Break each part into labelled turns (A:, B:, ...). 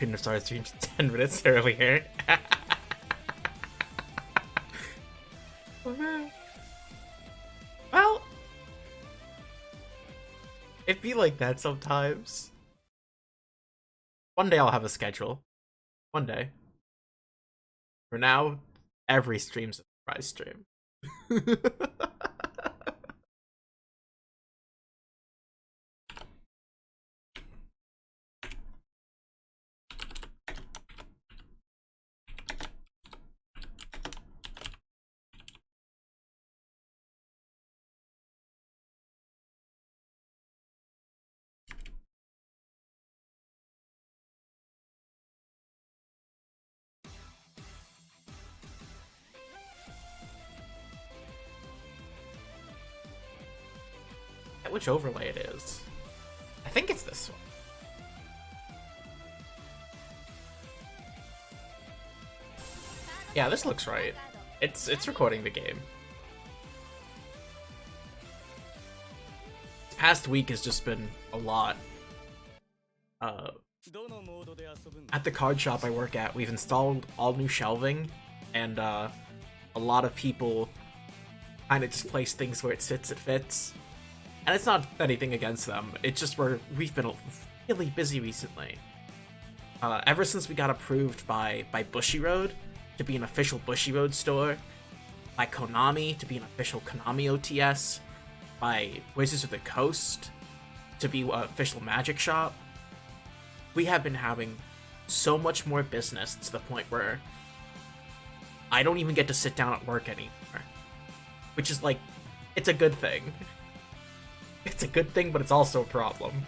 A: couldn't have started stream 10 minutes earlier. Well, it be like that sometimes. One day I'll have a schedule. One day. For now, every stream's a surprise stream. Which overlay it is? I think it's this one. Yeah, this looks right. It's recording the game. This past week has just been a lot. At the card shop I work at, we've installed all new shelving, and a lot of people kind of just place things where it fits. And it's not anything against them, it's just we've been really busy recently. Ever since we got approved by Bushiroad to be an official Bushiroad store, by Konami to be an official Konami OTS, by Wizards of the Coast to be an official Magic shop, we have been having so much more business to the point where I don't even get to sit down at work anymore. Which is like, it's a good thing. It's a good thing, but it's also a problem.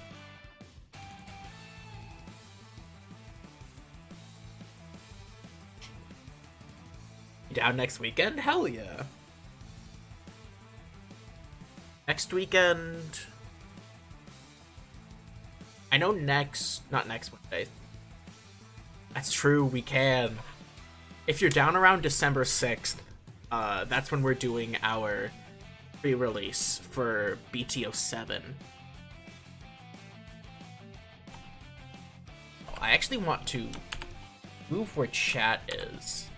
A: Down next weekend? Hell yeah. Next weekend... I know not next Monday. That's true, we can. If you're down around December 6th, that's when we're doing our pre-release for BTO7. I actually want to move where chat is.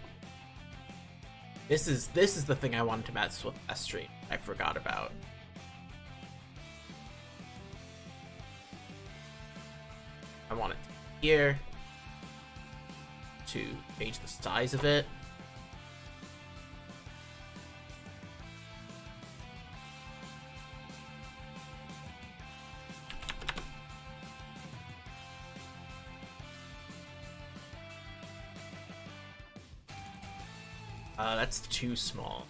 A: This is the thing I wanted to mess with last stream. I forgot about. I want it here to change the size of it. That's too small.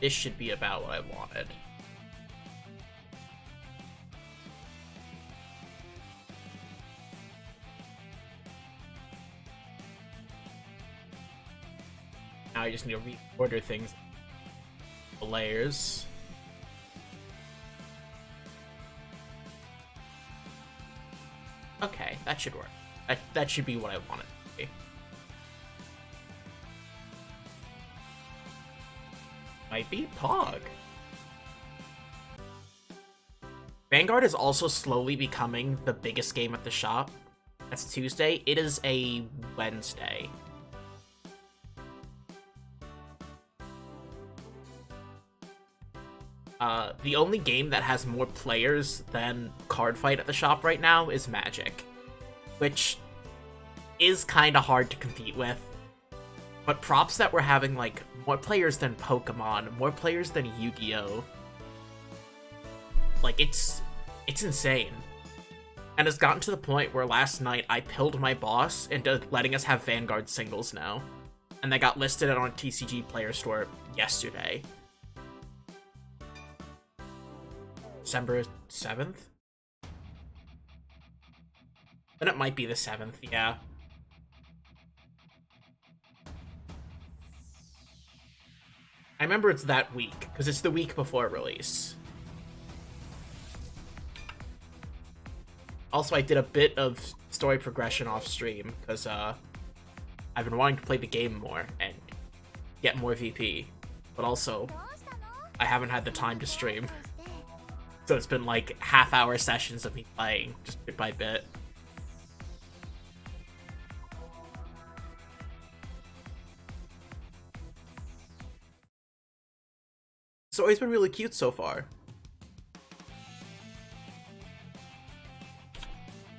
A: This should be about what I wanted. Now I just need to reorder things. The layers. Okay, that should work. That should be what I want it to be. Might be Pog. Vanguard is also slowly becoming the biggest game at the shop. That's Tuesday. It is a Wednesday. The only game that has more players than Cardfight at the shop right now is Magic, which is kind of hard to compete with. But props that we're having, like, more players than Pokemon, more players than Yu-Gi-Oh! Like, it's insane. And it's gotten to the point where last night I pilled my boss into letting us have Vanguard singles now. And they got listed on TCG Player Store yesterday. December 7th? Then it might be the 7th, yeah. I remember it's that week, because it's the week before release. Also, I did a bit of story progression off stream, because I've been wanting to play the game more and get more VP. But also, I haven't had the time to stream. So it's been like half-hour sessions of me playing, just bit by bit. So it's been really cute so far.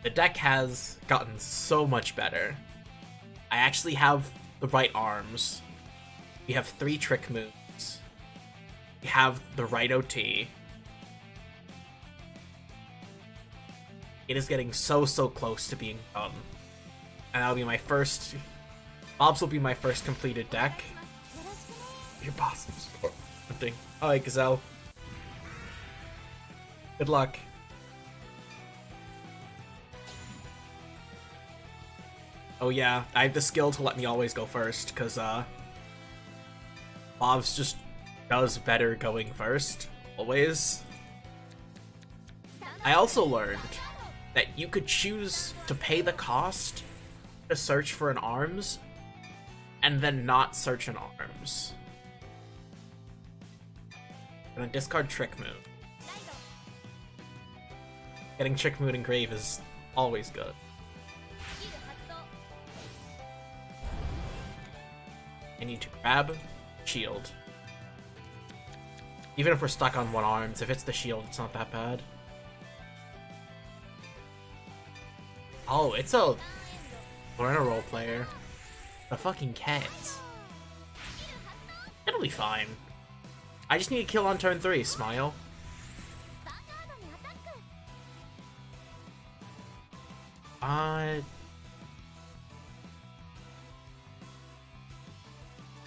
A: The deck has gotten so much better. I actually have the right arms. We have 3 trick moves. We have the right OT. It is getting so close to being done. And that'll be my first... Bob's will be my first completed deck. Your boss is hunting. Alright, Gazelle. Good luck. Oh yeah, I have the skill to let me always go first, because Bob's just does better going first, always. I also learned that you could choose to pay the cost to search for an arms, and then not search an arms. I'm gonna discard Trick Moon. Getting Trick Moon and Grave is always good. I need to grab shield. Even if we're stuck on 1 arms, if it's the shield, it's not that bad. Oh, it's a learner role player. The fucking cats. It'll be fine. I just need a kill on turn 3, smile.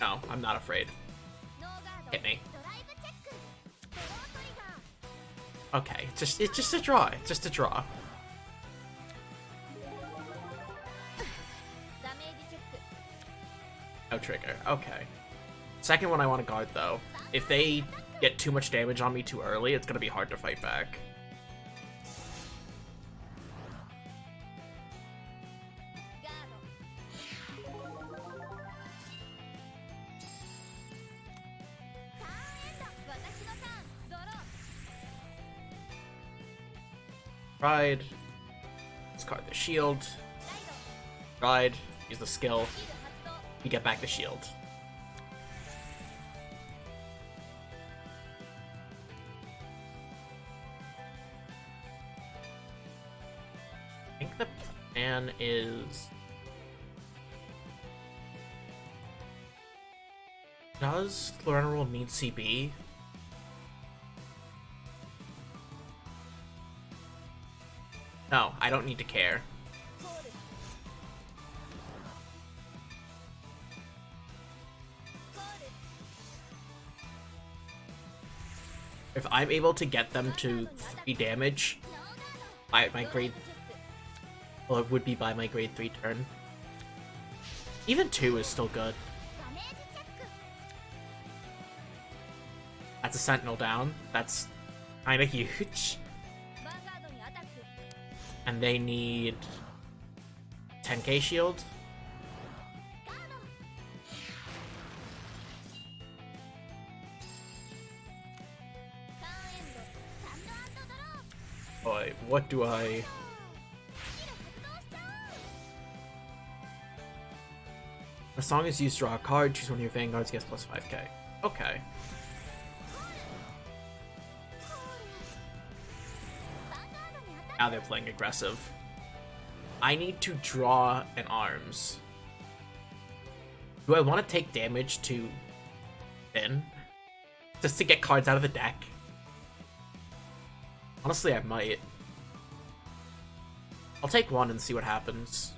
A: No, I'm not afraid. Hit me. Okay, it's just a draw. It's just a draw. No trigger. Okay. Second one I want to guard though. If they get too much damage on me too early, it's gonna be hard to fight back. Ride. Discard the shield. Ride. Use the skill. We get back the shield. I think the plan is... Does Lorena Rule need CB? No, I don't need to care. If I'm able to get them to 3 damage by my grade... Well, it would be by my grade 3 turn. Even 2 is still good. That's a sentinel down. That's kinda huge. And they need 10k shield. Boy, what do I... A song is used to draw a card, choose one of your Vanguards, gets plus 5k. Okay. Now they're playing aggressive. I need to draw an arms. Do I want to take damage to Finn? Just to get cards out of the deck? Honestly, I might. I'll take 1 and see what happens.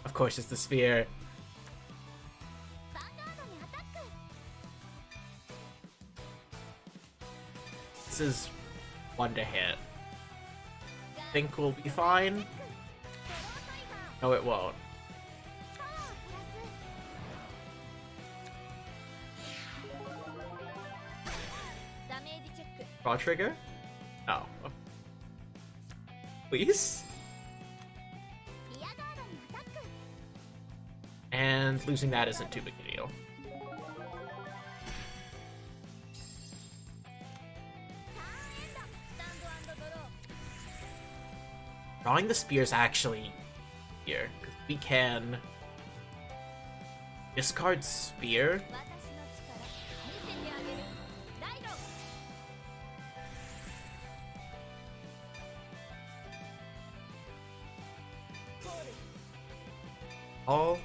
A: Of course, it's the spear. This is 1 to hit. Think we'll be fine? No, it won't. Draw trigger? Oh. Please? And losing that isn't too big a deal. Drawing the spears actually here, because we can discard spear. Oh.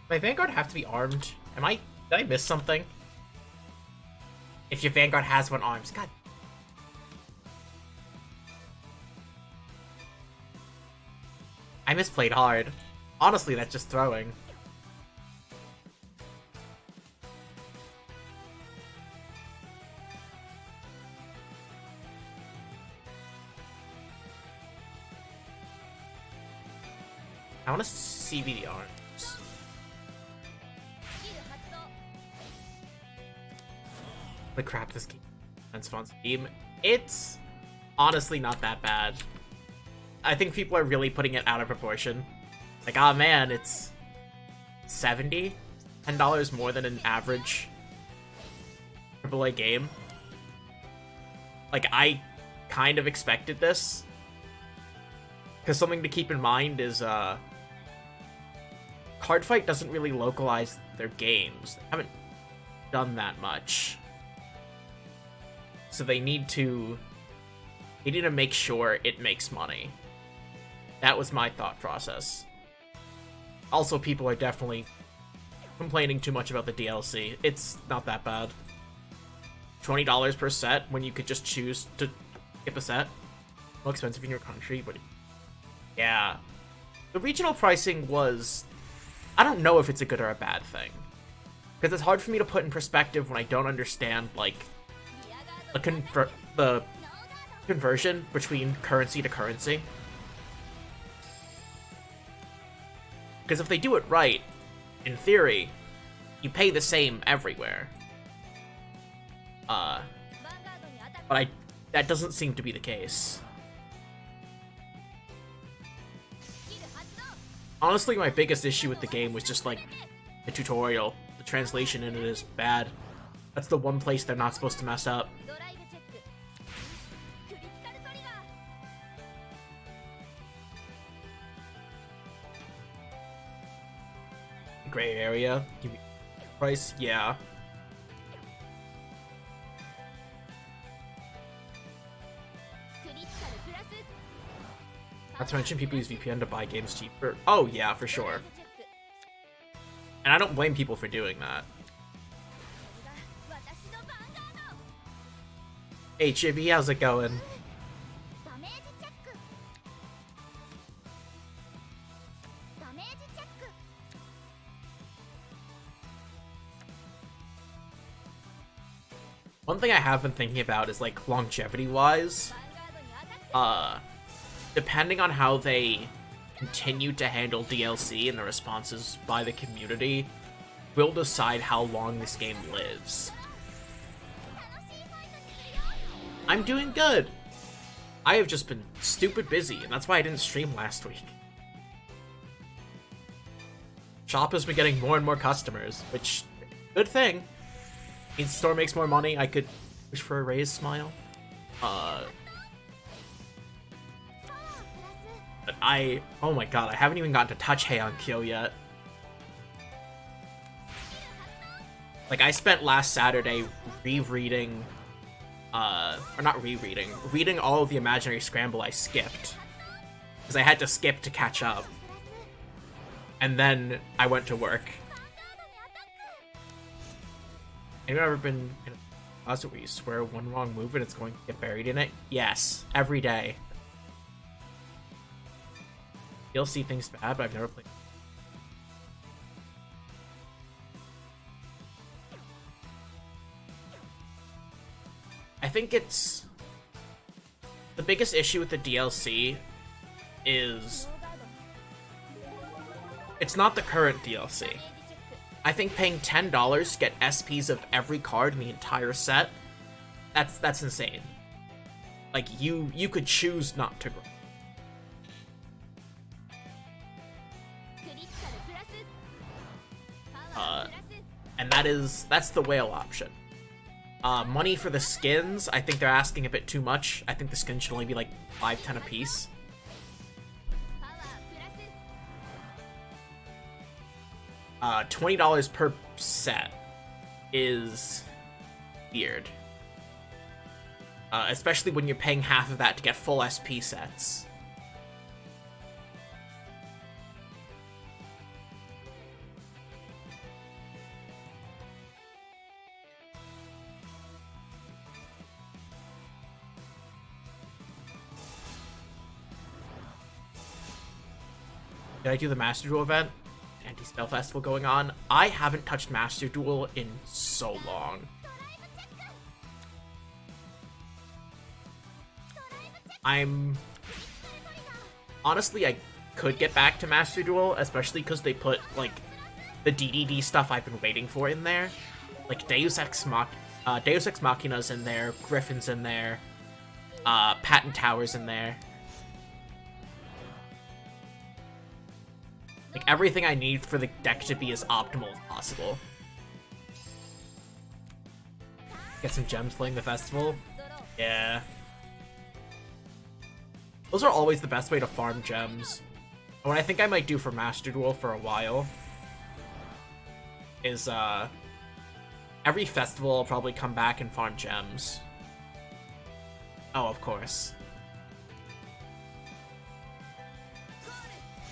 A: My Vanguard have to be armed? Did I miss something? If your Vanguard has one arms, god. I misplayed hard. Honestly, that's just throwing. I want to CV the arms. The crap this game and spawns game. It's honestly not that bad. I think people are really putting it out of proportion. Like, ah, man, it's $70? $10 more than an average AAA game. Like, I kind of expected this. Because something to keep in mind is, Cardfight doesn't really localize their games. They haven't done that much. So they need to make sure it makes money. That was my thought process. Also, people are definitely complaining too much about the DLC. It's not that bad. $20 per set when you could just choose to skip a set. More expensive in your country, but yeah. The regional pricing was... I don't know if it's a good or a bad thing. Because it's hard for me to put in perspective when I don't understand, like, the conversion between currency to currency. Because if they do it right, in theory, you pay the same everywhere. But that doesn't seem to be the case. Honestly, my biggest issue with the game was just, like, the tutorial. The translation in it is bad. That's the one place they're not supposed to mess up. Gray area. Price? Yeah. Not to mention people use VPN to buy games cheaper. Oh yeah, for sure. And I don't blame people for doing that. Hey Chibi, how's it going? One thing I have been thinking about is, like, longevity-wise, depending on how they continue to handle DLC and the responses by the community, will decide how long this game lives. I'm doing good! I have just been stupid busy, and that's why I didn't stream last week. Shop has been getting more and more customers, which, good thing. Means the store makes more money. I could wish for a raise, smile. But oh my god, I haven't even gotten to touch Heian Kyo yet. Like, I spent last Saturday rereading, or not rereading, reading all of the Imaginary Scramble I skipped. Because I had to skip to catch up. And then I went to work. Have you ever been in a closet where you swear one wrong move and it's going to get buried in it? Yes, every day. You'll see things bad, but I've never played. I think it's... The biggest issue with the DLC is... It's not the current DLC. I think paying $10 to get SPs of every card in the entire set, that's insane. Like, you could choose not to grow. And that's the whale option. Money for the skins, I think they're asking a bit too much. I think the skins should only be like 5-10 a piece. $20 per set is weird. Especially when you're paying half of that to get full SP sets. Did I do the Master Duel event? Anti-Spell Festival going on? I haven't touched Master Duel in so long. Honestly, I could get back to Master Duel, especially because they put, like, the DDD stuff I've been waiting for in there. Like, Deus Ex Machina's in there, Griffin's in there, Patent Tower's in there. Like, everything I need for the deck to be as optimal as possible. Get some gems playing the festival? Yeah. Those are always the best way to farm gems. What I think I might do for Master Duel for a while is, every festival I'll probably come back and farm gems. Oh, of course.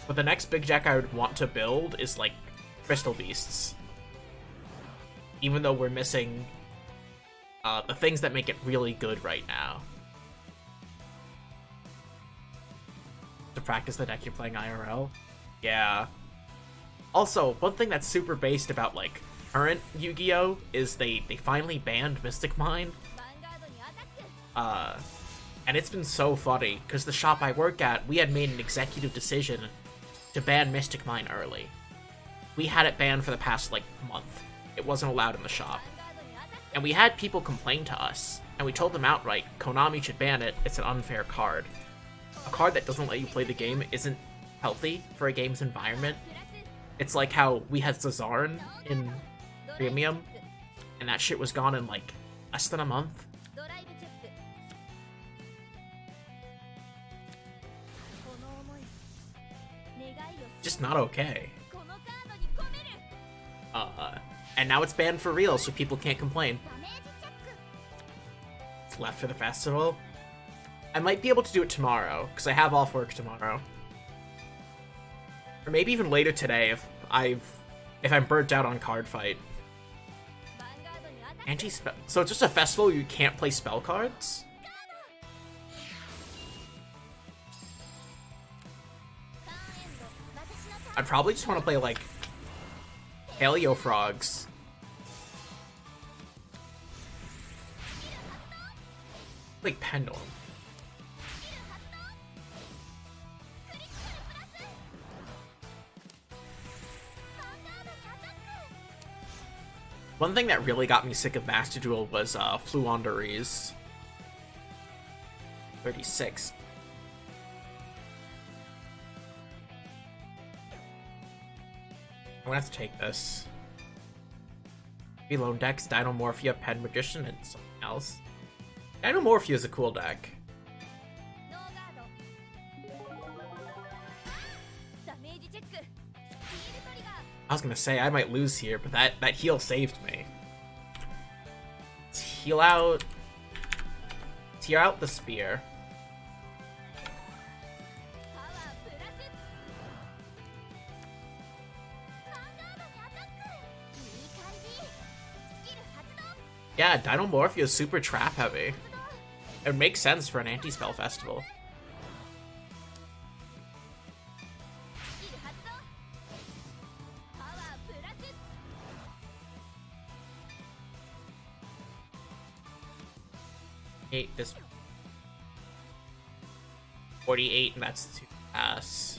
A: But the next big deck I would want to build is, like, Crystal Beasts. Even though we're missing the things that make it really good right now. To practice the deck you're playing IRL? Yeah. Also, one thing that's super based about, like, current Yu-Gi-Oh! Is they finally banned Mystic Mine. And it's been so funny, because the shop I work at, we had made an executive decision to ban Mystic Mine early. We had it banned for the past, like, month. It wasn't allowed in the shop. And we had people complain to us, and we told them outright, Konami should ban it, it's an unfair card. A card that doesn't let you play the game isn't healthy for a game's environment. It's like how we had Zazarn in Premium, and that shit was gone in, like, less than a month. Just not okay. And now it's banned for real, so people can't complain. It's left for the festival. I might be able to do it tomorrow, because I have off work tomorrow. Or maybe even later today if I'm burnt out on Cardfight. Anti-spell. So it's just a festival you can't play spell cards? I probably just want to play, like, Paleo Frogs. Like Pendulum. One thing that really got me sick of Master Duel was Fluanderies. 36. I'm gonna have to take this. Reload decks, Dinomorphia, Pen Magician, and something else. Dinomorphia is a cool deck. I was gonna say I might lose here, but that heal saved me. Let's heal out the spear. Yeah, Dinomorphia is super trap heavy. It makes sense for an anti-spell festival. This 48, and that's 2 pass.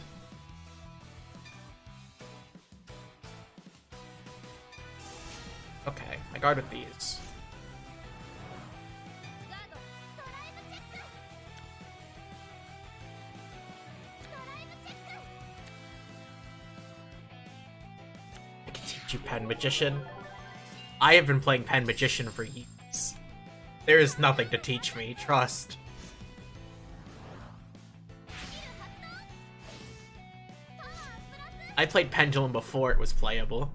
A: Okay, I guard with these. I can teach you Pen Magician. I have been playing Pen Magician for years. There is nothing to teach me, trust. I played Pendulum before it was playable.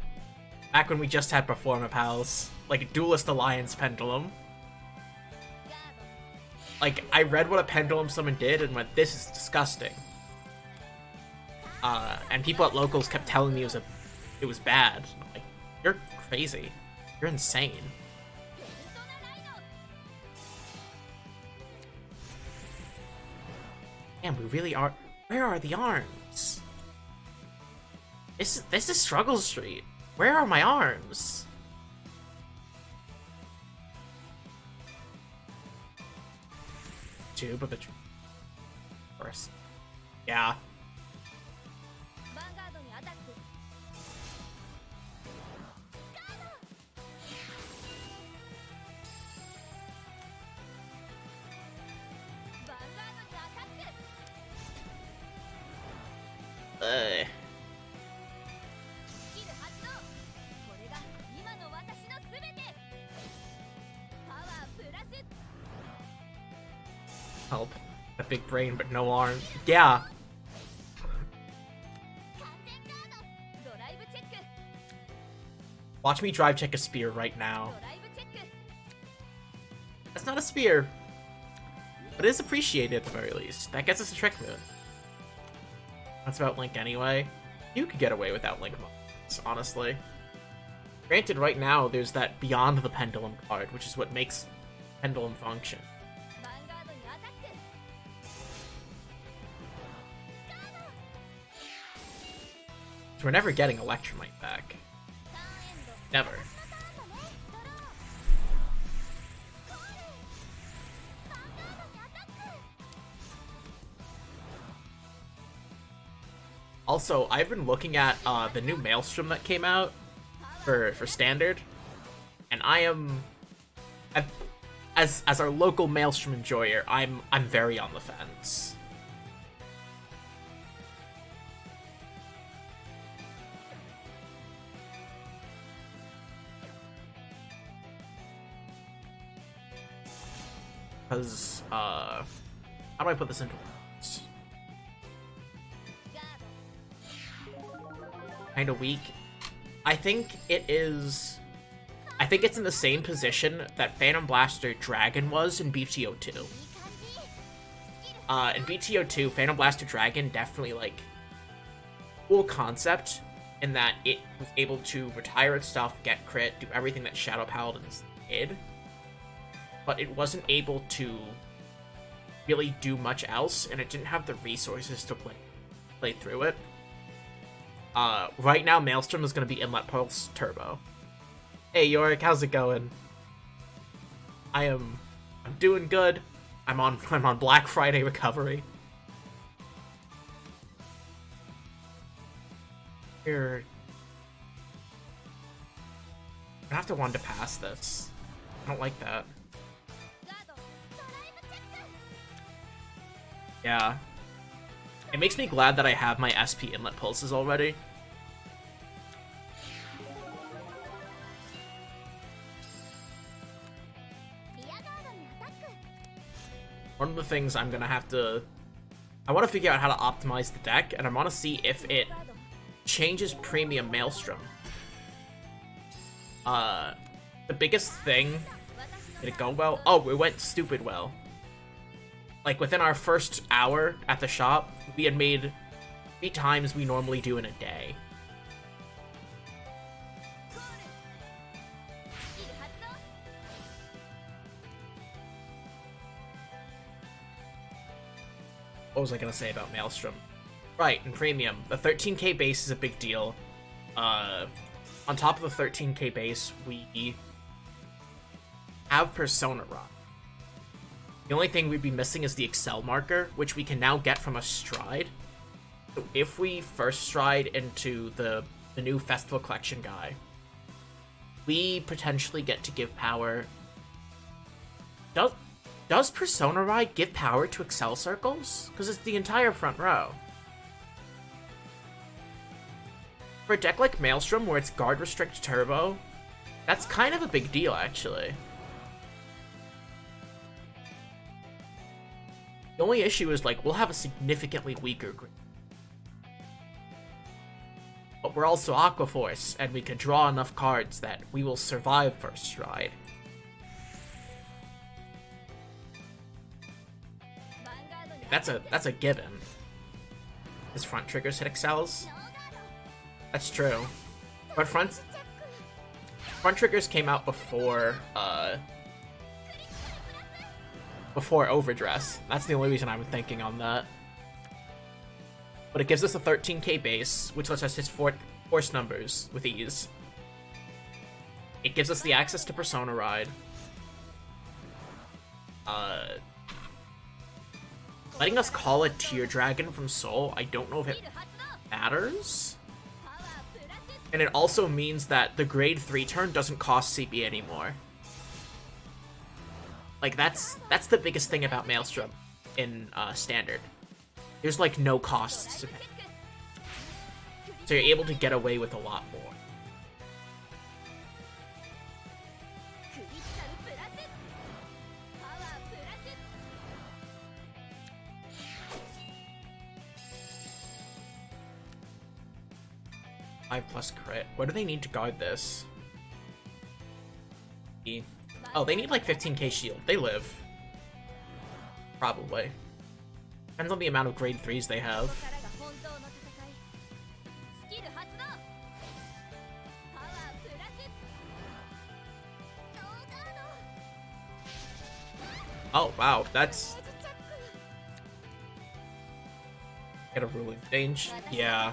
A: Back when we just had Performa Pals. Like, Duelist Alliance Pendulum. Like, I read what a Pendulum summon did and went, this is disgusting. And people at locals kept telling me it was bad. I'm like, you're crazy. You're insane. Damn, we really are... Where are the arms? This is Struggle Street. Where are my arms? Tube of the... First. Yeah. Help. A big brain, but no arm. Yeah. Watch me drive check a spear right now. That's not a spear. But it is appreciated at the very least. That gets us a trick moon. That's about Link anyway. You could get away without Link mods, honestly. Granted, right now, there's that Beyond the Pendulum card, which is what makes Pendulum function. So we're never getting Electromite back. Never. Also, I've been looking at the new Maelstrom that came out for Standard, and I am, as our local Maelstrom enjoyer, I'm very on the fence. Because how do I put this into words? Kind of weak. I think it's in the same position that Phantom Blaster Dragon was in BTO2. In BTO2, Phantom Blaster Dragon definitely, like, cool concept in that it was able to retire its stuff, get crit, do everything that Shadow Paladins did, but it wasn't able to really do much else, and it didn't have the resources to play through it. Right now, Maelstrom is going to be Inlet Pulse Turbo. Hey, Yorick, how's it going? I'm doing good. I'm on Black Friday recovery. Here, I have to want to pass this. I don't like that. Yeah. It makes me glad that I have my SP Inlet Pulses already. One of the things I'm gonna have to... I want to figure out how to optimize the deck, and I want to see if it changes Premium Maelstrom. The biggest thing... Did it go well? Oh, it went stupid well. Like, within our first hour at the shop, we had made 3 times we normally do in a day. What was I gonna say about Maelstrom? Right, in Premium, the 13k base is a big deal. On top of the 13k base, we have Persona Rock. The only thing we'd be missing is the Excel marker, which we can now get from a stride. So if we first stride into the new Festival Collection guy, we potentially get to give power. Does Persona Ride give power to Excel Circles? Because it's the entire front row. For a deck like Maelstrom, where it's Guard Restrict Turbo, that's kind of a big deal, actually. The only issue is, like, we'll have a significantly weaker grid. But we're also Aqua Force, and we can draw enough cards that we will survive First Stride. That's a given. His front triggers hit Excels. That's true. But front triggers came out before Overdress. That's the only reason I'm thinking on that. But it gives us a 13k base, which lets us hit force numbers with ease. It gives us the access to Persona Ride. Letting us call a Tear Dragon from Soul, I don't know if it matters. And it also means that the grade 3 turn doesn't cost CP anymore. Like, that's the biggest thing about Maelstrom in Standard. There's, like, no costs to pay. So you're able to get away with a lot more. +5 crit. What do they need to guard this? Oh, they need like 15k shield. They live. Probably. Depends on the amount of grade 3s they have. Oh, wow, that's... Get a ruling change? Yeah.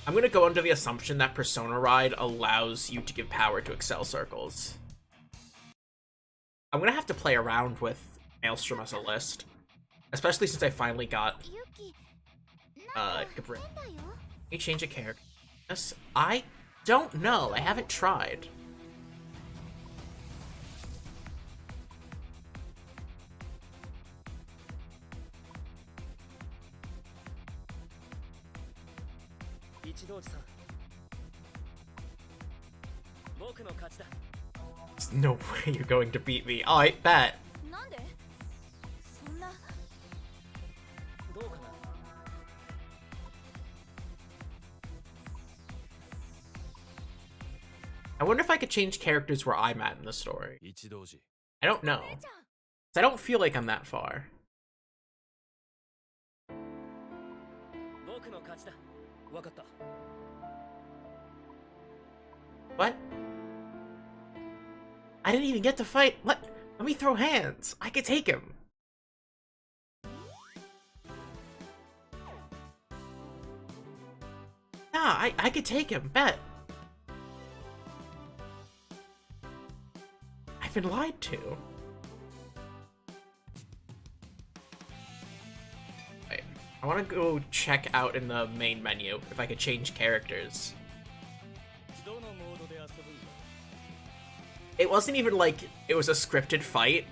A: I'm gonna go under the assumption that Persona Ride allows you to give power to Excel Circles. I'm gonna have to play around with Maelstrom as a list. Especially since I finally got Gabriel. Can you change a character? Yes, I don't know. I haven't tried. There's no way you're going to beat me. Oh, I bet. I wonder if I could change characters where I'm at in the story. I don't know. I don't feel like I'm that far. What? I didn't even get to fight. Let me throw hands. I could take him. Nah, I could take him. Bet. I've been lied to. Wait, I want to go check out in the main menu if I could change characters. It wasn't even like it was a scripted fight.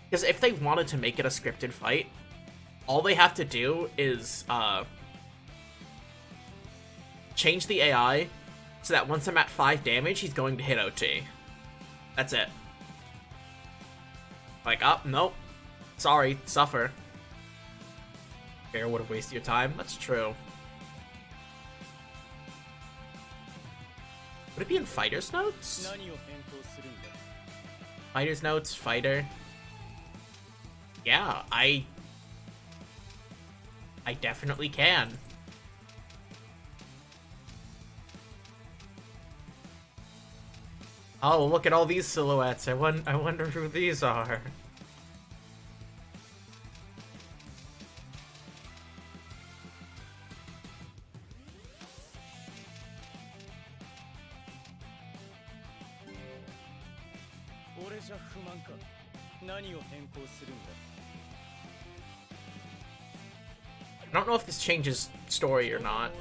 A: Because if they wanted to make it a scripted fight, all they have to do is change the AI so that once I'm at 5 damage, he's going to hit OT. That's it. Like, oh, nope. Sorry, suffer. Fair would have wasted your time. That's true. Would it be in Fighter's Notes? Fighter's Notes, Fighter. Yeah, I definitely can. Oh, look at all these silhouettes. I wonder who these are. I don't know if this changes story or not.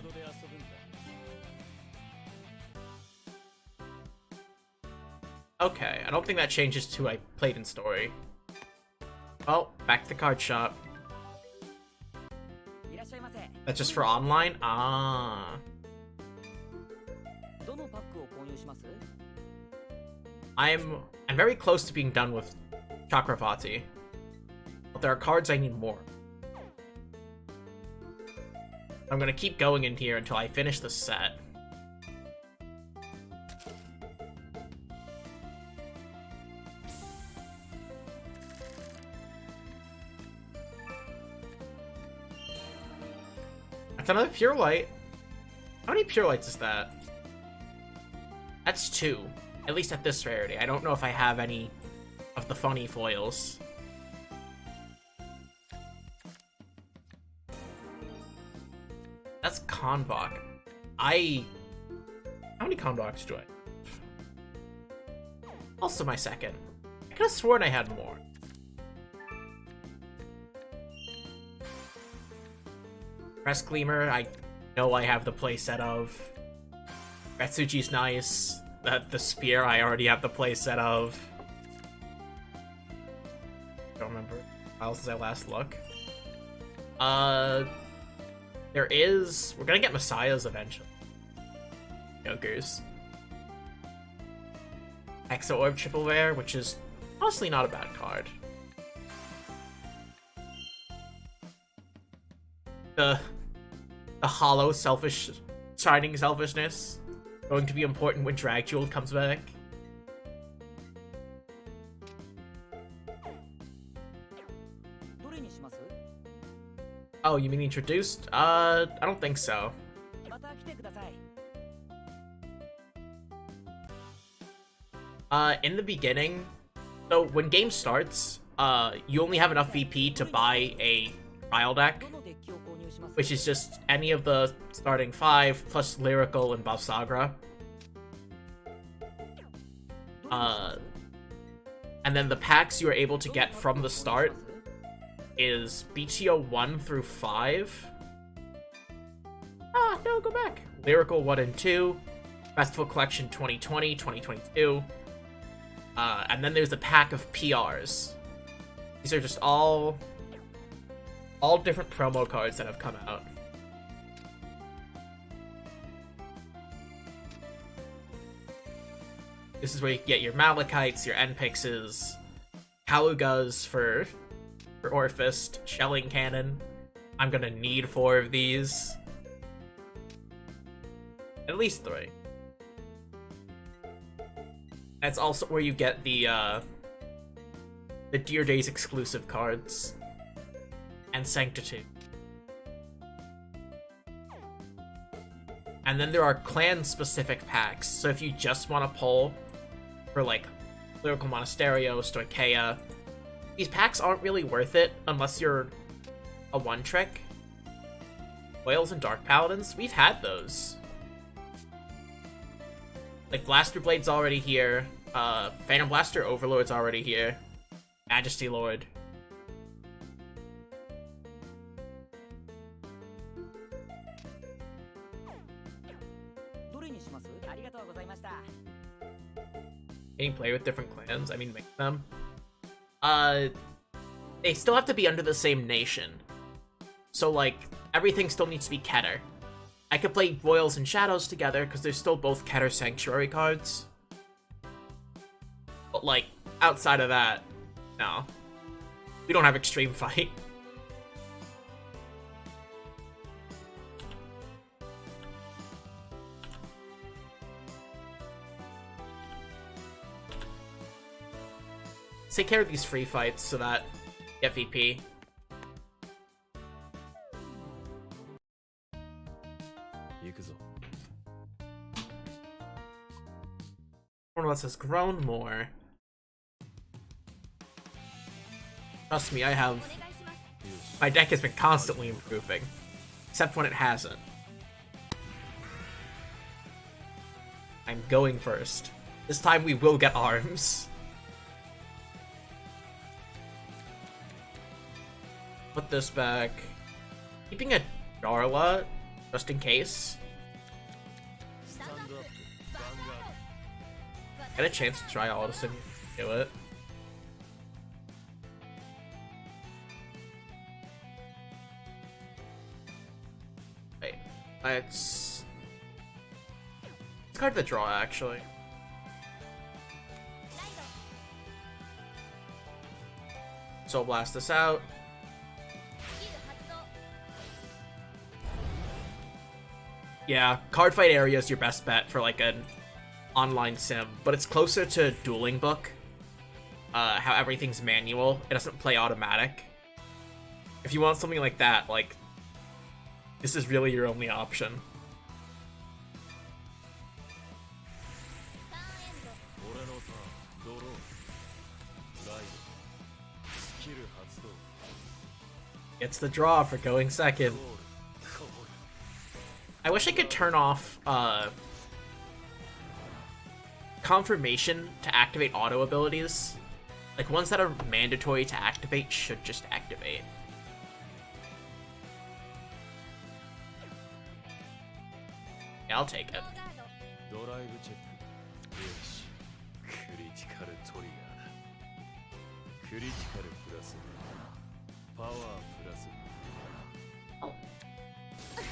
A: Okay, I don't think that changes to I played in story. Well, back to the card shop. That's just for online? Ah. I'm very close to being done with Chakravati. But there are cards I need more. I'm gonna keep going in here until I finish the set. That's another Pure Light. How many Pure Lights is that? That's 2. At least at this rarity. I don't know if I have any of the funny foils. That's Convoc. How many Convocs do I have? Also my second. I could have sworn I had more. Press Gleamer, I know I have the playset of. Retsuji's nice. The Spear, I already have the playset of. Don't remember how since I last look. We're gonna get Messiahs eventually. Jokers. Exo Orb Triple Rare, which is honestly not a bad card. The hollow shining selfishness going to be important when Drag Jewel comes back. Oh, you mean introduced? I don't think so. In the beginning, so when game starts, you only have enough VP to buy a trial deck, which is just any of the starting 5 plus Lyrical and Balsagra. And then the packs you are able to get from the start is BTO 1 through 5. Ah, no, go back. Lyrical 1 and 2, Festival Collection 2020, 2022. And then there's a pack of PRs. These are just all different promo cards that have come out. This is where you get your Malachites, your Npixes, Kalugas for Orphist, Shelling Cannon. I'm gonna need 4 of these. At least 3. That's also where you get the Dear Days exclusive cards. And Sanctitude. And then there are clan-specific packs, so if you just want to pull for, like, Lyrical Monasterio, Stoicheia, these packs aren't really worth it unless you're a one-trick. Whales and Dark Paladins, we've had those. Like, Blaster Blade's already here, Phantom Blaster Overlord's already here, Majesty Lord. Can you play with different clans? I mean, make them. They still have to be under the same nation. So, like, everything still needs to be Keter. I could play Royals and Shadows together, because they're still both Keter Sanctuary cards. But, like, outside of that, no. We don't have Extreme Fight. Take care of these free fights so that you get VP. One of us has grown more. Trust me, my deck has been constantly improving. Except when it hasn't. I'm going first. This time we will get arms. Put this back. Keeping a Darla, just in case. Get a chance to try all this and do it. Wait, it's card the draw actually. So blast this out. Yeah, Cardfight area is your best bet for like an online sim, but it's closer to Dueling Book. How everything's manual. It doesn't play automatic. If you want something like that, like, this is really your only option. It's the draw for going second. I wish I could turn off confirmation to activate auto abilities. Like, ones that are mandatory to activate should just activate. Yeah, I'll take it.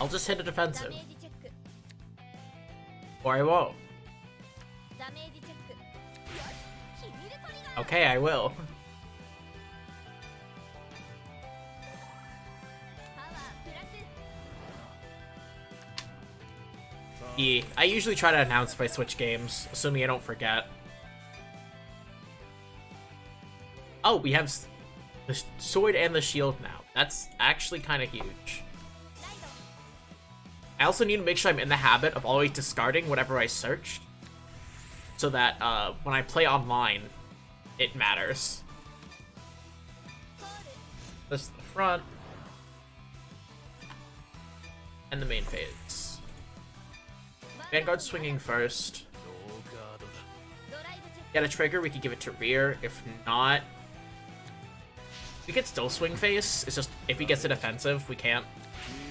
A: I'll just hit a defensive. Or I won't. Okay, I will. I usually try to announce if I switch games, assuming I don't forget. Oh, we have the sword and the shield now. That's actually kind of huge. I also need to make sure I'm in the habit of always discarding whatever I searched, so that when I play online, it matters. This is the front, and the main phase. Vanguard swinging first. Get a trigger, we could give it to rear. If not, we could still swing face. It's just, if he gets a defensive, we can't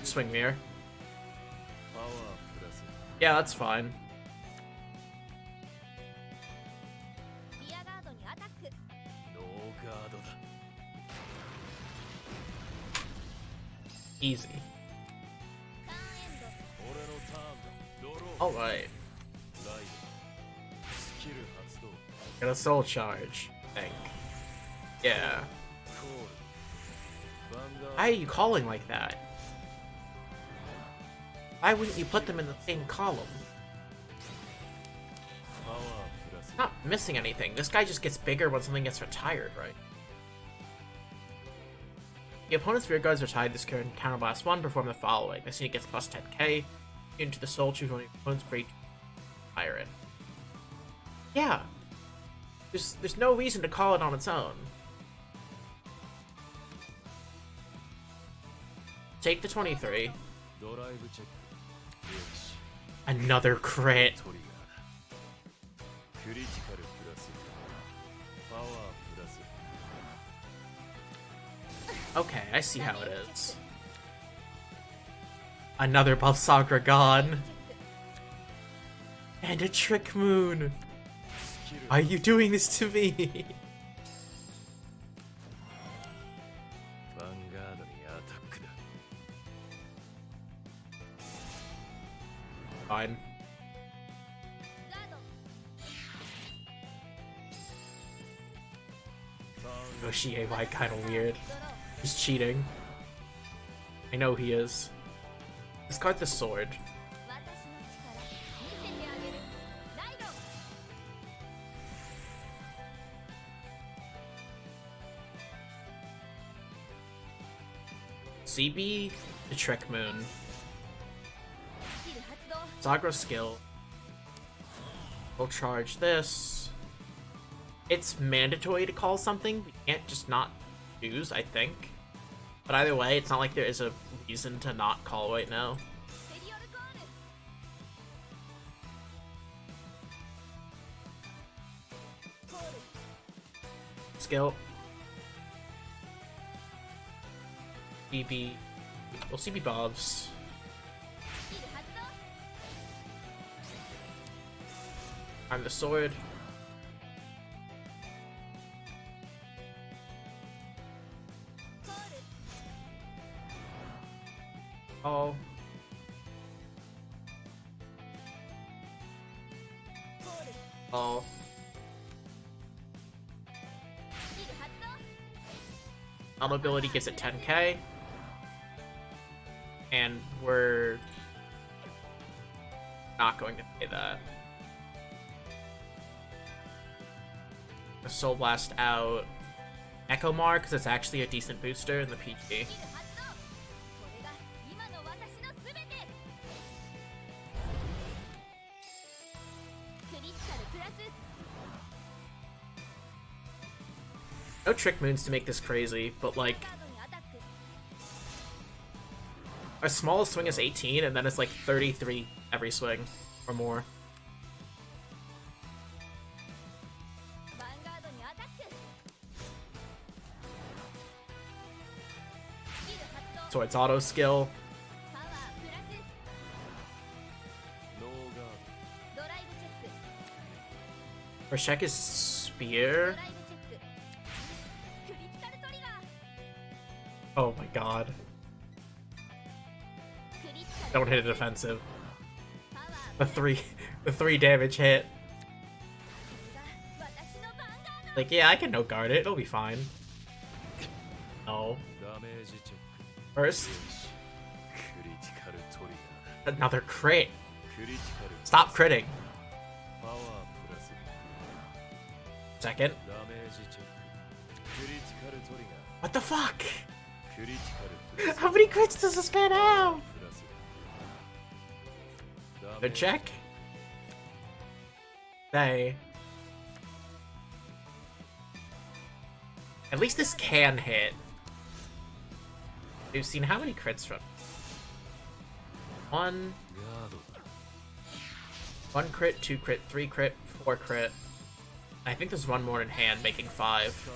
A: swing rear. Yeah, that's fine. Easy. Alright. Get a soul charge, I think. Yeah. Why are you calling like that? Why wouldn't you put them in the same column? Not missing anything. This guy just gets bigger when something gets retired, right? The opponent's rear guards retired this turn. Counterblast 1, perform the following. This unit gets plus 10k. Into the soul, choose one of the opponent's break fire in. Yeah. There's no reason to call it on its own. Take the 23. Another crit. Okay, I see how it is. Another buff Sagra gone. And a Trick Moon. Why are you doing this to me? Fine. Yoshi AY kinda weird. He's cheating. I know he is. Discard the sword. CB the Trick Moon. Sagra skill. We'll charge this. It's mandatory to call something. We can't just not choose, I think. But either way, it's not like there is a reason to not call right now. Skill. CB. Well, CB Bobs. I'm the sword. Oh. Oh. Auto ability gives it 10k. And we're not going to pay that. A Soul Blast out Echo Mar, because it's actually a decent booster in the PG. No trick moons to make this crazy, but like our smallest swing is 18, and then it's like 33 every swing or more. So it's auto skill. First check is spear. Oh my god. Don't hit a defensive. The three damage hit. Like, yeah, I can no guard it. It'll be fine. No. First. Another crit. Stop critting. Second. What the fuck? How many crits does this man have? A check? Hey. At least this can hit. We've seen how many crits from? One crit, 2 crit, 3 crit, 4 crit. I think there's one more in hand, making 5.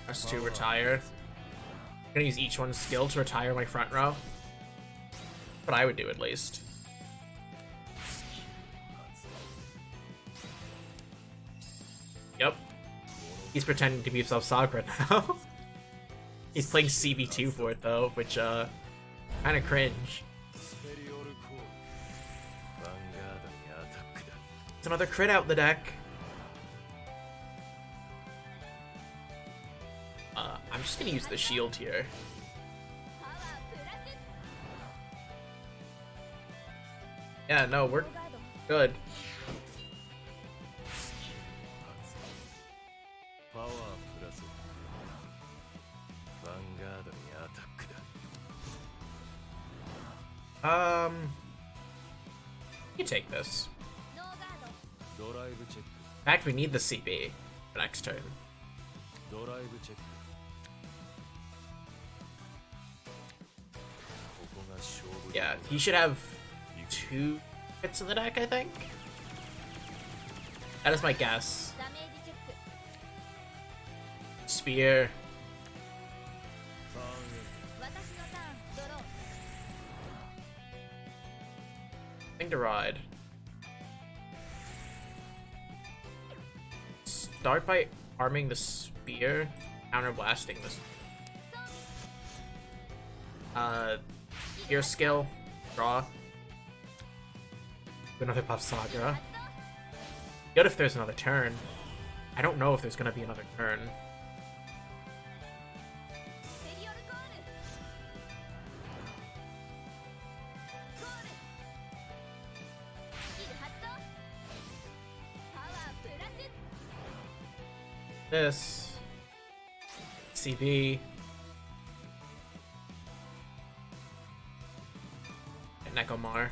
A: Us to retire. I'm gonna use each one's skill to retire my front row. But I would do at least. Yep. He's pretending to be self-Sagra now. He's playing CB2 for it though, which kinda cringe. It's another crit out in the deck. I'm just gonna use the shield here. Yeah, no, we're good. You take this. In fact, we need the CB for next turn. Yeah, he should have 2 hits in the deck, I think. That is my guess. Spear. Thing to ride. Start by arming the spear, counter blasting this. Spear skill, draw. Another buff Saga. Good if there's another turn. I don't know if there's gonna be another turn. This CB and Nekomar.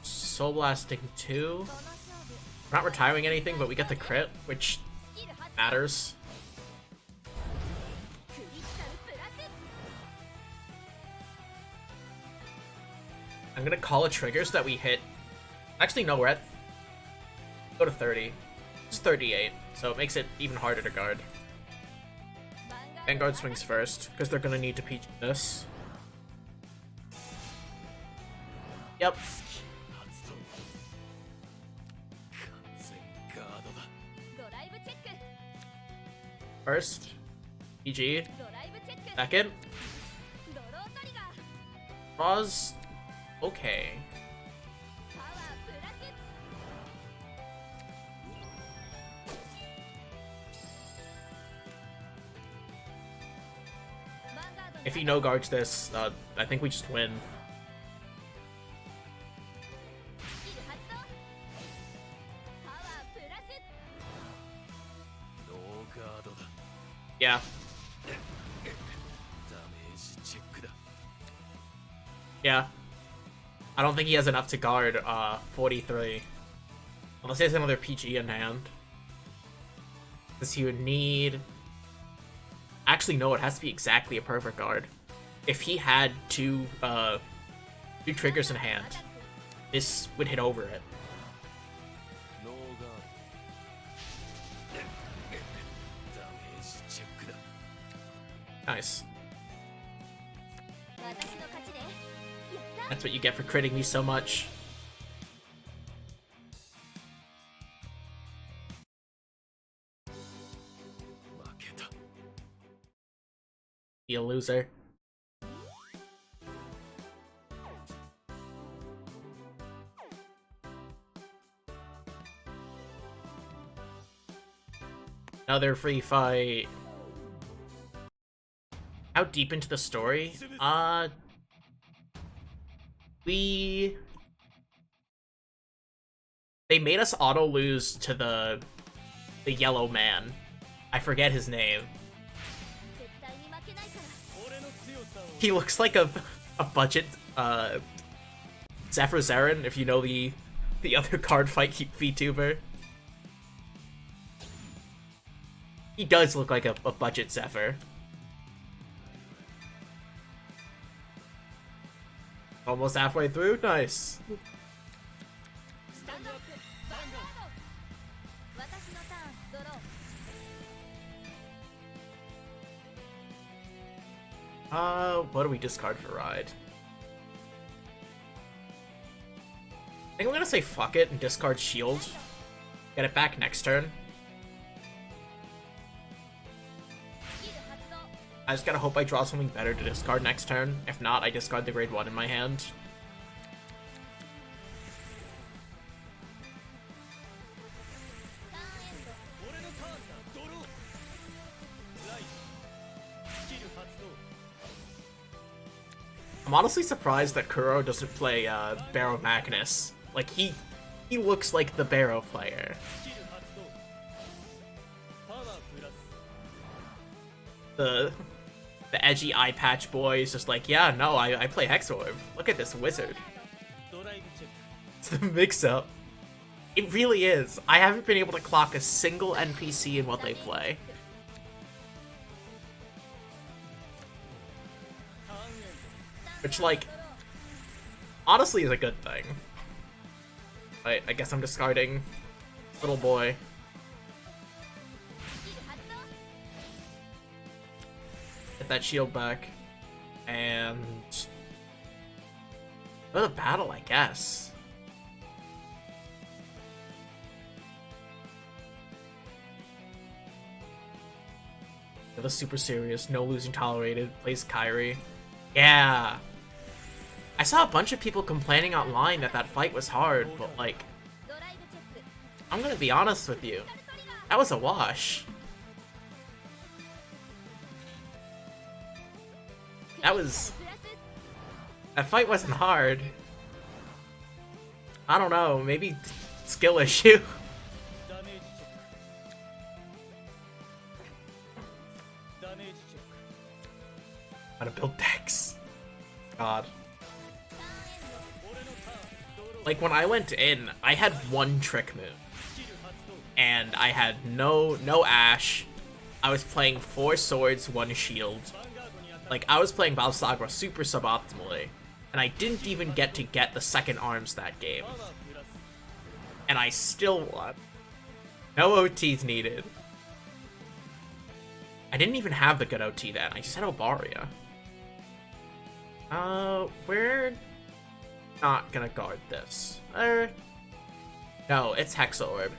A: Soul Blasting 2. We're not retiring anything, but we get the crit, which matters. I'm gonna call a trigger so that we hit. Actually, no, we're at. Go to 30. It's 38, so it makes it even harder to guard. Vanguard swings first, because they're gonna need to PG this. Yep. First, PG. Second. Draws. Okay. If he no guards this, I think we just win. Yeah. Yeah. I don't think he has enough to guard 43. Unless he has another PG in hand. Because he would need... Actually, no, it has to be exactly a perfect guard. If he had two triggers in hand, this would hit over it. Nice. That's what you get for critting me so much. Be a loser. Another free fight. How deep into the story? They made us auto lose to the yellow man. I forget his name. He looks like a budget Zephyr Zarin, if you know the other Cardfight VTuber. He does look like a budget Zephyr. Almost halfway through? Nice. What do we discard for Ride? I think I'm gonna say fuck it and discard Shield. Get it back next turn. I just gotta hope I draw something better to discard next turn. If not, I discard the grade 1 in my hand. I'm honestly surprised that Kuro doesn't play Barrow Magnus. Like, he looks like the Barrow player. The edgy eye patch boy is just like, yeah, no, I play Hexorb. Look at this wizard. It's the mix-up. It really is. I haven't been able to clock a single NPC in what they play. Which, like, honestly is a good thing. I guess I'm discarding little boy. Get that shield back. And go to battle, I guess. The super serious, no losing tolerated, plays Kyrie. Yeah. I saw a bunch of people complaining online that fight was hard, but like, I'm gonna be honest with you. That was a wash. That fight wasn't hard. I don't know, maybe skill issue. How to build decks. God. Like, when I went in, I had one trick move. And I had no Ash. I was playing 4 swords, 1 shield. Like, I was playing Balsagra super suboptimally. And I didn't even get to get the second arms that game. And I still won. No OTs needed. I didn't even have the good OT then. I just had Obaria. We're not gonna guard this. No, it's Hexorb.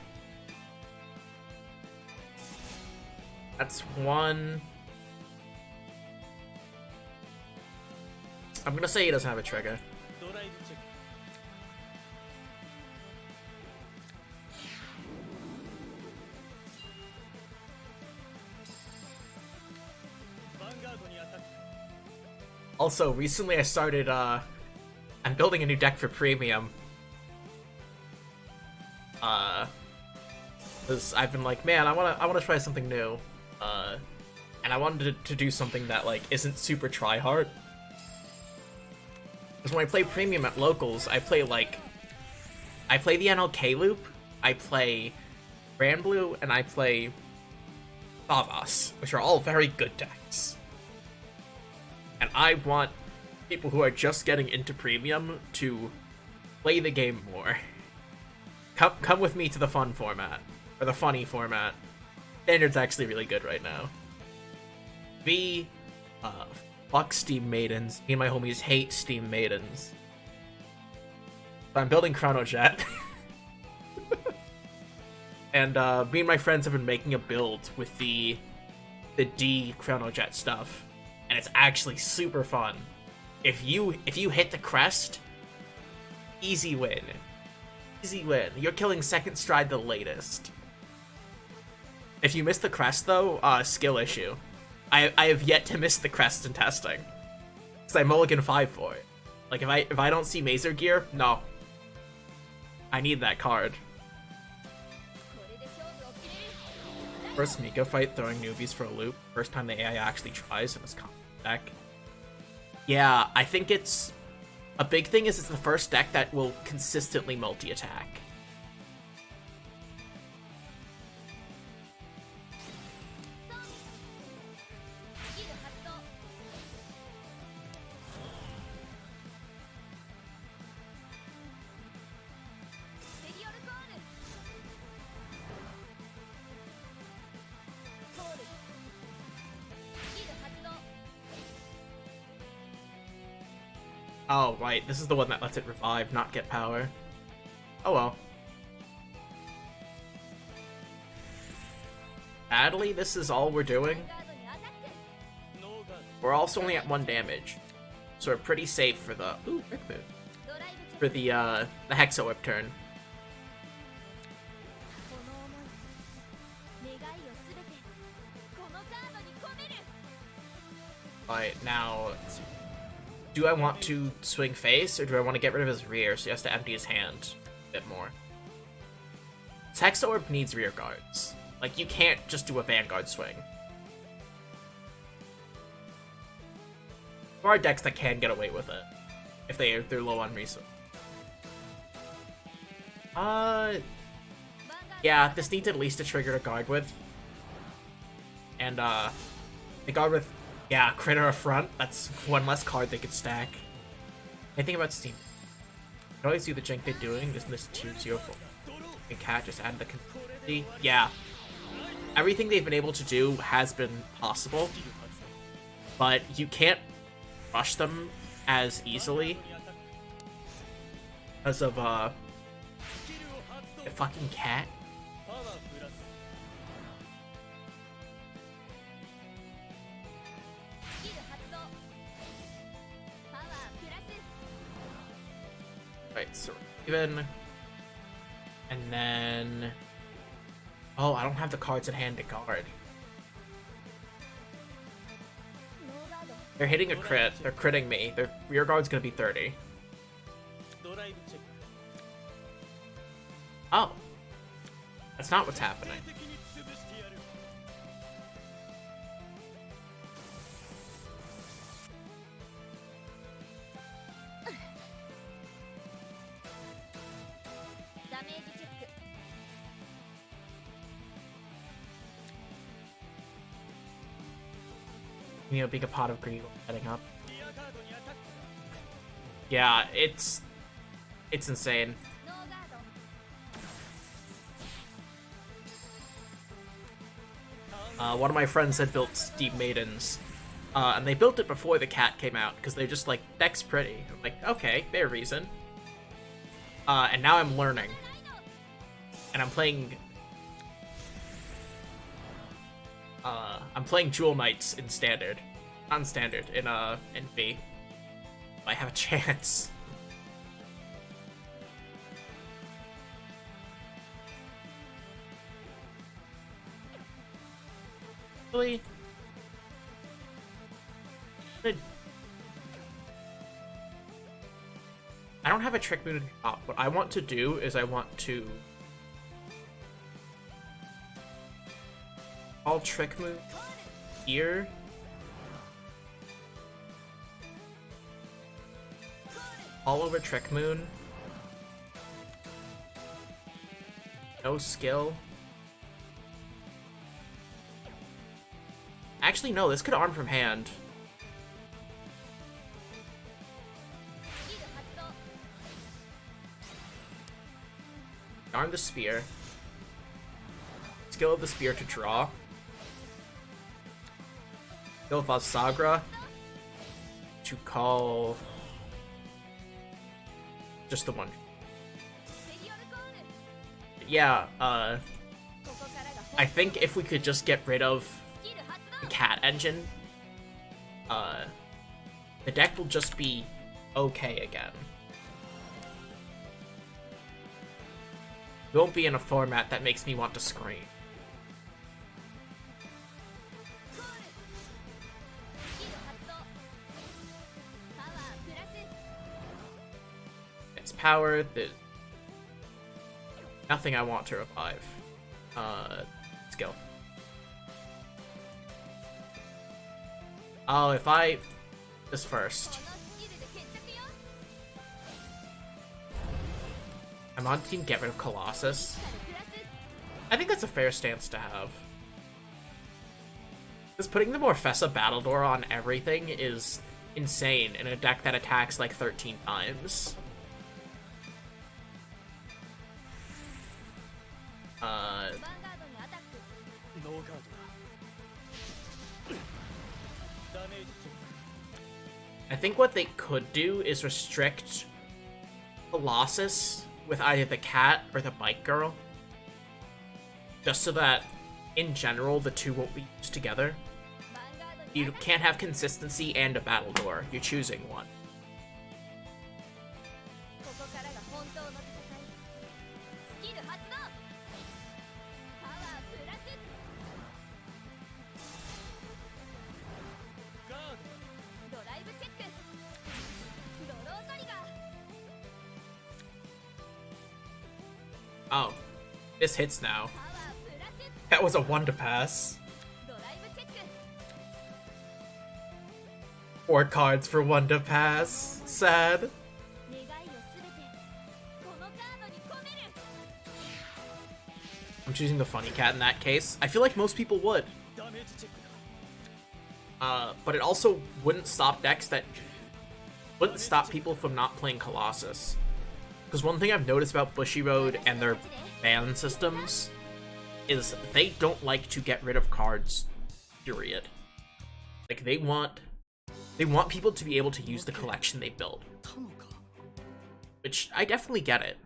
A: That's one. I'm gonna say he doesn't have a trigger. Also, recently I started, I'm building a new deck for Premium. Cause I've been like, man, I wanna try something new. And I wanted to do something that, like, isn't super try-hard. Because when I play Premium at locals, I play the NLK loop, I play Granblue, and I play Thavas, which are all very good decks. And I want people who are just getting into Premium to play the game more. Come with me to the fun format, or the funny format. Standard's actually really good right now. Fuck Steam Maidens. Me and my homies hate Steam Maidens. So I'm building Chronojet. And me and my friends have been making a build with the D Chronojet stuff. And it's actually super fun. If you hit the crest, easy win. Easy win. You're killing second stride the latest. If you miss the crest though, skill issue. I have yet to miss the crest in testing. Cause I mulligan 5 for it. Like if I don't see Mazer Gear, no. I need that card. First Mika fight throwing newbies for a loop. First time the AI actually tries in this comp deck. Yeah, I think it's... A big thing is it's the first deck that will consistently multi-attack. Oh, right. This is the one that lets it revive, not get power. Oh well. Sadly, this is all we're doing. We're also only at 1 damage. So we're pretty safe for the... Ooh, Brick Boot. For the Hexa Whip turn. Alright, now... Do I want to swing face, or do I want to get rid of his rear so he has to empty his hand a bit more? Hexa Orb needs rear guards. Like, you can't just do a Vanguard swing. There are decks that can get away with it, if they're low on resources. Yeah, this needs at least a trigger to guard with. And, the guard with... Yeah, Critter up front. That's one less card they could stack. Anything about Steam? You can always do the jank they're doing. Isn't this 2-0 and Cat just add the complexity? Yeah. Everything they've been able to do has been possible. But you can't rush them as easily. Because of, the fucking cat. Right, so even, and then, oh, I don't have the cards at hand to guard. They're hitting a crit, they're critting me, their rear guard's gonna be 30. Oh, that's not what's happening. You know, being a pot of green heading up. Yeah, it's insane. One of my friends had built Steam Maidens, and they built it before the cat came out, because they're just like, deck's pretty. I'm like, okay, fair reason. And now I'm learning. And I'm playing Jewel Knights in Standard. Not in Standard, in V. I have a chance. Really? I don't have a trick moon in top. What I want to do is I want to all trick moon here. All over trick moon. No skill. Actually, no, this could arm from hand. Arm the spear. Skill of the spear to draw. Skill of Valsagra to call just the one. Yeah, I think if we could just get rid of the cat engine, the deck will just be okay again. It won't be in a format that makes me want to scream. It's power, there's nothing I want to revive. Skill. Oh, if I... this first. I'm on team get rid of Colossus. I think that's a fair stance to have. Because putting the Morfessa Battledore on everything is insane in a deck that attacks like 13 times. I think what they could do is restrict Colossus with either the cat or the bike girl. Just so that, in general, the two won't be used together. You can't have consistency and a Battledore. You're choosing one. Oh, this hits now. That was a 1 to pass. 4 cards for 1 to pass. Sad. I'm choosing the funny cat in that case. I feel like most people would. But it also wouldn't stop decks that... wouldn't stop people from not playing Colossus. Because one thing I've noticed about Bushiroad and their ban systems is they don't like to get rid of cards, period. Like, they want people to be able to use the collection they build. Which, I definitely get it.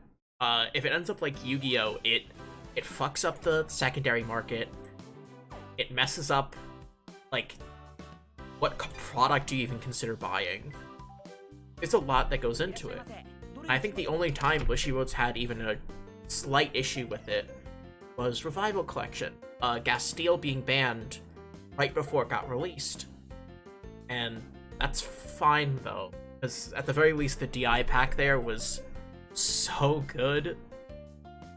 A: If it ends up like Yu-Gi-Oh!, it fucks up the secondary market. It messes up, like, what product do you even consider buying? There's a lot that goes into it. I think the only time Bushiroad's had even a slight issue with it was Revival Collection. Gastile being banned right before it got released. And that's fine though, because at the very least the DI pack there was so good.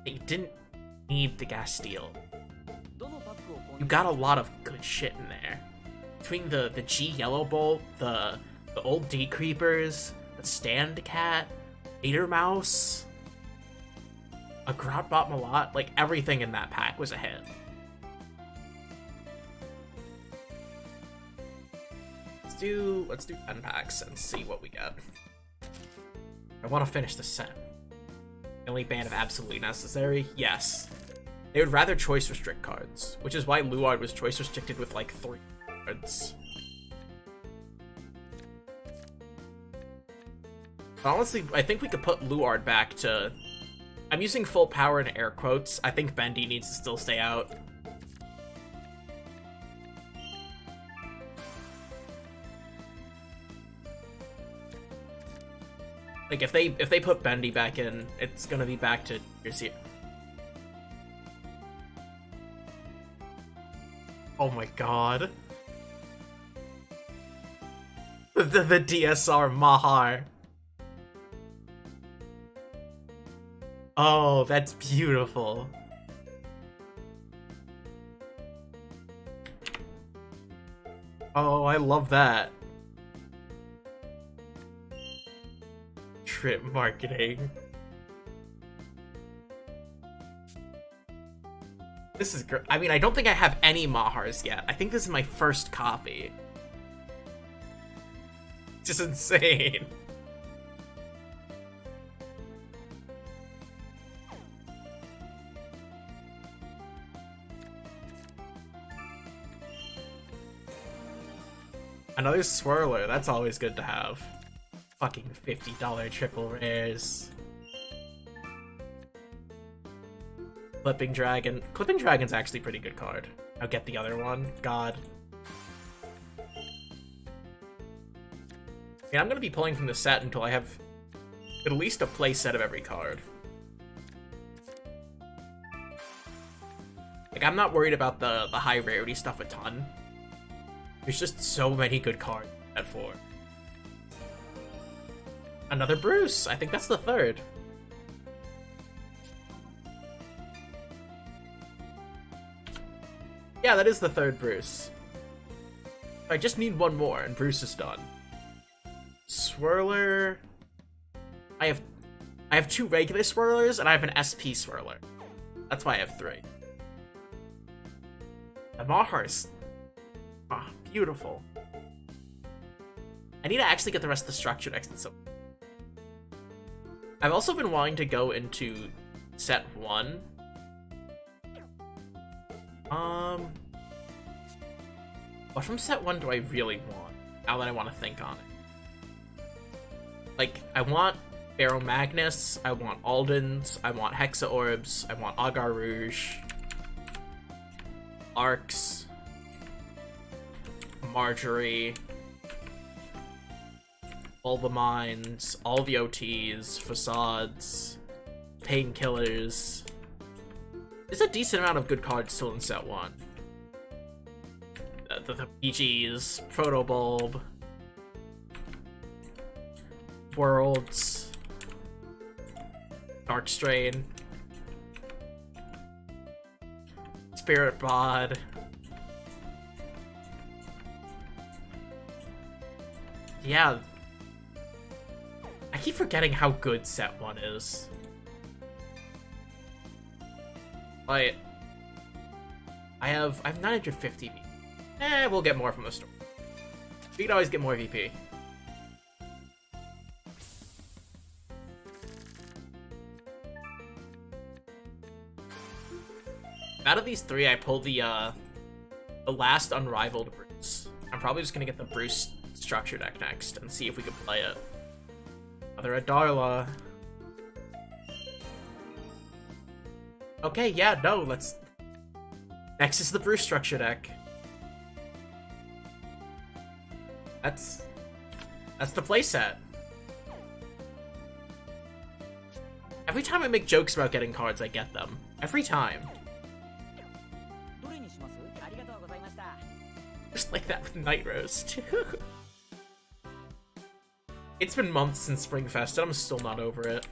A: They didn't need the Gastile. You got a lot of good shit in there. Between the G Yellow Bolt, the old D Creepers, the Stand Cat, Eater Mouse, a Grotbot Malot, like everything in that pack was a hit. Let's do 10 packs and see what we get. I want to finish the set. Only ban if absolutely necessary? Yes. They would rather choice restrict cards, which is why Luard was choice restricted with like 3 cards. Honestly, I think we could put Luard back to... I'm using full power in air quotes. I think Bendy needs to still stay out. Like, if they put Bendy back in, it's gonna be back to your... Oh my god. The DSR Mahar. Oh, that's beautiful. Oh, I love that. Trip marketing. This is great. I mean, I don't think I have any Mahars yet. I think this is my first copy. It's just insane. Another swirler, that's always good to have. Fucking $50 triple rares. Clipping Dragon. Clipping Dragon's actually a pretty good card. I'll get the other one. God. I mean, I'm gonna be pulling from the set until I have at least a play set of every card. Like, I'm not worried about the high rarity stuff a ton. There's just so many good cards at 4. Another Bruce! I think that's the 3rd. Yeah, that is the 3rd Bruce. I just need one more, and Bruce is done. Swirler... I have 2 regular swirlers, and I have an SP swirler. That's why I have 3. The Mahar's... Ah, oh, beautiful. I need to actually get the rest of the structure next and so. I've also been wanting to go into set 1. What from set 1 do I really want? Now that I want to think on it. Like, I want Barrow Magnus, I want Aldens, I want Hexa Orbs, I want Agar Rouge, Arcs, Marjorie, all the mines, all the OTs, facades, painkillers. There's a decent amount of good cards still in set 1. The PGs, Protobulb, Worlds, Darkstrain, Spirit Bod. Yeah. I keep forgetting how good set 1 is. Like, I have 950 VP. We'll get more from the store. We can always get more VP. Out of these 3, I pulled the last Unrivaled Bruce. I'm probably just gonna get the Bruce structure deck next and see if we can play it. Another Adarla. Okay, yeah, no, let's... Next is the Bruce structure deck. That's the playset. Every time I make jokes about getting cards, I get them. Every time. Just like that with Night Rose, too. It's been months since Springfest, and I'm still not over it.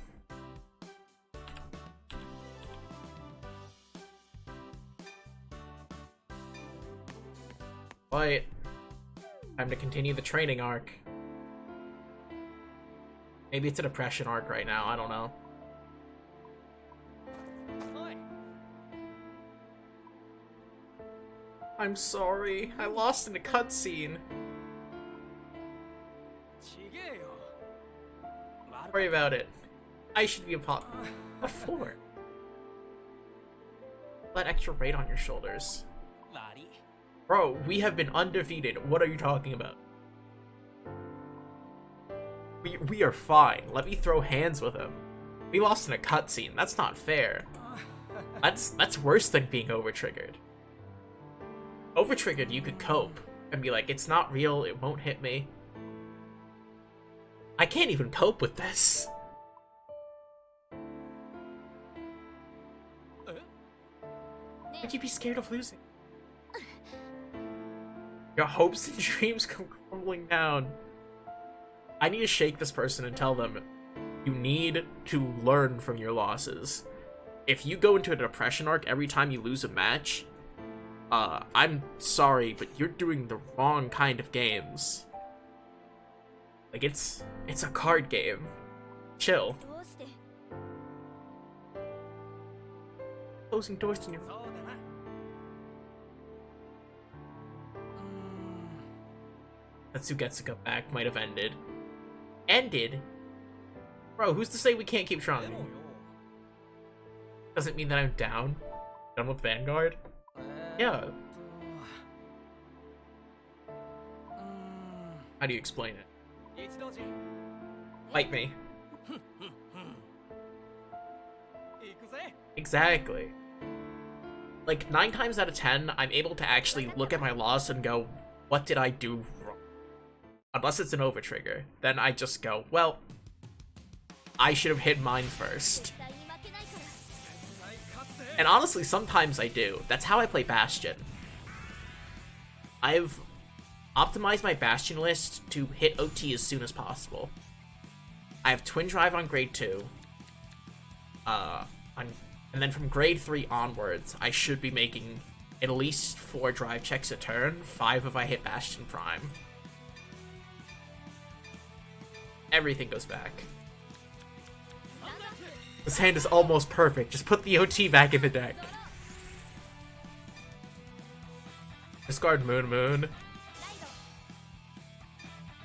A: But time to continue the training arc. Maybe it's a depression arc right now, I don't know. I'm sorry, I lost in a cutscene. Don't worry about it. I should be a pop. What for? That extra weight on your shoulders. Bro, we have been undefeated. What are you talking about? We are fine. Let me throw hands with him. We lost in a cutscene. That's not fair. That's worse than being over-triggered. Over-triggered, you could cope and be like, it's not real, it won't hit me. I can't even cope with this. Would you be scared of losing? Your hopes and dreams come crumbling down. I need to shake this person and tell them, you need to learn from your losses. If you go into a depression arc every time you lose a match, I'm sorry, but you're doing the wrong kind of games. Like, it's a card game. Chill. Closing doors in your... Tatsugetsuka back might have ended. Ended? Bro, who's to say we can't keep trying? Doesn't mean that I'm down. Done with Vanguard? Yeah. How do you explain it? Fight me. Exactly. Like, 9 times out of 10, I'm able to actually look at my loss and go, what did I do wrong? Unless it's an overtrigger. Then I just go, well, I should have hit mine first. And honestly, sometimes I do. That's how I play Bastion. I've optimized my Bastion list to hit OT as soon as possible. I have Twin Drive on grade 2. And then from grade 3 onwards, I should be making at least 4 drive checks a turn, 5 if I hit Bastion Prime. Everything goes back. This hand is almost perfect. Just put the OT back in the deck. Discard Moon Moon.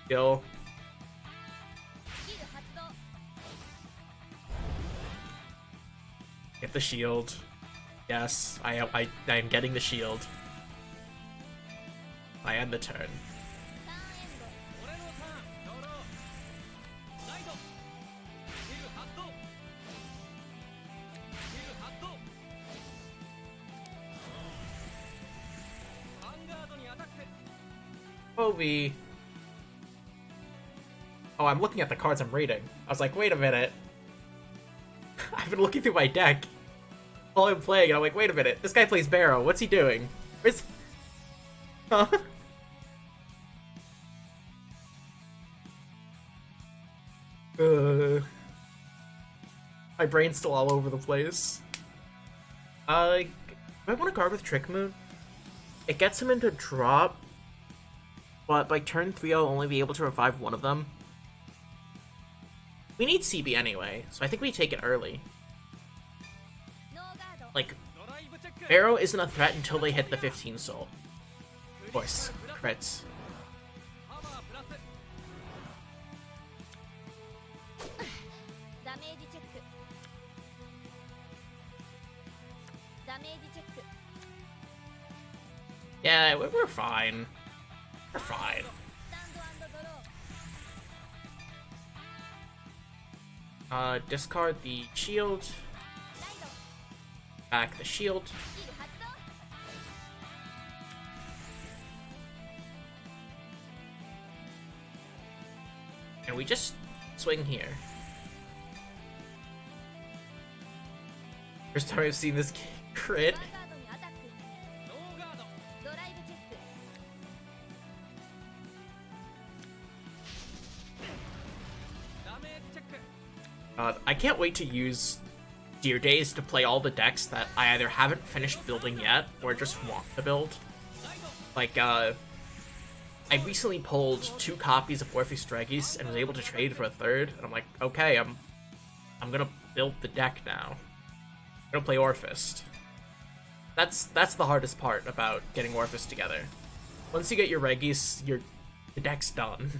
A: Kill. Get the shield. Yes, I am getting the shield. I end the turn. OV. Oh, I'm looking at the cards I'm reading. I was like, wait a minute. I've been looking through my deck while I'm playing, and I'm like, wait a minute. This guy plays Barrow. What's he doing? Where's... Huh? My brain's still all over the place. Do I want to guard with Trick Moon? It gets him into drop, but by turn 3 I'll only be able to revive one of them. We need CB anyway, so I think we take it early. Like, Barrow isn't a threat until they hit the 15 soul. Of course, crits. Yeah, we're fine. We're fine. Discard the shield. Back the shield. And we just swing here. First time I've seen this crit. I can't wait to use Deer Days to play all the decks that I either haven't finished building yet or just want to build. Like, I recently pulled 2 copies of Orpheus Regis and was able to trade for a 3rd, and I'm like, okay, I'm gonna build the deck now. I'm gonna play Orpheus. That's the hardest part about getting Orpheus together. Once you get your Regis, the deck's done.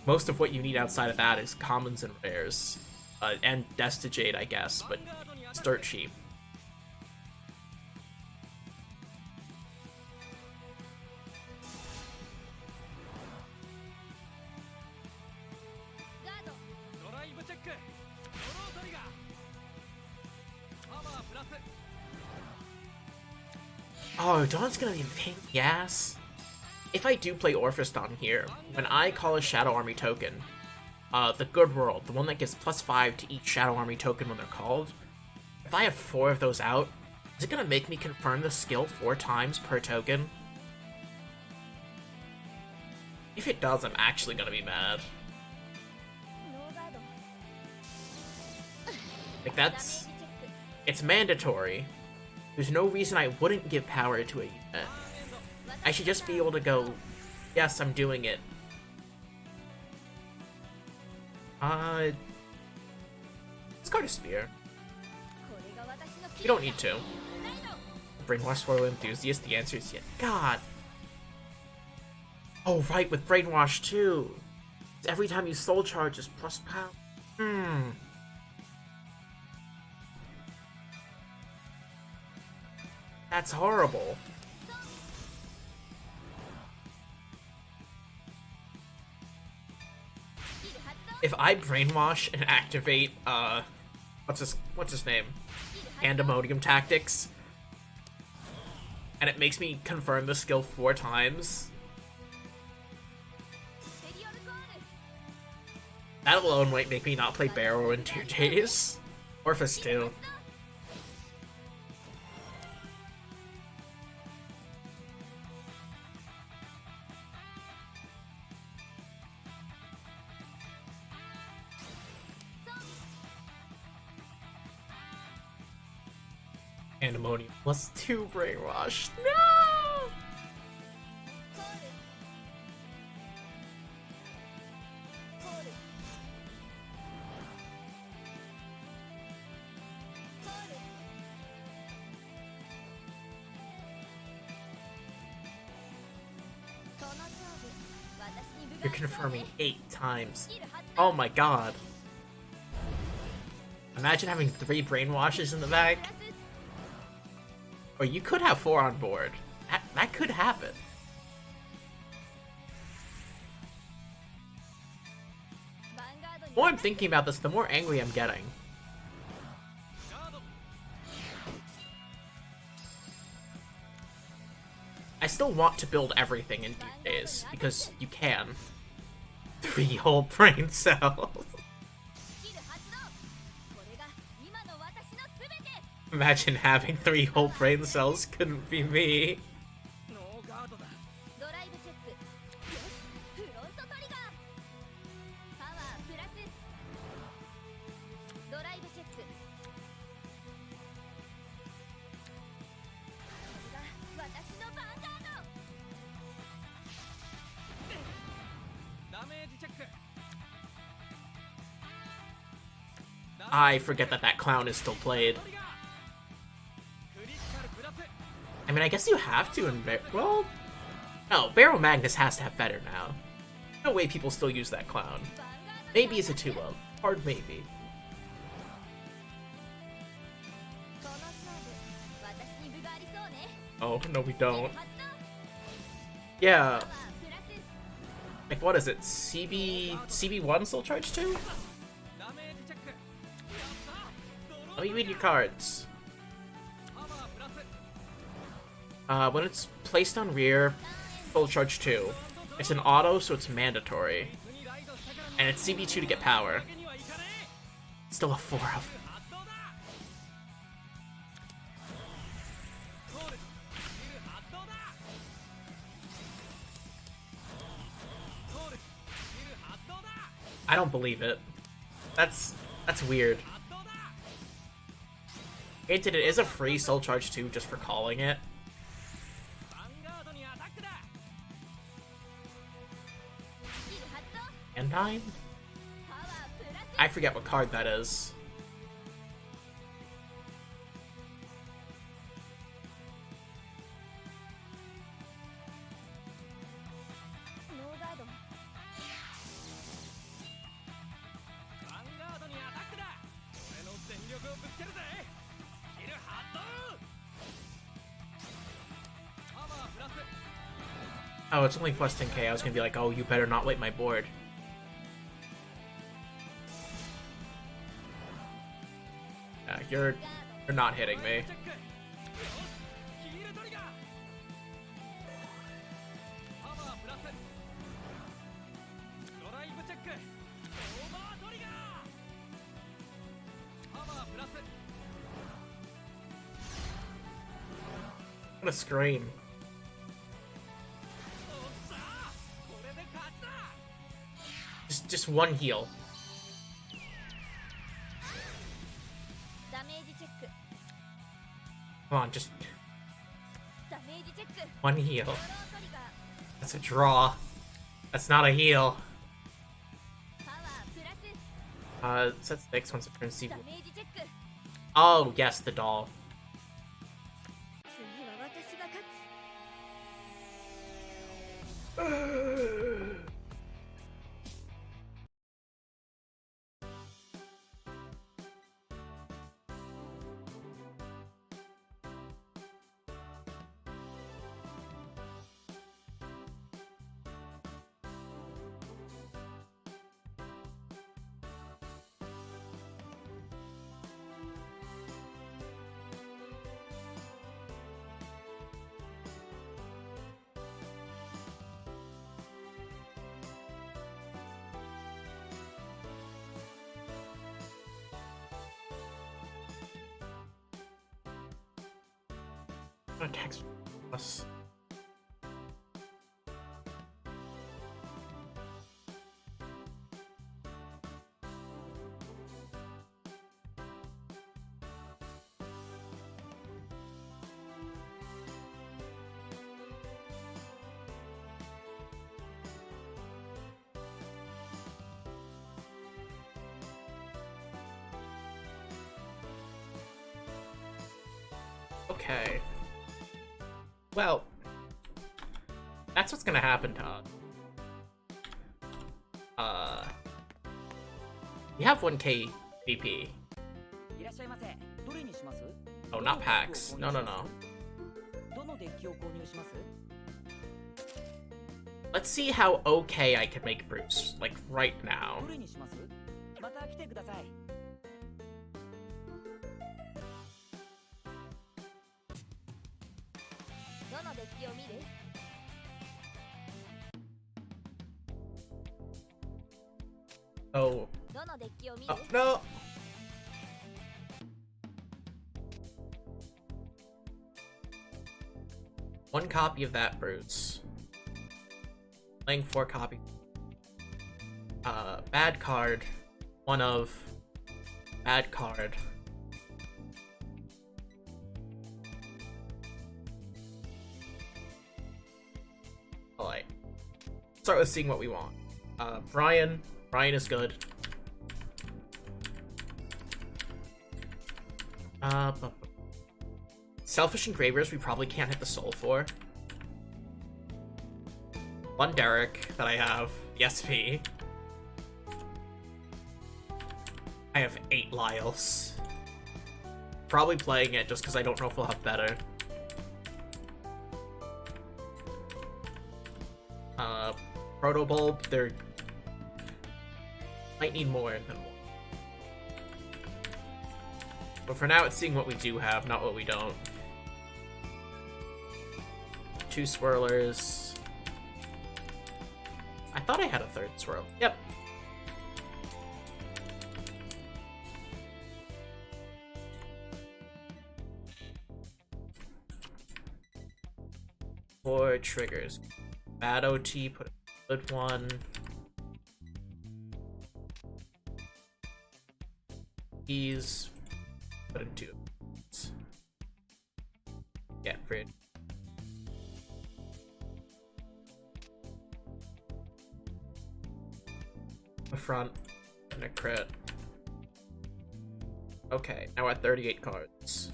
A: Most of what you need outside of that is commons and rares. And Destigate, I guess, but it's dirt cheap. Oh, Dawn's gonna be a pain in the ass. If I do play Orphist on here, when I call a Shadow Army token, the Good World, the one that gives +5 to each Shadow Army token when they're called, if I have 4 of those out, is it gonna make me confirm the skill 4 times per token? If it does, I'm actually gonna be mad. Like, it's mandatory. There's no reason I wouldn't give power to a unit. I should just be able to go, yes, I'm doing it. Let's go to Spear. You don't need to. Brainwash Royal Enthusiast, the answer is yes. God! Oh, right, with Brainwash too. Every time you soul charge is plus power. That's horrible. If I brainwash and activate what's his name? Pandemonium Tactics, and it makes me confirm the skill 4 times, that alone might make me not play Barrow in 2 days. Orphist too. Pandemonium +2 brainwash. No! You're confirming 8 times. Oh my god. Imagine having 3 brainwashes in the bag. Or you could have 4 on board. That could happen. The more I'm thinking about this, the more angry I'm getting. I still want to build everything in 2 days, because you can. 3 whole brain cells. Imagine having 3 whole brain cells couldn't be me. I forget that clown is still played. I mean, I guess you have to in well, no, Barrow Magnus has to have better now. No way people still use that clown. Maybe it's a 2-of. Hard maybe. Oh, no we don't. Yeah. Like, what is it? CB1 Soul Charge 2? Let me read your cards. When it's placed on rear, Soul Charge 2. It's an auto, so it's mandatory. And it's CB2 to get power. Still a 4-of. I don't believe it. That's weird. Granted, it is a free Soul Charge 2 just for calling it. And 9? I forget what card that is. Oh, it's only plus 10k. I was gonna be like, oh, you better not wipe my board. Yeah, you're not hitting me. What a scream. Just one heal. Come on, just one heal. That's a draw. That's not a heal. Set 6 once it turns C. Oh, yes, the doll. Attacks us. Okay. Well, that's what's gonna happen to us. We have 1k BP. Oh, not packs. No. Let's see how okay I can make Bruce, like, right now. Oh. Oh, no! One copy of that Bruce. Playing 4 copies. Bad card. One of. Bad card. Alright. Start with seeing what we want. Brian. Brian is good. Selfish Engravers we probably can't hit the soul for. One Derek that I have. The SP. I have 8 Lyles. Probably playing it just because I don't know if we'll have better. Protobulb, they're... might need more than one. But for now, it's seeing what we do have, not what we don't. 2 swirlers. I thought I had a 3rd swirl. Yep. Four triggers. Bad OT, put a good one. Keys, put in 2. Get rid. A front and a crit. Okay, now we're at 38 cards.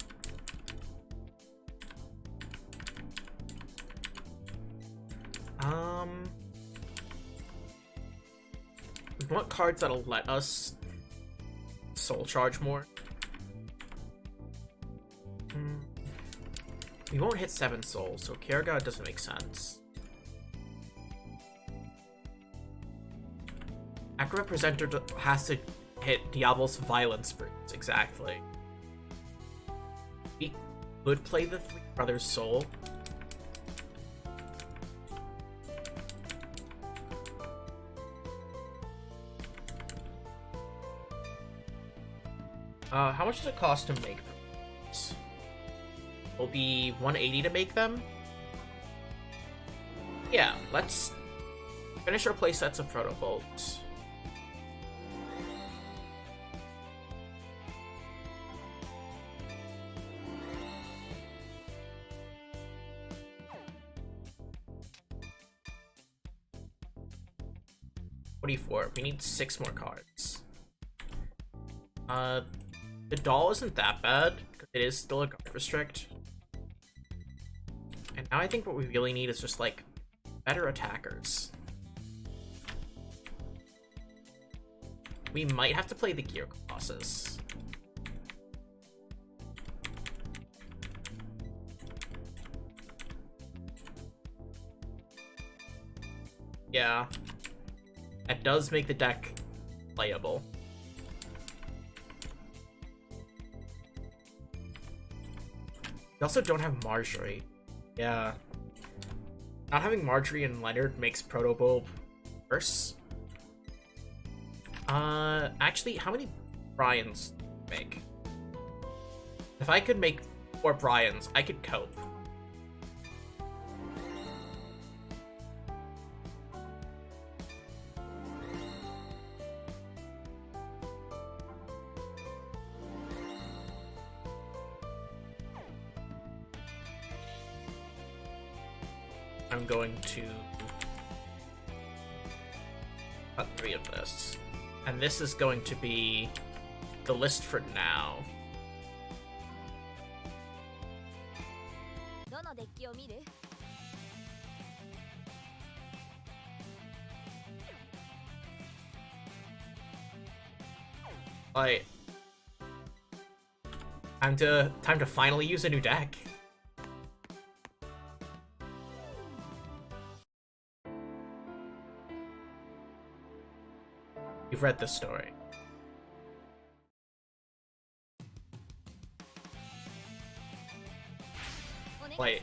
A: We want cards that'll let us soul charge more. We won't hit 7 souls, so Kierga doesn't make sense. Acrobat Presenter has to hit Diablo's Violence Brutes, exactly. We could play the 3 Brothers Soul. How much does it cost to make this? will be 180 to make them. Yeah, let's finish our playsets of Protobolt. We need 6 more cards. The doll isn't that bad, because it is still a guard restrict. And now I think what we really need is just, like, better attackers. We might have to play the Gear Colossus. Yeah. That does make the deck playable. We also don't have Marjorie. Yeah. Not having Marjorie and Leonard makes Protobolt worse. Actually, how many Bryans make? If I could make 4 Bryans, I could cope. I'm going to cut 3 of this. And this is going to be the list for now. Like, time to finally use a new deck. You've read this story. Wait.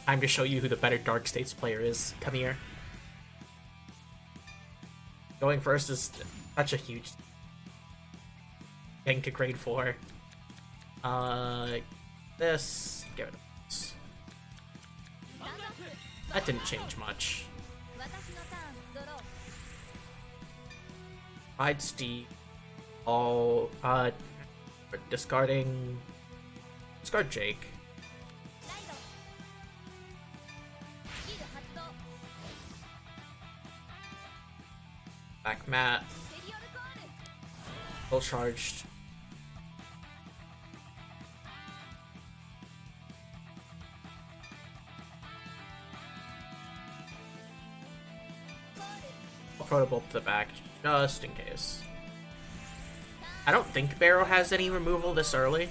A: Time to show you who the better Dark States player is. Come here. Going first is such a huge thing to grade 4. This. Get rid of this. That didn't change much. Hide Steve. All discarding. Discard Jake. Back Matt. Full charged. I'll Protobolt to the back just in case. I don't think Barrow has any removal this early.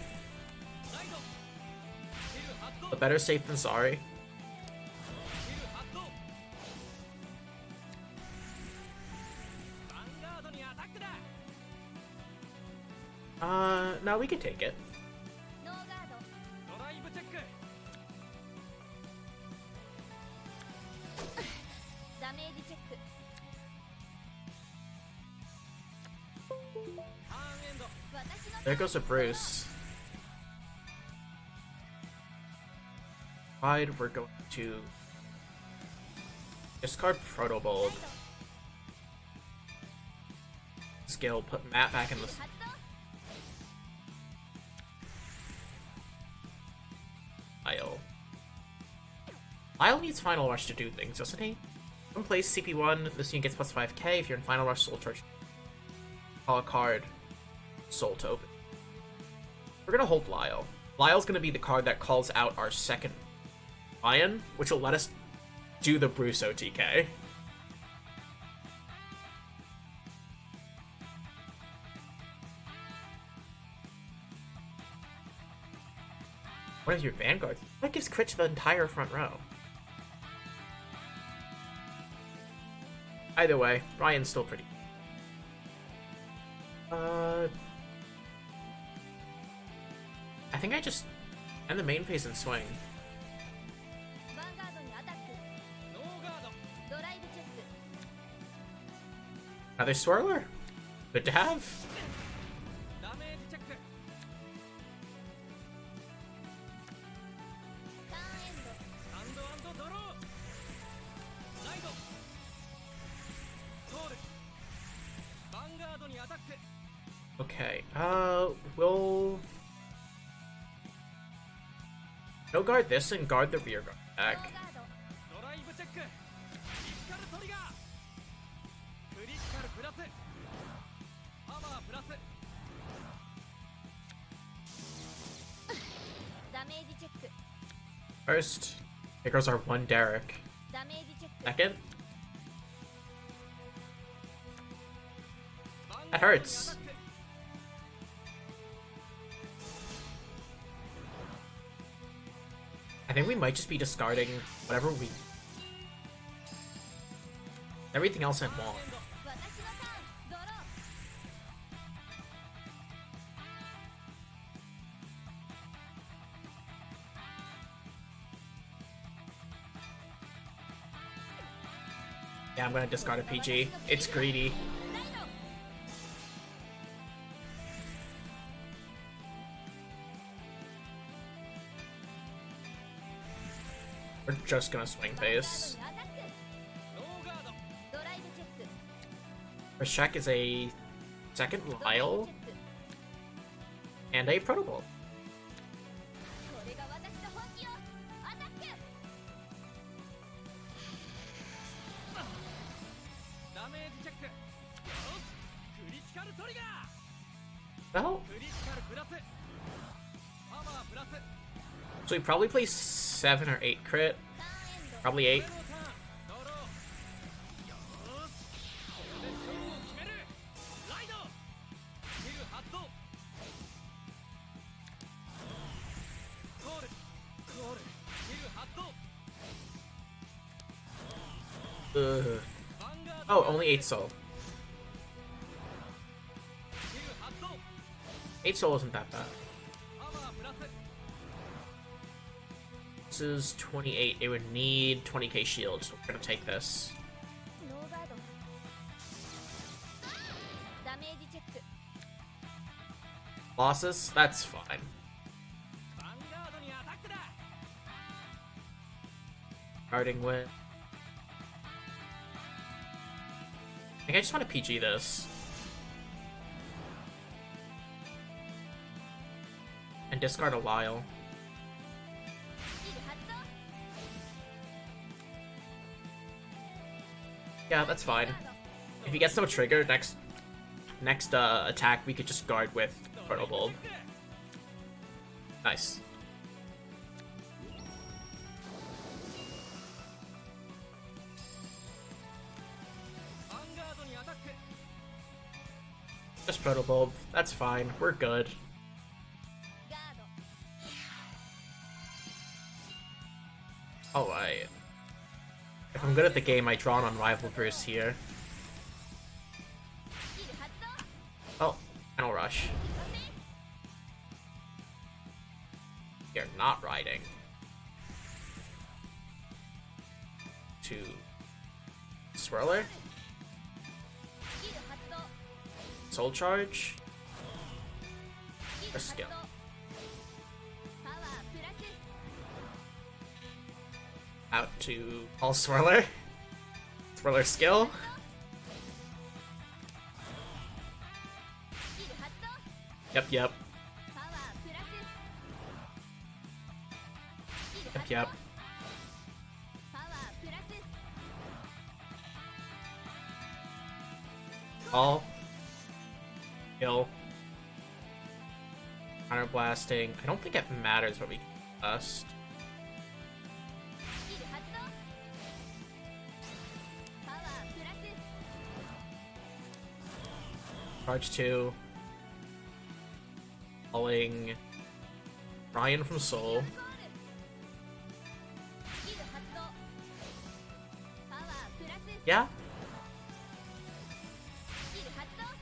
A: But better safe than sorry. No, we can take it. There goes a Bruce. We're going to discard Protobolt. Skill, put Matt back in the Lyle needs Final Rush to do things, doesn't he? One place CP1, this unit gets plus 5k. If you're in Final Rush, Soul Charge. Call a card. Soul to open. We're gonna hold Lyle. Lyle's gonna be the card that calls out our second Lion, which will let us do the Bruce OTK. What is your Vanguard? That gives crit to the entire front row. Either way, Ryan's still pretty. I think I just end the main phase and swing. Another swirler? Good to have. Okay, we'll guard this and guard the rear guard back. First, here goes our one Derek. Second. That hurts. I think we might just be discarding whatever we... everything else in one. Yeah, I'm gonna discard a PG. It's greedy. We're just gonna swing face. Our check is a second Lyle and a Protoball. Well, so we probably play 7 or 8 crit. Probably 8. Oh, only 8 soul. 8 soul isn't that bad. This is 28. It would need 20k shield, so we're gonna take this. Losses? That's fine. Starting with... I think I just want to PG this. And discard a Lyle. Yeah, that's fine. If he gets no trigger, next attack we could just guard with Portal Bulb. Nice. Just Proto Bulb. That's fine. We're good. Alright. If I'm good at the game, I draw an Unrivaled Bruce here. Oh, Final Rush. You're not riding. To Swirler. Soul Charge. A skill. Out to all Swirler. Swirler skill. Yep. Yep. All. Kill. Counter blasting. I don't think it matters what we blast. Charge 2. Calling Ryan from Soul. Yeah?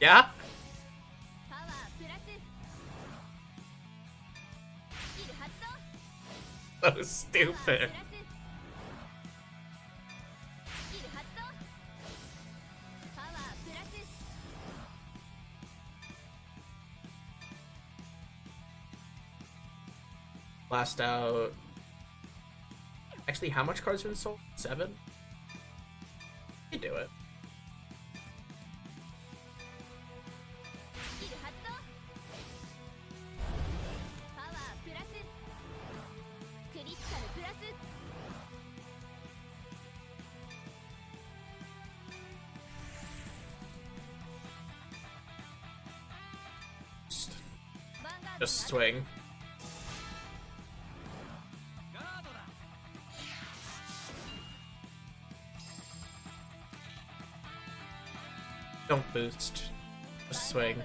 A: Yeah? So stupid. Blast out. Actually, how much cards are in Soul? 7? You do it. Just swing. Don't boost. Just swing.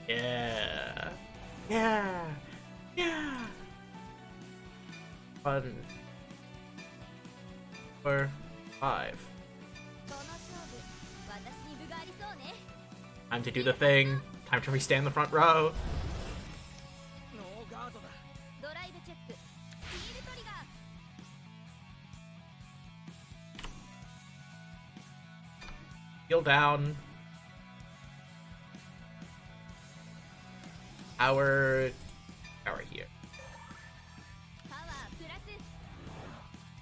A: Yeah. Yeah. Yeah. 1, 4, 5. Time to do the thing. Time to restand the front row. Heal down. Power here.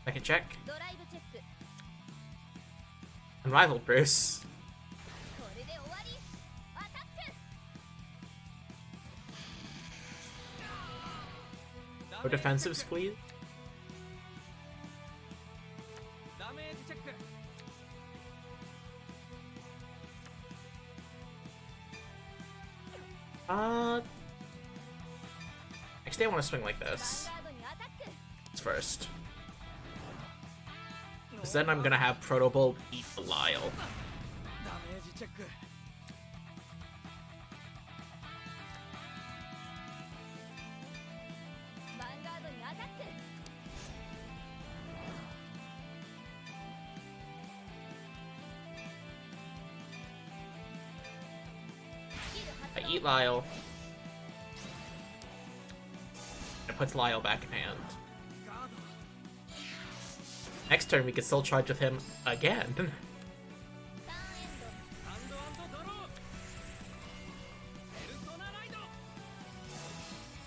A: Second check. Unrivaled Bruce. No defensives, please. Next day I want to swing like this. It's first. Because then I'm gonna have Proto Bulb eat the Lyle. I eat Lyle. It puts Lyle back in hand. Next turn we can still charge with him again.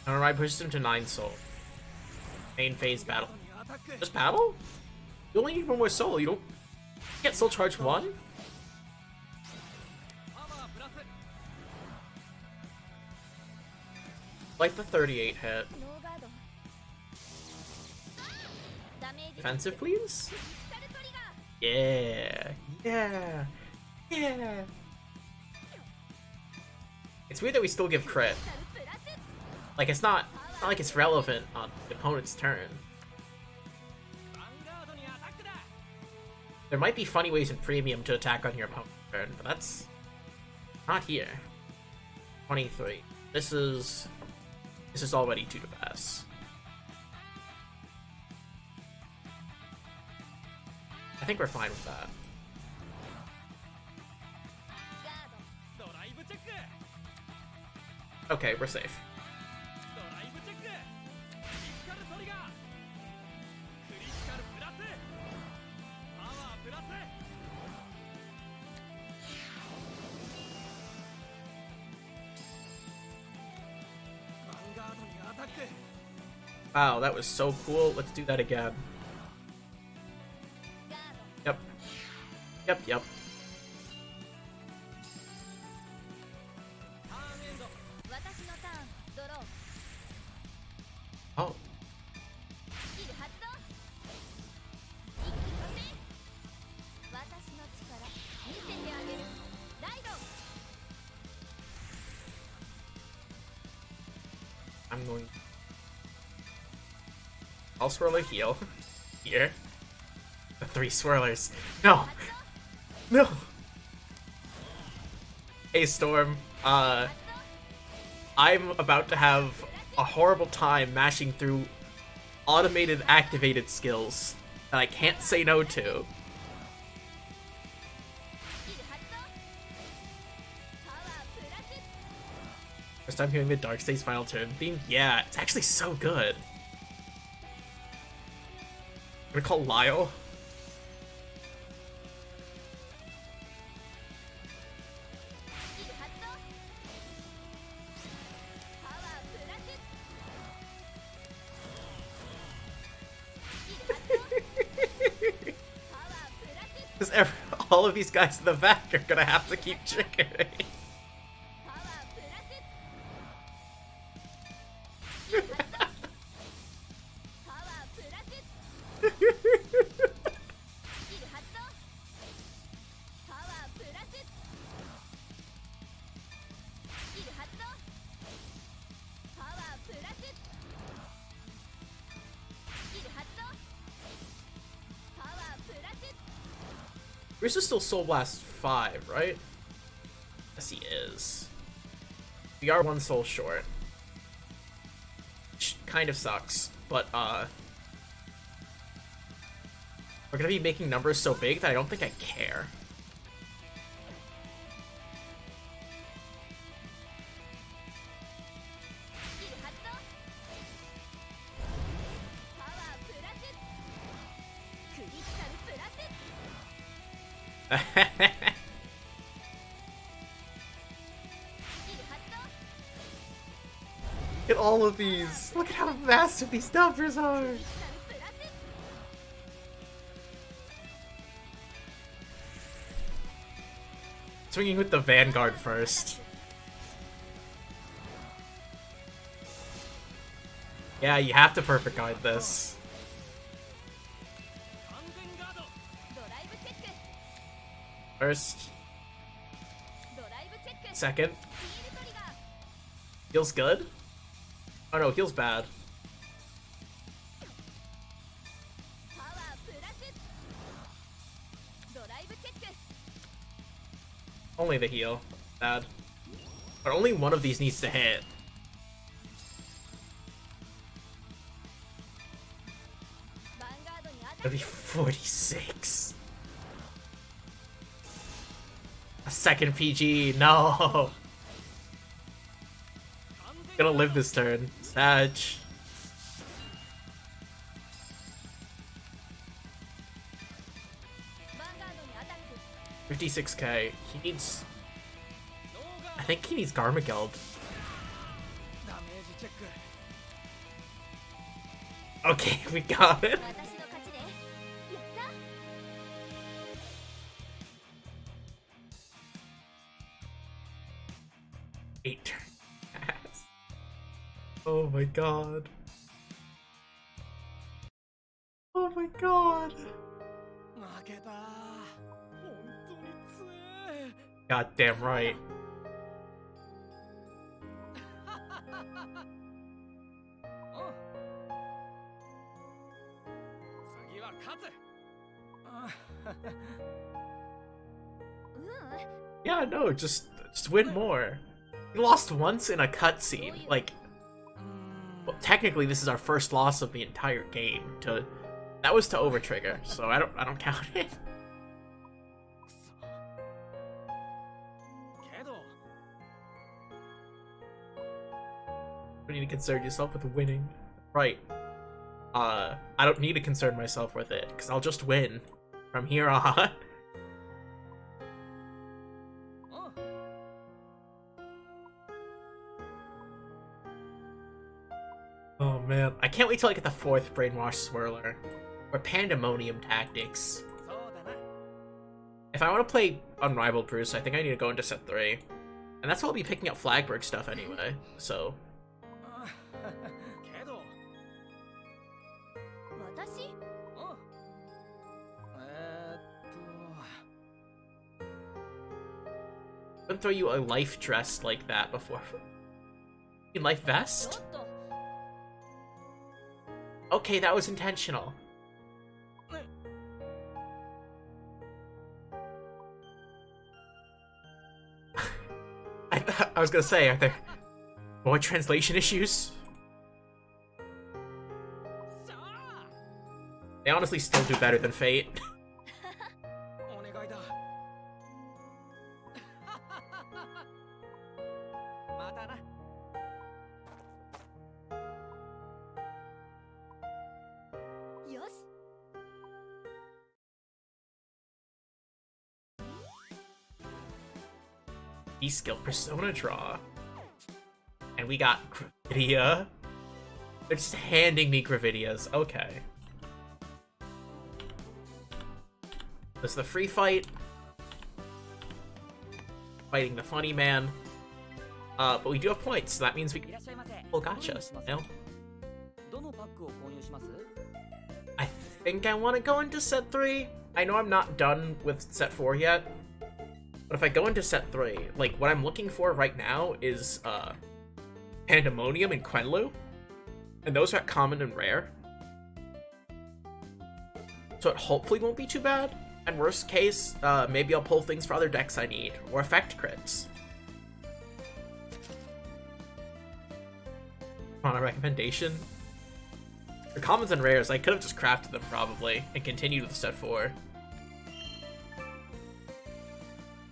A: Alright, pushes him to 9 soul. Main phase battle. Just battle? You only need 1 more soul, you don't get soul charge 1? Like the 38 hit. Defensive, please? Yeah. Yeah. Yeah. It's weird that we still give crit. Like, it's not like it's relevant on the opponent's turn. There might be funny ways in Premium to attack on your opponent's turn, but that's not here. 23. This is already 2 to pass. I think we're fine with that. Okay, we're safe. Wow, that was so cool. Let's do that again. Yep. Yep, yep. Oh. I'm going... I'll swirl a heal. Here. The 3 swirlers. No! No! Hey Storm, I'm about to have a horrible time mashing through automated activated skills that I can't say no to. First time hearing the Darkstade's final turn theme? Yeah, it's actually so good. I'm gonna call Lyle. Because all of these guys in the back are gonna have to keep triggering. Bruce is still Soul Blast 5, right? Yes, he is. We are 1 soul short. Which kind of sucks, but, we're gonna be making numbers so big that I don't think I care. Look at all of these. Look at how massive these numbers are. Swinging with the Vanguard first. Yeah, you have to perfect guard this. First. Second. Feels good? Oh no, heals bad. Only the heal. Bad. But only one of these needs to hit. That'd be 46. A second PG, no! Gonna live this turn. Sag. 56k. He needs... I think he needs Garmageld. Okay, we got it. Eight turns. Oh my god. Oh my god. God damn right. Yeah, no, just win more. We lost once in a cutscene. Like, well, technically, this is our first loss of the entire game. That was to Overtrigger, so I don't count it. You need to concern yourself with winning, right? I don't need to concern myself with it because I'll just win from here on. Oh man, I can't wait till I get the 4th Brainwash Swirler, or Pandemonium Tactics. If I want to play Unrivaled Bruce, I think I need to go into set 3. And that's why I'll be picking up Flagberg stuff anyway, so... I wouldn't throw you a life dress like that before. You life vest? Okay, that was intentional. I was gonna say, are there more translation issues? They honestly still do better than Fate. E-skill Persona Draw. And we got Gravidia. They're just handing me Gravidias. Okay. There's the free fight. Fighting the funny man. But we do have points, so that means we can pull gotchas, you know? I think I want to go into set 3. I know I'm not done with set 4 yet. But if I go into set 3, like, what I'm looking for right now is, Pandemonium and Quenlu. And those are at common and rare. So it hopefully won't be too bad. And worst case, maybe I'll pull things for other decks I need. Or effect crits. On a recommendation. For commons and rares, I could have just crafted them probably. And continued with set 4.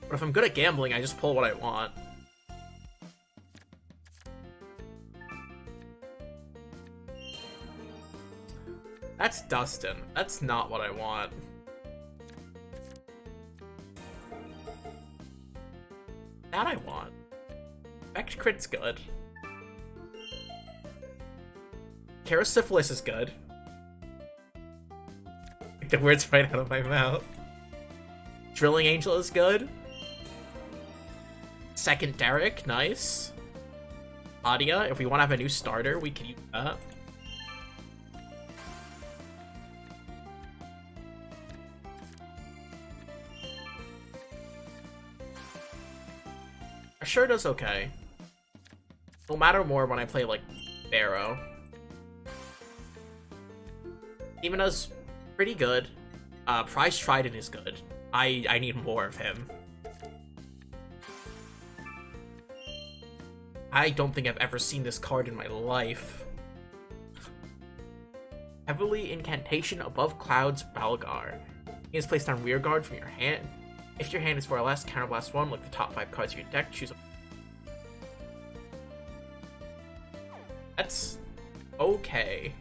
A: But if I'm good at gambling, I just pull what I want. That's Dustin. That's not what I want. That I want. Effect crit's good. Syphilis is good. The words right out of my mouth. Drilling Angel is good. Second Derek, nice. Adia, if we want to have a new starter, we can use that. Sure does okay. It'll matter more when I play, like, Barrow. Even does pretty good. Prize Trident is good. I need more of him. I don't think I've ever seen this card in my life. Heavily Incantation Above Clouds Balgar. He is placed on rearguard from your hand. If your hand is 4 or less, counterblast 1, look at the top 5 cards of your deck, choose a... That's... okay.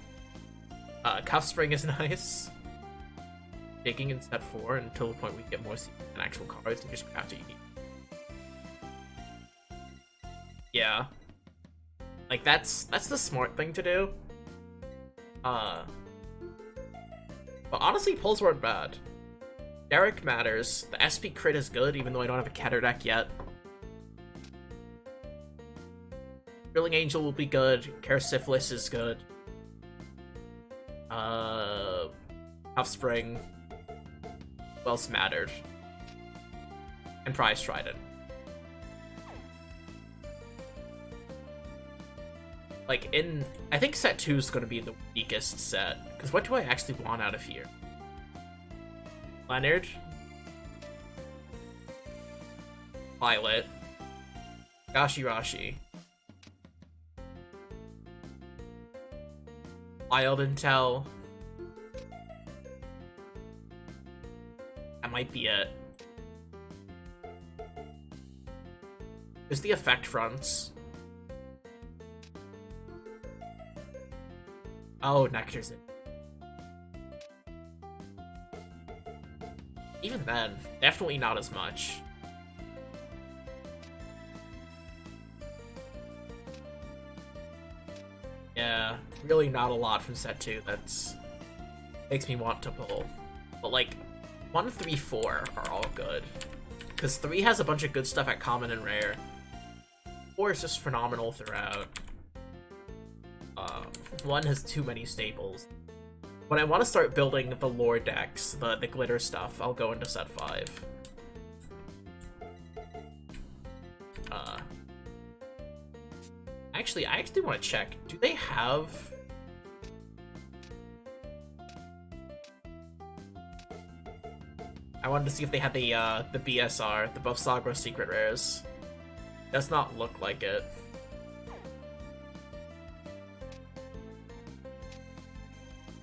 A: Cuff Spring is nice. Digging in set 4 until the point we get more than actual cards and just craft what you need. Yeah. Like, that's the smart thing to do. But honestly, pulls weren't bad. Derek matters. The SP crit is good, even though I don't have a Keter deck yet. Drilling Angel will be good. Syphilis is good. Cuff Spring. Who else mattered? And Prize Trident. Like, I think set 2 is going to be the weakest set. Because what do I actually want out of here? Leonard. Violet. Gashirashi. Wild Intel. That might be it. There's the effect fronts. Oh, Nectar's it. Even then, definitely not as much. Yeah, really not a lot from set 2 that's makes me want to pull. But like, 1, 3, 4 are all good. Because 3 has a bunch of good stuff at common and rare. 4 is just phenomenal throughout. 1 has too many staples. When I want to start building the lore decks, the glitter stuff, I'll go into set 5. Actually, I want to check. Do they have... I wanted to see if they had the BSR, the Buff Sagra Secret Rares. Does not look like it.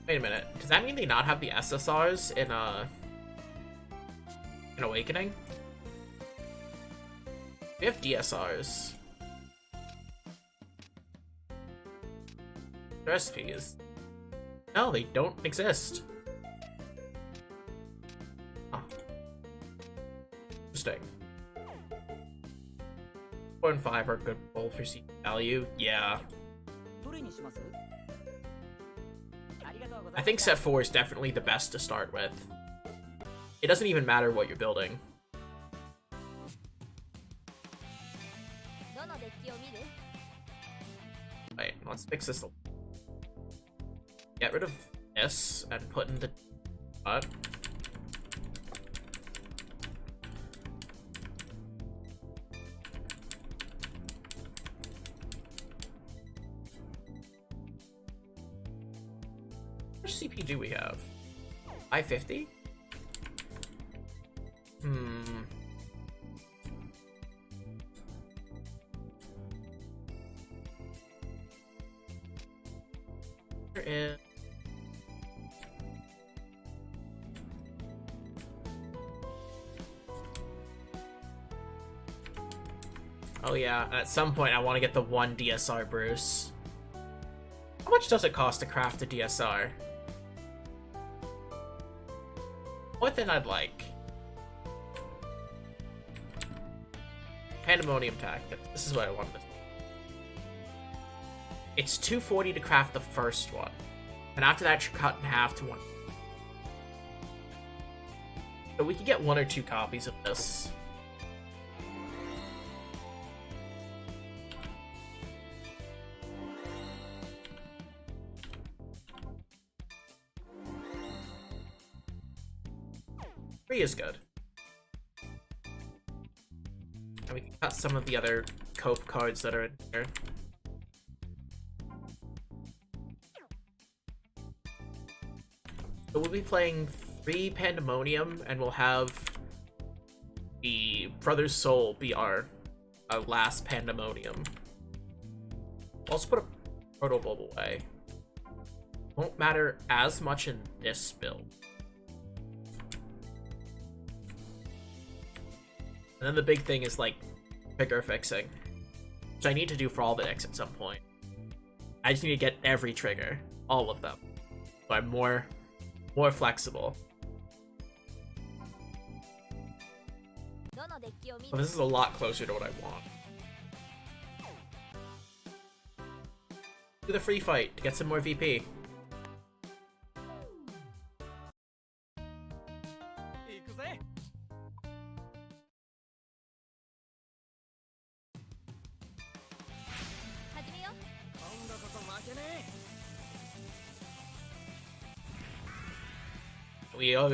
A: Wait a minute. Does that mean they not have the SSRs in Awakening? We have DSRs. Recipes. No, they don't exist. Oh. Interesting. 4 and 5 are good pull for C value. Yeah. I think set 4 is definitely the best to start with. it doesn't even matter what you're building. Wait, let's fix this. Get rid of this and put in the bot. How much CP do we have? 550? There is... Oh yeah, at some point I want to get the one DSR Bruce. How much does it cost to craft a DSR? One thing I'd like. Pandemonium Tactic. This is what I wanted. It's 240 to craft the first one. And after that, you're cut in half to one. So we could get 1 or 2 copies of this. Three is good. And we can cut some of the other cope cards that are in here. So we'll be playing 3 Pandemonium, and we'll have the Brother's Soul be our last Pandemonium. I'll also put a Proto Bulb away. Won't matter as much in this build. And then the big thing is, like, trigger fixing, which I need to do for all the decks at some point. I just need to get every trigger, all of them, so I'm more flexible. Well, this is a lot closer to what I want. Do the free fight to get some more VP.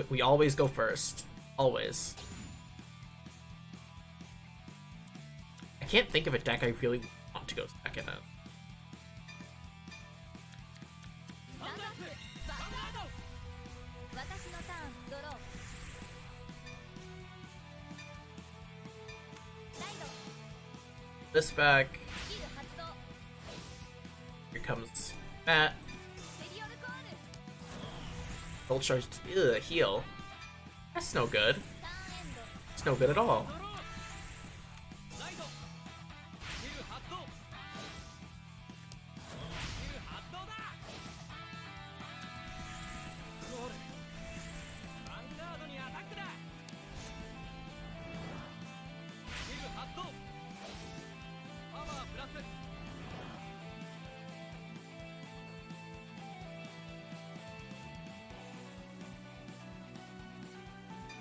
A: We always go first. Always. I can't think of a deck I really want to go second in. This back. Here comes Matt. Gold charge, heal. That's no good. It's no good at all.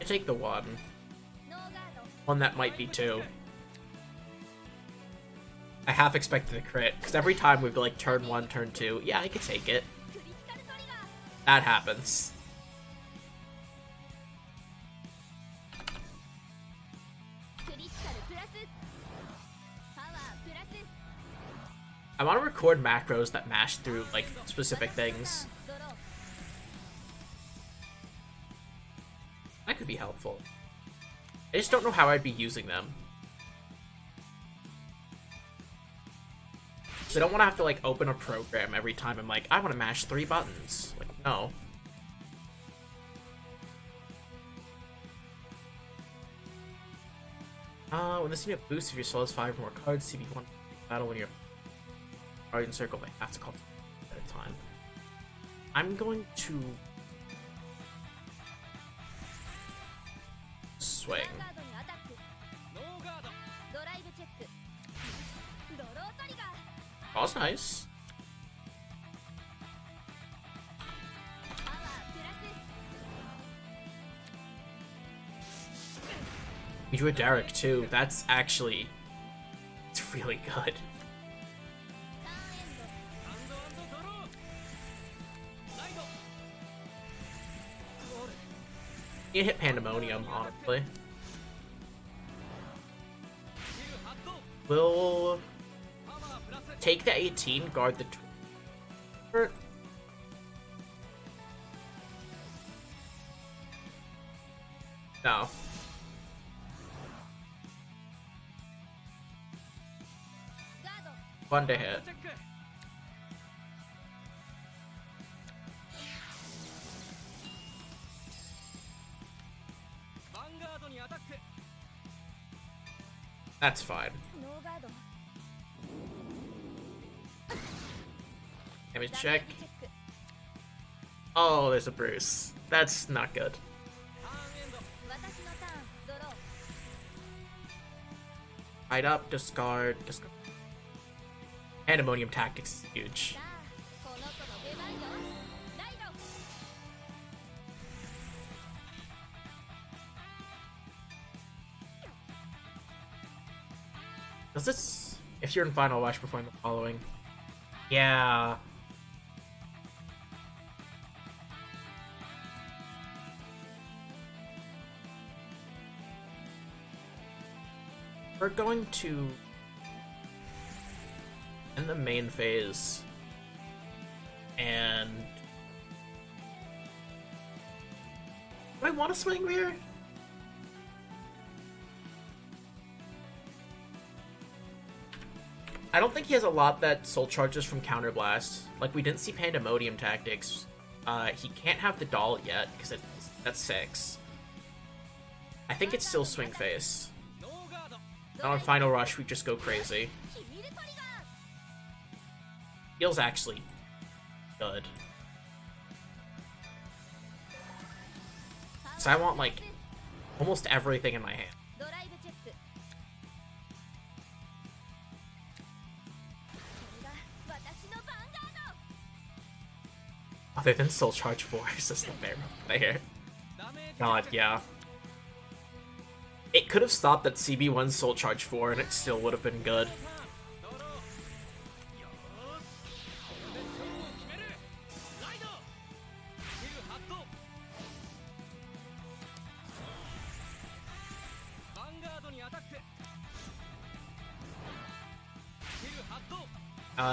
A: Take the one that might be 2. I half expected a crit, because every time we'd be like turn 1, turn 2. Yeah, I could take it. That happens. I want to record macros that mash through like specific things. That could be helpful. I just don't know how I'd be using them. So I don't want to have to like open a program every time I'm like, I want to mash 3 buttons. Like, no. When this unit boosts, if your soul has 5 more cards, CB1 battle when you're guardian circle, they have to call at a time. I'm going to swing. Oh, that's nice. We do a Derek too. That's actually, it's really good. You hit Pandemonium, honestly. We'll take the 18, guard the 20. No. Fun to hit. That's fine. Damage check. Oh, there's a Bruce. That's not good. Hide up, discard. Pandemonium Tactics is huge. Does this, if you're in Final Rush, perform the following? Yeah. We're going to end the main phase, and do I want to swing here? I don't think he has a lot that soul charges from Counterblast. Like, we didn't see Pandemonium Tactics. He can't have the doll yet, because that's 6. I think it's still swing face. Now on Final Rush, we just go crazy. Feels actually good. So I want, like, almost everything in my hand. Other than Soul Charge 4, is just the bear player. God, yeah. It could have stopped at CB1 Soul Charge 4 and it still would have been good.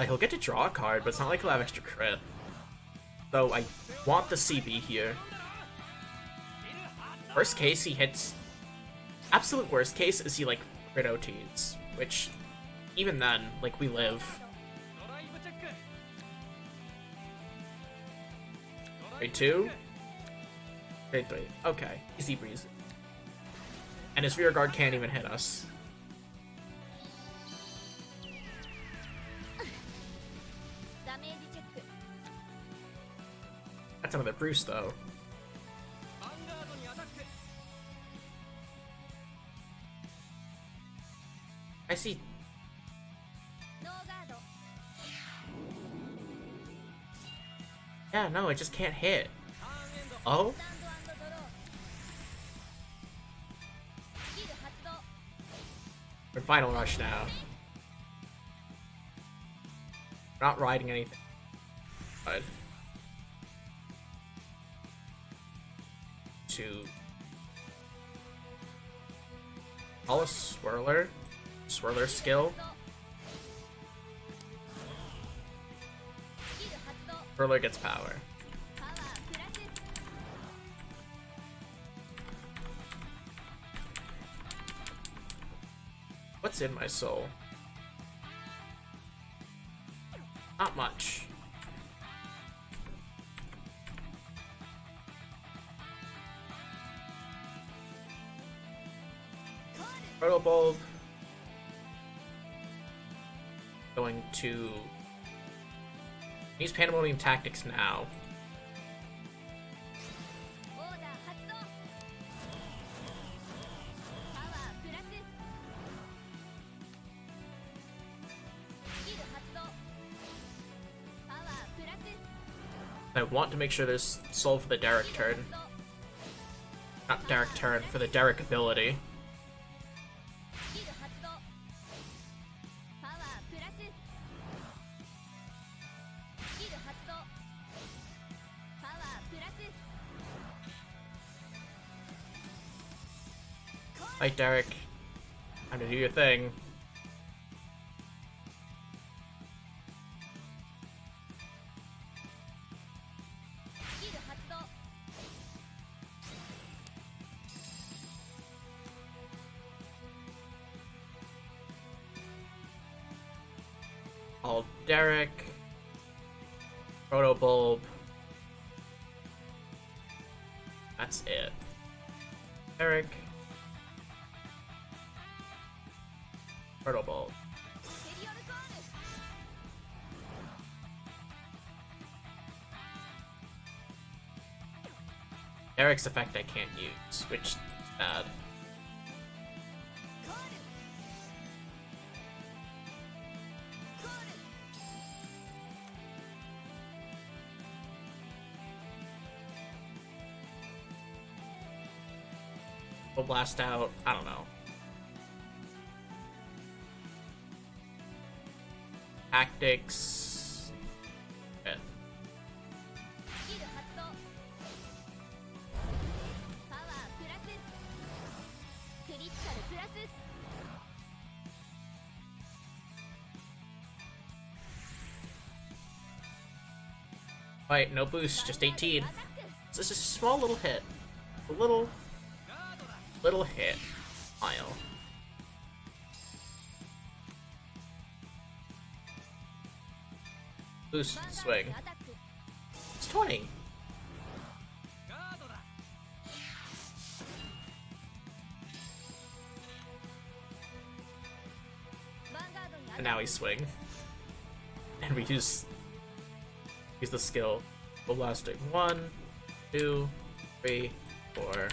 A: He'll get to draw a card, but it's not like he'll have extra crit. Though I want the CB here. Worst case, he hits... Absolute worst case is he, like, crit OTs, which, even then, like, we live. Grade 2? Grade 3. Okay, easy breezy. And his rear guard can't even hit us. That's another Bruce, though. I see. Yeah, no, it just can't hit. Oh? We're Final Rush now. We're not riding anything. But to call a Swirler. Swirler skill. Swirler gets power. What's in my soul? Not much. Proto Bulb. Going to use Pandemonium Tactics now. I want to make sure there's soul for the Derek turn. Not Derek turn, for the Derek ability. Right, Derek. Time to do your thing. All Derek. Proto Bulb. That's it. Derek. Proto Bulb. Derek's effect I can't use, which is bad. We'll blast out. I don't know. Tactics. Okay. Wait, no boost, just 18. It's just a small little hit. A little hit. Mile. Boost swing. It's 20. And now we swing. And we use the skill. Blasting 1, 2, 3, 4,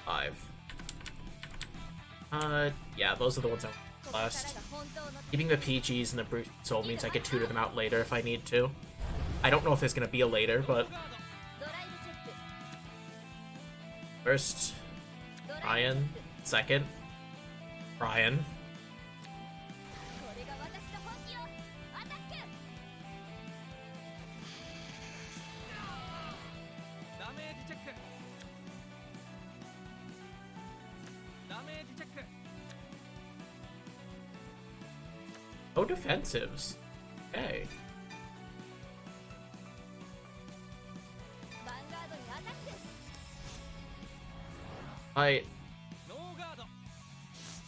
A: 5. Yeah, those are the ones I want last. Keeping the PGs and the Brute Soul means I can tutor them out later if I need to. I don't know if there's gonna be a later, but first, Brian. Second, Brian. No defensives. Okay.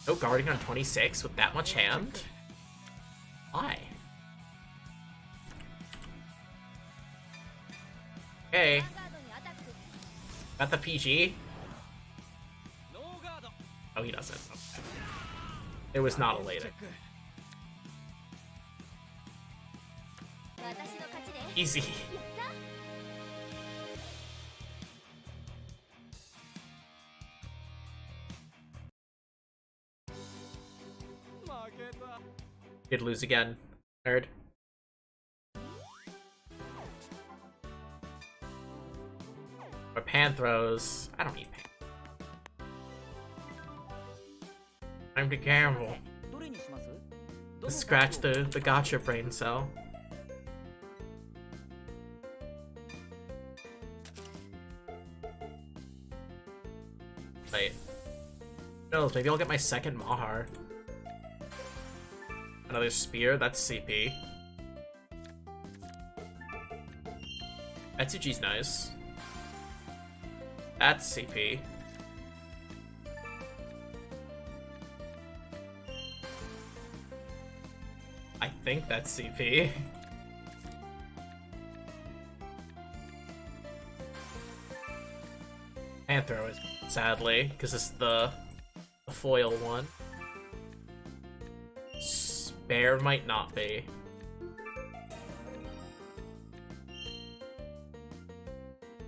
A: No guarding on 26 with that much hand? Why? Okay. Got the PG? Oh, he doesn't. Okay. It was not a later. Easy. Did lose again, nerd. Or pan throws. I don't need pan. Time to gamble. Let's scratch the gotcha brain cell. Wait. Who knows, maybe I'll get my second Mahar. Another spear, that's CP. Etsuji's nice. That's CP. I think that's CP. Panthro is, sadly, because it's the foil one. Bear might not be.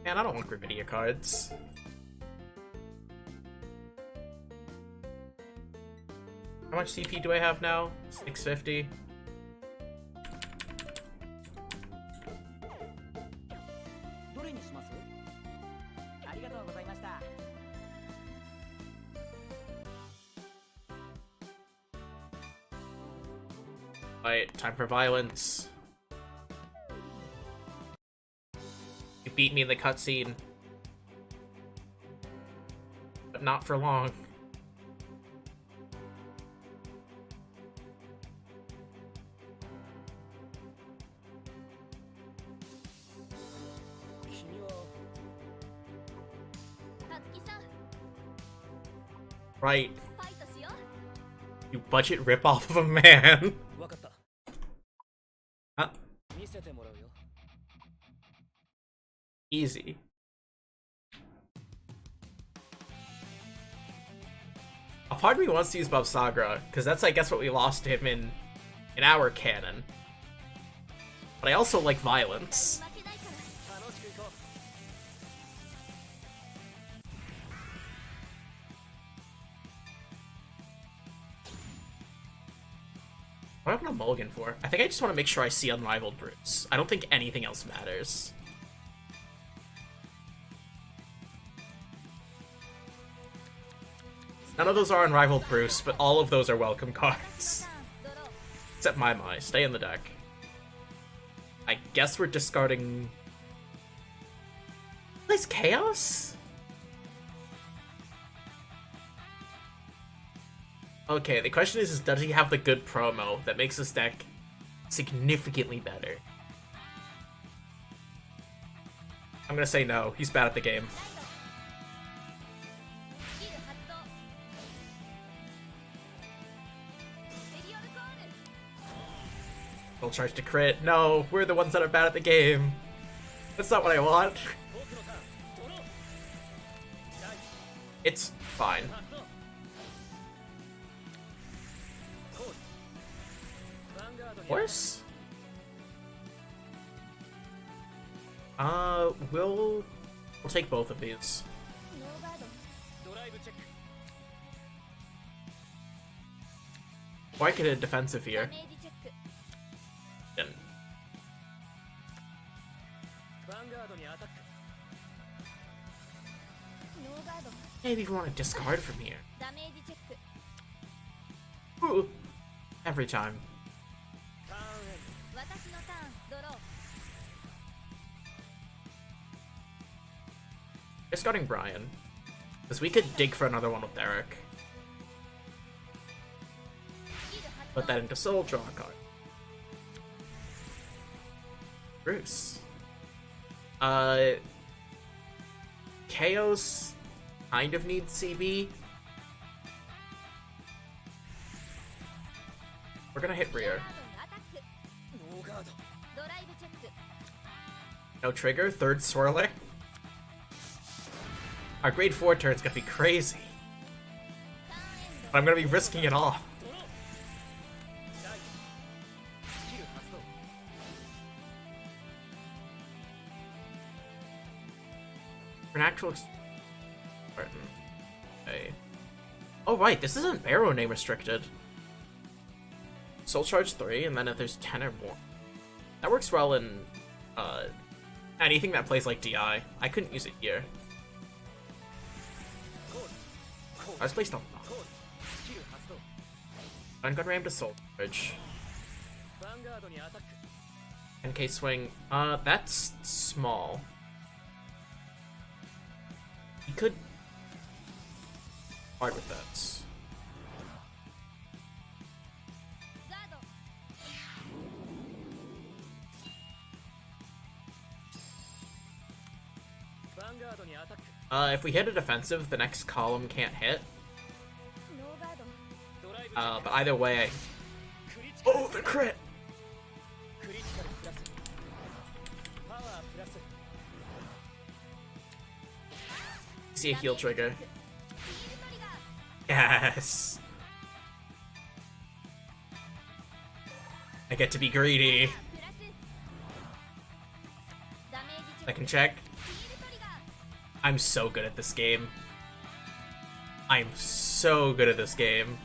A: Man, I don't want Gravidia cards. How much CP do I have now? 650. Right, time for violence. You beat me in the cutscene. but not for long. Right. You budget ripoff of a man. Huh? Easy. A part of me wants to use Bubsagra, because that's, I guess, what we lost to him in our canon. But I also like violence. What do I want to mulligan for? I think I just want to make sure I see Unrivaled Bruce. I don't think anything else matters. None of those are Unrivaled Bruce, but all of those are welcome cards. Except my. Stay in the deck. I guess we're discarding... Plays Chaos? Okay, the question is does he have the good promo that makes this deck significantly better? I'm gonna say no. He's bad at the game. Full charge to crit. No, we're the ones that are bad at the game. That's not what I want. It's fine. Horse? We'll take both of these. Or I could hit defensive here. Didn't. Maybe you want to discard from here. Ooh. Every time. Discarding Brian. Because we could dig for another one with Derek. Put that into Soul, draw a card. Bruce. Chaos kind of needs CB. We're gonna hit rear. No trigger, third swirler. Our grade 4 turn's gonna be crazy. But I'm gonna be risking it all. For an actual okay. Oh right, this isn't Barrow name restricted. Soul Charge 3, and then if there's 10 or more. That works well in anything that plays like DI. I couldn't use it here. I was placed on Vanguard Ram to Soul Charge. 10k swing. That's small. He could hard with that. If we hit a defensive, the next column can't hit. But either way, oh, the crit! See a heal trigger. Yes! I get to be greedy. I can check. I'm so good at this game. I'm so good at this game.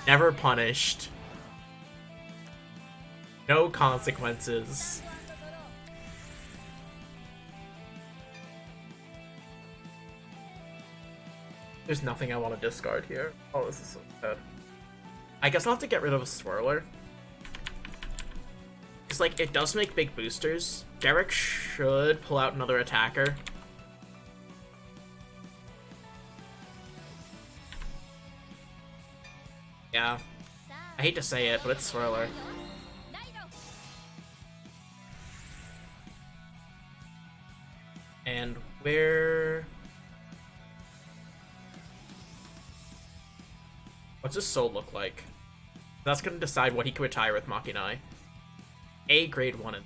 A: Never punished. No consequences. There's nothing I want to discard here. Oh, this is so bad. I guess I'll have to get rid of a swirler. Because, like, it does make big boosters. Derek should pull out another attacker. Yeah. I hate to say it, but it's Swirler. And where... What's his soul look like? That's gonna decide what he can retire with Makinai. A grade 1 and...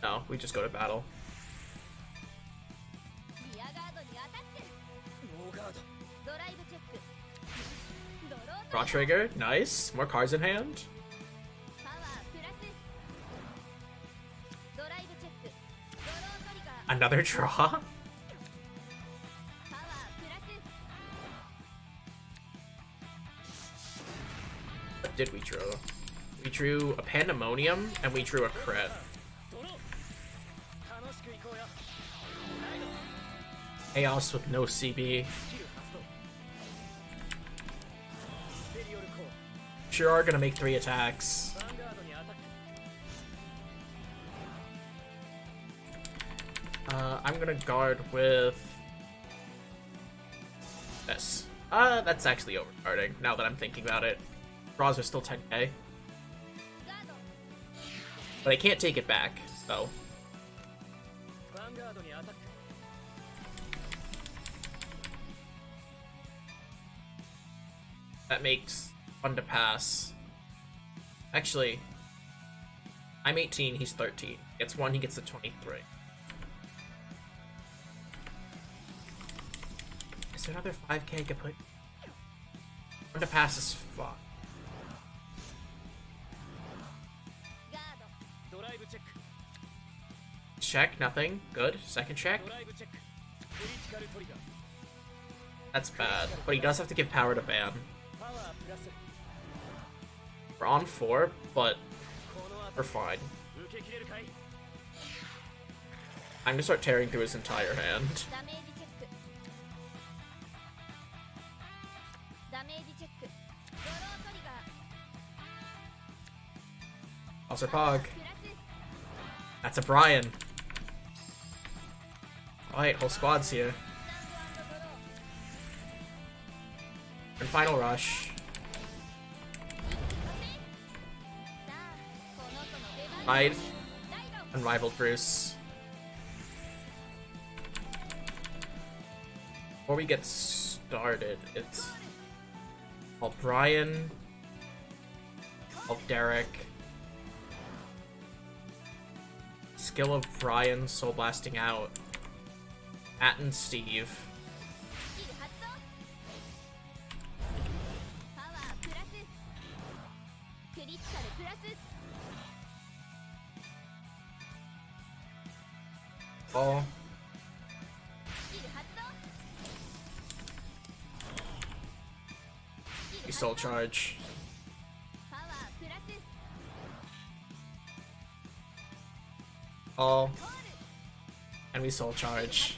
A: No, we just go to battle. Draw trigger, nice. More cards in hand. Another draw? What did we draw? We drew a Pandemonium, and we drew a crit. Chaos with no CB. Sure are gonna make 3 attacks. I'm gonna guard with this. That's actually overcarding, now that I'm thinking about it. Draws are still 10k. But I can't take it back, so. That makes 1 to pass. Actually, I'm 18, he's 13. Gets 1, he gets a 23. Is there another 5k I could put? 1 to pass is fuck. Check, nothing. Good. Second check. That's bad. But he does have to give power to Van. We're on 4, but we're fine. I'm gonna start tearing through his entire hand. Also Pog. That's a Brian. Alright, whole squad's here. And final rush. Ride. Unrivaled Bruce. Before we get started, it's all Brian, all Derek. Skill of Brian, Soul Blasting out. Matt and Steve. Ball. We Soul Charge. All. And we Soul Charge.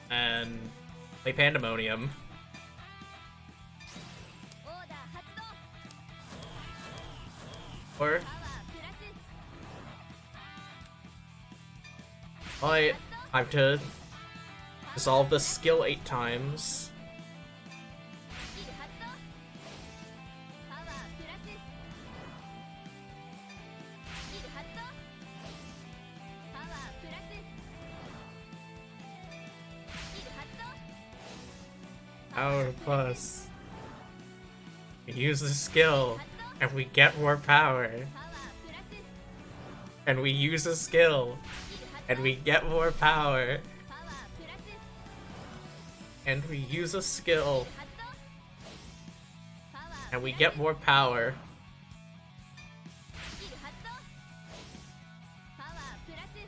A: And play Pandemonium. Or I have to dissolve the skill 8 times. Power plus. We use the skill, and we get more power. And we use a skill, and we get more power. And we use a skill, and we get more power.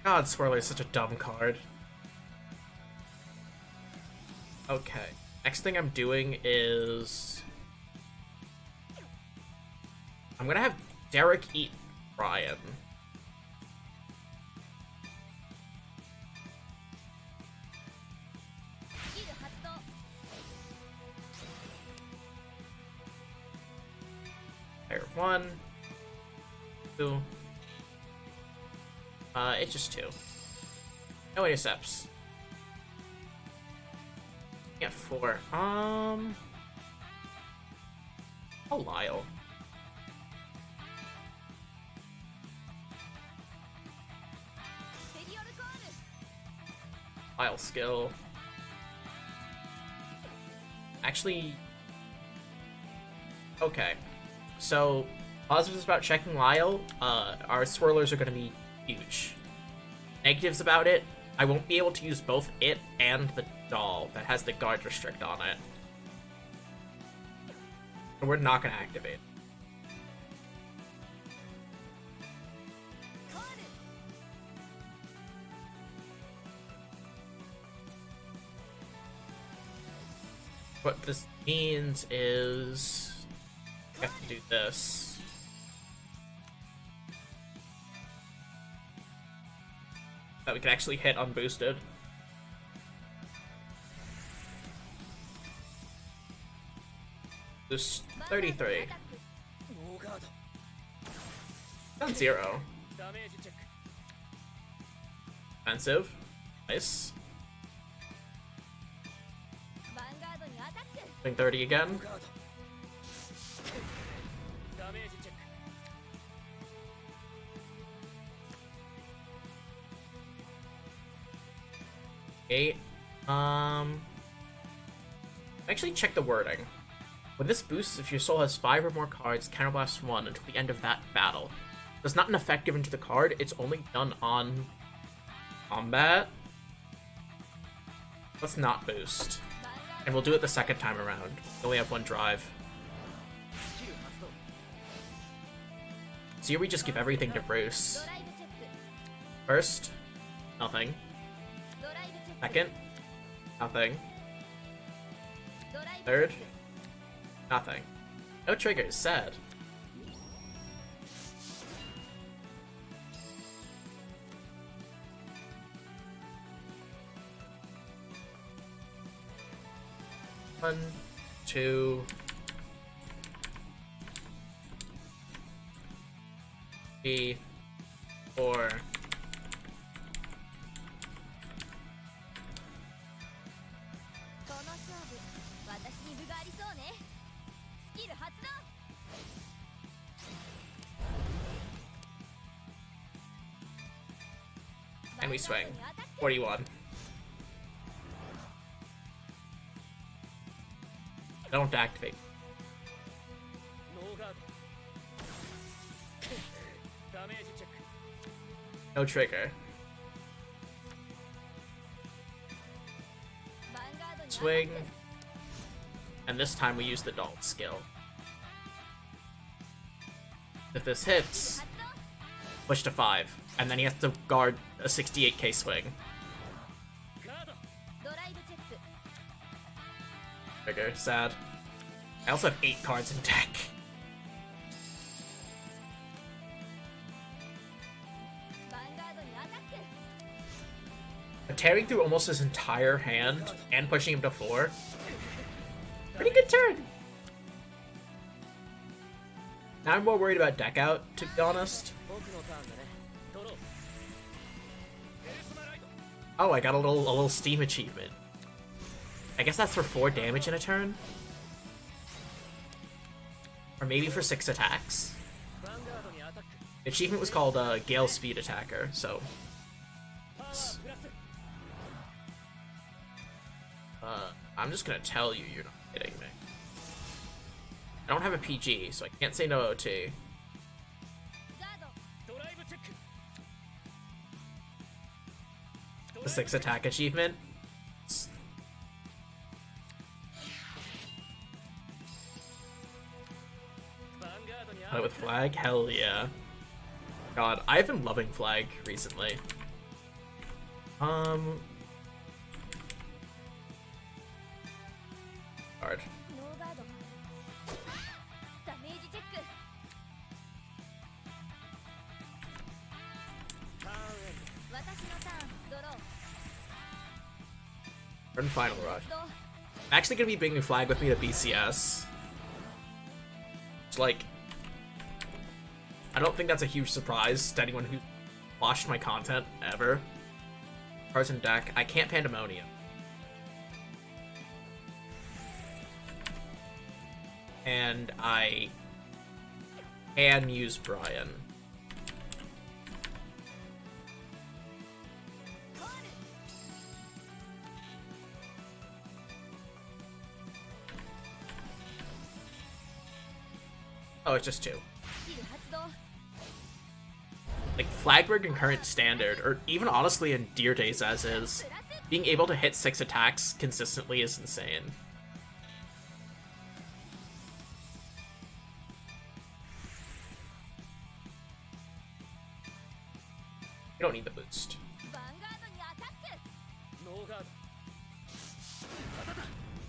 A: God, Swirler is such a dumb card. Okay. Next thing I'm doing is... I'm gonna have Derek eat Brian. 1, 2. It's just 2. No intercepts. Yeah, 4. Oh, Lyle. Lyle skill. Actually, okay. So, positives about checking Lyle, our swirlers are going to be huge. Negatives about it, I won't be able to use both it and the doll that has the guard restrict on it. So we're not going to activate. What this means is we have to do this. That we can actually hit unboosted. Boost 33. Down 0. Offensive. Nice. Doing 30 again. Okay. Actually check the wording. When this boosts, if your soul has 5 or more cards, counterblast 1 until the end of that battle. There's not an effect given to the card, it's only done on combat. Let's not boost. And we'll do it the second time around. We only have 1 drive. So here we just give everything to Bruce. First, nothing. Second, nothing. Third, nothing. No triggers, sad. One, 2, 3, 4. And we swing. 41. Don't activate. No trigger. Swing. And this time we use the doll skill. If this hits, push to 5. And then he has to guard a 68k swing. Trigger, sad. I also have 8 cards in deck. But tearing through almost his entire hand and pushing him to 4. Pretty good turn. Now I'm more worried about deck out, to be honest. Oh, I got a little Steam achievement. I guess that's for 4 damage in a turn? Or maybe for 6 attacks. The achievement was called Gale Speed Attacker, so... I'm just gonna tell you you're not hitting me. I don't have a PG, so I can't say no OT. The 6 attack achievement. Play with flag? Hell yeah. God, I've been loving flag recently. Hard. Turn final rush. I'm actually gonna be bringing flag with me to BCS. It's like I don't think that's a huge surprise to anyone who watched my content ever. Cards in deck. I can't Pandemonium. And I can use Brian. Oh, it's just 2. Like, Flagberg in current standard, or even honestly in Deer Days as is, being able to hit 6 attacks consistently is insane. You don't need the boost.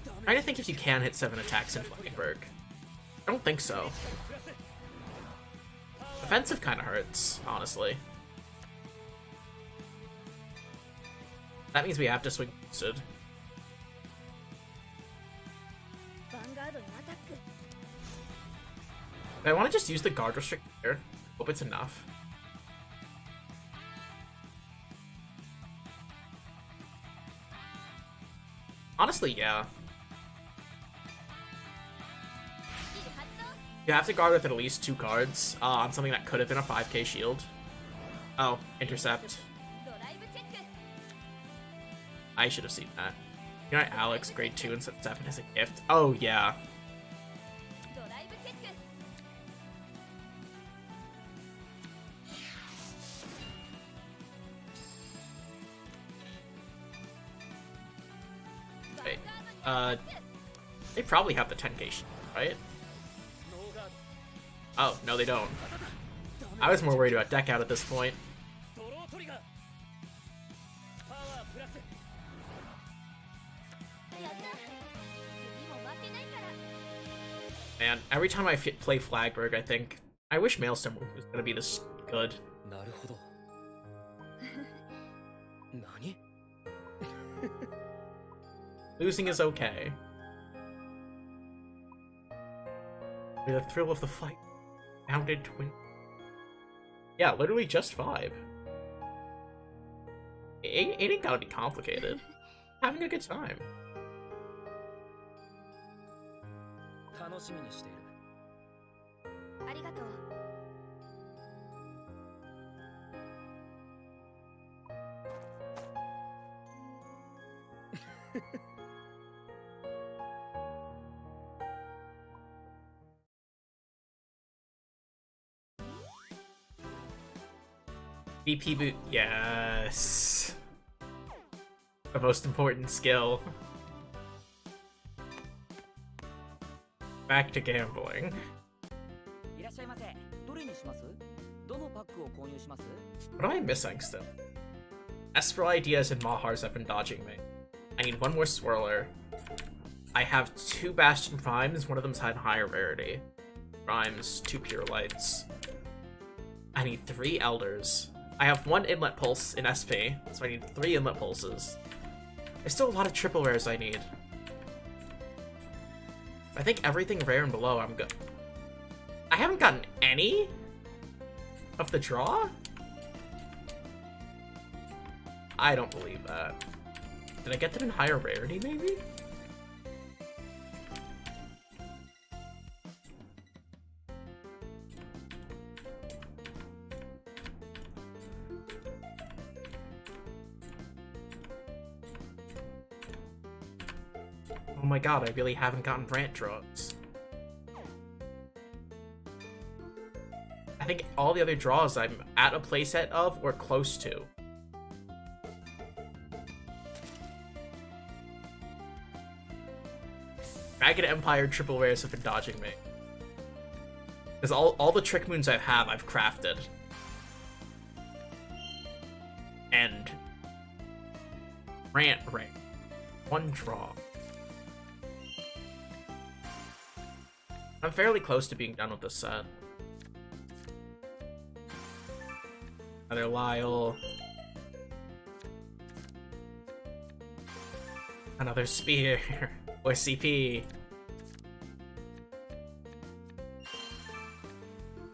A: I'm trying to think if you can hit 7 attacks in Flagberg. I don't think so. Offensive kind of hurts, honestly. That means we have to swing boosted. I want to just use the guard restrict here. Hope it's enough. Honestly, yeah. You have to guard with at least 2 cards on something that could have been a 5k shield. Oh, intercept. I should have seen that. You know, Alex, grade 2 and set 7 as a gift. Oh, yeah. Wait, they probably have the 10k shield, right? Oh, no they don't. I was more worried about deck out at this point. Man, every time I play Flagberg, I think, I wish Maelstrom was gonna be this good. Losing is okay. The thrill of the fight. Bounded twin. Yeah, literally just 5. It ain't gotta be complicated. Having a good time. VP boot, yes. The most important skill. Back to gambling. What am I missing still? Esper ideas and Mahars have been dodging me. I need 1 more Swirler. I have 2 Bastion Primes, one of them's had higher rarity. Primes, 2 Pure Lights. I need 3 Elders. I have 1 Inlet Pulse in SP, so I need 3 Inlet Pulses. There's still a lot of triple rares I need. I think everything rare and below I'm good. I haven't gotten any of the draw? I don't believe that. Did I get them in higher rarity, maybe? Oh my god, I really haven't gotten Brant draws. I think all the other draws I'm at a playset of or close to. Dragon Empire triple rares have been dodging me. Because all the Trick Moons I have, I've crafted. And Brant ring. 1 draw. I'm fairly close to being done with this set. Another Lyle. Another Spear. Or CP.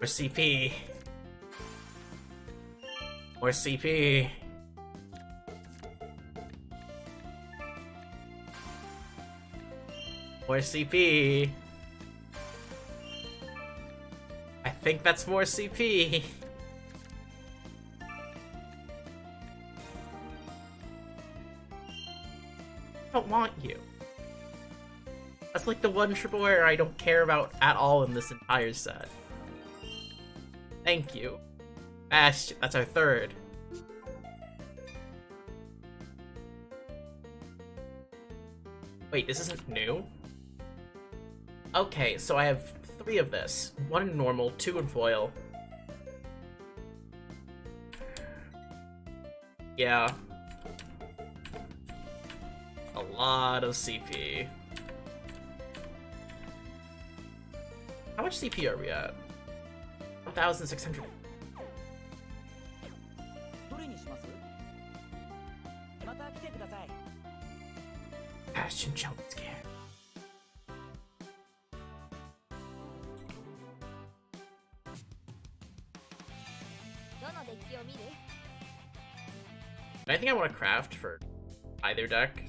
A: Or CP. More CP. More CP. I think that's more CP. I don't want you. That's like the one triple rare I don't care about at all in this entire set. Thank you. Bastion, that's our third. Wait, this isn't new? Okay, so I have 3 of this. 1 in normal, 2 in foil. Yeah. A lot of CP. How much CP are we at? 1,600. Bastion jump scare. I think I want to craft for either deck.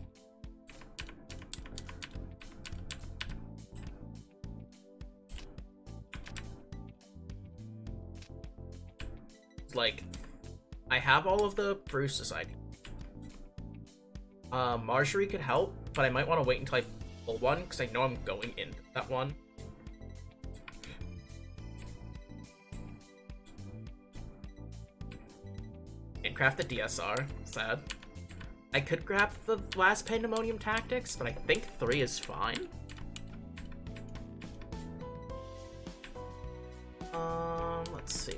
A: Like, I have all of the Brew Society. Marjorie could help, but I might want to wait until I pull one, because I know I'm going into that one. And craft the DSR. Sad. I could grab the last Pandemonium Tactics, but I think 3 is fine. Let's see.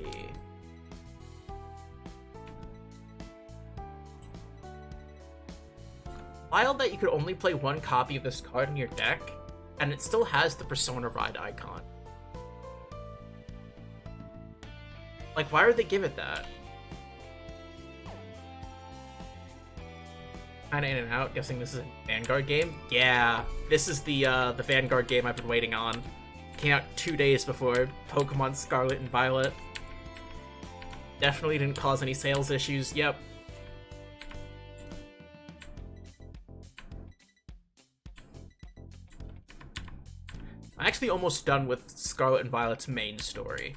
A: Wild that you could only play 1 copy of this card in your deck, and it still has the Persona Ride icon. Like, why would they give it that? Kinda in and out, guessing this is a Vanguard game? Yeah, this is the Vanguard game I've been waiting on. Came out 2 days before Pokemon Scarlet and Violet. Definitely didn't cause any sales issues, yep. I'm actually almost done with Scarlet and Violet's main story.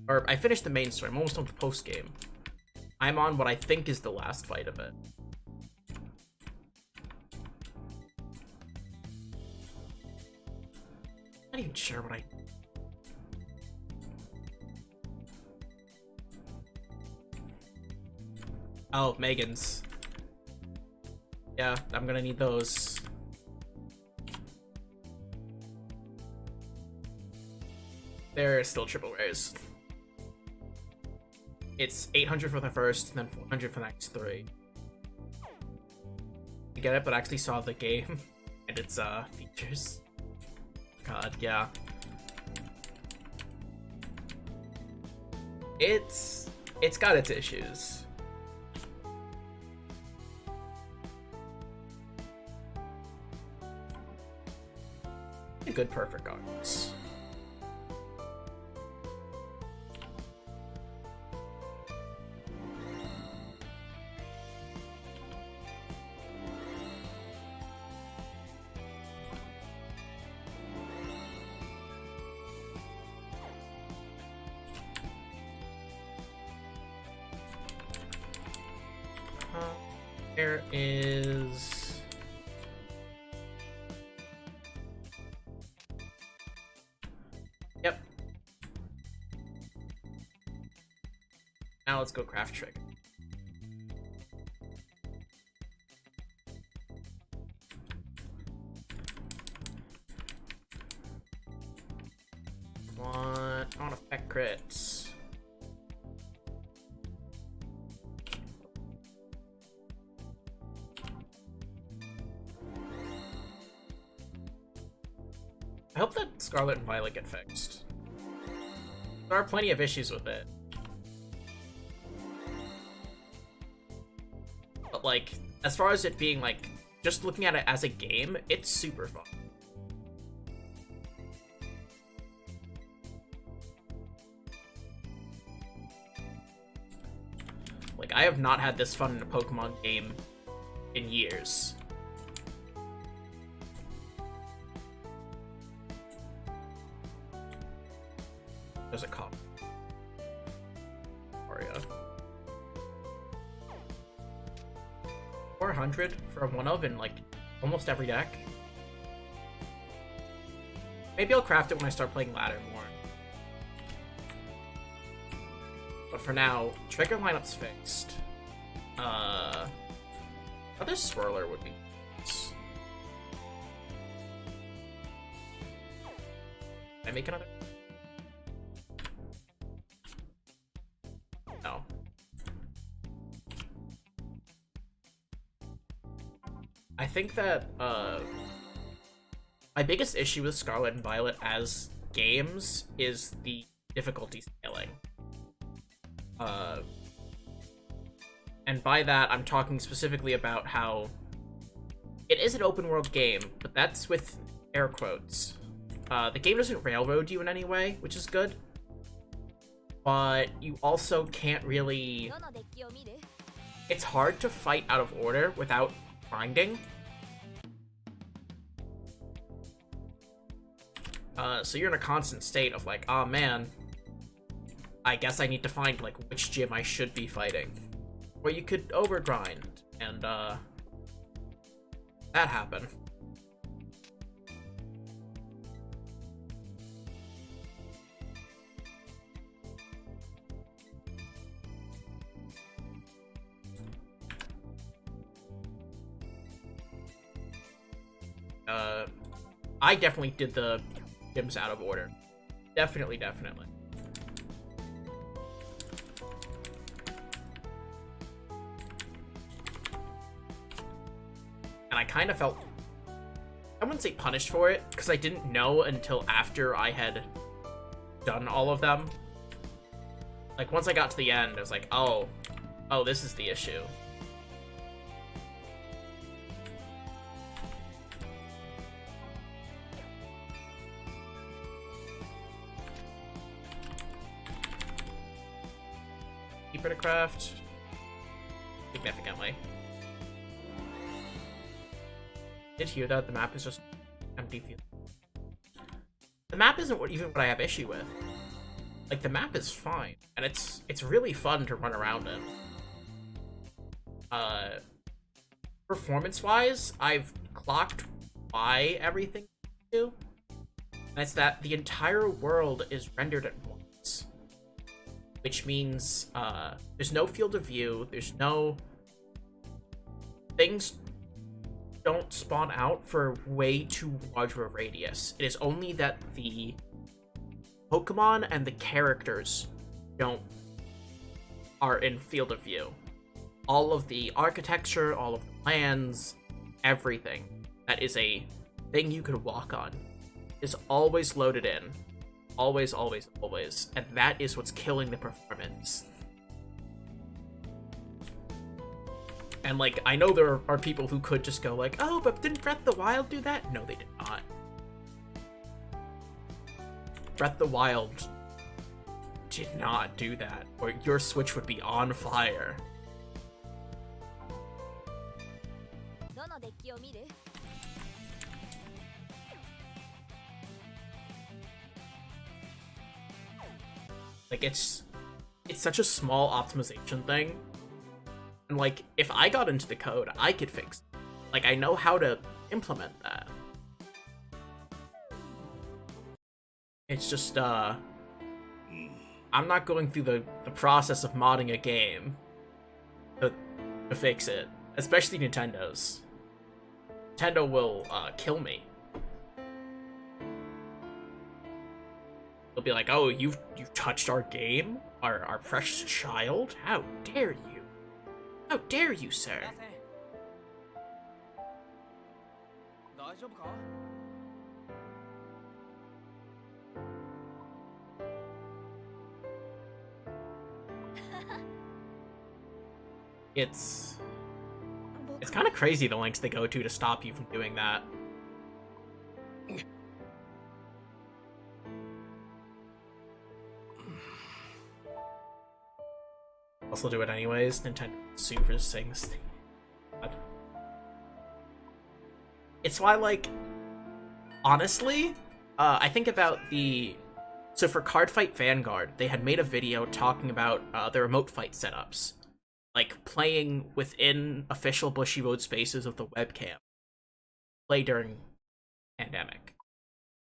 A: Or, I finished the main story, I'm almost on the post-game. I'm on what I think is the last fight of it. I'm not even sure what I... Oh, Megan's. Yeah, I'm gonna need those. They're still triple rares. It's 800 for the first, and then 400 for the next 3. I get it, but I actually saw the game and its features. God, yeah. It's got its issues. A good perfect arms. There is... Yep. Now let's go craft trick. I want effect crits. I hope that Scarlet and Violet get fixed. There are plenty of issues with it. But like, as far as it being like, just looking at it as a game, it's super fun. Like, I have not had this fun in a Pokemon game in years. There's a cop. Aria. 400 for a one-of in, like, almost every deck. Maybe I'll craft it when I start playing ladder more. But for now, trigger lineup's fixed. Another swirler would be nice. Can I make another? No. I think that, my biggest issue with Scarlet and Violet as games is the difficulty scaling. And by that, I'm talking specifically about how it is an open world game, but that's with air quotes. The game doesn't railroad you in any way, which is good. But you also can't really... It's hard to fight out of order without grinding. So you're in a constant state of like, oh man, I guess I need to find like which gym I should be fighting. Or you could overgrind, and that happened. I definitely did the gyms out of order. Definitely. And I kind of felt, I wouldn't say punished for it, because I didn't know until after I had done all of them. Like, once I got to the end, I was like, oh, this is the issue. Keeper to craft significantly. Did hear that the map is just empty field. The map isn't even what I have issue with. Like, the map is fine, and it's really fun to run around in. Performance-wise, I've clocked why everything do. And it's that the entire world is rendered at once. Which means, there's no field of view, there's no... Things don't spawn out for way too large of a radius. It is only that the Pokemon and the characters are in field of view. All of the architecture, all of the lands, everything that is a thing you could walk on is always loaded in. Always. And that is what's killing the performance. And, like, I know there are people who could just go like, oh, but didn't Breath of the Wild do that? No, they did not. Breath of the Wild did not do that, or your Switch would be on fire. Like, it's such a small optimization thing. And, like, if I got into the code, I could fix it. Like, I know how to implement that. It's just, I'm not going through the process of modding a game to fix it. Especially Nintendo's. Nintendo will, kill me. They'll be like, oh, you've touched our game? Our precious child? How dare you? How dare you, sir? It's kind of crazy the lengths they go to stop you from doing that. also do it anyways. Nintendo sue for saying this thing. God. It's why, like, honestly, I think about the... So for Cardfight Vanguard, they had made a video talking about the remote fight setups. Like, playing within official Bushiroad spaces with the webcam. Play during pandemic.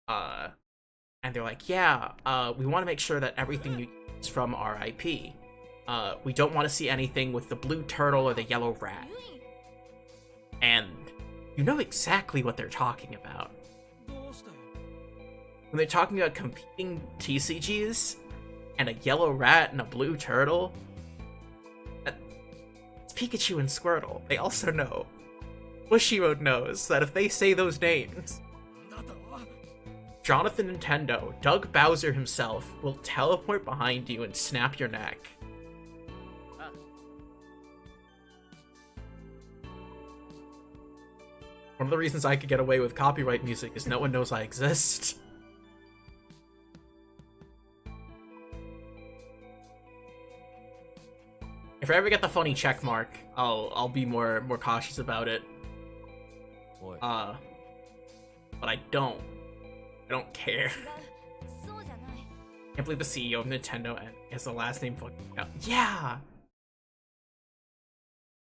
A: And they're like, yeah, we want to make sure that everything you use is from our IP. We don't want to see anything with the blue turtle or the yellow rat. And you know exactly what they're talking about. When they're talking about competing TCGs, and a yellow rat and a blue turtle, it's Pikachu and Squirtle. They also know. Bushiroad knows that if they say those names, Jonathan Nintendo, Doug Bowser himself, will teleport behind you and snap your neck. One of the reasons I could get away with copyright music is no one knows I exist. If I ever get the funny check mark, I'll be more cautious about it. But I don't care. Can't believe the CEO of Nintendo has the last name fucking out. Yeah!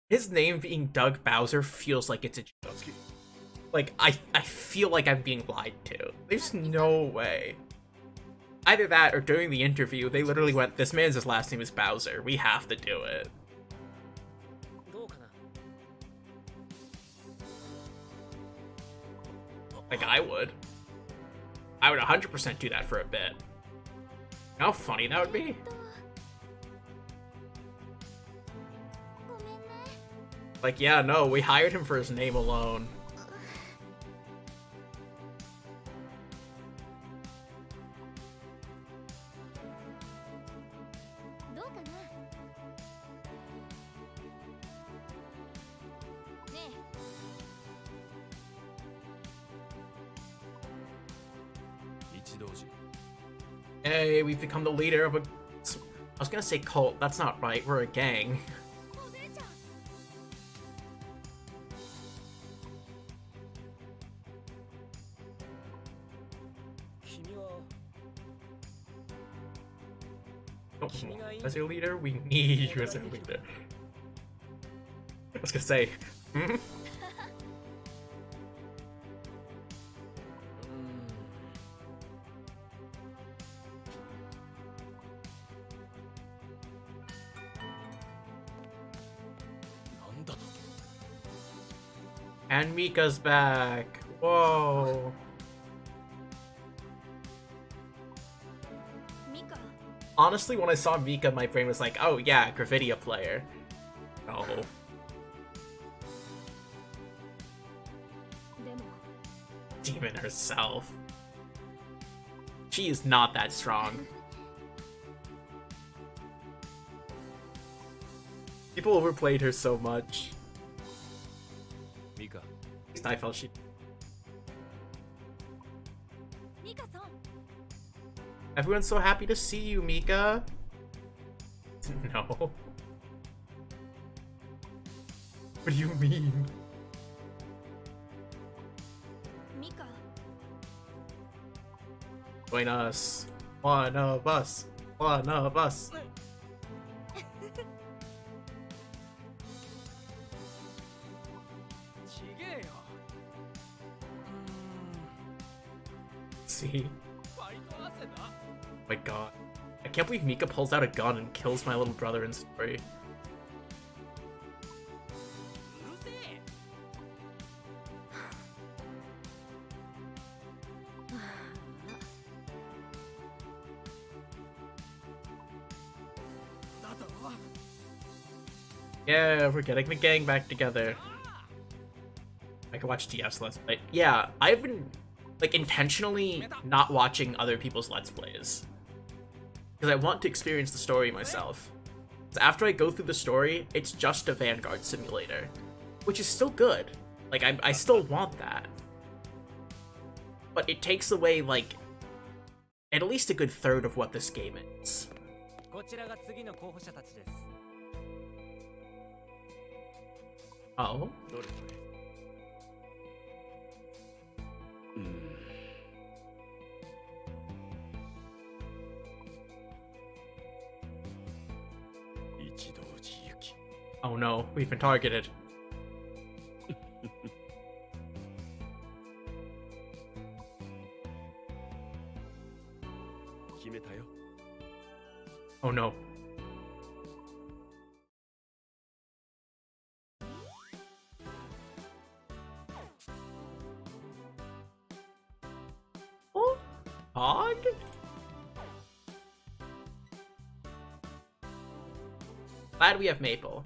A: His name being Doug Bowser feels like it's a joke. Like, I feel like I'm being lied to. There's no way. Either that, or during the interview, they literally went, this man's last name is Bowser. We have to do it. Like, I would 100% do that for a bit. How funny that would be? Like, yeah, no, we hired him for his name alone. Hey, we've become the leader of a... I was gonna say cult, that's not right, we're a gang. Oh, as your leader, we need you as our leader. I was gonna say, hmm? And Mika's back. Whoa. Honestly, when I saw Mika, my brain was like, oh yeah, Gravidia player. No. Demon herself. She is not that strong. People overplayed her so much. Mika. At least I felt she... Everyone's so happy to see you, Mika. No. What do you mean? Mika. Join us. One of us. One of us. See? Oh my god. I can't believe Mika pulls out a gun and kills my little brother in story. Yeah, we're getting the gang back together. I can watch TF's Let's Play. Yeah, I've been like intentionally not watching other people's Let's Plays. Because I want to experience the story myself. So after I go through the story, it's just a Vanguard simulator. Which is still good. Like, I still want that. But it takes away, like, at least a good third of what this game is. Oh? Oh no, we've been targeted. Oh no. Oh, Hog? Glad we have Maple.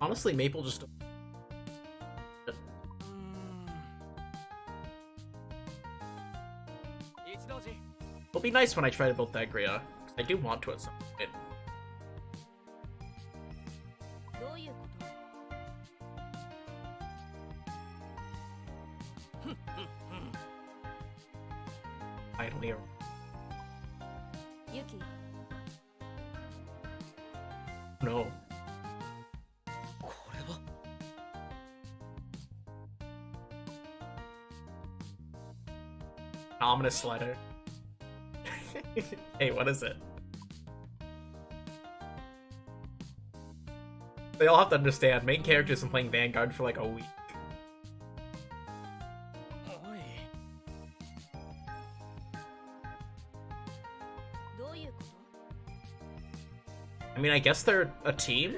A: Honestly, Maple just... It'll be nice when I try to build Thagria, because I do want to at some point. Finally. No. Ominous letter. Hey, what is it? They all have to understand, main characters have been playing Vanguard for like a week. I mean, I guess they're a team?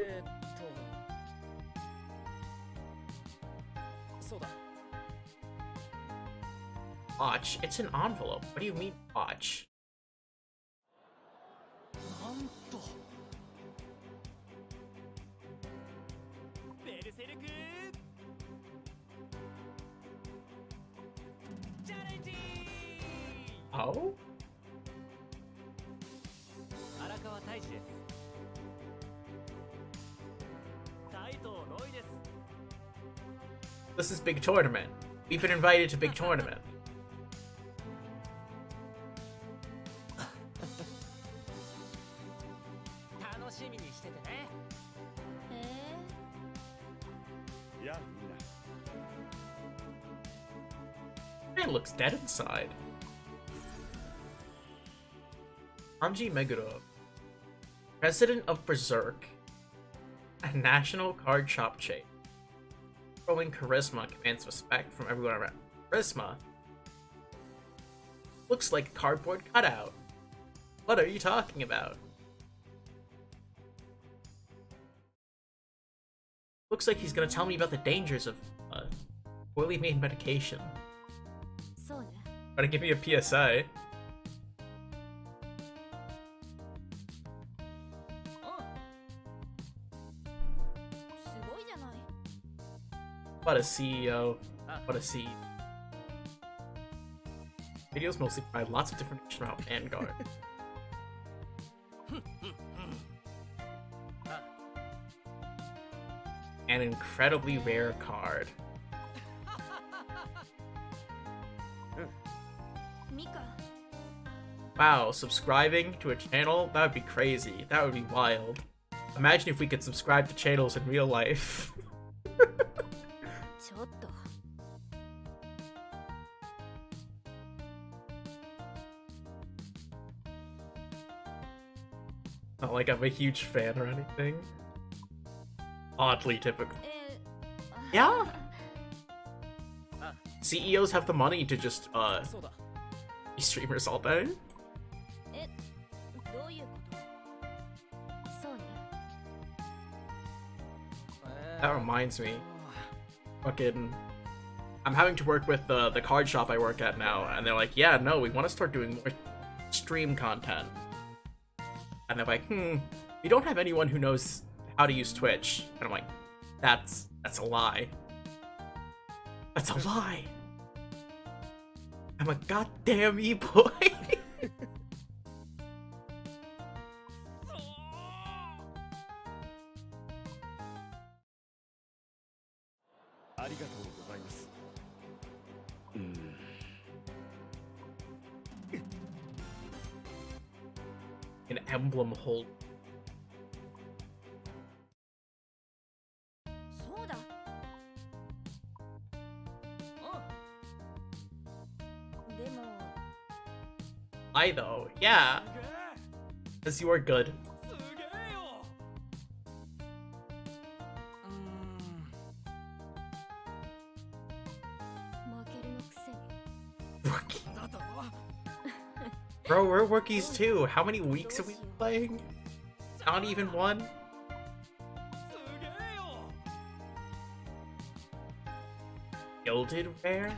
A: Watch, it's an envelope. What do you mean, watch? Oh? This is big tournament. We've been invited to big tournament. Man looks dead inside. Anji Meguro, president of Berserk, a national card shop chain. Growing charisma commands respect from everyone around. Charisma? Looks like a cardboard cutout. What are you talking about? Looks like he's gonna tell me about the dangers of poorly made medication. Trying to give me a PSI. What a CEO. What a CEO. Videos mostly provide lots of different information about Vanguard. An incredibly rare card. Wow, subscribing to a channel? That would be crazy. That would be wild. Imagine if we could subscribe to channels in real life. Not like I'm a huge fan or anything. Oddly typical. Yeah? CEOs have the money to just, be streamers all day? That reminds me. Fucking... I'm having to work with the card shop I work at now, and they're like, yeah, no, we want to start doing more stream content. And they're like, we don't have anyone who knows how to use Twitch. And I'm like, that's a lie. That's a lie. I'm a goddamn e-boy. An emblem hold. I though, yeah. Because you are good. Rookie. Bro, we're rookies too. How many weeks have we been playing? Not even one? Gilded rare?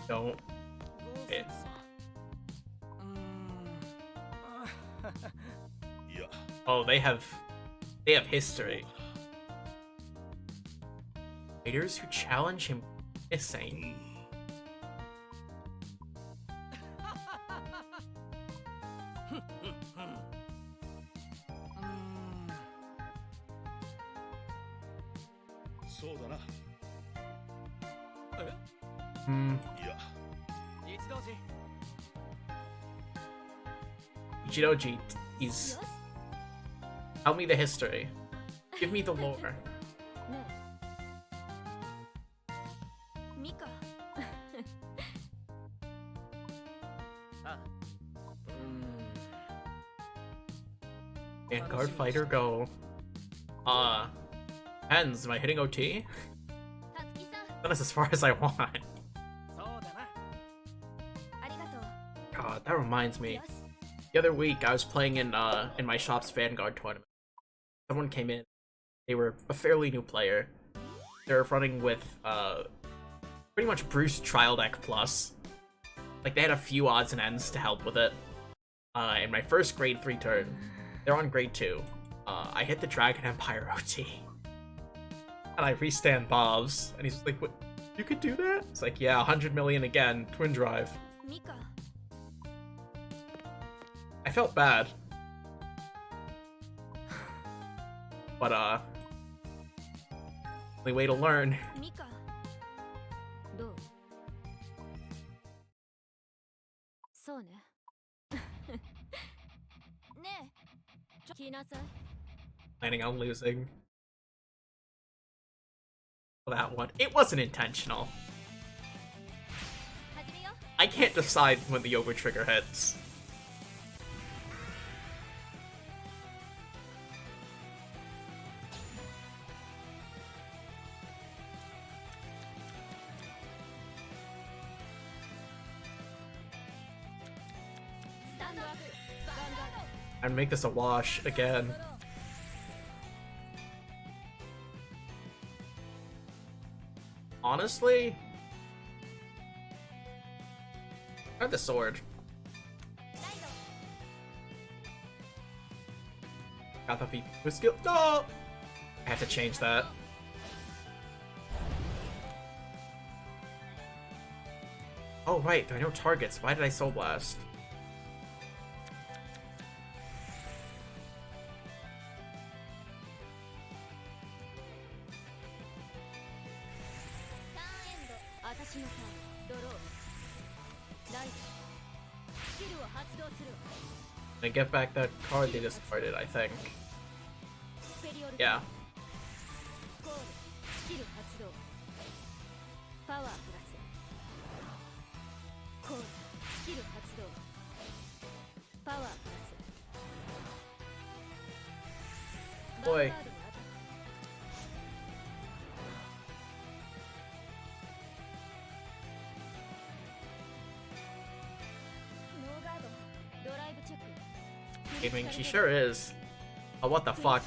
A: Don't. It's... Oh, they have history. Fighters who challenge him missing. Ichidoji, he's... Tell me the history. Give me the lore. Vanguard fighter go. Depends, am I hitting OT? That's as far as I want. God, that reminds me. The other week, I was playing in my shop's Vanguard tournament. Someone came in. They were a fairly new player. They were running with pretty much Bruce Trial Deck Plus. Like, they had a few odds and ends to help with it. In my first grade 3 turn, they're on grade 2. I hit the Dragon Empire OT. And I restand Bob's. And he's like, what? You could do that? It's like, yeah, 100 million again. Twin Drive. I felt bad. But, only way to learn. Planning on losing. That one. It wasn't intentional. I can't decide when the over trigger hits. And make this a wash again. Honestly, I have the sword. Got the feet with skill. No! I have to change that. Oh right, there are no targets. Why did I Soul Blast? And get back that card they discarded, I think. Yeah. Boy. Gaming, she sure is. Oh, what the fuck?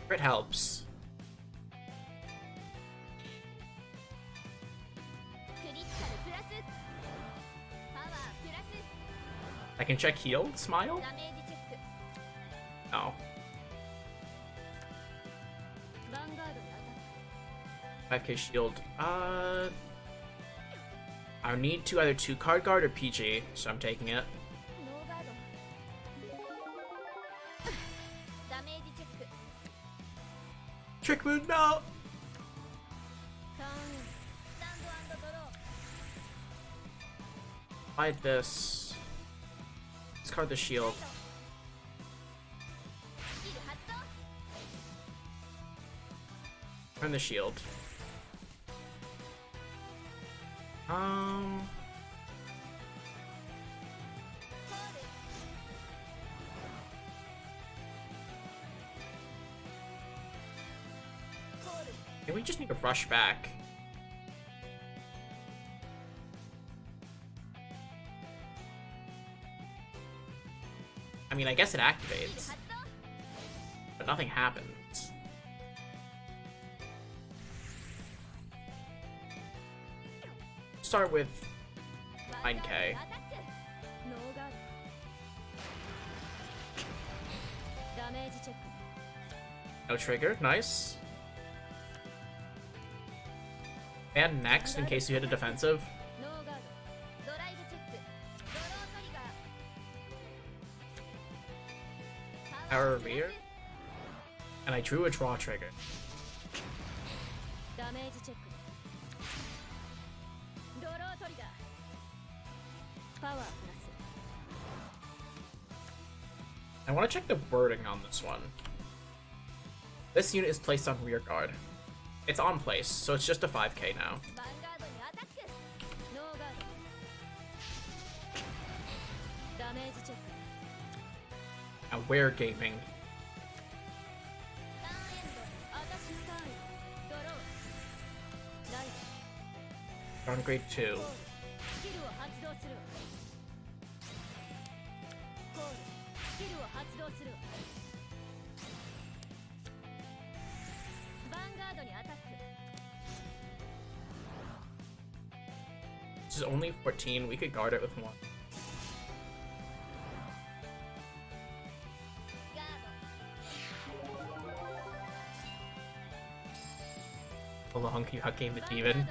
A: It helps. I can check heal, smile? No. 5k shield. I need to either 2 card guard or PG, so I'm taking it. Trick Moon, no! Hide this. Discard the shield. Turn the shield. We just need to rush back. I mean, I guess it activates, but nothing happens. Start with 9k. No trigger, nice. And next, in case you hit a defensive. Power rear. And I drew a draw trigger. I want to check the wording on this one. This unit is placed on rear guard. It's on place, so it's just a 5k now. Aware gaming. On grade 2. This is only 14, we could guard it with 1. Along you game the demon.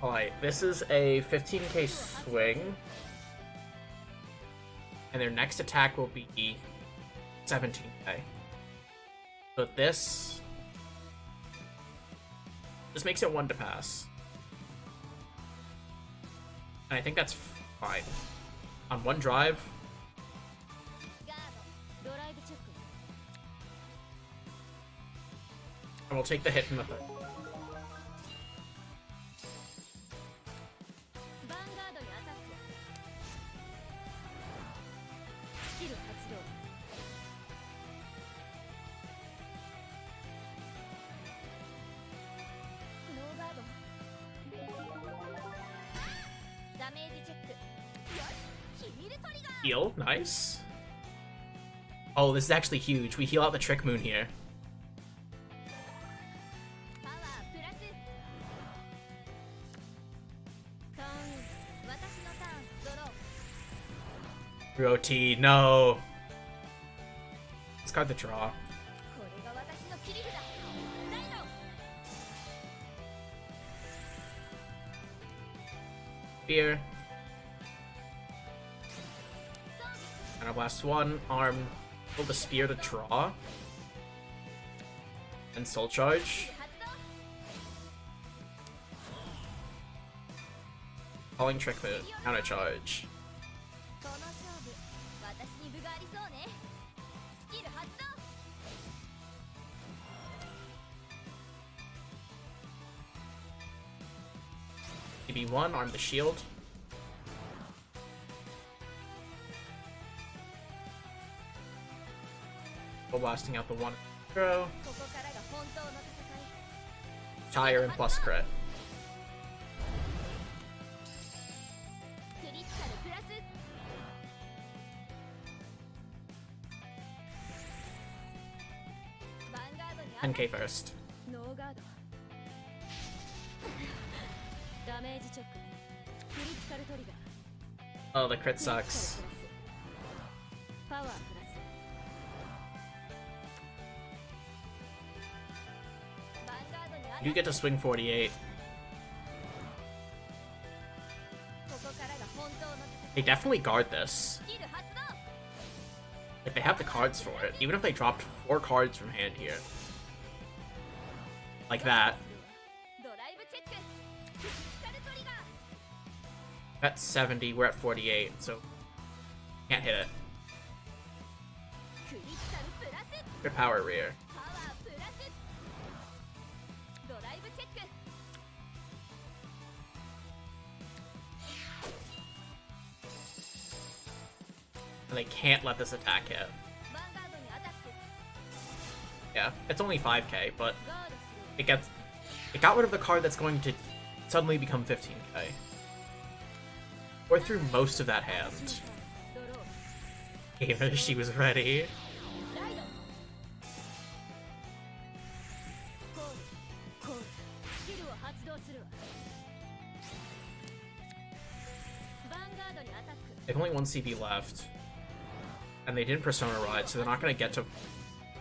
A: Alright, this is a 15k swing. And their next attack will be 17k. So this makes it 1 to pass. And I think that's fine. On 1 drive. And we'll take the hit from the third. Heal, nice. Oh, this is actually huge. We heal out the Trick Moon here. OT, no. Let's card the draw. Spear. And I blast 1, arm, pull the spear to draw. And soul charge. Calling Trick Moon, counter charge. DB1, arm the shield. Blasting out the 1 throw. Tire and plus crit. $10k first. Oh, the crit sucks. You get to swing 48. They definitely guard this. Like, they have the cards for it, even if they dropped 4 cards from hand here. Like that. That's 70, we're at 48, so can't hit it. Good power rear. And they can't let this attack hit. Yeah, it's only 5k, but it got rid of the card that's going to suddenly become 15k. We're through most of that hand. Even she was ready. They've only 1 CB left. And they didn't Persona Ride, so they're not going to get to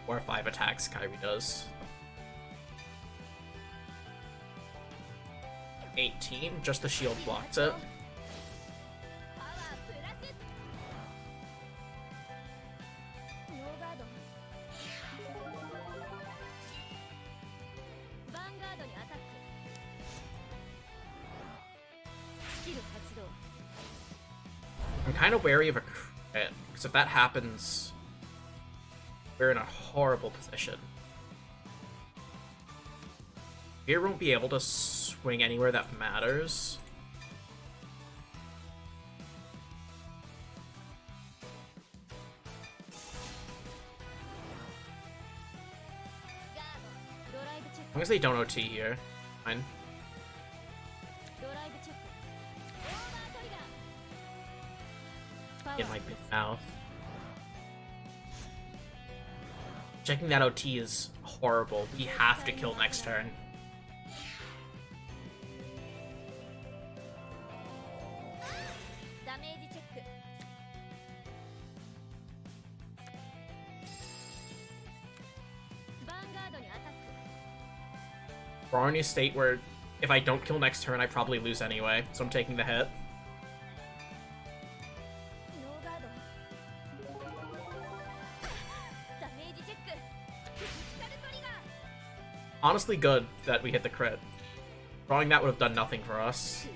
A: 4 or 5 attacks Kairi does. 18, just the shield blocked it. I'm kind of wary of a crit, because if that happens, we're in a horrible position. Fear won't be able to swing anywhere that matters. As long as they don't OT here, fine. In my big mouth. Checking that OT is horrible. We have to kill next turn. We're already in a state where if I don't kill next turn, I probably lose anyway, so I'm taking the hit. Honestly good that we hit the crit. Drawing that would have done nothing for us.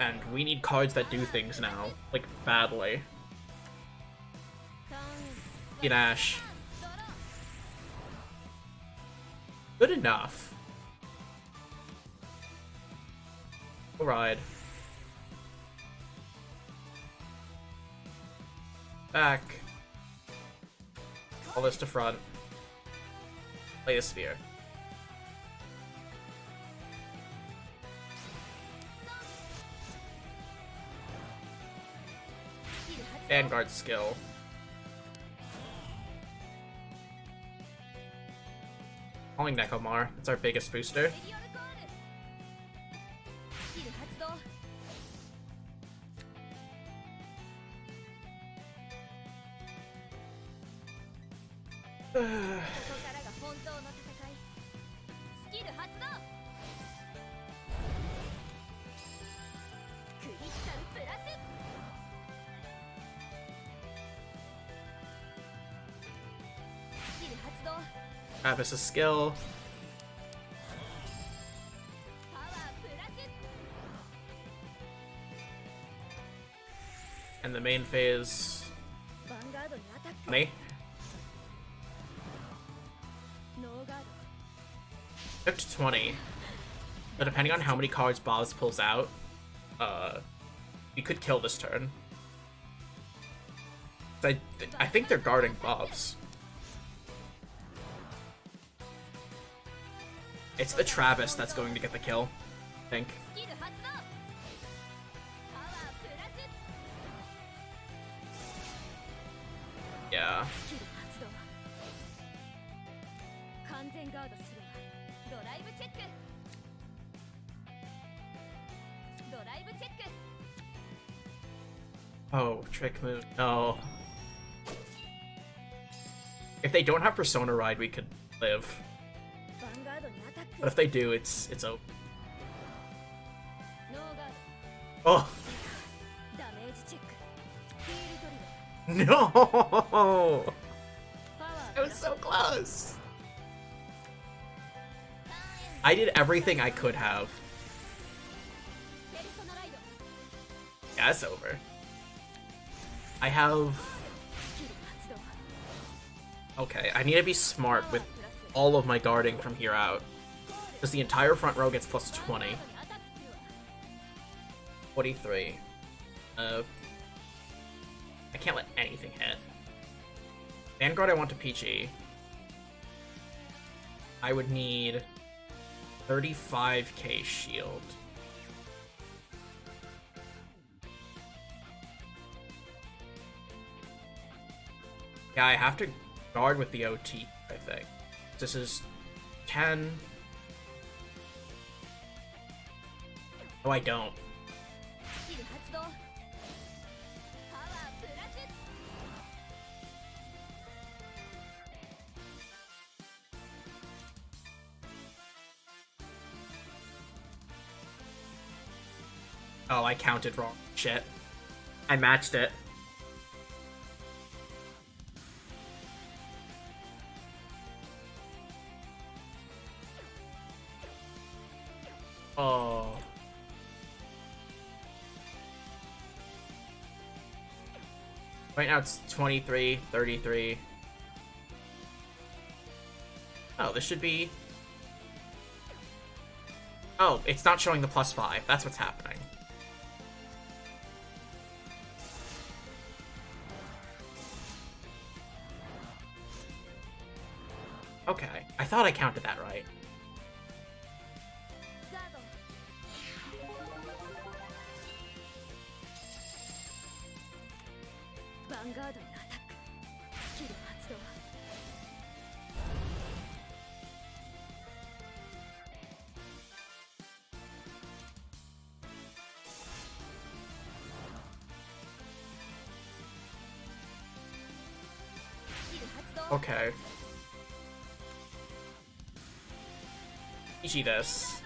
A: And we need cards that do things now. Like, badly. Get Ash. Good enough. Go ride. Back. All this to front. Play a sphere. Vanguard skill. Calling Nekomar. It's our biggest booster. Travis' skill. And the main phase. Me. Took to 20. But depending on how many cards Bobs pulls out, we could kill this turn. I think they're guarding Bobs. It's the Travis that's going to get the kill, I think. Yeah. Oh, trick move. No. If they don't have Persona Ride, we could live. But if they do, it's over. Oh! No! It was so close! I did everything I could have. Yeah, it's over. I have... Okay, I need to be smart with all of my guarding from here out. Because the entire front row gets plus 20. 43. I can't let anything hit. Vanguard I want to PG. I would need 35k shield. Yeah, I have to guard with the OT, I think. This is 10. Oh, I don't. Oh, I counted wrong. Shit. I matched it. Oh. Right now it's 23, 33. Oh, this should be... Oh, it's not showing the +5. That's what's happening. Okay, I thought I counted that right. Vanguard attack. Skill発動. Okay. Ichi this.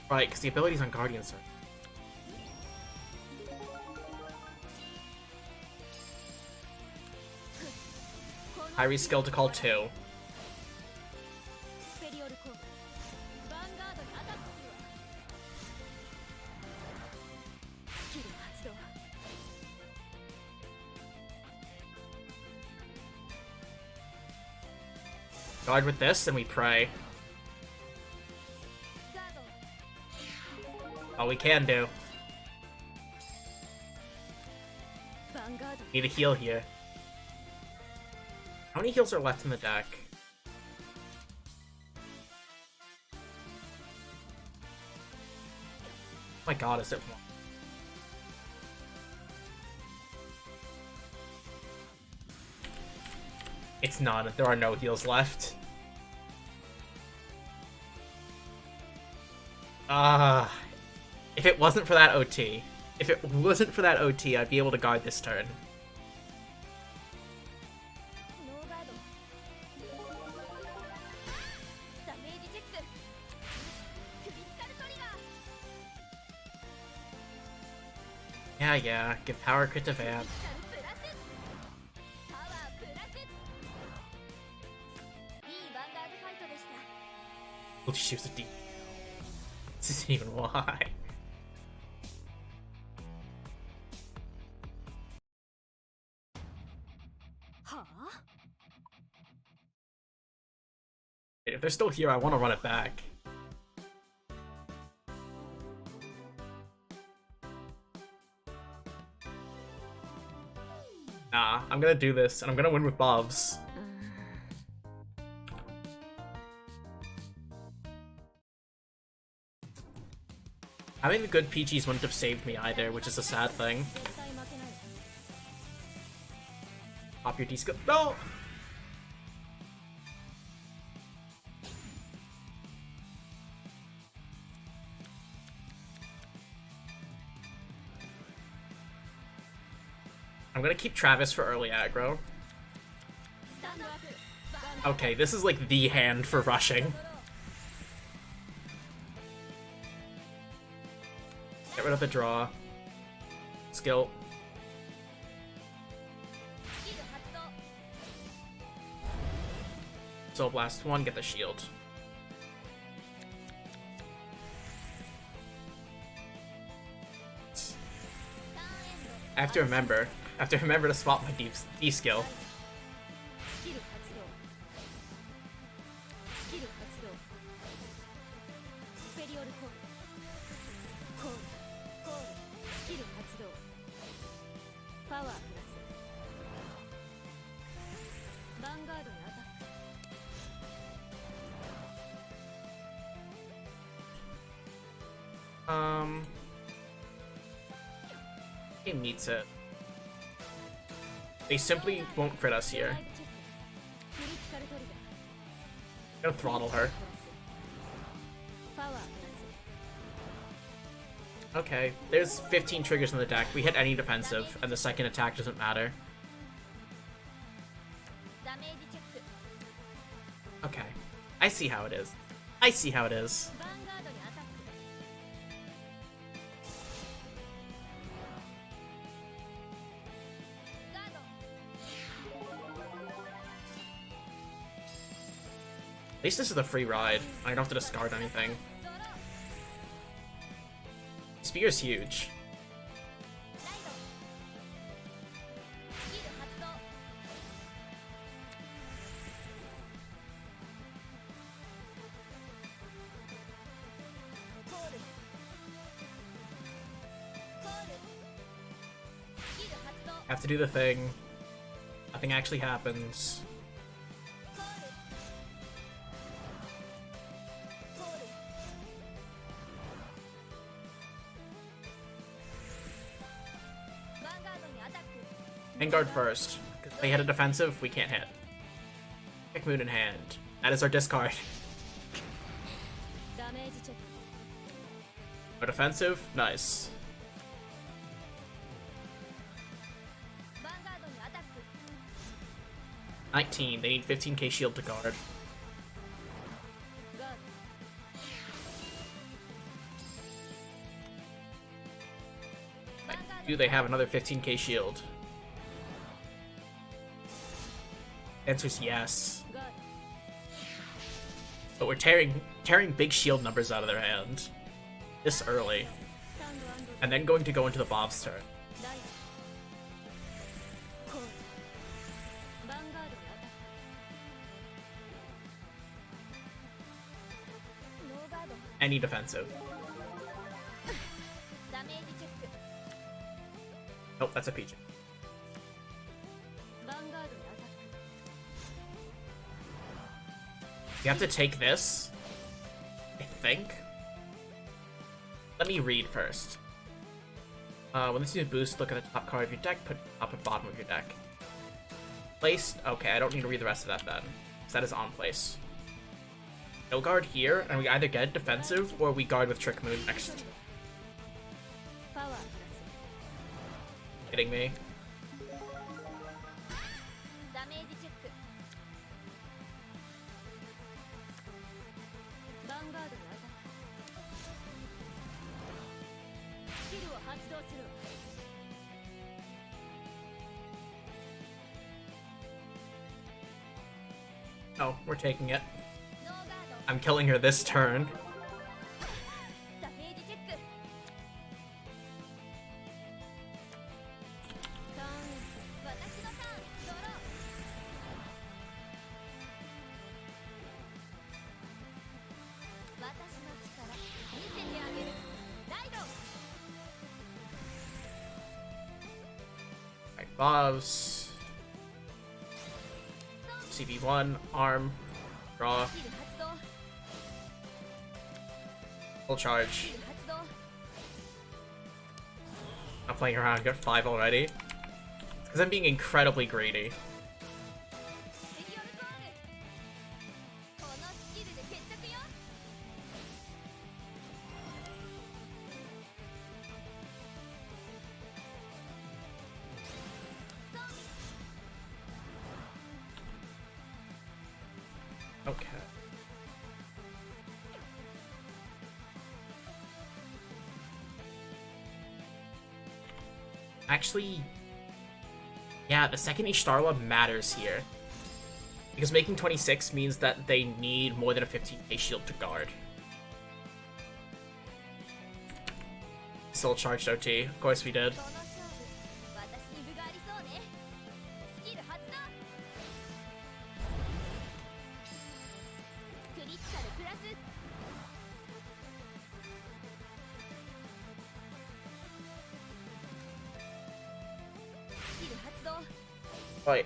A: Right, because the abilities on Guardians are... Iris skill to call 2. Guard with this, and we pray. All we can do. Need a heal here. How many heals are left in the deck? Oh my god, is it one? It's none. There are no heals left. If it wasn't for that OT, I'd be able to guard this turn. Yeah, give power crit to Van. Oh, she was a D. This isn't even why. If they're still here, I want to run it back. Nah, I'm gonna do this, and I'm gonna win with Bobs. Having the good PGs wouldn't have saved me either, which is a sad thing. Pop your D-skill. No! I'm gonna keep Travis for early aggro. Okay, this is like the hand for rushing. Get rid of the draw. Skill. Soul Blast 1, get the shield. I have to remember to swap my D skill. He meets it. They simply won't crit us here. I'm gonna throttle her. Okay, there's 15 triggers in the deck. We hit any defensive, and the second attack doesn't matter. Okay. I see how it is. I see how it is. At least this is a free ride. I don't have to discard anything. Spear's huge. Have to do the thing. Nothing actually happens. Vanguard first. Because they hit a defensive, we can't hit. Kick Moon in hand. That is our discard. No defensive? Nice. $19. They need 15k shield to guard. Do they have another 15k shield? Answer's yes. But we're tearing big shield numbers out of their hand this early, and then going to go into the Bob's turn. Any defensive. Nope, that's a PG. You have to take this, I think. Let me read first. When this is boost, look at the top card of your deck, put top and bottom of your deck. Placed? Okay, I don't need to read the rest of that then. Because that is on place. No guard here, and we either get defensive, or we guard with Trick Moon next. Kidding me? Oh, we're taking it. I'm killing her this turn. Alright, Bob's. CB1, arm, draw. Full charge. Not playing around, got 5 already. Because I'm being incredibly greedy. Okay. Actually, yeah, the second Ishtarla matters here. Because making 26 means that they need more than a 15k shield to guard. Still charged OT. Of course we did. Wait.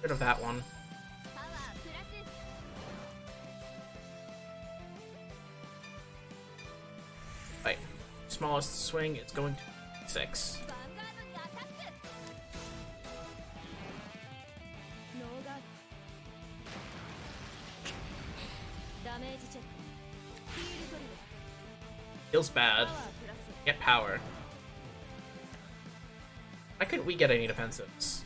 A: Get rid of that one. Wait. Smallest swing is going to 6. Feels bad. Get power. Why couldn't we get any defensives?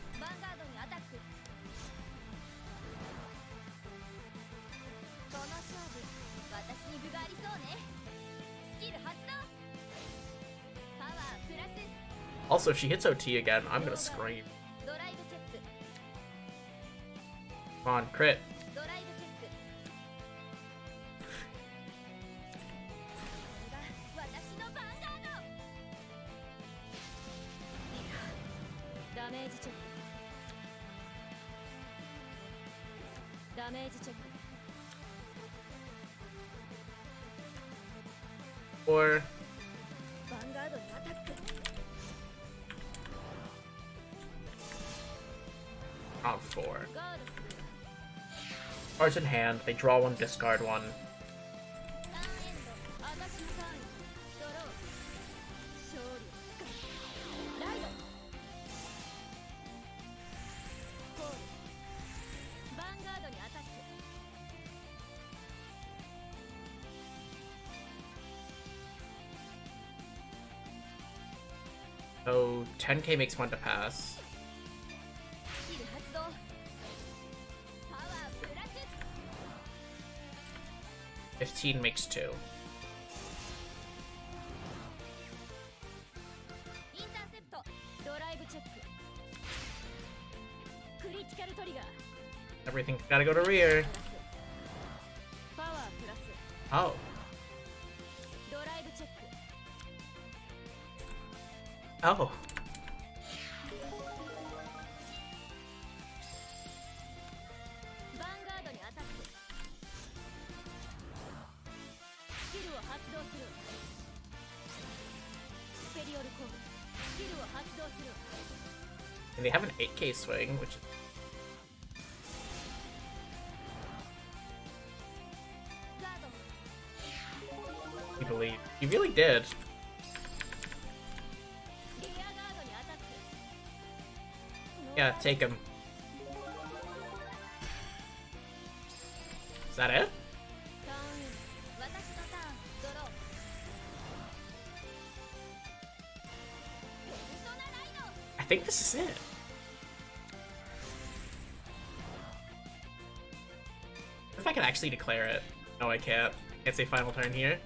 A: Also, if she hits OT again, I'm gonna scream. Come on, crit. Or on 4. Cards in hand, they draw one, discard one. So 10k makes one to pass. $15 makes 2. Everything gotta go to rear. Oh. Oh. And they have an 8k swing, which you believe. You really did. Yeah, take him. Is that it? I think this is it. If I can actually declare it. No, I can't. Can't say final turn here.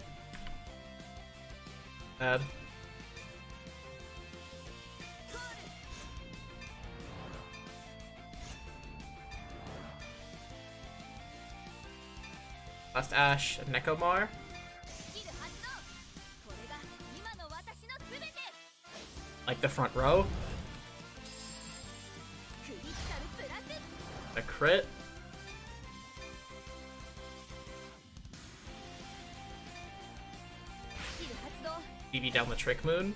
A: Bad. Last Ash, Nekomar. Like the front row. A crit. BB down the Trick Moon.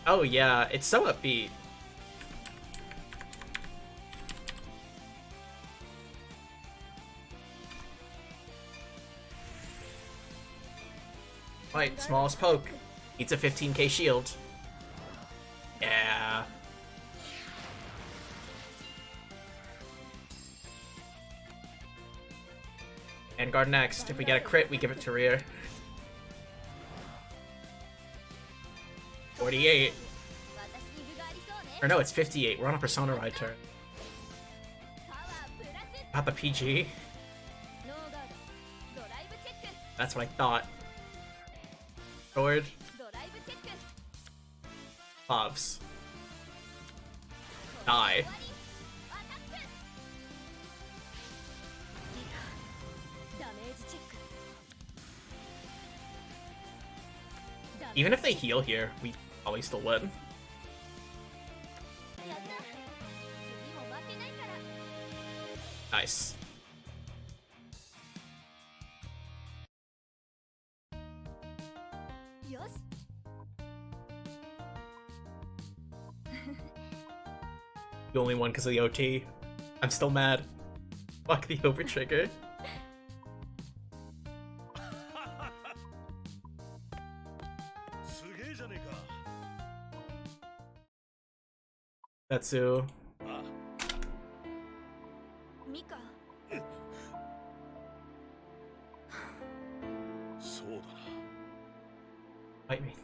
A: Oh yeah, it's so upbeat. Right, smallest poke. Eats a 15k shield. Yeah. Vanguard next. If we get a crit, we give it to rear. 48. Or no, it's 58. We're on a Persona ride turn. Got the PG. That's what I thought. Sword. Bobs. Die. Even if they heal here, we probably still win. Nice. The only one because of the OT. I'm still mad. Fuck the over trigger. Tetsu. Fight me.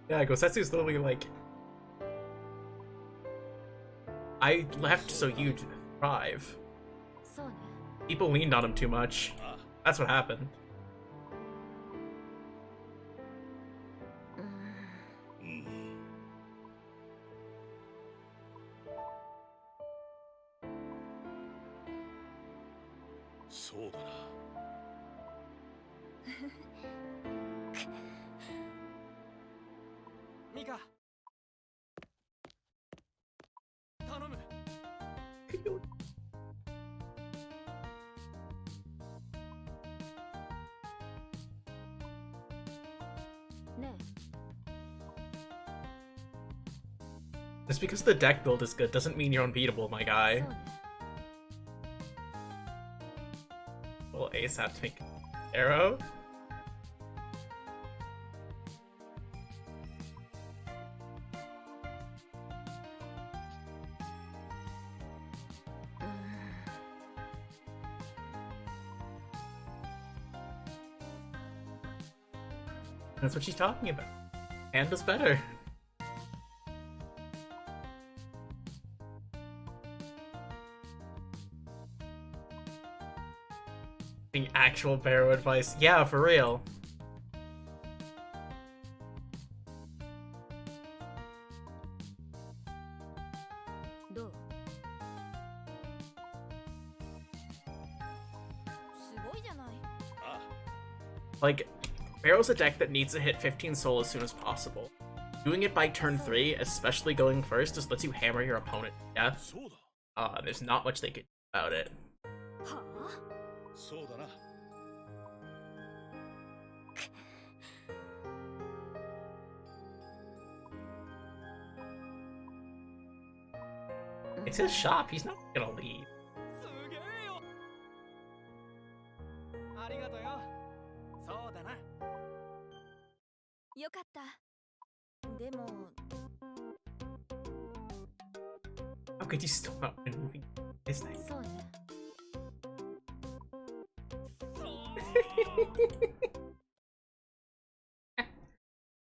A: Yeah, Gosetsu's literally like, I left so you'd thrive. People leaned on him too much. That's what happened. Just because the deck build is good doesn't mean you're unbeatable, my guy. Well, Ace have to make arrow. That's what she's talking about. Panda's better. Actual Barrow advice. Yeah, for real. Like, Barrow's a deck that needs to hit 15 soul as soon as possible. Doing it by turn 3, especially going first, just lets you hammer your opponent to death. There's not much they could do about it. It's his shop, he's not gonna leave. How could you still not win moving this thing?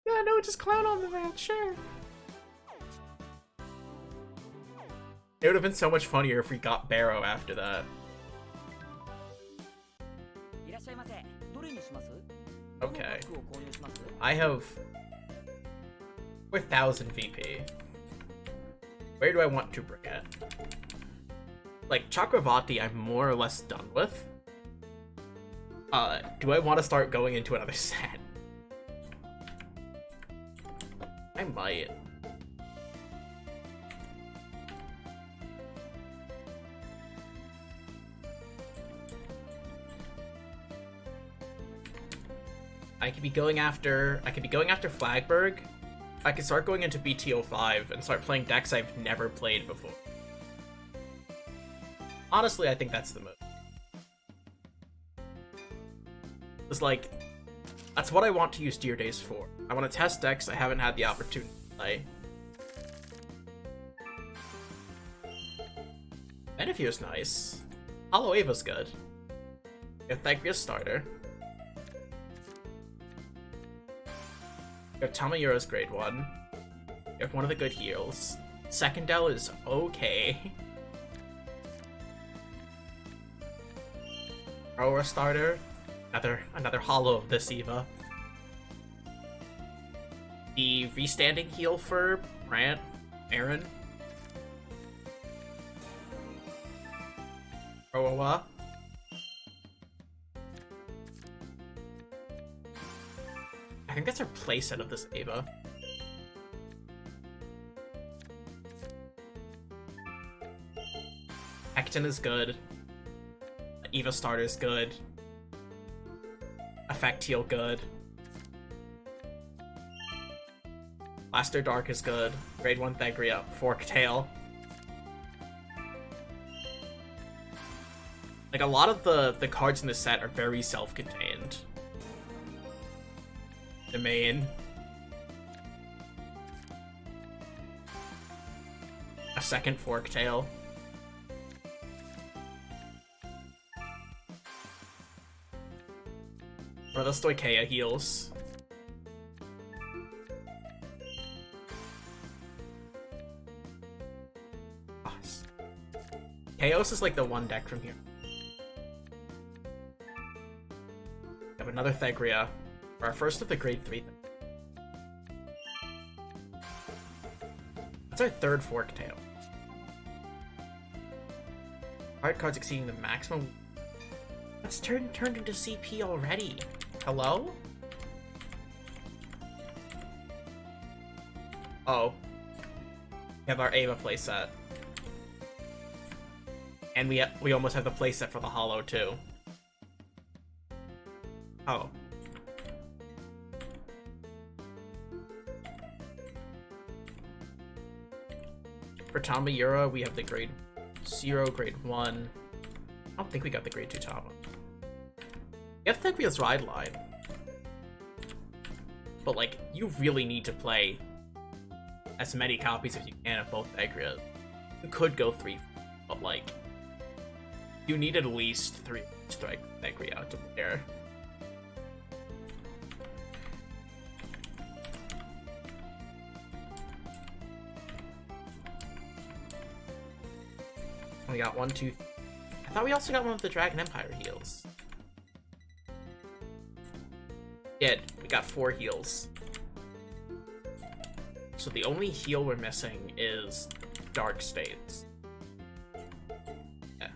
A: Yeah, no, just clown on the man, sure. It would have been so much funnier if we got Barrow after that. Okay. I have 4,000 VP. Where do I want to bring it? Like, Chakravati I'm more or less done with. Do I want to start going into another set? I might. I could be going after Flagberg. I could start going into BTO5 and start playing decks I've never played before. Honestly, I think that's the move. It's like, That's what I want to use Deer Days for. I want to test decks I haven't had the opportunity to play. Benefier's nice. Hollow Ava's good. We have Thagria's starter. We have Tamayura's grade 1. We have one of the good heals. Second Dell is okay. Aurora starter. Another hollow of this Eva. The restanding heal for Brant, Aaron. Roa. I think that's our playset of this Eva. Hecton is good. Eva starter is good. Effect heal good. Blaster Dark is good. Grade 1 Thagria. Fork Tail. Like, a lot of the cards in this set are very self-contained. The main. A second Fork Tail. One of the Stoicheia heals. Chaos is like the one deck from here. We have another Thagria. For our first of the grade 3. That's our third Fork Tail. Card cards exceeding the maximum. That's turned into CP already. Hello? Oh. We have our Ava playset. And we almost have the playset for the Hollow too. Oh. For Tamayura, we have the grade 0, grade 1. I don't think we got the grade 2 Tama. We have Thagria's Ride Line. But, like, you really need to play as many copies as you can of both Thagrias. You could go 3, but, like, you need at least 3 Thagria to pair. We got 1, 2. I thought we also got one of the Dragon Empire heals. Yeah, we got 4 heals. So the only heal we're missing is Dark States. Yeah.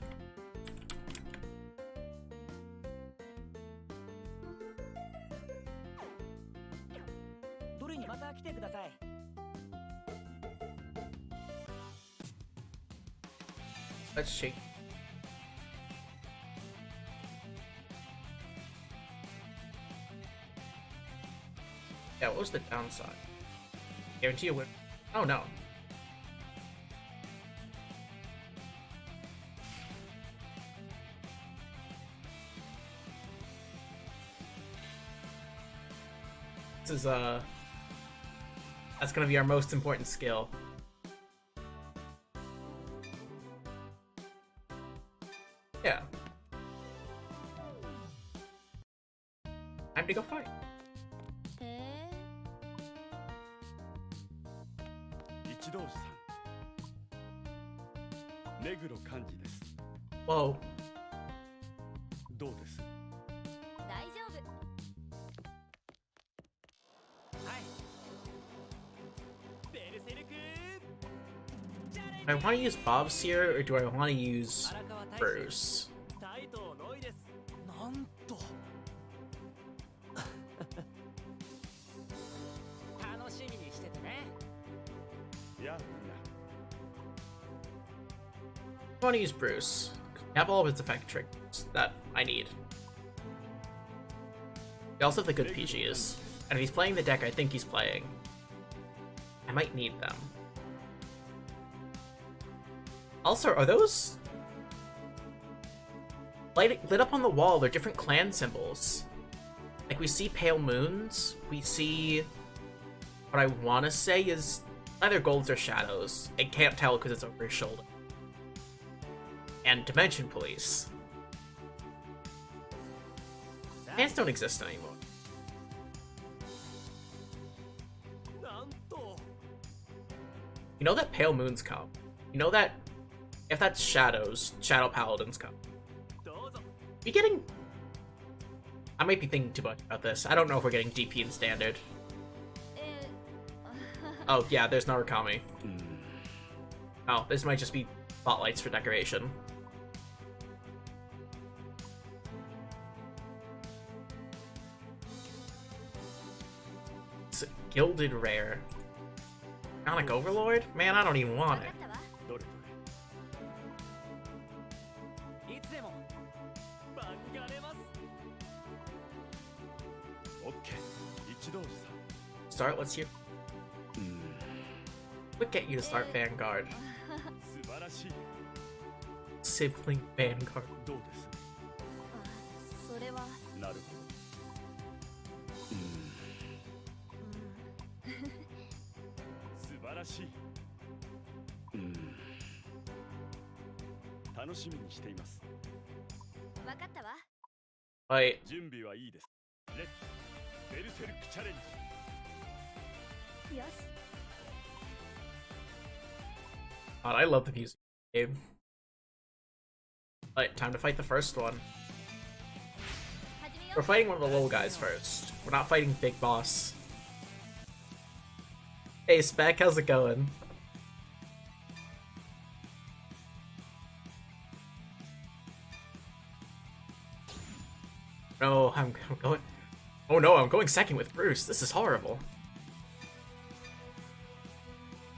A: Let's shake. Yeah, what was the downside? Guarantee a win. Oh no. This is that's gonna be our most important skill. Yeah. Time to go fight. Whoa. Do I want to use Bob's here, or do I want to use Bruce? I want to use Bruce. I have all of his effect triggers that I need. We also have the good PGs, and if he's playing the deck I think he's playing, I might need them. Also, are those lit up on the wall? They're different clan symbols. Like, we see pale moons, we see what I want to say is either golds or shadows. I can't tell because it's over his shoulder. And Dimension Police. Fans don't exist anymore. You know that pale moons come. You know that if that's shadows, shadow paladins come. You getting... I might be thinking too much about this. I don't know if we're getting DP in standard. Oh, yeah, there's Narukami. Oh, this might just be spotlights for decoration. It's a gilded rare. Sonic Overlord? Man, I don't even want it. Start, let's hear. Look at you to start Vanguard. Sibling Vanguard. Wait. God, I love the music game. Alright, time to fight the first one. We're fighting one of the little guys first. We're not fighting Big Boss. Hey Spec, how's it going? No, I'm going... Oh no, I'm going second with Bruce. This is horrible.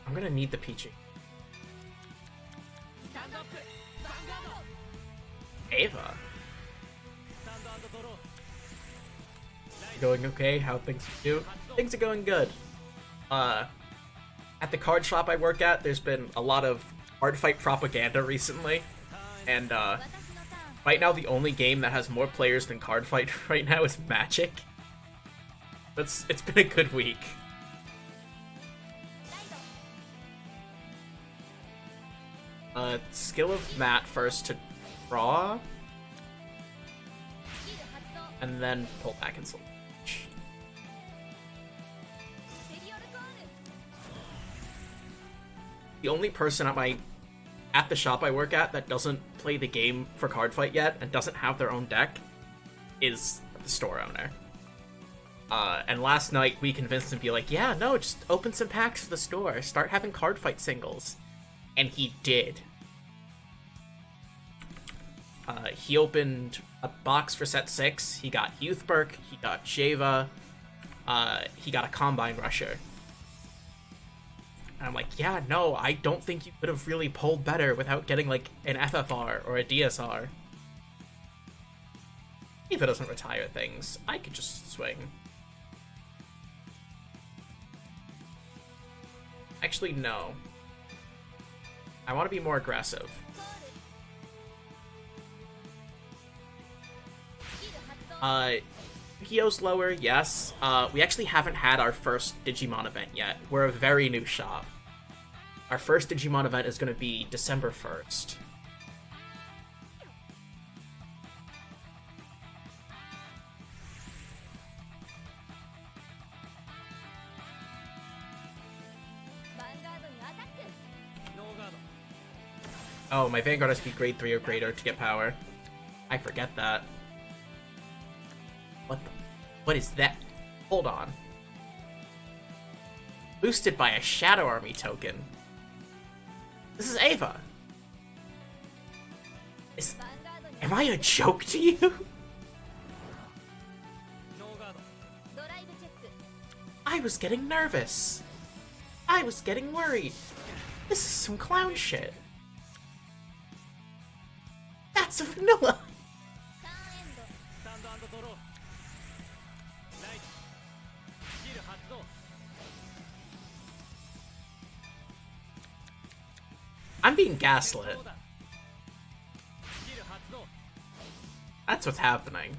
A: I'm gonna need the Peachy. Ava. Going okay? How things do? Things are going good. At the card shop I work at, there's been a lot of Cardfight propaganda recently, and right now the only game that has more players than Cardfight right now is Magic. It's been a good week. Skill of Matt first to draw, and then pull back and select. The only person at the shop I work at that doesn't play the game for Cardfight yet and doesn't have their own deck is the store owner. And last night we convinced him to be like, yeah, no, just open some packs for the store, start having Cardfight singles. And he did. He opened a box for set 6, he got Youthberk, he got Sheva, he got a Combine Rusher. And I'm like, yeah, no, I don't think you could have really pulled better without getting, like, an FFR or a DSR. If it doesn't retire things, I could just swing. Actually, no. I want to be more aggressive. Yukio's lower, yes. We actually haven't had our first Digimon event yet. We're a very new shop. Our first Digimon event is going to be December 1st. Oh, my Vanguard has to be grade 3 or greater to get power. I forget that. What is that? Hold on. Boosted by a Shadow Army token. This is Ava. Am I a joke to you? I was getting nervous. I was getting worried. This is some clown shit. That's a vanilla. I'm being gaslit. That's what's happening.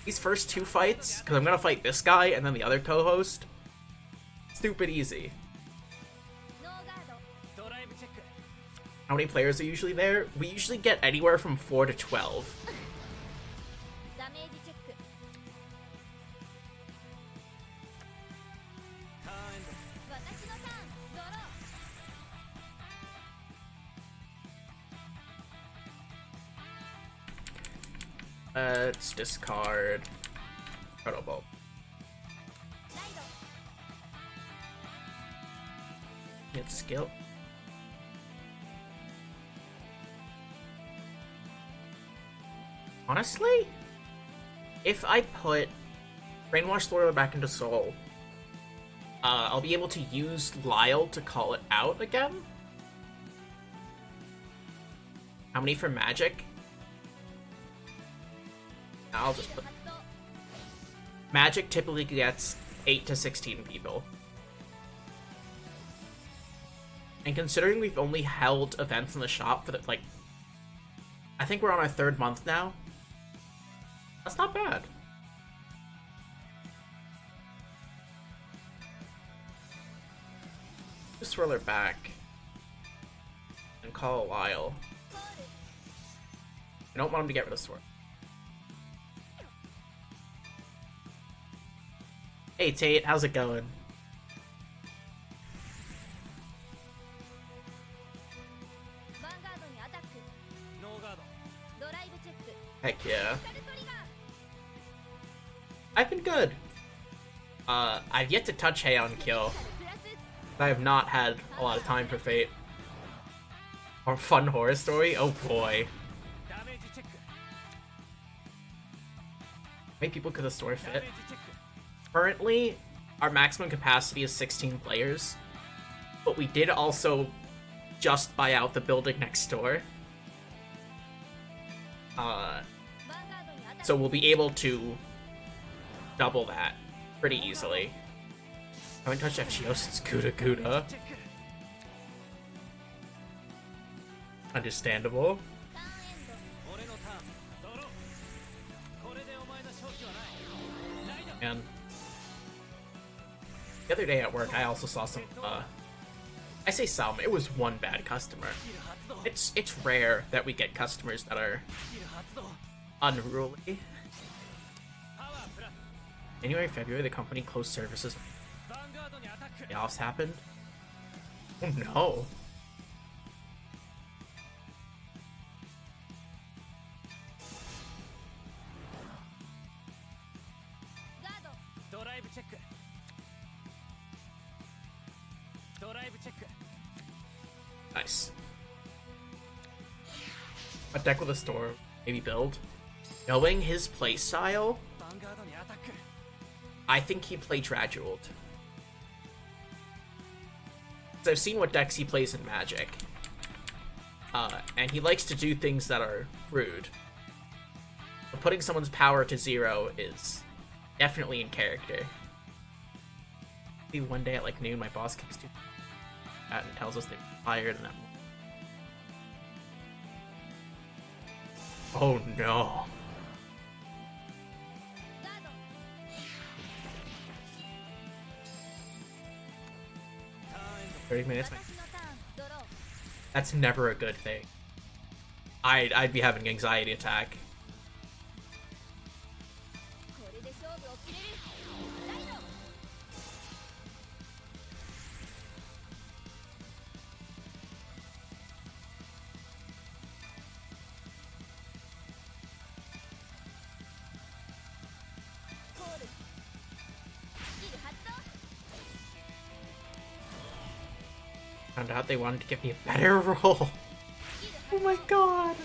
A: These first two fights, because I'm gonna fight this guy and then the other co-host, stupid easy. How many players are usually there? We usually get anywhere from 4 to 12. Let's discard Proto Bulb. Get skill. Honestly, if I put Brainwash Lord back into Soul, I'll be able to use Lyle to call it out again. How many for Magic? I'll just put... Magic typically gets 8 to 16 people. And considering we've only held events in the shop for the, like... I think we're on our 3rd month now. That's not bad. Just swirl her back. And call Lyle. I don't want him to get rid of Sword. Hey Tate, how's it going? Heck yeah. I've been good. I've yet to touch Heian Kill. I have not had a lot of time for Fate. Or Fun Horror Story? Oh boy. How many people could the store fit? Currently, our maximum capacity is 16 players, but we did also just buy out the building next door. So we'll be able to double that pretty easily. I haven't touched FGO since Kuda Kuda. Understandable. And the other day at work, I also saw some, I say some, it was one bad customer. It's rare that we get customers that are unruly. January, February, the company closed services. Layoffs happened. Oh no. Nice. A deck with a store, maybe build. Knowing his playstyle, I think he played Draduald. So I've seen what decks he plays in Magic. And he likes to do things that are rude. But putting someone's power to 0 is definitely in character. Maybe one day at like noon, my boss kicks too and tells us they're fired and that. Oh no. $30 minutes. That's never a good thing. I'd be having an anxiety attack. Found out they wanted to give me a better roll. Oh my god.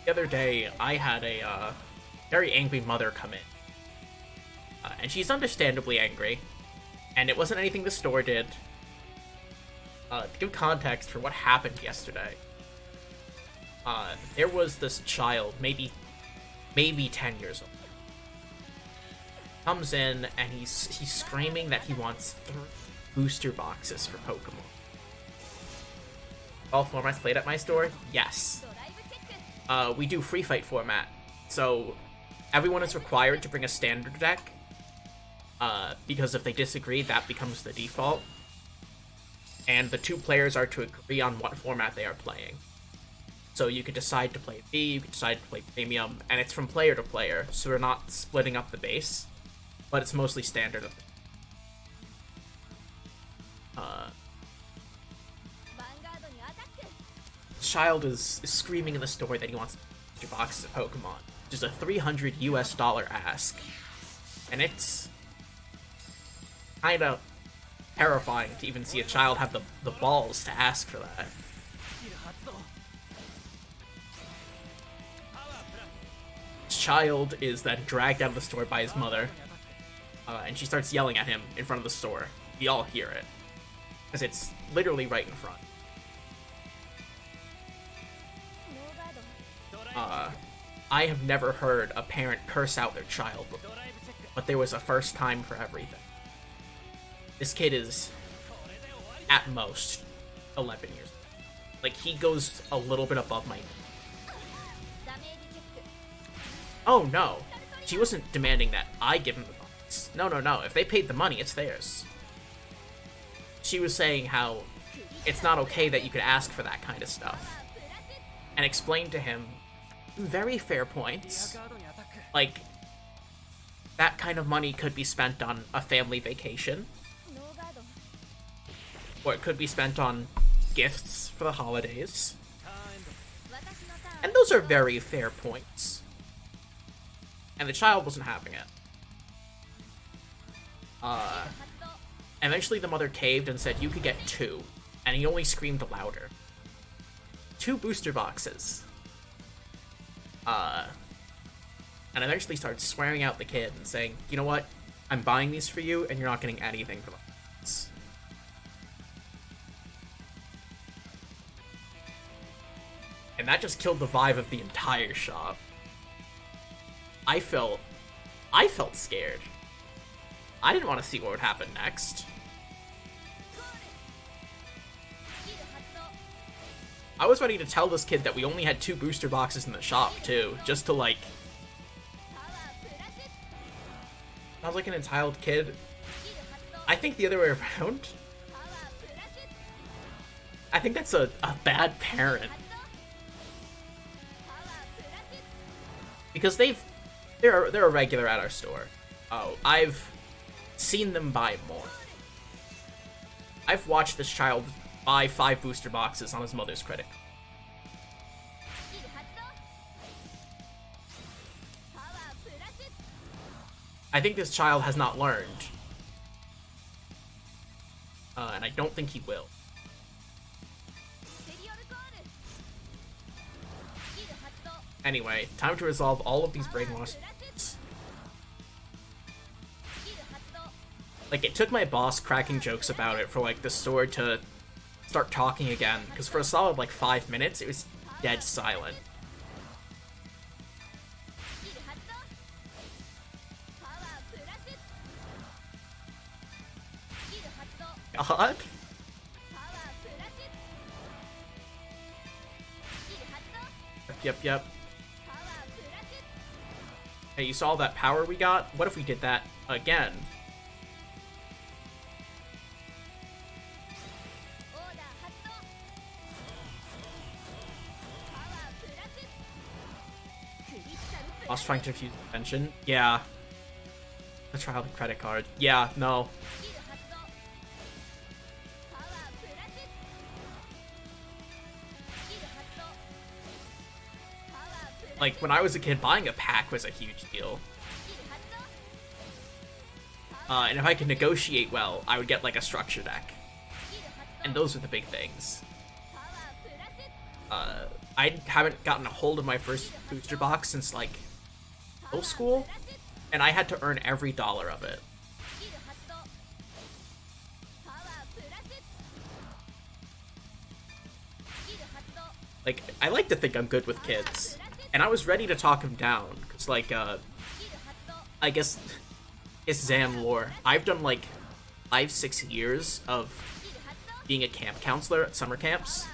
A: The other day, I had a very angry mother come in. And she's understandably angry. And it wasn't anything the store did. To give context for what happened yesterday. There was this child, maybe 10 years old. Comes in and he's screaming that he wants 3 booster boxes for Pokemon. All formats played at my store? Yes. We do free fight format, so everyone is required to bring a standard deck, because if they disagree, that becomes the default. And the two players are to agree on what format they are playing. So you could decide to play B, you could decide to play Premium, and it's from player to player, so we're not splitting up the base, but it's mostly standard. Child is screaming in the store that he wants booster boxes of Pokemon. Just a $300 US ask. And it's kind of terrifying to even see a child have the balls to ask for that. Child is then dragged out of the store by his mother, and she starts yelling at him in front of the store. We all hear it, because it's literally right in front. I have never heard a parent curse out their child before, but there was a first time for everything. This kid is, at most, 11 years old. Like, he goes a little bit above my... Oh, no. She wasn't demanding that I give him the box. No, no, no. If they paid the money, it's theirs. She was saying how it's not okay that you could ask for that kind of stuff. And explained to him very fair points. Like, that kind of money could be spent on a family vacation. Or it could be spent on gifts for the holidays. And those are very fair points. And the child wasn't having it. Eventually the mother caved and said you could get 2. And he only screamed louder. 2 booster boxes. And eventually started swearing out the kid and saying, you know what? I'm buying these for you and you're not getting anything for them. And that just killed the vibe of the entire shop. I felt scared. I didn't want to see what would happen next. I was ready to tell this kid that we only had 2 booster boxes in the shop, too, just to, like... Sounds like an entitled kid. I think the other way around. I think that's a bad parent. Because they're a regular at our store. Oh, I've seen them buy more. I've watched this child buy 5 booster boxes on his mother's credit. I think this child has not learned. And I don't think he will. Anyway, time to resolve all of these brainwashed... Like, it took my boss cracking jokes about it for, like, the store to start talking again, because for a solid, like, 5 minutes, it was dead silent. God? Yep. Hey, you saw that power we got? What if we did that again? I was trying to infuse attention. Yeah. Let's try out the credit card. Yeah, no. Like, when I was a kid, buying a pack was a huge deal. And if I could negotiate well, I would get, like, a structure deck. And those are the big things. I haven't gotten a hold of my first booster box since, like, middle school, and I had to earn every dollar of it. Like, I like to think I'm good with kids. And I was ready to talk him down, because, like, I guess it's Zan lore. I've done, like, 5-6 years of being a camp counselor at summer camps,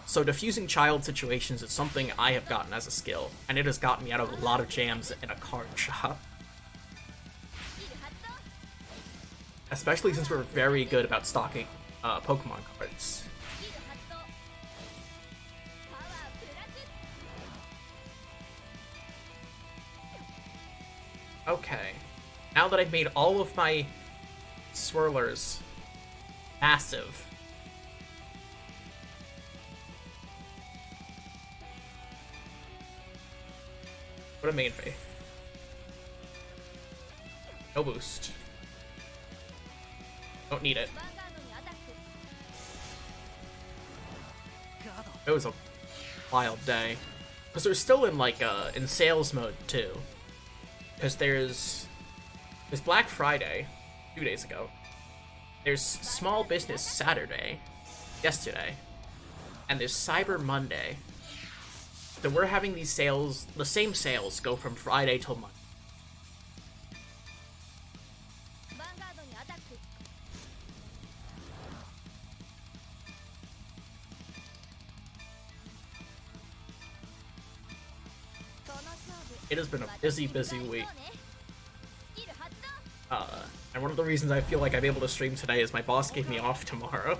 A: So diffusing child situations is something I have gotten as a skill, and it has gotten me out of a lot of jams in a card shop. Especially since we're very good about stocking Pokemon cards. Okay, now that I've made all of my swirlers massive, what a main phase. No boost. Don't need it. It was a wild day. Because they're still in like in sales mode too. Because there's Black Friday 2 days ago. There's Small Business Saturday yesterday. And there's Cyber Monday. So we're having these sales, the same sales go from Friday till Monday. It has been a busy week. And one of the reasons I feel like I'm able to stream today is my boss gave me off tomorrow.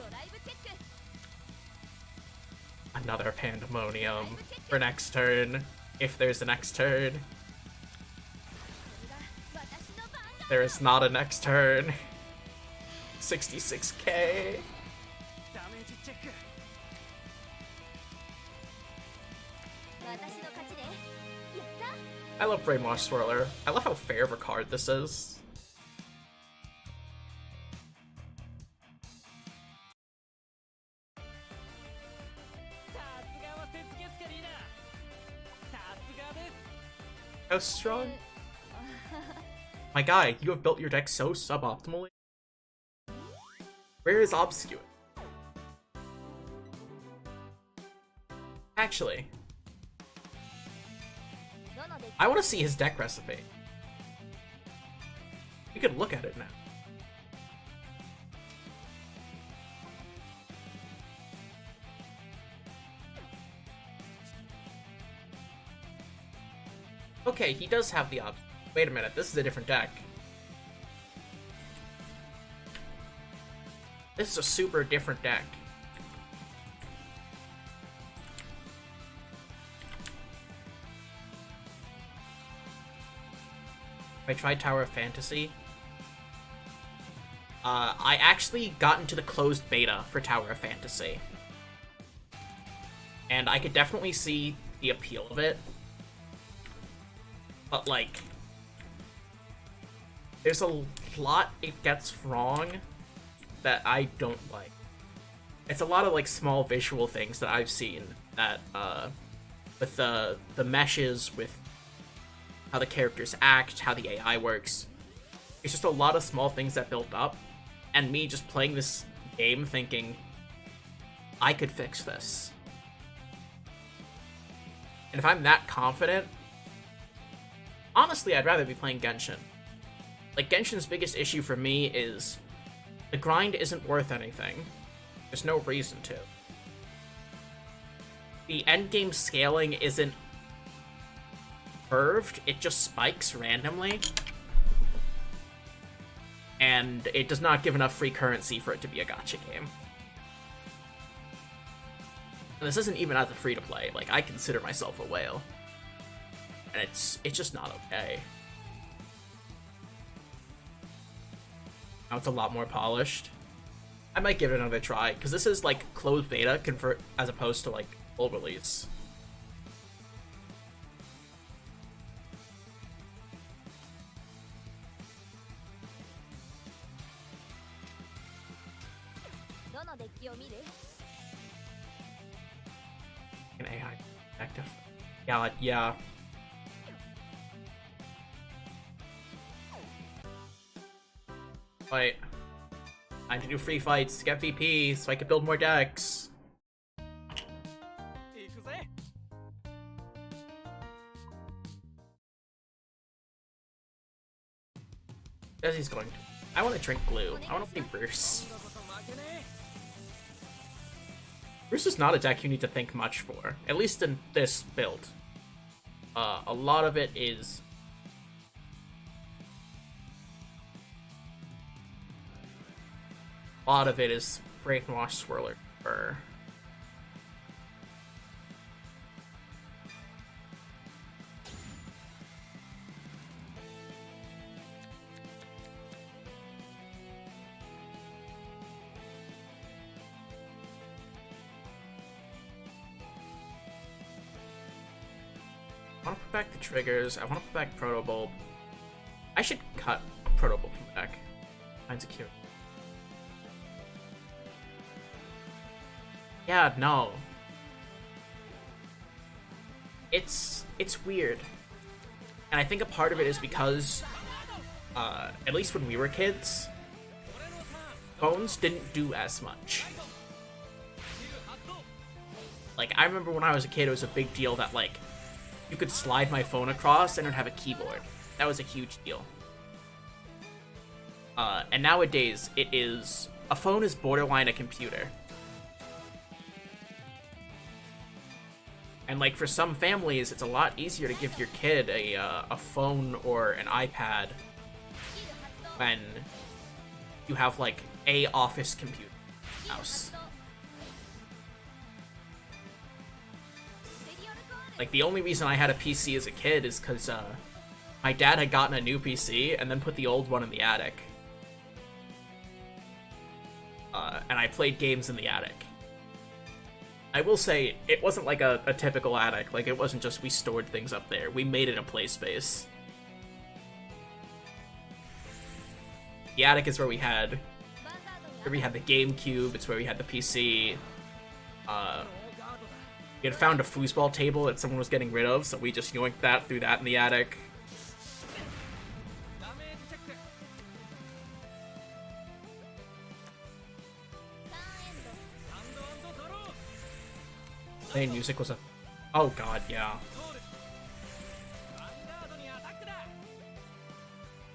A: Another pandemonium for next turn, if there's a next turn. There is not a next turn. 66k. I love Brainwash Swirler. I love how fair of a card this is. How strong? My guy, you have built your deck so suboptimally. Where is Obscure? Actually, I want to see his deck recipe. We could look at it now. Okay, he does have the option. Wait a minute, this is a different deck. This is a super different deck. I tried Tower of Fantasy. I actually got into the closed beta for Tower of Fantasy. And I could definitely see the appeal of it. But, like, there's a lot it gets wrong that I don't like. It's a lot of, like, small visual things that I've seen that, with the meshes, with how the characters act, how the AI works. It's just a lot of small things that built up, and me just playing this game thinking, I could fix this. And if I'm that confident, honestly, I'd rather be playing Genshin. Like, Genshin's biggest issue for me is the grind isn't worth anything. There's no reason to. The endgame scaling isn't curved, it just spikes randomly. And it does not give enough free currency for it to be a gacha game. And this isn't even as a free-to-play. Like, I consider myself a whale. And it's just not okay. Now it's a lot more polished. I might give it another try, because this is like closed beta convert as opposed to like full release. An AI active. Yeah. Wait. Time to do free fights to get VP so I can build more decks. As he's going to. I want to drink glue. I want to play Bruce. Bruce is not a deck you need to think much for, at least in this build. A lot of it is... Brainwash Swirler. I want to put back the triggers. I want to put back Proto Bulb. I should cut Proto Bulb from the deck. Mine's a cute. Yeah, no. It's weird. And I think a part of it is because, at least when we were kids, phones didn't do as much. Like, I remember when I was a kid, it was a big deal that, like, you could slide my phone across and it'd have a keyboard. That was a huge deal. And nowadays, a phone is borderline a computer. And like for some families, it's a lot easier to give your kid a phone or an iPad when you have like a office computer in the house. Like, the only reason I had a PC as a kid is because my dad had gotten a new PC and then put the old one in the attic. And I played games in the attic. I will say, it wasn't like a typical attic. Like, it wasn't just we stored things up there. We made it a play space. The attic is where we had the GameCube, it's where we had the PC. We had found a foosball table that someone was getting rid of, so we just yoinked that, threw that in the attic. Playing music was a... Oh god, yeah.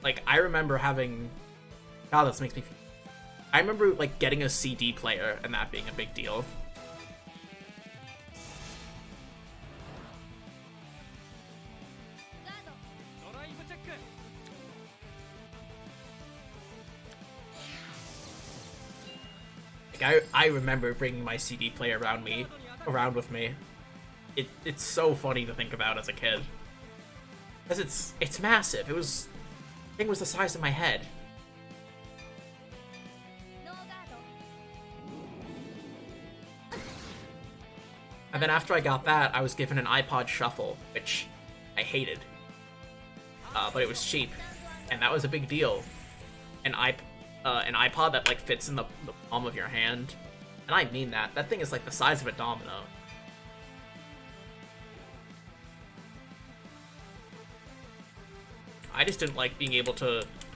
A: Like, I remember having... God, this makes me feel... I remember, like, getting a CD player and that being a big deal. Like, I remember bringing my CD player around with me. It's so funny to think about as a kid. Because it's massive. The thing was the size of my head. And then after I got that, I was given an iPod Shuffle, which I hated. But it was cheap, and that was a big deal. An iPod that like fits in the palm of your hand, and I mean that. That thing is like the size of a domino. I just didn't like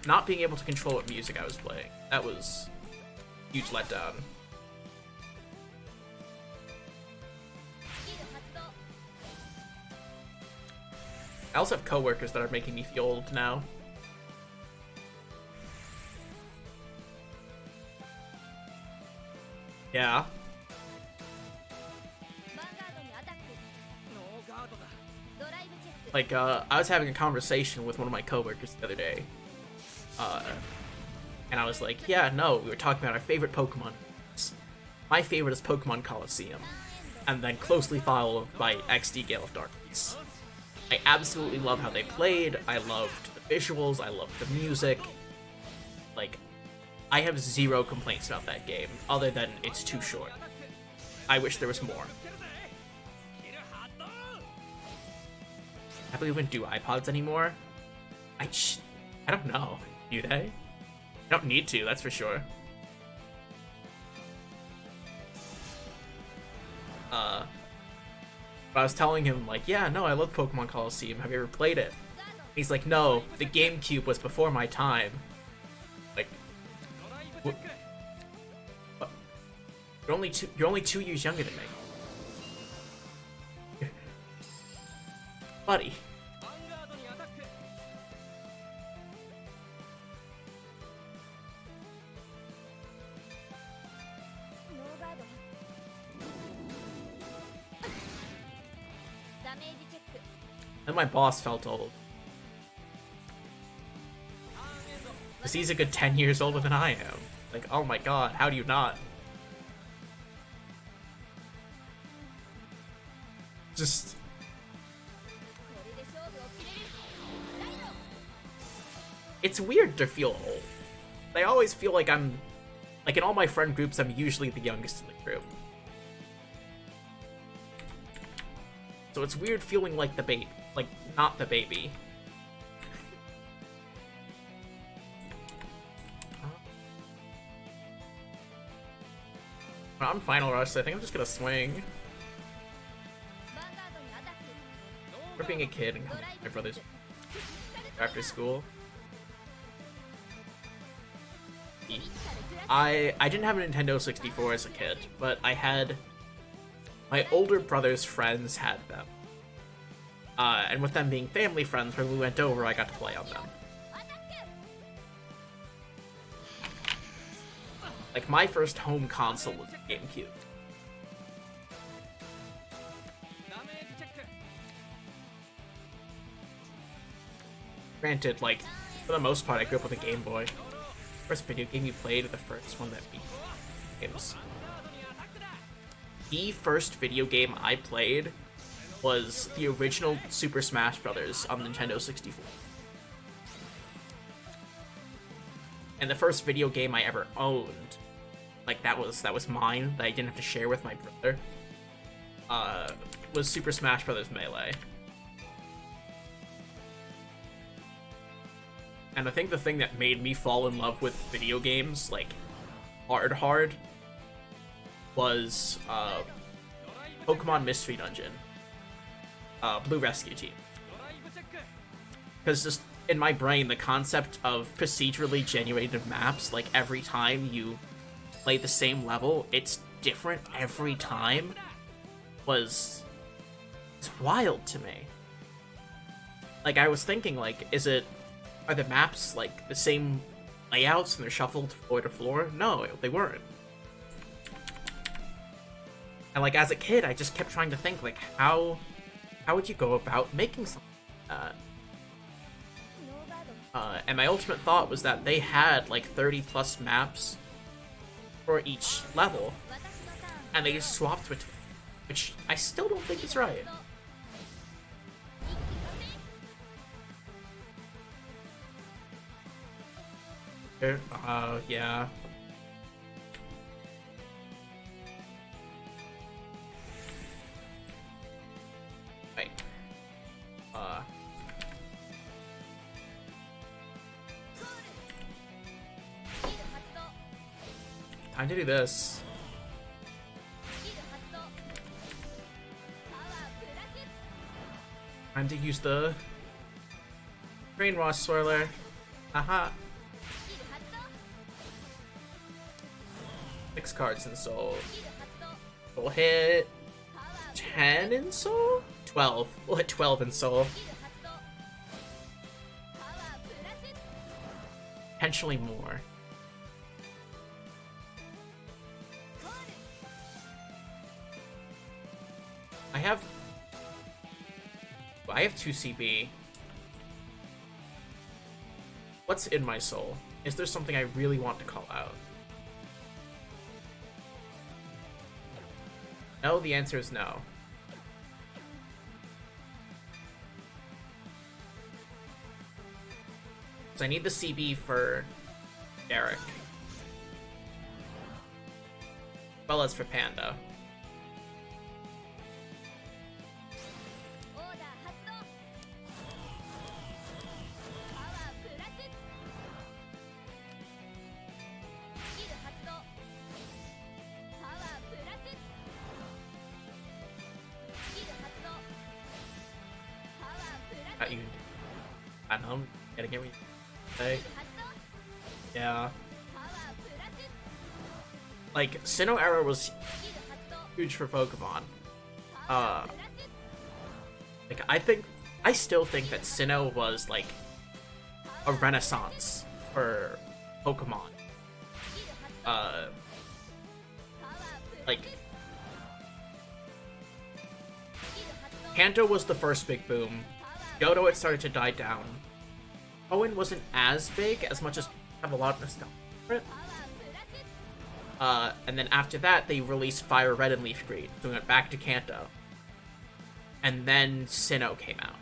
A: not being able to control what music I was playing. That was a huge letdown. I also have coworkers that are making me feel old now. Yeah. Like, I was having a conversation with one of my coworkers the other day. And I was like, yeah, no, we were talking about our favorite Pokemon. My favorite is Pokemon Coliseum. And then closely followed by XD Gale of Darkness. I absolutely love how they played, I loved the visuals, I loved the music. Like, I have zero complaints about that game, other than it's too short. I wish there was more. I don't even do iPods anymore. I don't know. Do they? I don't need to, that's for sure. But I was telling him, like, yeah, no, I love Pokemon Coliseum. Have you ever played it? He's like, no, the GameCube was before my time. Like, what? You're only 2 years younger than me. Buddy. And my boss felt old. Because he's a good 10 years older than I am. Like, oh my god, how do you not? Just... It's weird to feel old. I always feel like I'm... Like, in all my friend groups, I'm usually the youngest in the group. So it's weird feeling like the baby. Like, not the baby. I'm final rush, so I think I'm just gonna swing. For being a kid and coming to my brother's after school. I didn't have a Nintendo 64 as a kid, but I had... My older brother's friends had them. And with them being family friends, when we went over, I got to play on them. Like, my first home console was GameCube. Granted, like, for the most part, I grew up with a Game Boy. First video game you played, the first one that beat games. The first video game I played was the original Super Smash Bros. On Nintendo 64. And the first video game I ever owned, like that was mine, that I didn't have to share with my brother, was Super Smash Bros. Melee. And I think the thing that made me fall in love with video games, like, hard, was, Pokemon Mystery Dungeon. Blue Rescue Team. Because just, in my brain, the concept of procedurally generated maps, like, every time you play the same level, it's different every time, it's wild to me. Like, I was thinking, like, are the maps, like, the same layouts and they're shuffled floor to floor? No, they weren't. And, like, as a kid, I just kept trying to think, like, how would you go about making something like that? And my ultimate thought was that they had, like, 30 plus maps for each level, and they just swapped between, which I still don't think is right. Yeah. Wait. Time to do this. Time to use the Brainwash Swirler. Haha. 6 cards in Soul. We'll hit 10 in Soul? 12. We'll hit 12 in Soul. Potentially more. I have 2 CB. What's in my soul? Is there something I really want to call out? No, the answer is no. So I need the CB for Derek. As well as for Panda. I know, gotta get me. Hey. Yeah. Like, Sinnoh era was huge for Pokemon. Like, I still think that Sinnoh was, like, a renaissance for Pokemon. Like, Kanto was the first big boom Yoto, it started to die down. Owen wasn't as big, as much as have a lot of nostalgia for it. And then after that, they released Fire Red and Leaf Green, so we went back to Kanto. And then Sinnoh came out.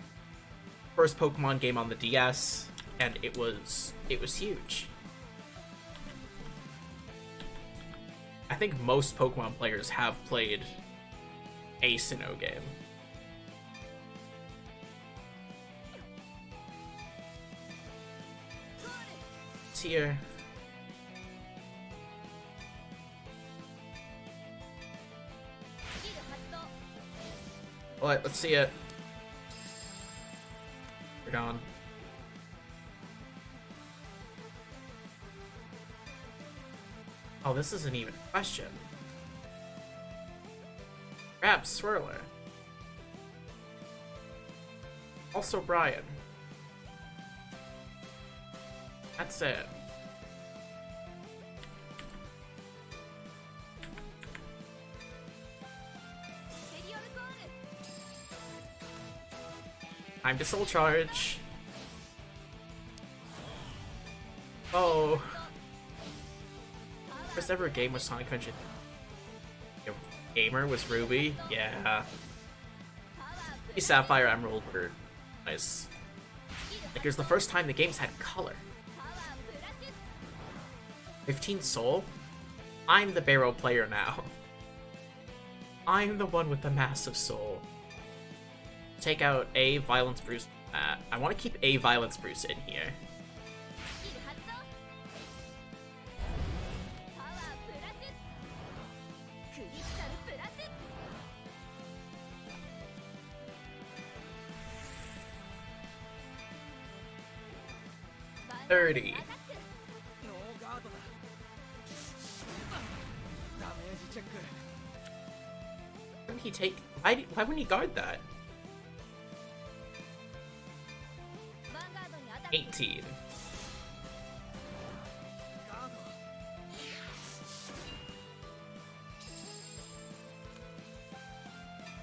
A: First Pokemon game on the DS, and it was huge. I think most Pokemon players have played a Sinnoh game. It's here. Alright, let's see it. We're gone. Oh, this isn't even a question. Grab Swirler. Also Brian. That's it. Time to Soul Charge. Oh. First ever game was Sonic Adventure. Gamer was Ruby. Yeah. Sapphire Emerald were nice. Like, it was the first time the games had color. 15 Soul? I'm the Barrow player now. I'm the one with the massive soul. Take out a Violence Bruce. I want to keep a Violence Bruce in here. Why wouldn't he take? Why wouldn't he guard that? 18.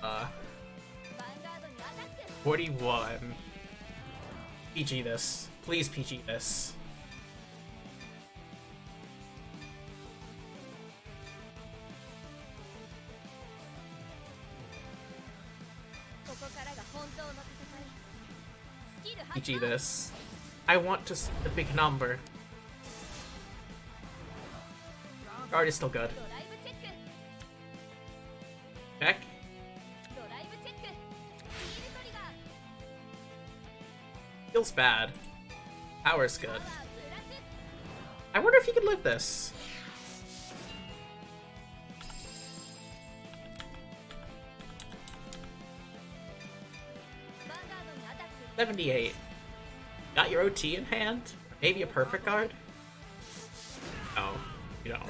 A: Uh. 41. PG this. Please PG this. PG this. I want to see the big number. Guard is still good. Check. Feels bad. Power's good. I wonder if he could live this. $78. Got your OT in hand? Maybe a perfect guard? No, you don't.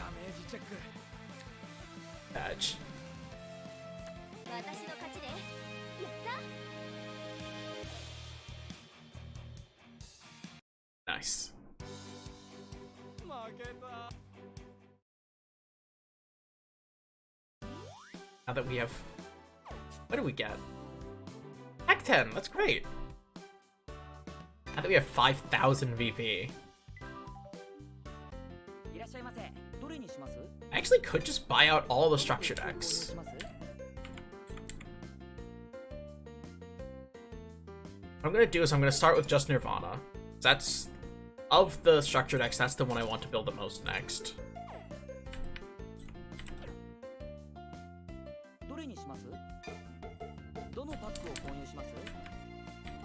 A: Badge. Nice. Now that we have... What do we get? Hack 10, that's great. Now that we have 5,000 VP. I actually could just buy out all the structure decks. What I'm gonna do is I'm gonna start with just Nirvana. That's... Of the structure decks, that's the one I want to build the most next.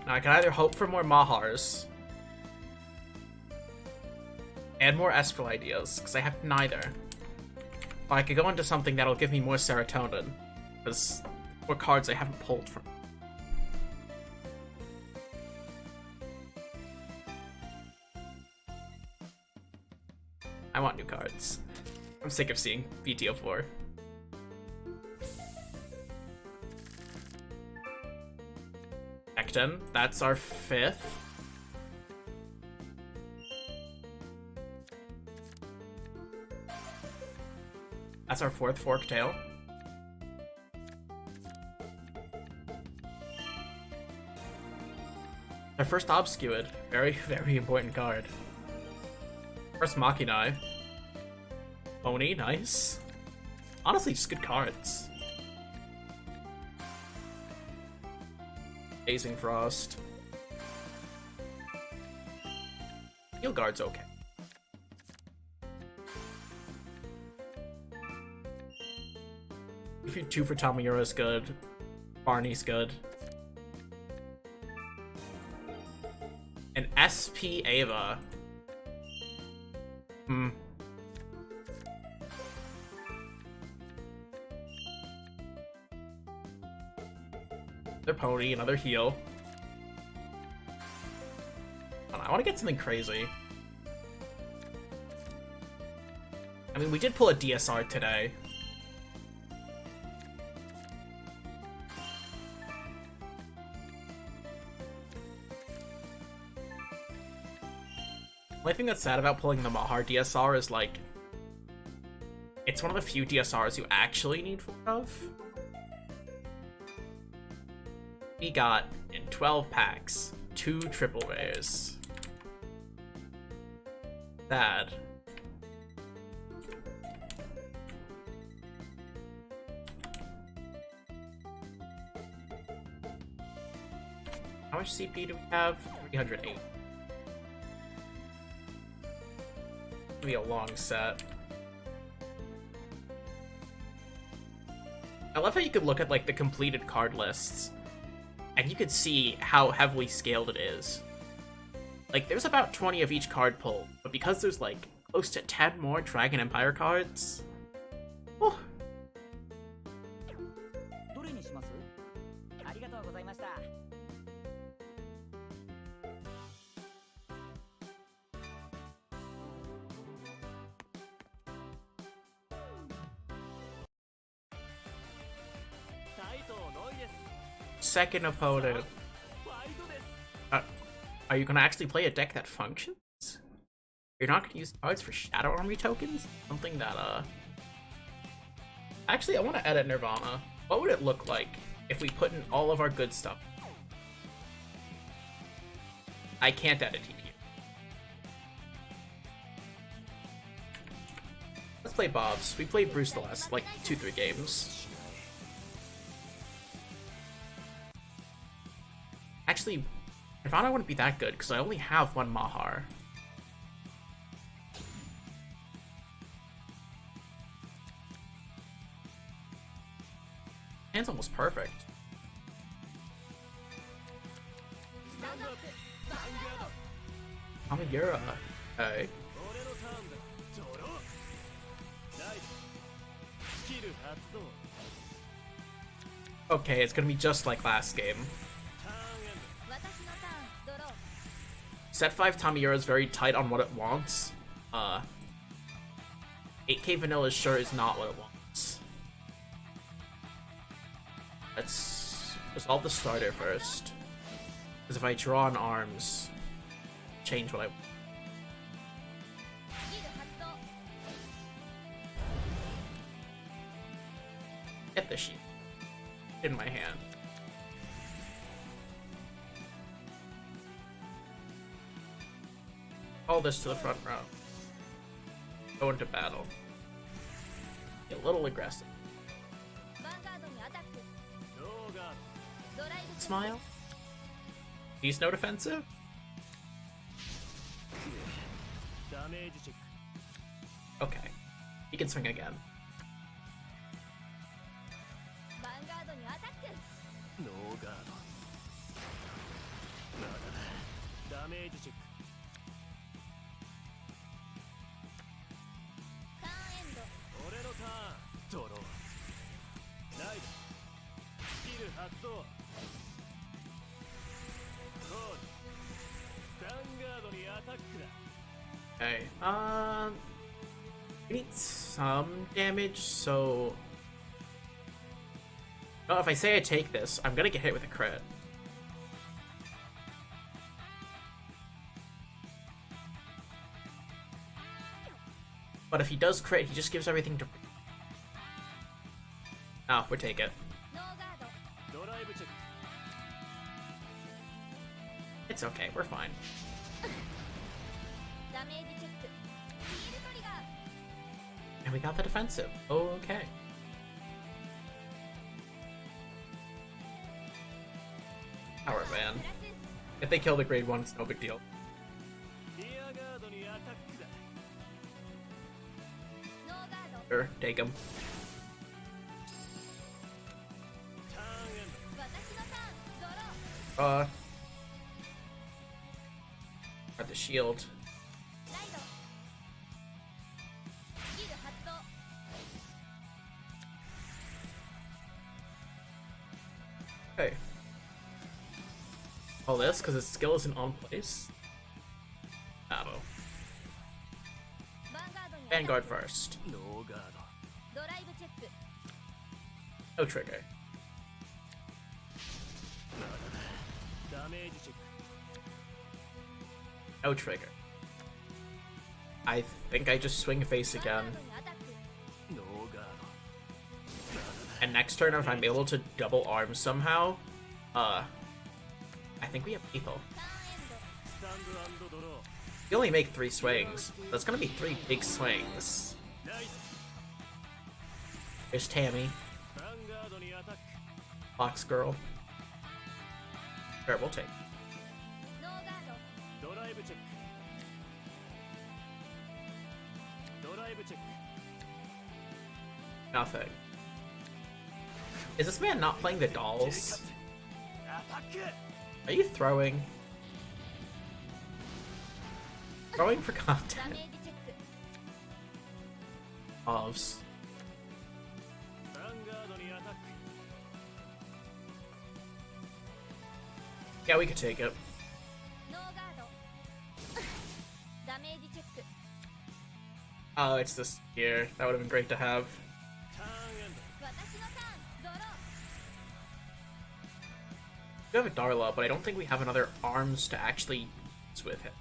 A: Now I can either hope for more Mahars and more Espral ideas, because I have neither. Or I could go into something that'll give me more serotonin, because more cards I haven't pulled from. I want new cards. I'm sick of seeing VTO4. Ekton, that's our 5th. That's our 4th Forktail. Our first obscured. Very, very important card. First Machina. Pony, nice. Honestly, just good cards. Blazing Frost. Heal Guard's okay. If you 2 for Tamiyura's good. Barney's good. An SP Ava. Another Pony, another heal. I want to get something crazy. I mean, we did pull a DSR today. The only thing that's sad about pulling the Mahar DSR is, like, it's one of the few DSRs you actually need 4 of. We got, in 12 packs, 2 triple rares. Sad. How much CP do we have? 308. Be a long set. I love how you could look at like the completed card lists and you could see how heavily scaled it is. Like there's about 20 of each card pulled, but because there's like close to 10 more Dragon Empire cards. Oh. Second opponent. Are you gonna actually play a deck that functions? You're not gonna use cards for Shadow Army tokens? Something that, Actually, I want to edit Nirvana. What would it look like if we put in all of our good stuff? I can't edit TP. Let's play Bob's. We played Bruce the last, like, 2-3 games. Actually, Nirvana wouldn't be that good, because I only have 1 Mahar. Hand's almost perfect. Tamiyura. Okay. Okay, it's gonna be just like last game. Set 5 Tamiyura is very tight on what it wants. 8K Vanilla sure is not what it wants. Let's resolve the starter first. Because if I draw on arms, change what I want. Get the sheet in my hand. All this to the front row. Go into battle. Get a little aggressive. Smile. He's no defensive. Okay. He can swing again. Okay, we need some damage, so... Oh, if I say I take this, I'm gonna get hit with a crit. But if he does crit, he just gives everything to... Oh, we'll take it. It's okay, we're fine. And we got the defensive. Oh, okay. Power Van. If they kill the grade 1, it's no big deal. Sure, take him. Got the shield. Okay. All this because his skill isn't on place. Battle. Vanguard first. No trigger. No trigger. I think I just swing face again. And next turn, if I'm able to double arm somehow, I think we have lethal. You only make 3 swings. That's gonna be 3 big swings. There's Tammy. Fox Girl. Sure, we'll take. Nothing. Is this man not playing the dolls? Are you throwing? Throwing for content. Ovs. Yeah, we could take it. Oh, it's this here. That would have been great to have. We have a Darla, but I don't think we have another arms to actually use with him.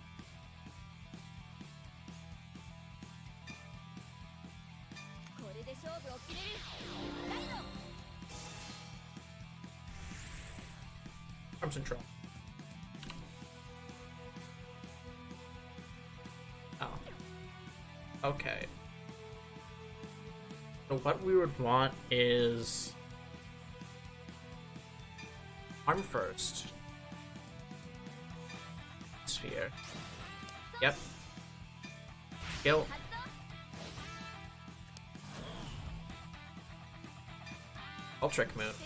A: Arms and trouble. Oh. Okay. So what we would want is arm first. Sphere. Yep. Skill. I'll trick move.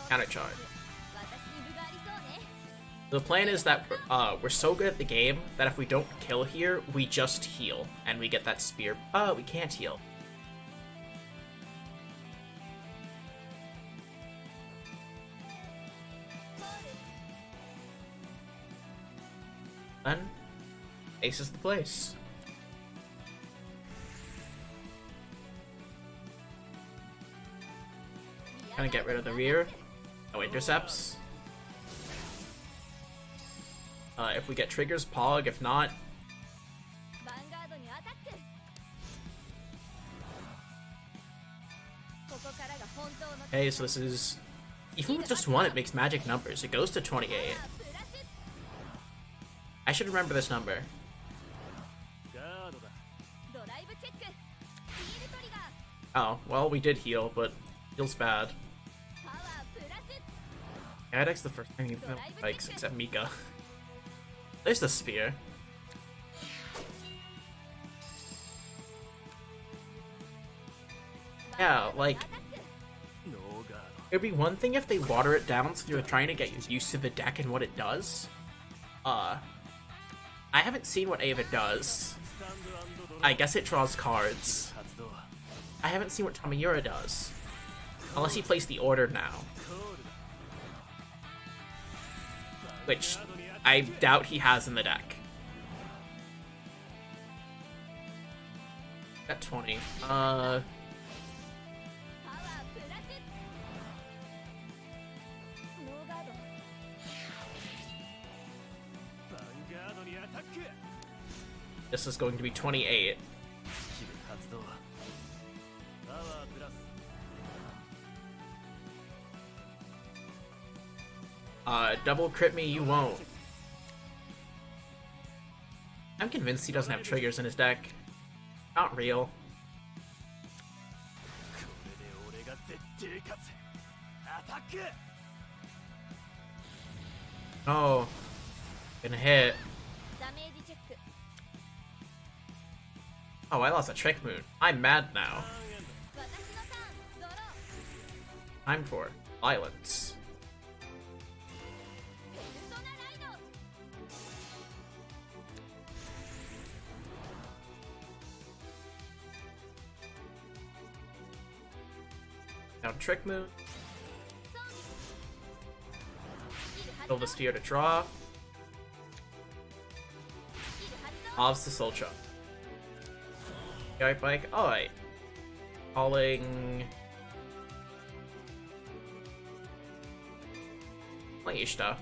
A: Counter charge. The plan is that we're so good at the game that if we don't kill here, we just heal and we get that spear. We can't heal. Then aces the place. Gonna get rid of the rear. No intercepts. If we get triggers, Pog. If not, okay. So this is even with just 1, it makes magic numbers. It goes to 28. I should remember this number. Oh, well, we did heal, but feels bad. Gadek's the first time you likes, except Mika. There's the spear. Yeah, like, it'd be one thing if they water it down so you're trying to get used to the deck and what it does. I haven't seen what Ava does. I guess it draws cards. I haven't seen what Tamiyura does. Unless he plays the order now. Which I doubt he has in the deck. At 20. This is going to be 28. Double crit me, you won't. I'm convinced he doesn't have triggers in his deck. Not real. Oh, gonna hit. Oh, I lost a Trick Moon. I'm mad now. Time for violence. Now Trick Moon. Build the Sphere to draw. Obs to Soul Chop. Guy Bike. Alright. Calling. Ishta.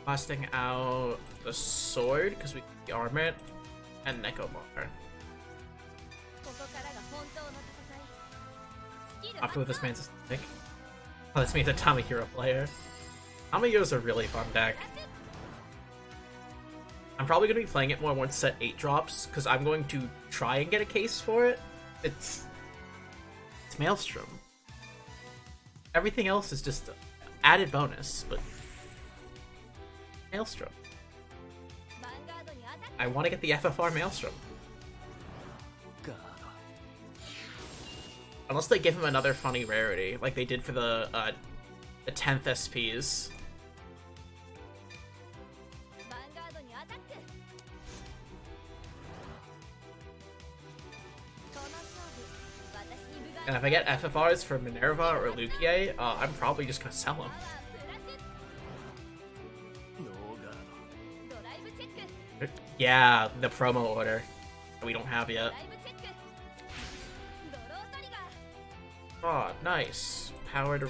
A: Blasting out the sword because we can arm it, and Nekomar. After this man's a stick. Oh, this means a Tommy Hero player. Tommy Hero's a really fun deck. I'm probably going to be playing it more once set 8 drops, because I'm going to try and get a case for it. It's Maelstrom. Everything else is just added bonus, but Maelstrom. I want to get the FFR Maelstrom. Unless they give him another funny rarity, like they did for the 10th SPs. And if I get FFRs for Minerva or Lukie, I'm probably just gonna sell them. Yeah, the promo order that we don't have yet. Oh, nice. Power to...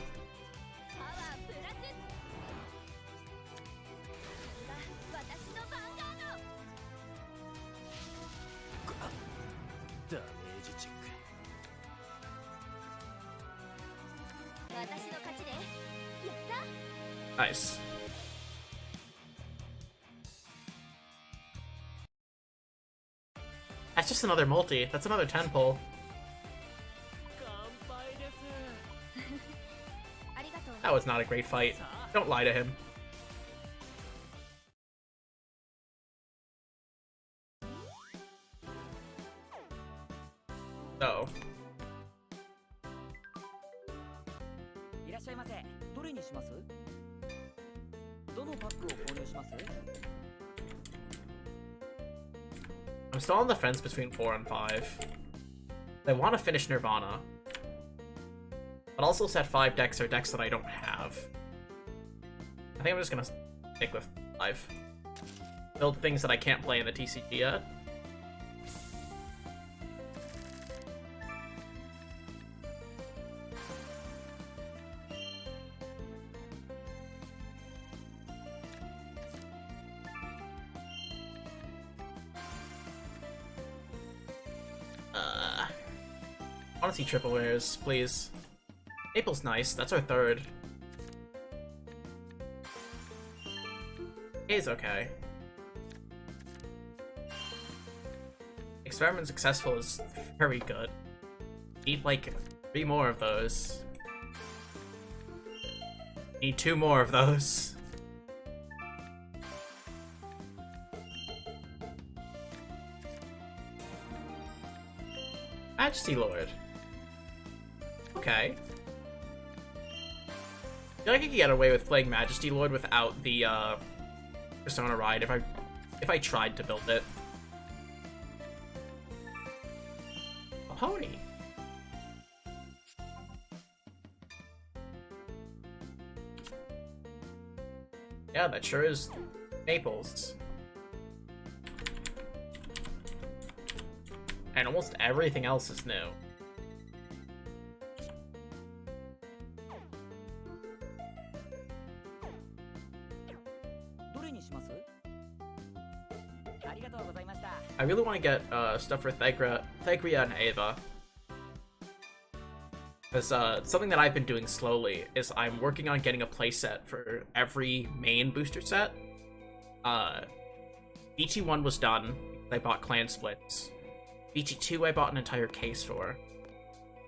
A: Nice. That's just another multi. That's another 10 pull. That was not a great fight. Don't lie to him. So. I'm still on the fence between 4 and 5. I want to finish Nirvana. But also set 5 decks are decks that I don't have. I think I'm just gonna stick with 5. Build things that I can't play in the TCG yet. I want to see triple rares, please. Maple's nice. That's our 3rd. Is okay. Experiment successful is very good. Need like 3 more of those. Need 2 more of those. Majesty Lord. Okay. I feel like I could get away with playing Majesty Lord without the Persona Ride if I tried to build it. A pony. Yeah, that sure is Maples. And almost everything else is new. I really want to get stuff for Thagria and Ava. Because something that I've been doing slowly is I'm working on getting a playset for every main booster set. BT1 was done. I bought clan splits. BT2 I bought an entire case for.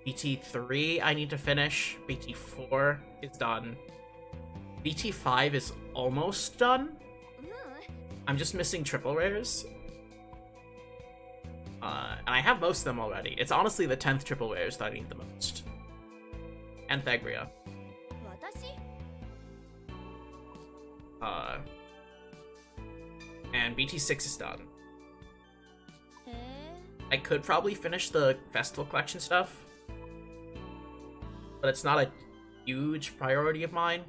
A: BT3 I need to finish. BT4 is done. BT5 is almost done. I'm just missing triple rares. And I have most of them already. It's honestly the 10th triple rares that I need the most. And Thagria. And BT6 is done. I could probably finish the festival collection stuff, but it's not a huge priority of mine.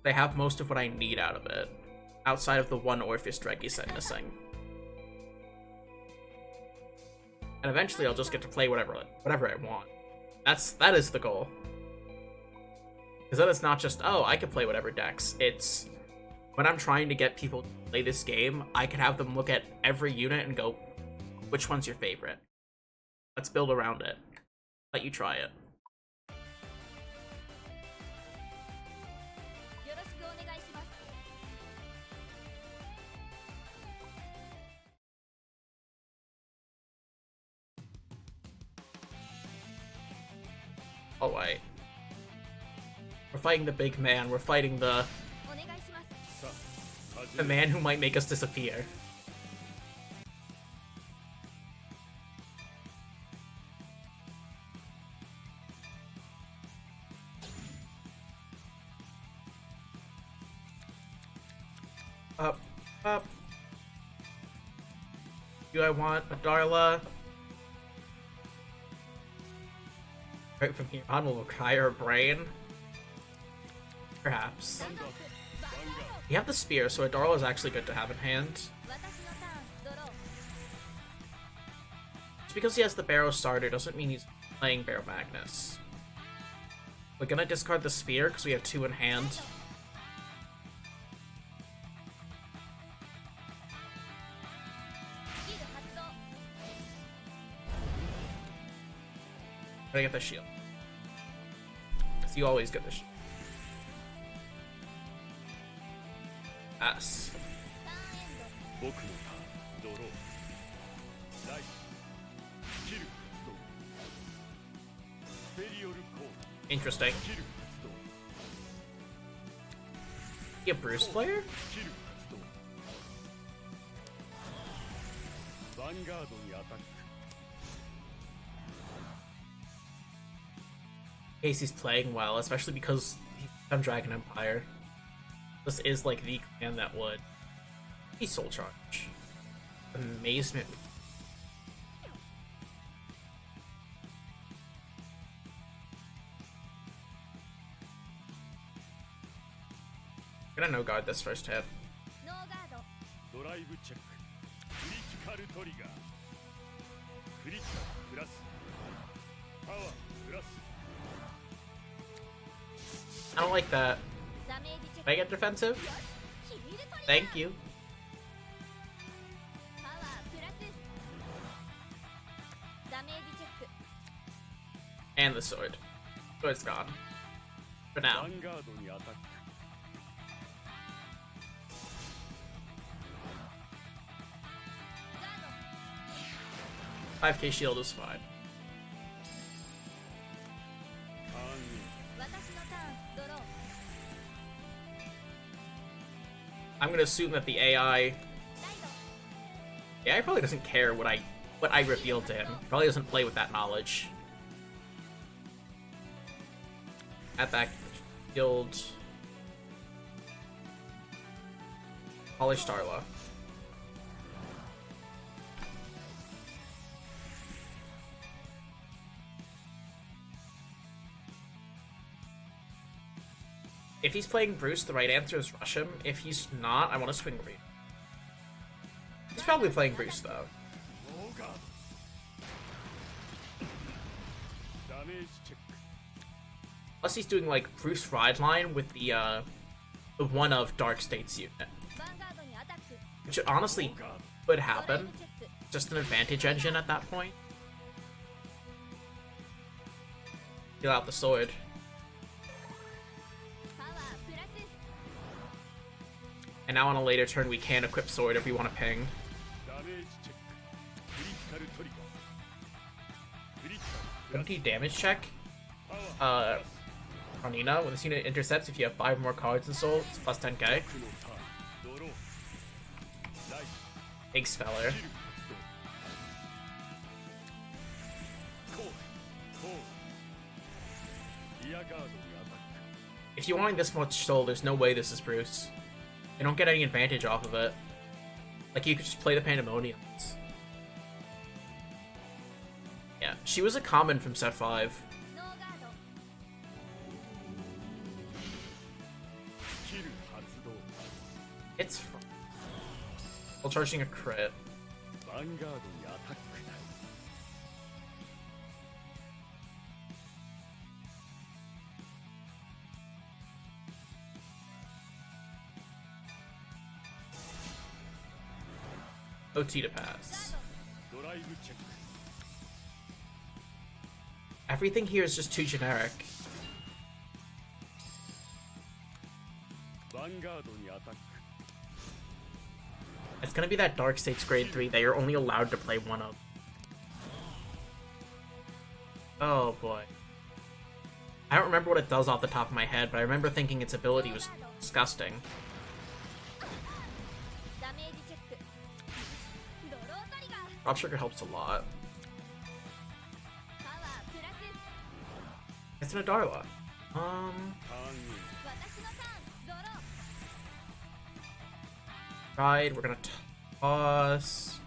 A: They have most of what I need out of it, outside of the one Orpheus Dregi set missing. And eventually I'll just get to play whatever I want. That is the goal. Because then it's not just, oh, I can play whatever decks. It's, when I'm trying to get people to play this game, I can have them look at every unit and go, which one's your favorite? Let's build around it. Let you try it. Alright. We're fighting the big man. We're fighting the man who might make us disappear. Up. Do I want a Darla? Right from here on will require a brain? Perhaps. You have the spear, so a Darla is actually good to have in hand. Just because he has the Barrow starter doesn't mean he's playing Barrow Magnus. We're gonna discard the spear because we have 2 in hand. Gotta get the shield. So you always get the shield. Yes. Interesting. He a Bruce player? Vanguard Casey's playing well, especially because he's on Dragon Empire. This is like the clan that would be Soul Charge. Amazement. I'm gonna no guard this first hit. I don't like that. Can I get defensive? Thank you. And the sword. Sword's gone. For now. 5k shield is fine. I'm gonna assume that the AI probably doesn't care what I revealed to him. He probably doesn't play with that knowledge. At that guild, Polish Darla. If he's playing Bruce, the right answer is rush him. If he's not, I want to swing Reed. He's probably playing Bruce, though. Unless he's doing, like, Bruce Ride Line with the one of Dark State's unit. Which, honestly, could happen. Just an advantage engine at that point. Get out the sword. And now on a later turn we can equip sword if we want to ping. 20 damage check. Ronina, when this unit intercepts, if you have 5 more cards in soul, it's plus 10k. Big speller. If you want this much soul, there's no way this is Bruce. You don't get any advantage off of it. Like, you could just play the Pandemoniums. Yeah, she was a common from set 5. It's fun. While charging a crit. Vanguard attack. OT to pass. Everything here is just too generic. It's gonna be that Dark States grade 3 that you're only allowed to play one of. Oh boy. I don't remember what it does off the top of my head, but I remember thinking its ability was disgusting. Drop Trigger helps a lot. It's an Adarla. Ride, we're gonna toss.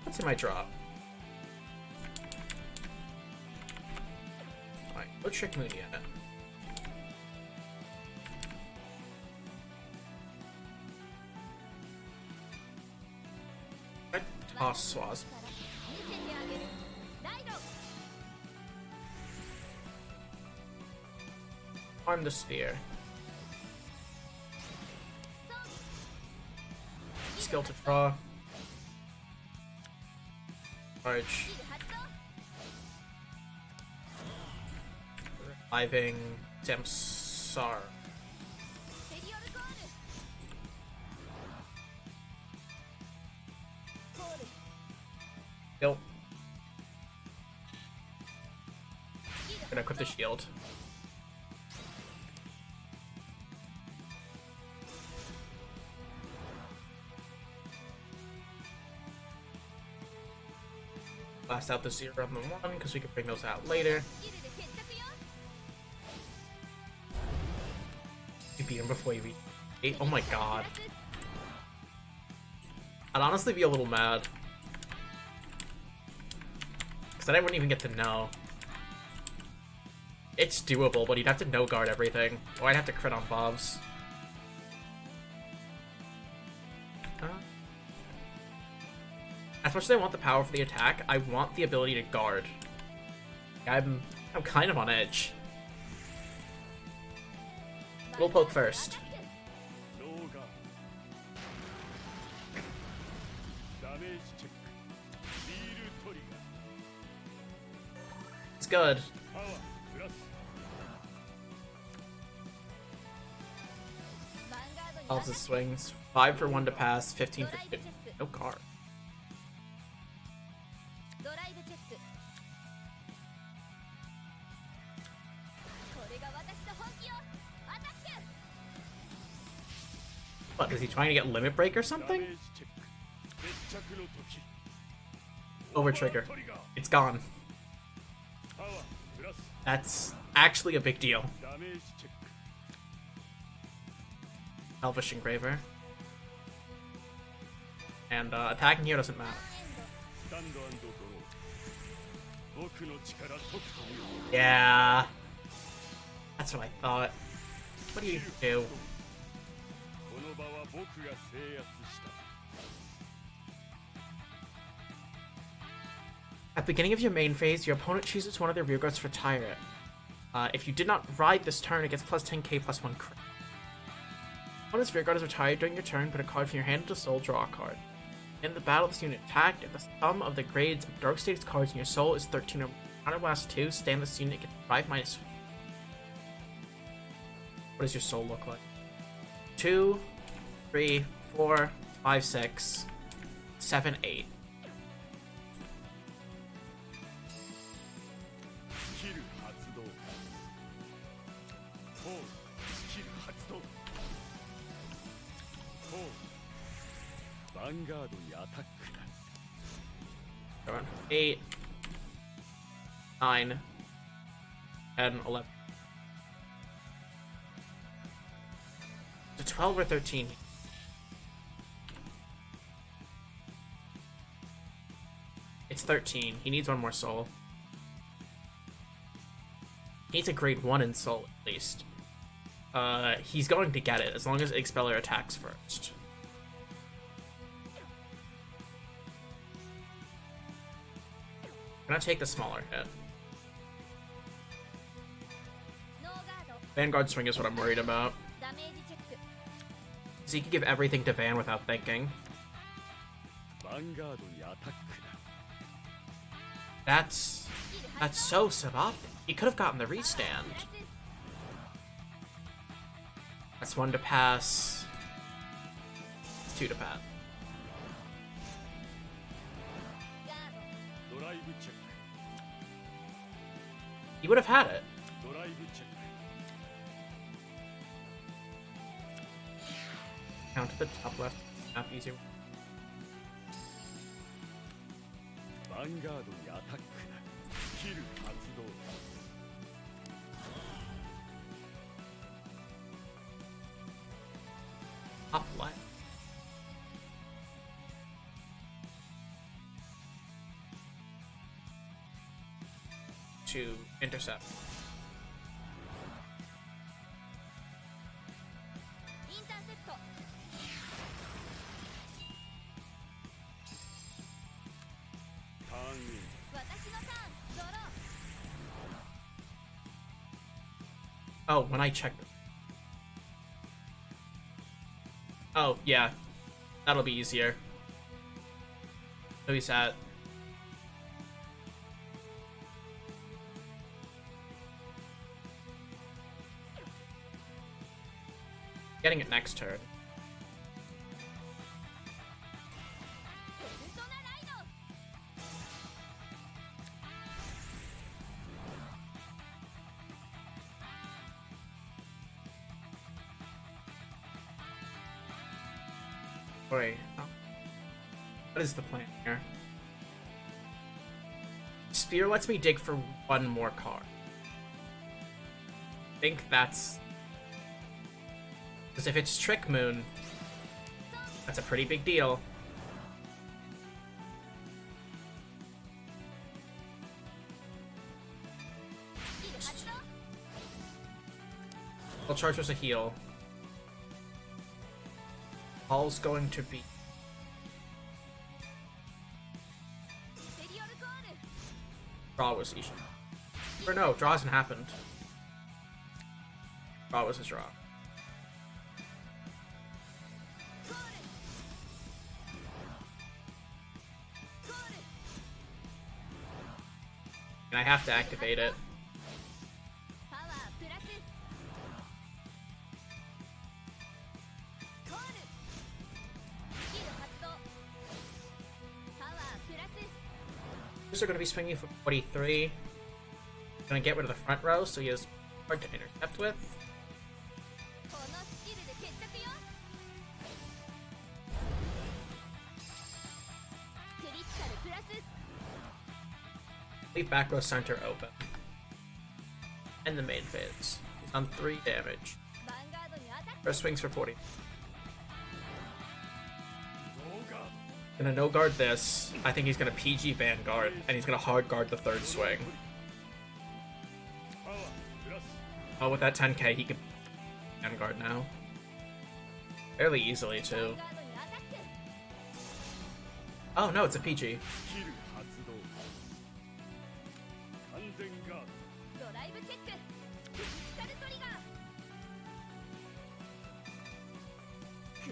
A: What's in my drop? Alright, let's trick Moody at it. Toss Swaz. Arm the spear. Skill to draw. Charge. Reviving Samsar. Nope. Gonna equip the shield. Blast out the 0 and the 1 because we can bring those out later. You beat him before you reach 8. Oh my god. I'd honestly be a little mad. Because then I wouldn't even get to know. It's doable, but you'd have to no-guard everything. Or I'd have to crit on Bobs. As much as I want the power for the attack, I want the ability to guard. I'm kind of on edge. We'll poke first. It's good. Elves' swings. 5 for 1 to pass, 15 for 2. No card. What, is he trying to get limit break or something? Over trigger. It's gone. That's actually a big deal. Elvish Engraver. And attacking here doesn't matter. Yeah. That's what I thought. What do you do? At the beginning of your main phase, your opponent chooses one of their rear guards to retire it. If you did not ride this turn, it gets plus 10k plus 1 crit. When this Vanguard is retired during your turn, put a card from your hand into soul, draw a card. In the battle, this unit attacked. If the sum of the grades of Dark State's cards in your soul is 13 or more, counterblast 2, stand this unit, get 5 minus. What does your soul look like? 2, 3, 4, 5, 6, 7, 8.
B: Vanguard にアタックだ。
A: 8, 9, 10, 11. To 12 or 13. It's 13. He needs one more soul. He needs a grade 1 in soul, at least. He's going to get it, as long as Expeller attacks first. I'm gonna take the smaller hit. Vanguard swing is what I'm worried about. So he can give everything to Van without thinking. That's so suboptimal. He could have gotten the restand. That's 1 to pass. It's 2 to pass. He would have had it. Count to the top left. Map easier.
B: Vanguard にアタックだ。スキル発動。
A: Top left. To intercept. Oh, when I checked. Oh, yeah. That'll be easier. So he's at. Getting it next turn. Wait. Oh. What is the plan here? Spear lets me dig for 1 more card. I think that's... Because if it's Trick Moon, that's a pretty big deal. I'll charge us a heal. All's going to be... Draw was Isha. Or no, draw hasn't happened. Draw was his draw. And I have to activate it. Are going to be swinging for 43. Going to get rid of the front row, so he has hard to intercept with. Leave back row center open. And the main phase. He's on 3 damage. First swings for 40. Gonna no guard this. I think he's gonna PG Vanguard, and he's gonna hard guard the 3rd swing. Oh, with that 10k, he could Vanguard now. Fairly easily, too. Oh, no, it's a PG.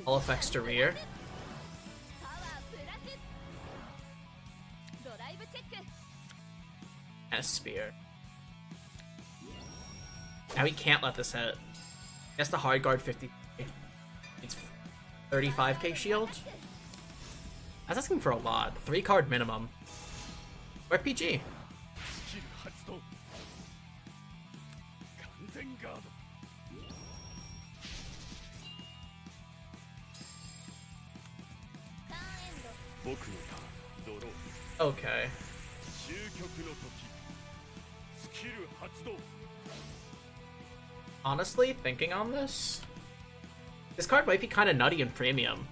A: All effects to rear. And a spear. Now he can't let this hit. He has to hard guard 50. It's 35k shield. That's asking for a lot. 3 card minimum. RPG. Okay. Honestly, thinking on this card might be kind of nutty in premium.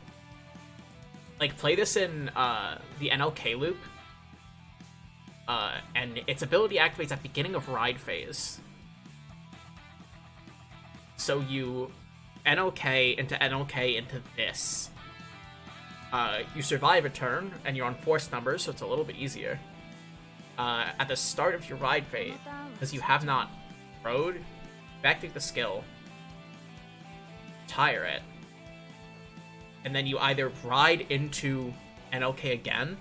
A: Like, play this in the NLK loop, and its ability activates at beginning of ride phase. So you NLK into this. You survive a turn, and you're on force numbers, so it's a little bit easier. At the start of your ride phase, because you have not rode, you activate the skill, tire it, and then you either ride into NLK again,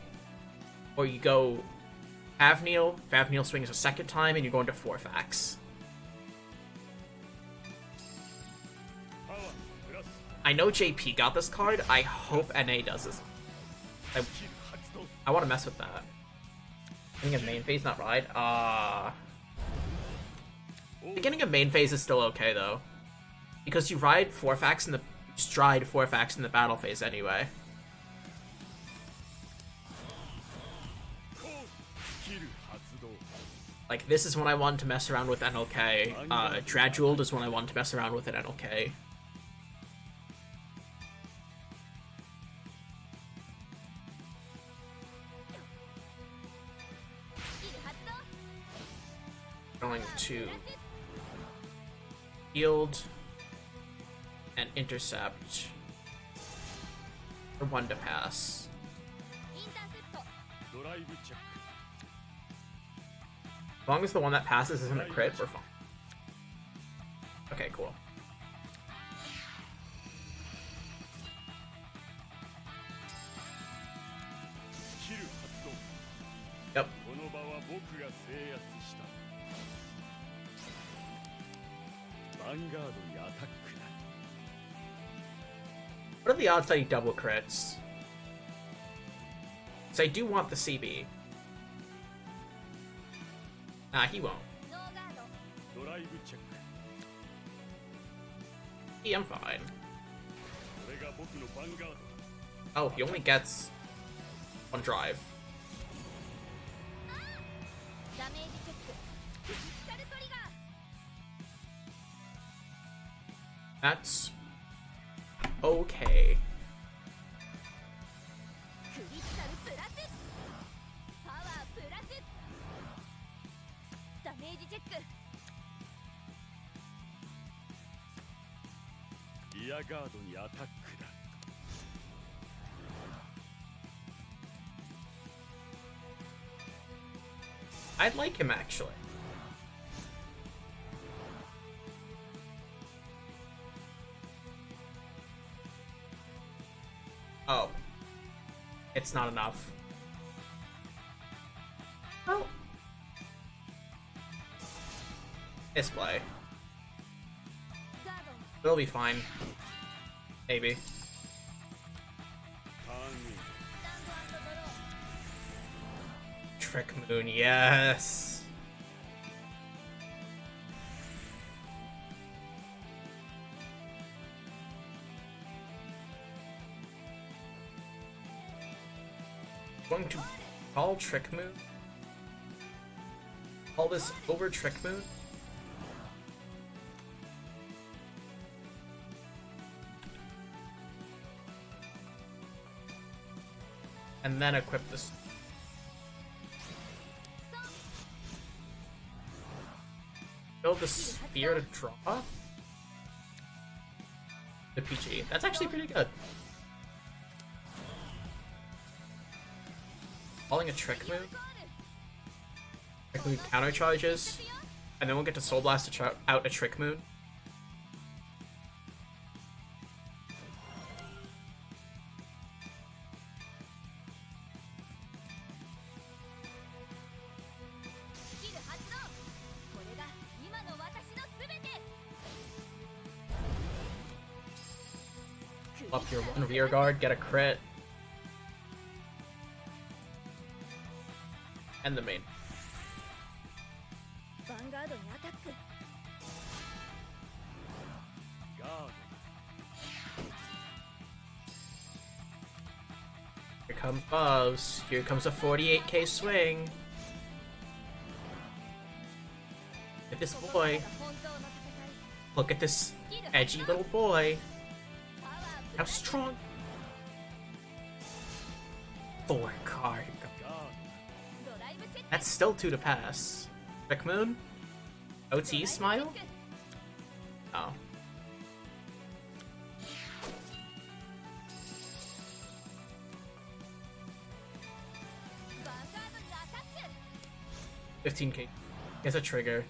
A: or you go Favneal swings a second time, and you go into Forfax. I know JP got this card. I hope NA does this. I want to mess with that. Beginning of main phase, not ride. Beginning of main phase is still okay though, because you ride Forfax in the stride Forfax in the battle phase anyway. Like, this is when I want to mess around with NLK. Draduald is when I want to mess around with an NLK. Going to Yield and Intercept for 1 to pass. As long as the one that passes isn't a crit, we're fine. Okay, cool. Yep. What are the odds that he double crits? So I do want the CB. Nah, he won't. I'm fine. Oh, he only gets 1 drive. That's okay. I'd like him actually. Oh. It's not enough. Oh. Display. It'll be fine. Maybe. Trick Moon, yes! Going to call Trick Moon? Call this over Trick Moon? And then equip this. Build the spear to draw the PG. That's actually pretty good. Calling a Trick Moon. Trick Moon counter charges, and then we'll get to Soul Blast to out a Trick Moon. Up your one rear guard, get a crit. And the main.
C: Vanguard にアタック。
A: Here comes Buzz. Here comes a 48k swing. Look at this boy. Look at this edgy little boy. How strong. 4 card. That's still 2 to pass. Rick Moon? OT smile? Oh. $15k. Gets a trigger.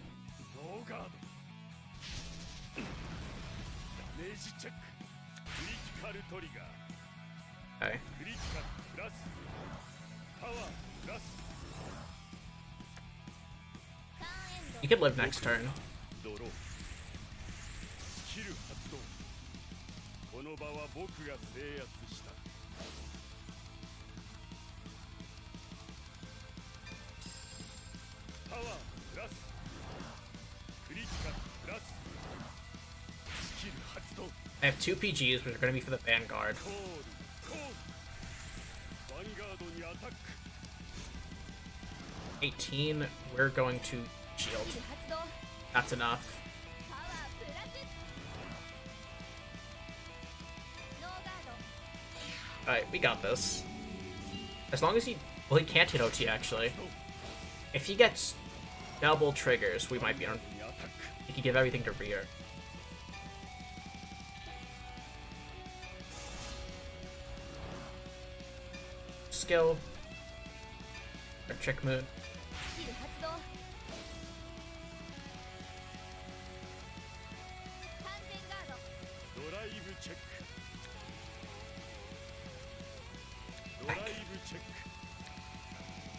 A: Okay. You could live next turn. I have 2 PGs, which are going to be for the Vanguard. 18, we're going to shield. That's enough. Alright, we got this. As long as he... Well, he can't hit OT, actually. If he gets double triggers, we might be on... He could give everything to rear. Skill. Or trick moon.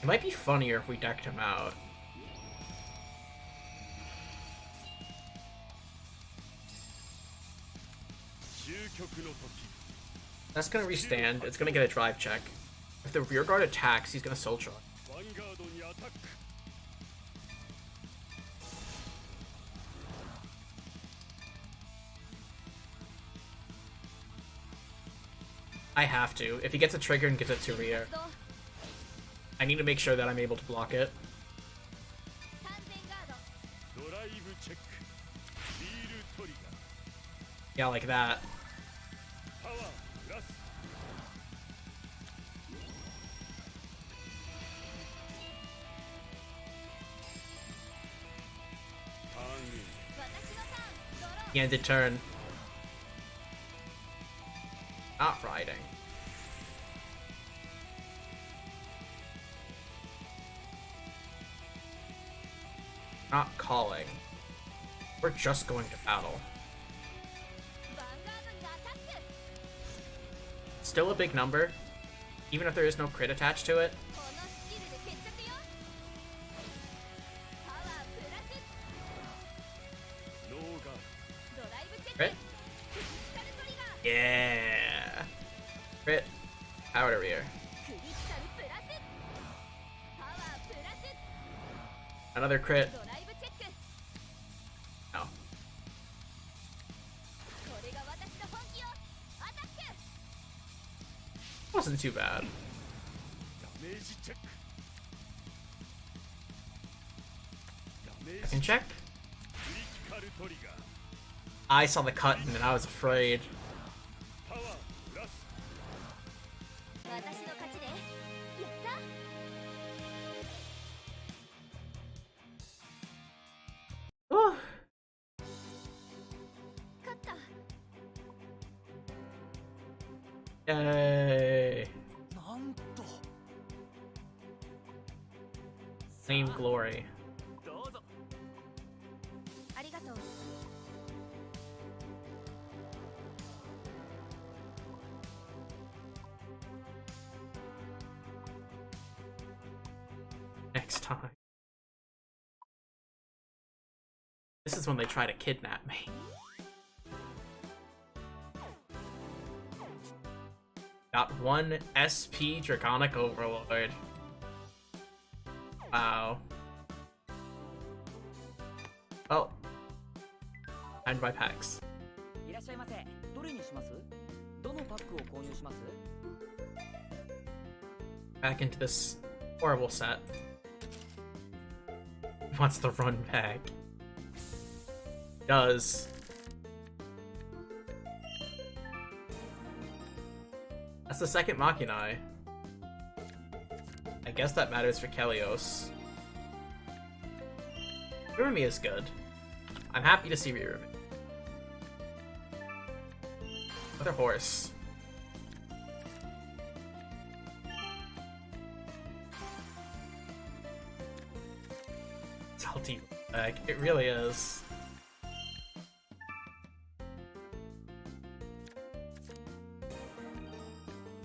A: It might be funnier if we decked him out. That's gonna restand. It's gonna get a drive check. If the rear guard attacks, he's gonna soul charge. I have to. If he gets a trigger and gives it to rear, I need to make sure that I'm able to block it. Yeah, like that. He ended turn. Not riding. Not calling. We're just going to battle. Still a big number, even if there is no crit attached to it. Crit? Yeah! Crit. Power to rear. Another crit. No. Wasn't too bad. Second check? I saw the cut and then I was afraid. Ooh. Yay. Same glory. Next time. This is when they try to kidnap me. Got one SP Draconic Overlord. Wow. Oh. And my packs. Back into this horrible set. Wants the run pack. Does. That's the second Machina. I guess that matters for Kelios. Rirumi is good. I'm happy to see Rirumi. Another horse. Salty bag. It really is.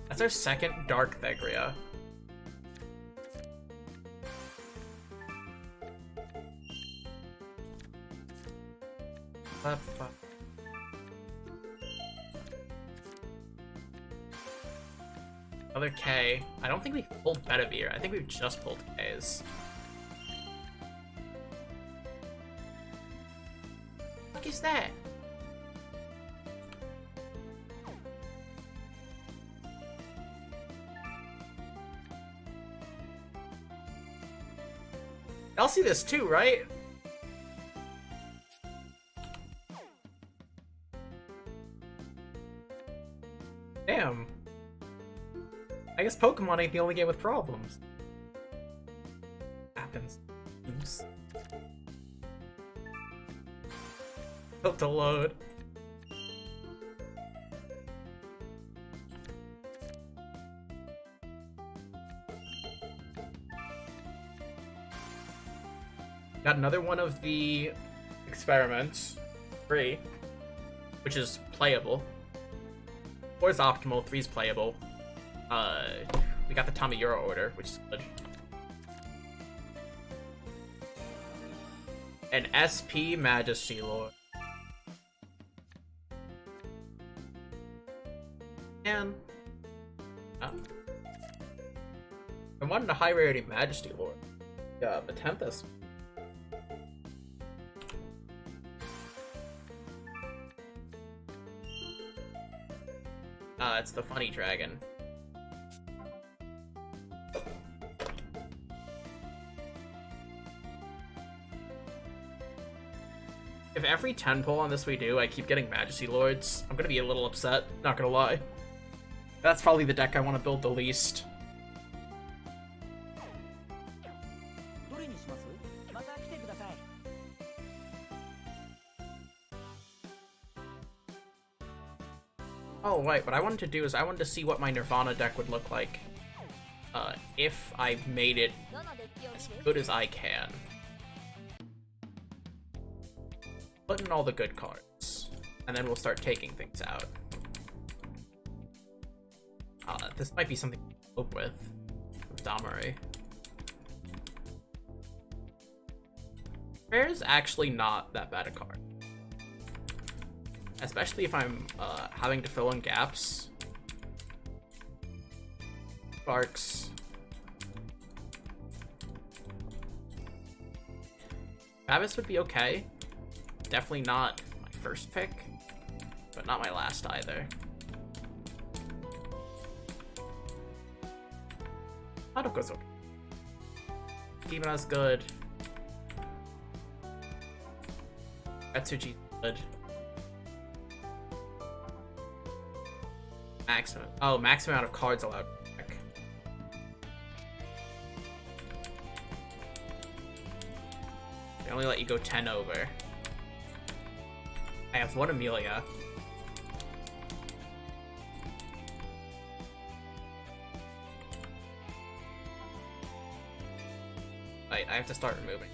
A: That's our second Dark Thegria. Another K. I don't think we pulled Bedivere. I think we've just pulled Ks. What is that? I'll see this too, right? Damn. I guess Pokemon ain't the only game with problems. Happens. Oops. Built to load. Got another one of the experiments. 3. Which is playable. 4 is optimal, 3 is playable. We got the Tamayura order, which is good. An SP Majesty Lord. And I wanted a high rarity Majesty Lord. Yeah, the 10th is. It's the funny dragon. If every 10 pull on this we do, I keep getting Majesty Lords, I'm gonna be a little upset, not gonna lie. That's probably the deck I want to build the least. Oh, right, what I wanted to do is I wanted to see what my Nirvana deck would look like if I made it as good as I can. Put in all the good cards, and then we'll start taking things out. This might be something to cope with Damare. Rare is actually not that bad a card. Especially if I'm having to fill in gaps. Sparks. Travis would be okay. Definitely not my first pick, but not my last either. Hadoko's okay. Kima's good. Etsuji's good. Maximum. Oh, maximum amount of cards allowed. They only let you go 10 over. I have one Amelia. Right, I have to start removing.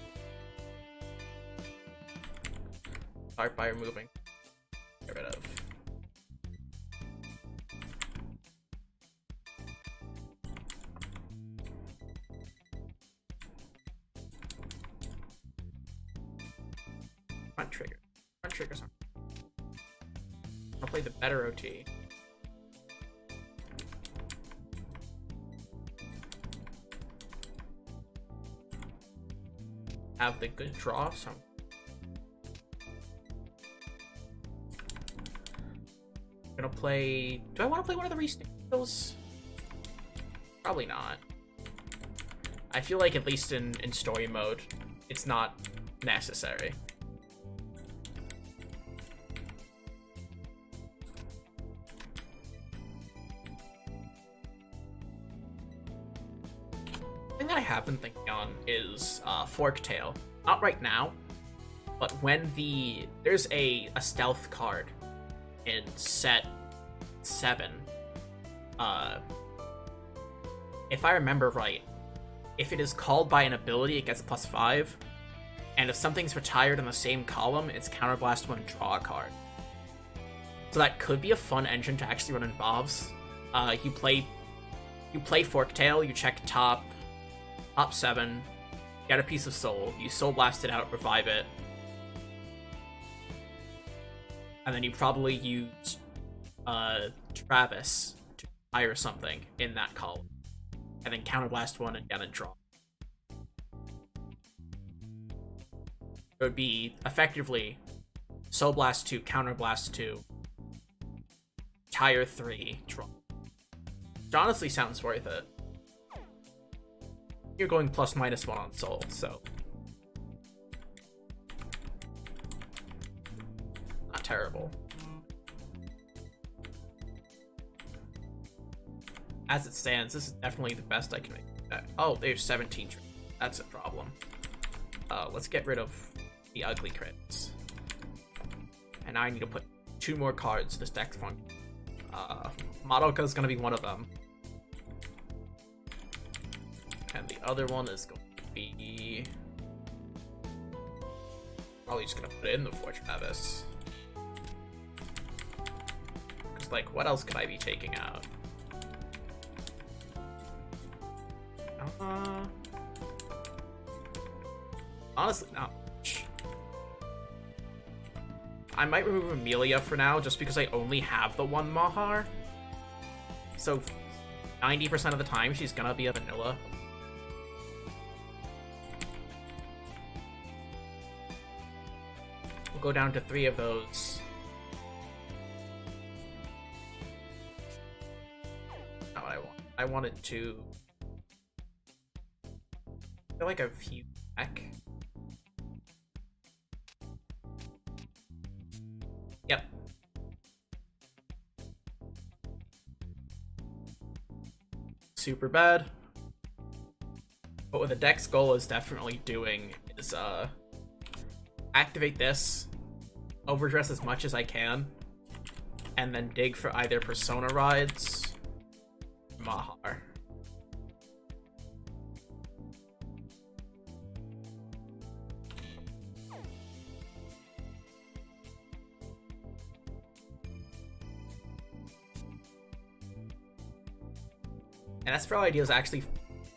A: Start by removing. Get rid of. Front trigger. Front triggers. I'll play the better OT. have the good draw, so I'm gonna play... Do I want to play one of the restaples? Probably not. I feel like at least in story mode, it's not necessary. The thing that I have been thinking on is Forktail. Not right now, but when there's a stealth card in set 7. If I remember right, if it is called by an ability, it gets +5. And if something's retired in the same column, it's counterblast when draw a card. So that could be a fun engine to actually run in BOVs. You play Forktail, you check top 7, get a piece of soul, you soul blast it out, revive it, and then you probably use Travis to fire something in that column, and then counterblast one and get a draw. It would be effectively Soul Blast 2, Counterblast 2, Tire 3, draw. Which honestly sounds worth it. You're going ±1 on Soul, so not terrible. As it stands, this is definitely the best I can make. Oh, there's 17. That's a problem. Let's get rid of the ugly crits. And now I need to put 2 more cards to this deck function. Madoka is going to be one of them. And the other one is going to be... Probably just going to put it in the Forge Travis. Because, like, what else could I be taking out? Honestly, not much. I might remove Amelia for now, just because I only have the one Mahar. So, 90% of the time, she's gonna be a vanilla. We'll go down to 3 of those. Not what I want. I wanted to... I feel like I've used back. Yep. Super bad. But what the deck's goal is definitely doing is activate this, overdress as much as I can, and then dig for either Persona Rides or Mahar. And Espero Idea is actually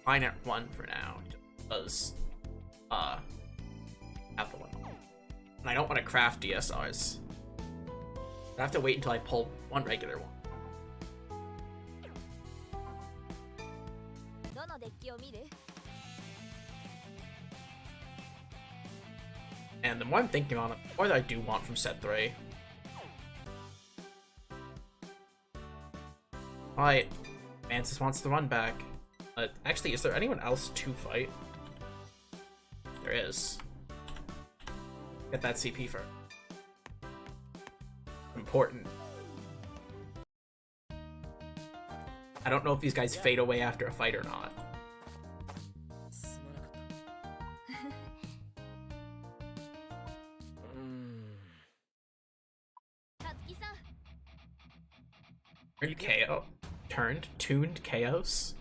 A: fine at 1 for now, just because have the one. And I don't want to craft DSRs. I have to wait until I pull one regular one. And the more I'm thinking on it, the more that I do want from set 3. Alright. Mantis wants to run back. Actually, is there anyone else to fight? There is. Get that CP for important. I don't know if these guys fade away after a fight or not. Are you KO? Tuned Chaos?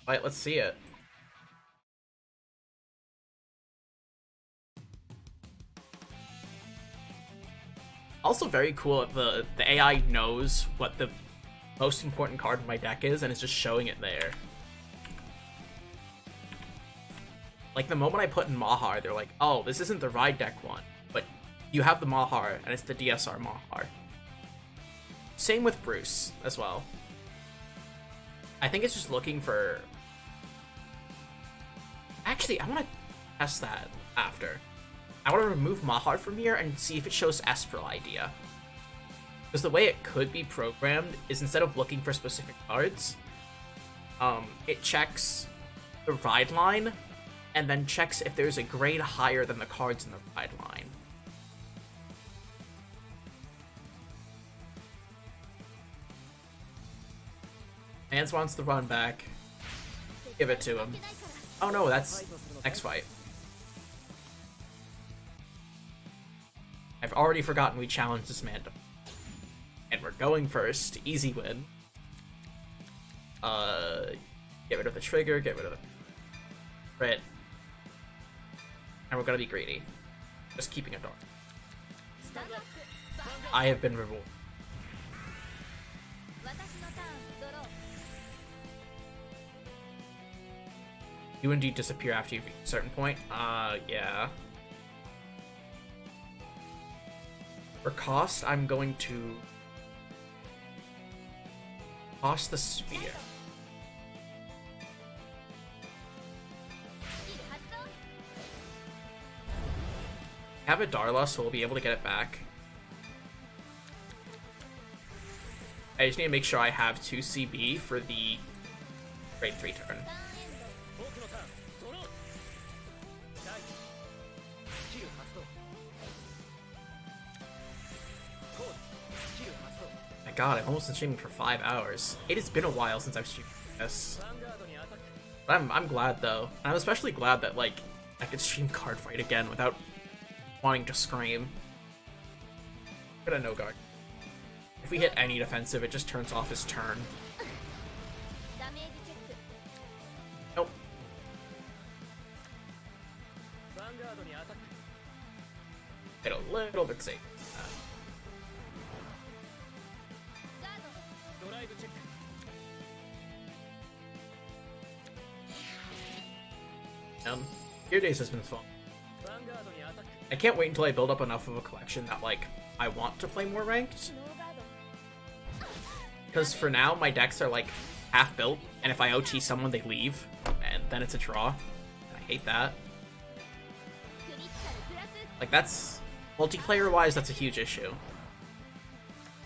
A: Alright, let's see it. Also very cool, the AI knows what the most important card in my deck is and is just showing it there. Like, the moment I put in Mahar, they're like, oh, this isn't the Ride deck one, but you have the Mahar, and it's the DSR Mahar. Same with Bruce, as well. I think it's just looking for Actually, I want to test that after. I want to remove Mahar from here and see if it shows Espral idea. Because the way it could be programmed is instead of looking for specific cards, it checks the ride line and then checks if there's a grade higher than the cards in the ride line. Mans wants the run back. Give it to him. Oh no, that's next fight. I've already forgotten we challenged this man to... And we're going first. Easy win. Get rid of the trigger, get rid of the crit. And we're gonna be greedy. Just keeping it dark. I have been rewarded. You indeed disappear after you reach a certain point. Yeah. For cost, I'm going to toss the spear. Have a Darla, so we'll be able to get it back. I just need to make sure I have 2 CB for the grade 3 turn. My god, I've almost been streaming for 5 hours. It has been a while since I've streamed this. But I'm glad though. And I'm especially glad that like I could stream Cardfight again without wanting to scream. Get a no guard. If we hit any defensive, it just turns off his turn. Nope. Hit a little bit safe. Your days has been fun. I can't wait until I build up enough of a collection that, like, I want to play more ranked. Because for now, my decks are, like, half built, and if I OT someone, they leave, and then it's a draw. I hate that. Like, that's... multiplayer-wise, that's a huge issue.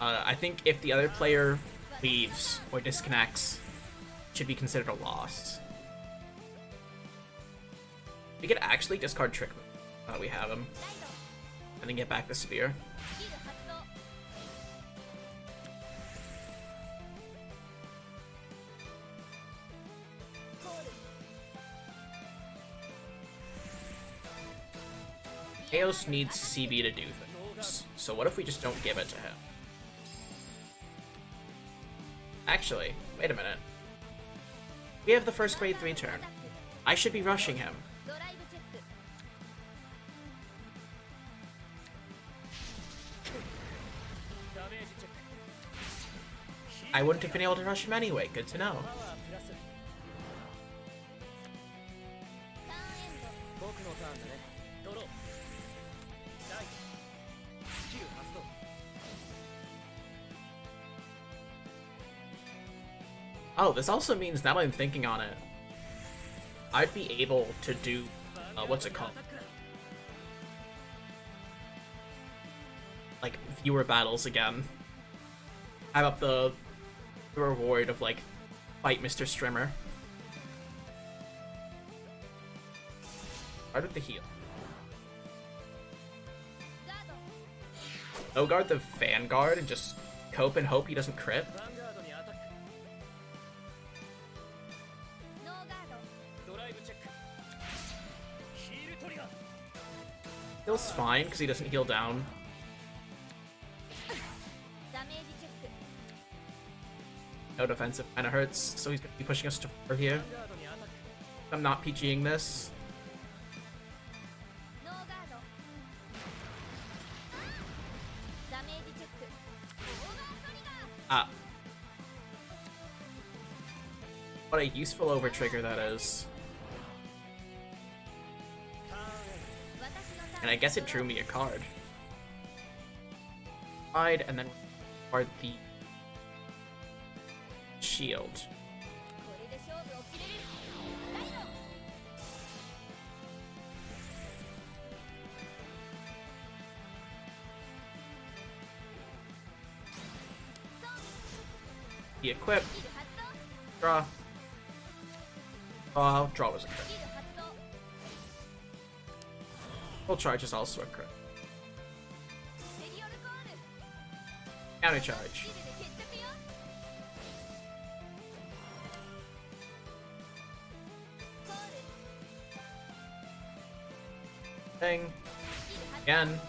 A: I think if the other player leaves or disconnects, it should be considered a loss. We could actually discard Trick now that we have him, and then get back the spear. Chaos needs CB to do things, so what if we just don't give it to him? Actually, wait a minute. We have the first grade 3 turn. I should be rushing him. I wouldn't have been able to rush him anyway, good to know. Oh, this also means, now that I'm thinking on it, I'd be able to do, what's it called? Like, viewer battles again. Have up the reward of, like, fight Mr. Strimmer. Start with the heal. No guard the Vanguard and just cope and hope he doesn't crit. Heal's fine because he doesn't heal down. No defensive kind of hurts, so he's gonna be pushing us to 4 here. I'm not PGing this. Ah. What a useful overtrigger that is. And I guess it drew me a card. And then card the shield. He equip. Draw. Oh, draw was a crit. Full charge is also a crit. Counter charge. Thing. Again.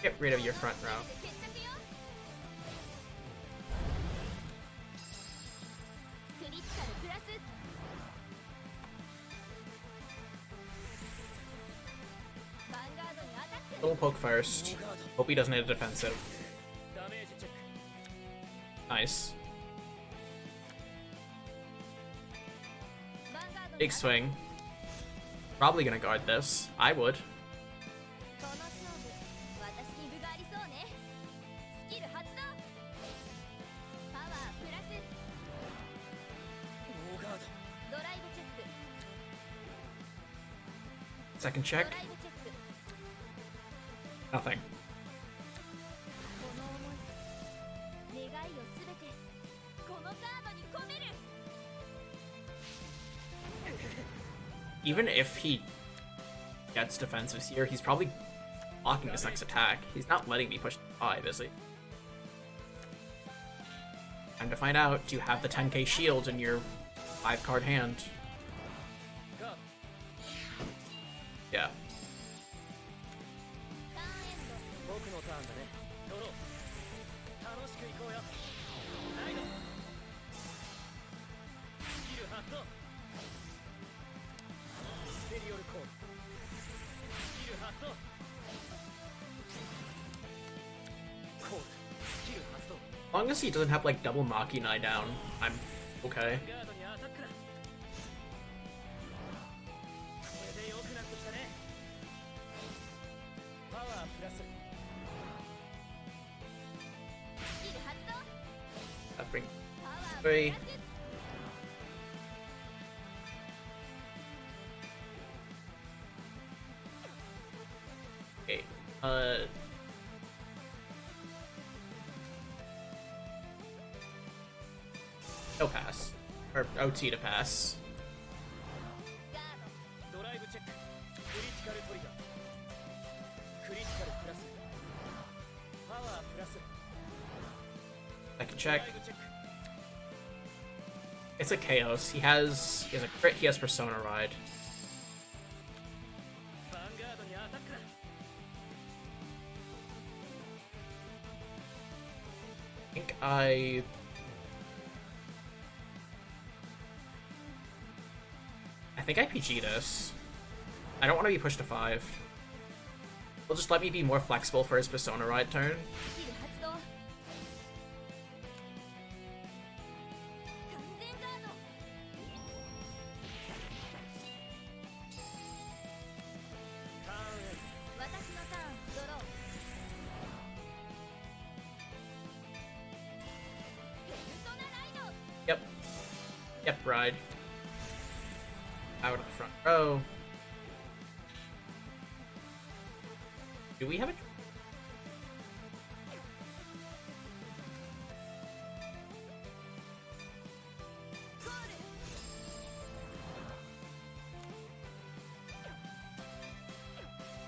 A: Get rid of your front row. Little poke first. Hope he doesn't hit a defensive. Nice. Big swing. Probably gonna guard this. I would. Second check. Nothing. Even if he gets defensives here, he's probably blocking this next attack. He's not letting me push 5, is he? Time to find out. Do you have the 10k shield in your 5-card hand? Yeah. As long as he doesn't have like double Machina down, I'm okay. That brings 3. Okay. No pass. Or OT to pass. I can check. It's a Chaos. He has a crit, he has Persona Ride. I think I PG this. I don't want to be pushed to 5. Will just let me be more flexible for his Persona Ride turn. Yep, ride. Out of the front row. Do we have a...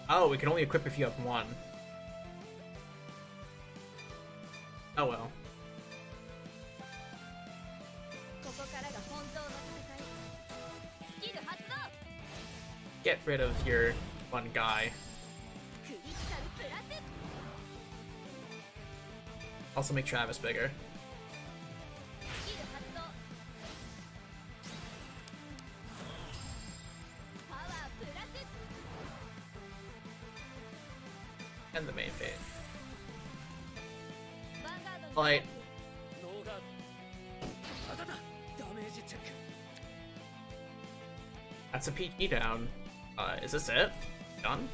A: Oh, we can only equip if you have 1. Oh well. Get rid of your 1 guy. Also make Travis bigger. And the main fate. Light. That's a PG down. Is this it? Done?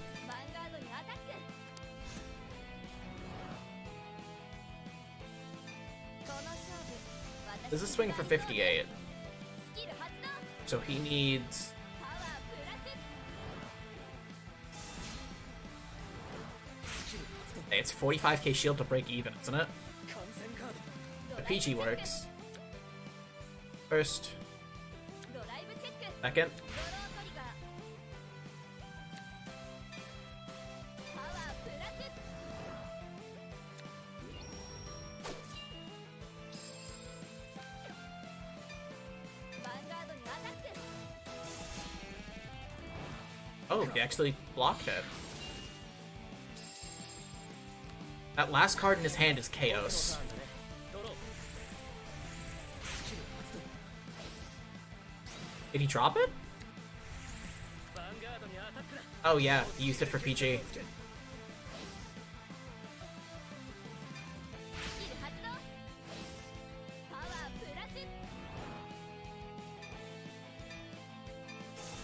A: This is swing for 58. So he needs... Hey, it's 45k shield to break even, isn't it? The PG works. First. Second. Oh, he actually blocked it. That last card in his hand is Chaos. Did he drop it? Oh yeah, he used it for PG.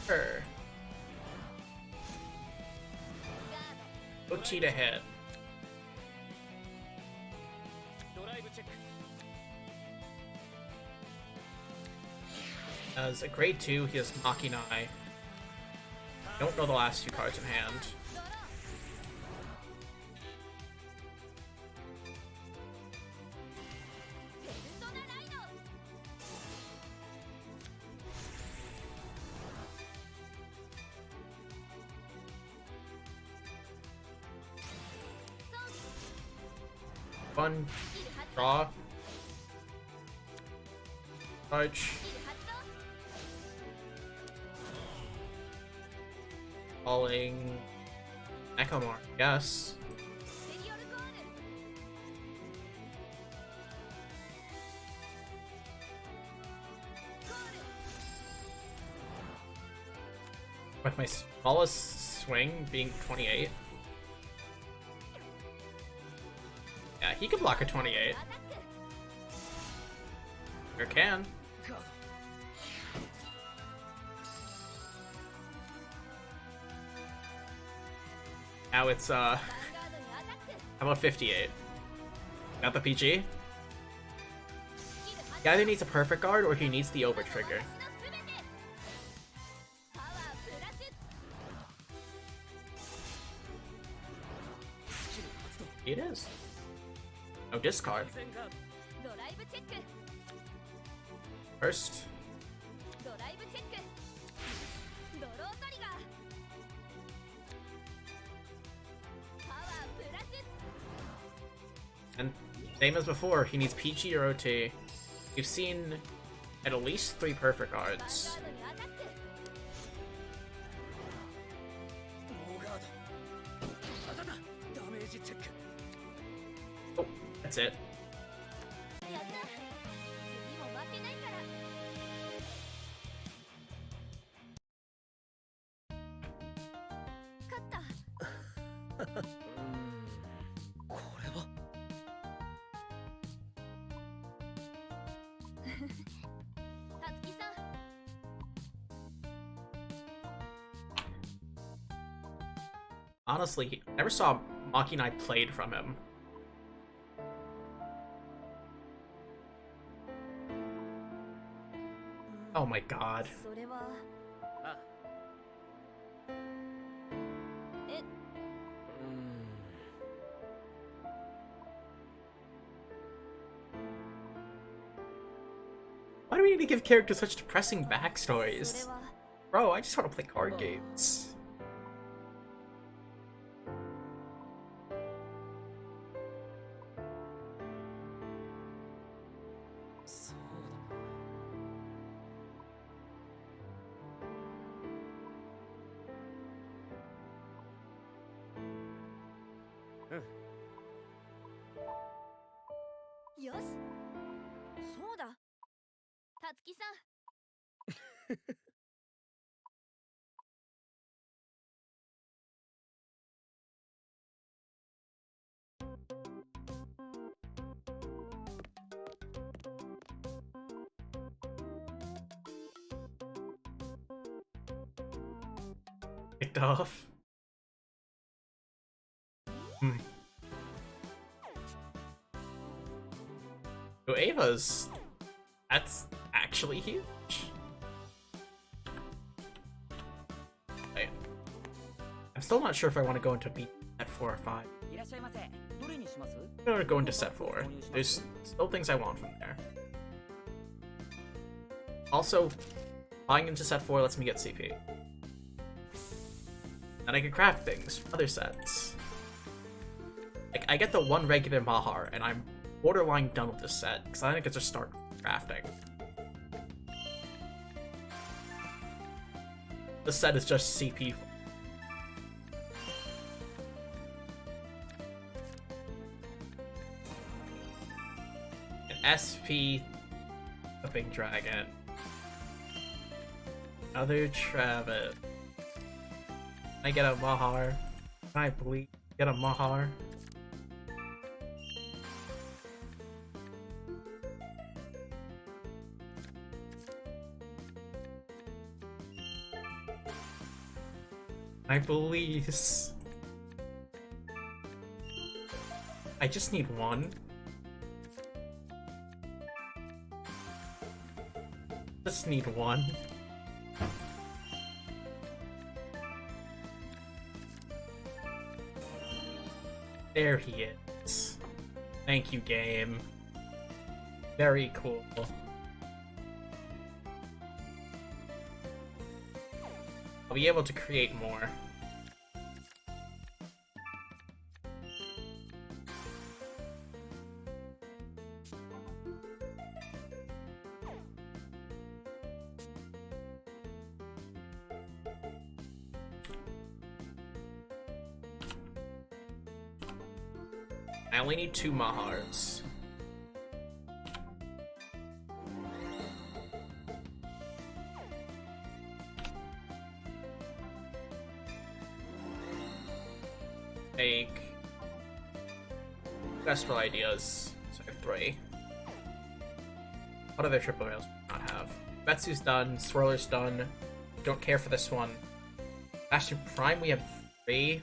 A: Sure. Go cheat ahead. As a grade 2, he has Makinai. Don't know the last two cards in hand. Fun. Draw. Charge. Calling Nekomar, yes. With my smallest swing being 28. Yeah, he could block a 28. Sure can. Now it's, how about 58? Got the PG? He either needs a perfect guard or he needs the over trigger. It is. No discard. First. And same as before, he needs PG or OT. We've seen at least 3 perfect guards. Oh, that's it. Honestly, I never saw Makinai played from him. Oh my god. Why do we need to give characters such depressing backstories? Bro, I just want to play card games. Picked off. So Ava's, that's actually huge. Wait. I'm still not sure if I want to go into beat at 4 or 5. I'm gonna go into set 4. There's still things I want from there. Also, buying into set 4 lets me get CP. And I can craft things from other sets. Like, I get the one regular Mahar, and I'm borderline done with this set, because I think I can just start crafting. This set is just CP. An SP Flipping Dragon. Another Travis. Can I get a Mahar? Can I please get a Mahar? I please. I just need one. Just need one. There he is. Thank you, game. Very cool. I'll be able to create more. I only need 2 Mahars. Take desperate ideas. So I have 3. What other triple rails do I not have? Betsu's done, Swirler's done. Don't care for this one. Bastion Prime we have 3.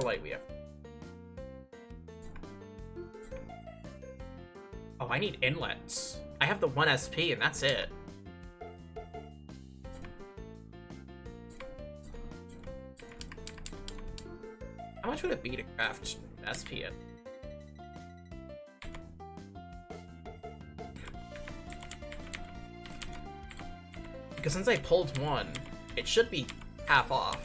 A: Light we have. Oh, I need inlets. I have the 1 SP and that's it. How much would it be to craft SP in? Because since I pulled 1, it should be half off.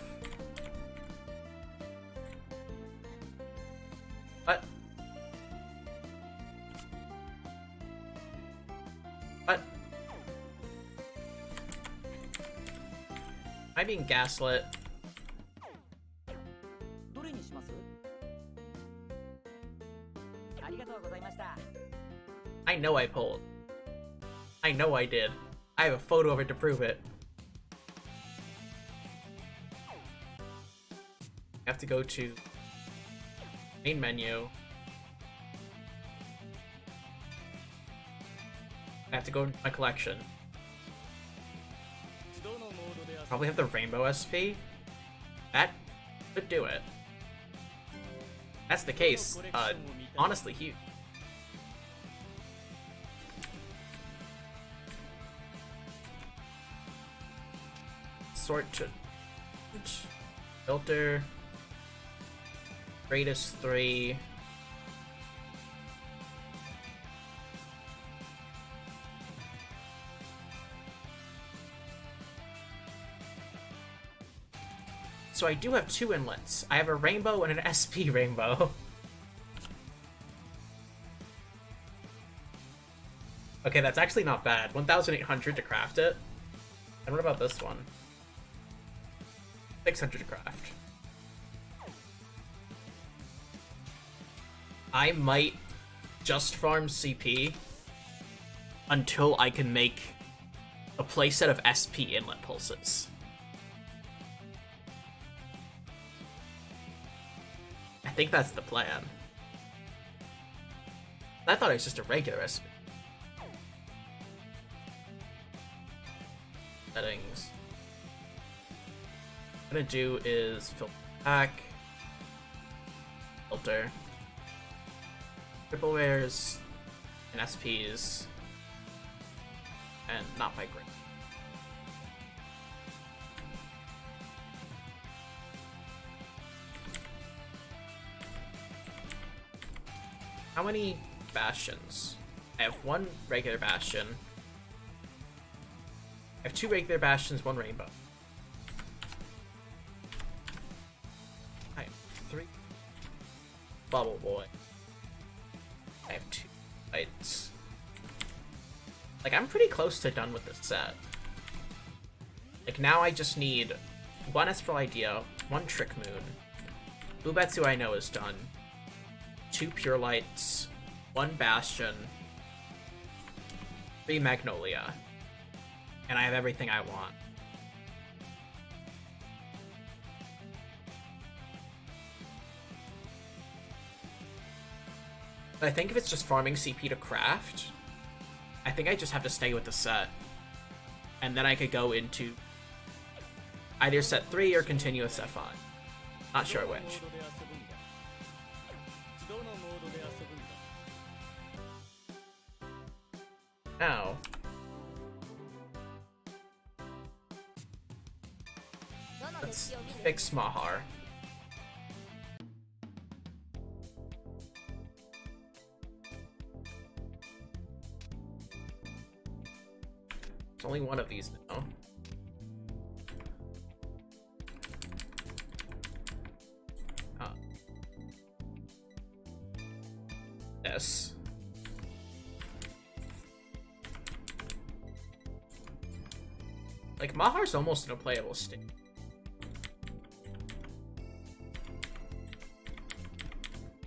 A: Am I being gaslit? I know I pulled. I know I did. I have a photo of it to prove it. I have to go to main menu. I have to go into my collection. Probably have the rainbow SP. That could do it. That's the case. Honestly, huge. Sort to filter. Greatest 3. So I do have 2 inlets. I have a rainbow and an SP rainbow. Okay, that's actually not bad. 1,800 to craft it. And what about this one? 600 to craft. I might just farm CP until I can make a playset of SP inlet pulses. I think that's the plan. I thought it was just a regular SP. Settings. What I'm gonna do is filter pack, filter, triple rares, and SPs, and not migrate. How many bastions? I have one regular bastion. I have two regular bastions, one rainbow. I have 3 bubble boy. I have 2 lights. Like, I'm pretty close to done with this set. Like, now I just need 1 Espral Idea, 1 Trick Moon. Ubetsu I know is done. 2 Pure Lights, 1 Bastion, 3 Magnolia. And I have everything I want. But I think if it's just farming CP to craft, I think I just have to stay with the set. And then I could go into either set 3 or continue with set 5. Not sure which. Now, let's fix Mahar. There's only one of these now. Yes. Like, Mahar's almost in a playable state.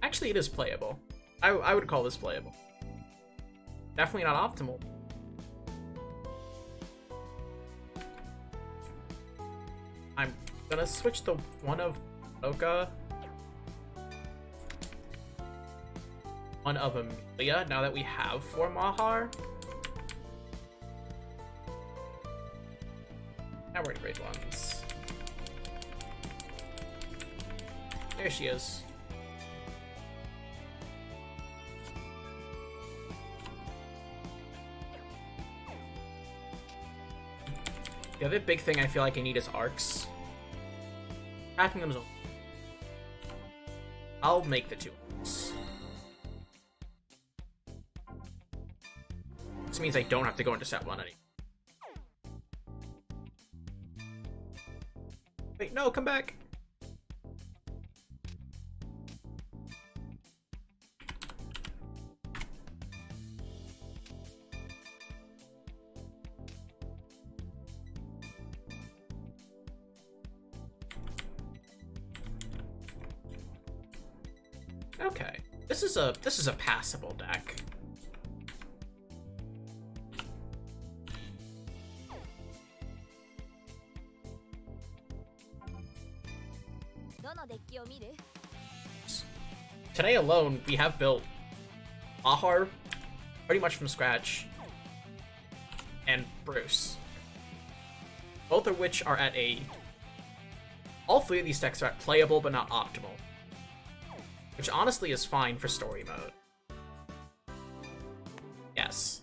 A: Actually, it is playable. I would call this playable. Definitely not optimal. I'm gonna switch the one of Oka, one of Amelia, now that we have 4 Mahar. Now we're in grade 1s. There she is. The other big thing I feel like I need is arcs. Crafting them is I'll make the 2 arcs. This means I don't have to go into set 1 anymore. Wait, no, come back! Okay, this is a passable deck. Today alone, we have built Mahar pretty much from scratch, and Bruce. Both of which are at a... All 3 of these decks are at playable but not optimal. Which honestly is fine for story mode. Yes.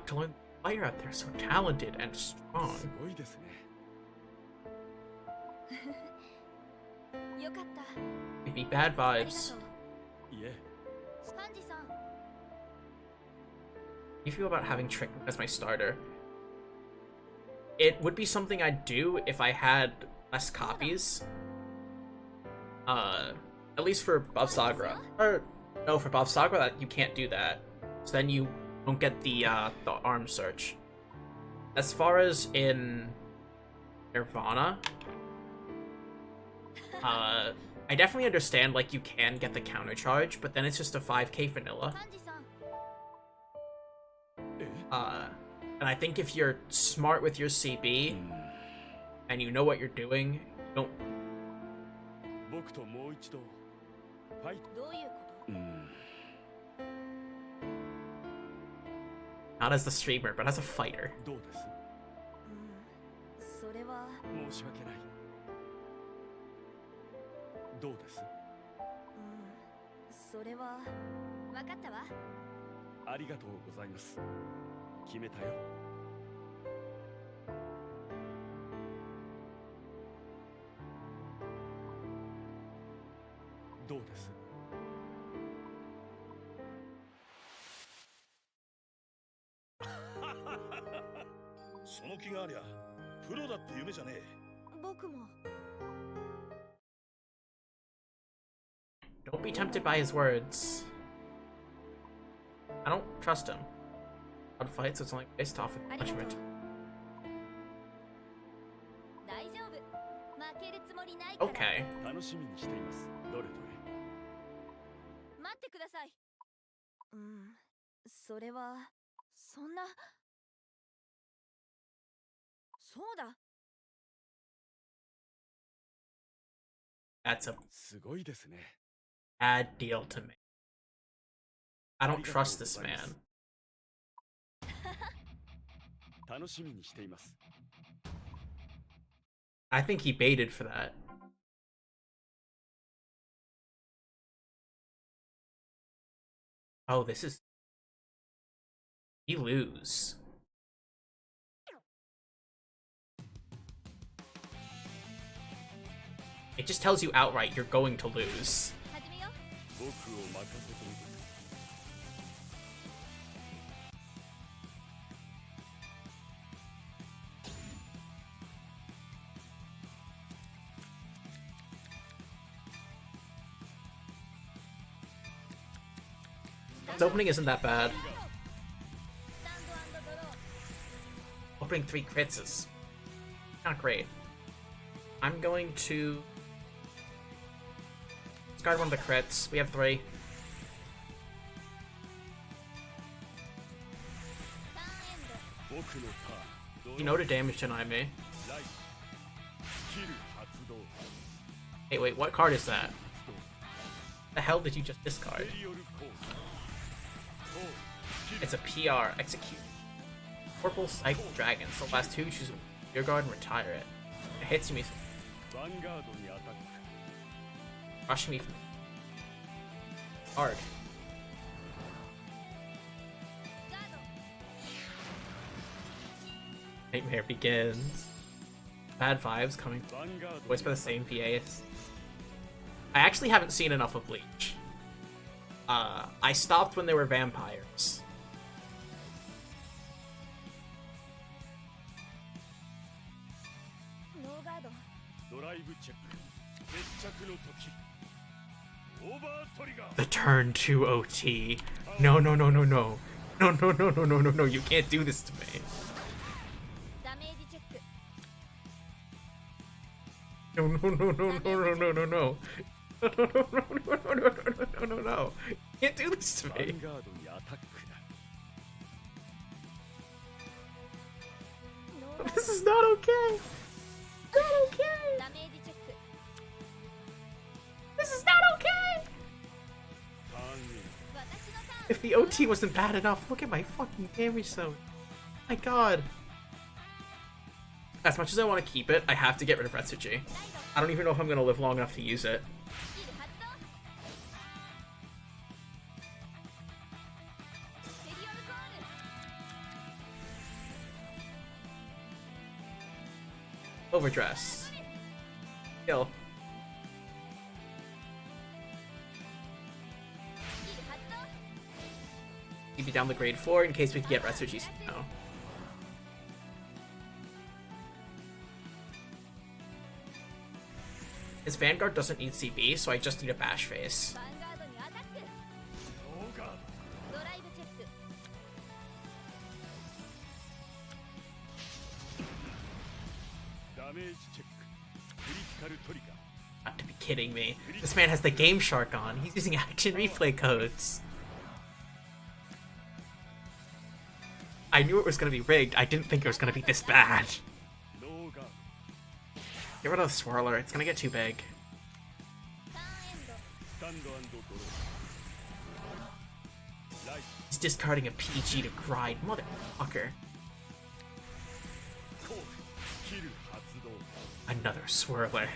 A: To learn the player out there so talented and strong. It'd be bad vibes. How do you feel about having Trick as my starter? It would be something I'd do if I had less copies. At least for Buff Sagra. Or, no, for Buff Sagra, that you can't do that. So then you don't get the arm search. As far as in Nirvana, I definitely understand, like, you can get the counter charge, but then it's just a 5k vanilla. And I think if you're smart with your CB, and you know what you're doing, you don't... Not as the streamer, but as a fighter.
B: どうです？
C: その気がありゃプロだって夢じゃねえ。
D: 僕も
A: Don't be tempted by his words. I don't trust him. Cardfight, so it's only based off of punishment.
D: 大丈夫。負けるつもりないから。
A: Okay.
B: 楽しみにしています。どれどれ。
D: 待ってください。それはそんな。そうだ。
A: That's a
B: すごいですね。
A: bad deal to me. I don't trust this man.
B: 楽しみにしています。
A: I think he baited for that. Oh, this is... You lose. It just tells you outright you're going to lose.
D: 始めよう。
B: 僕を任せてみて。
A: This opening isn't that bad.
D: スタンド&ドロー。
A: Opening 3 crits is not great. I'm going to discard one of the crits. We have 3.
D: ターンエンド。
B: 僕のターン。
A: You know to damage deny me.
B: ライスキル発動。
A: Hey, wait, what card is that? The hell did you just discard?
B: エリオルコース。
A: It's a PR. Execute. Purple Scythe Dragon. So last 2, choose your guard and retire it. It hits me,
B: ヴァンガードにアタック。
A: rushing me from hard.
D: ガード。
A: Nightmare begins. Bad vibes coming
B: ヴァンガード
A: voiced by the same VAs. I actually haven't seen enough of Bleach. I stopped when they were vampires.
D: ノーガード。
B: ドライブチェック。決着の時。オーバートリガー。
A: The turn to OT. No, no, no, no, no. No, no, no, no, no, no, no. You can't do this to me.
D: ダメージチェック。
A: No, no, no, no, no, no, no, no, no. No, no, no, no, no, no, no, no. You can't do this to
B: ヴァ
A: me.
B: ンガードにアタックだ。
D: ノーガー
A: This is not okay. Not okay.
D: ド。ダメージチェック。
A: This is not okay.
B: ターンイン。
D: 私のターン。
A: If the OT wasn't bad enough, look at my fucking damage zone. My god. As much as I want to keep it, I have to get rid of Retsuji. I don't even know if I'm going to live long enough to use it.
D: スキル発動。エリオルコール。
A: Overdress. Kill.
D: スキル発動。
A: Keep it down the grade 4 in case we can get Retsuji somehow. His Vanguard doesn't need CB, so I just need a bash face.
D: ヴァンガードにアタック。
B: ノーガード。
D: ドライブチェック。
B: ダメージチェック。クリティカルトリガー。
A: Got to be kidding me. This man has the Game Shark on. He's using action replay codes. I knew it was going to be rigged. I didn't think it was going to be this bad.
B: ノーガード。
A: Get rid of the Swirler. It's going to get too big.
D: ターンエンド。
B: スタンド&ドロー。ライ
A: He's discarding a PG to grind. Motherfucker.
B: コール。スキル発動。
A: Another Swirler.
B: コール。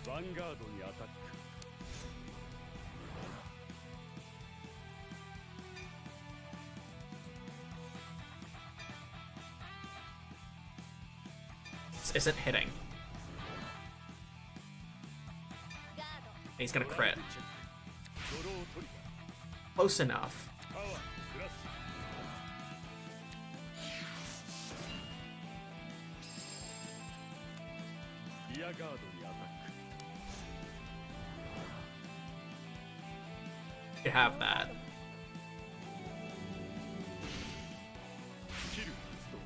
B: ヴァンガードにアタック。
A: This isn't hitting. He's gonna
B: ドライ
A: crit.
B: ブチェックドロートリガー
A: Close enough.
B: パワープラス リアガードにアタック
A: You have that.
B: スキル発動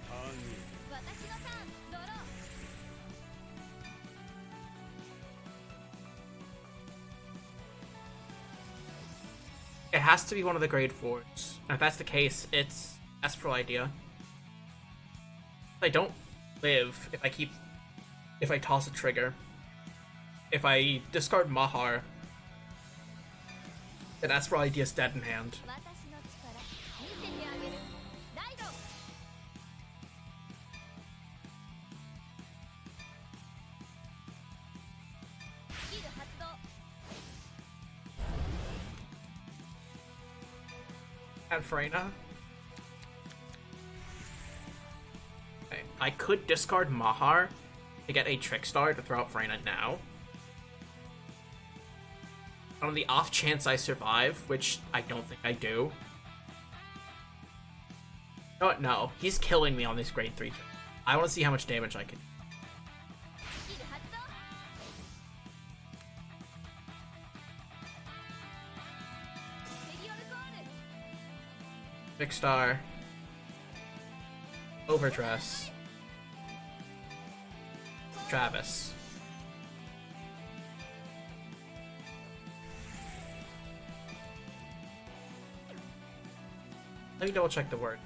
B: ターンエー
D: 私のターンドロー
A: It has to be one of the grade 4s. And if that's the case, it's Espral idea. I don't live if I toss a trigger. If I discard Mahar, then Espral idea's dead in hand.
D: 私の力見せてあげるライドスキル発動
A: And Freyna. Okay, I could discard Mahar to get a Trick Star to throw out Freyna now. On the off chance I survive, which I don't think I do. Oh, no, he's killing me on this grade 3. I want to see how much damage I can.
D: スキル発動ステリオルコール
A: Trick Star. Overdress. Travis. Let me double check the word.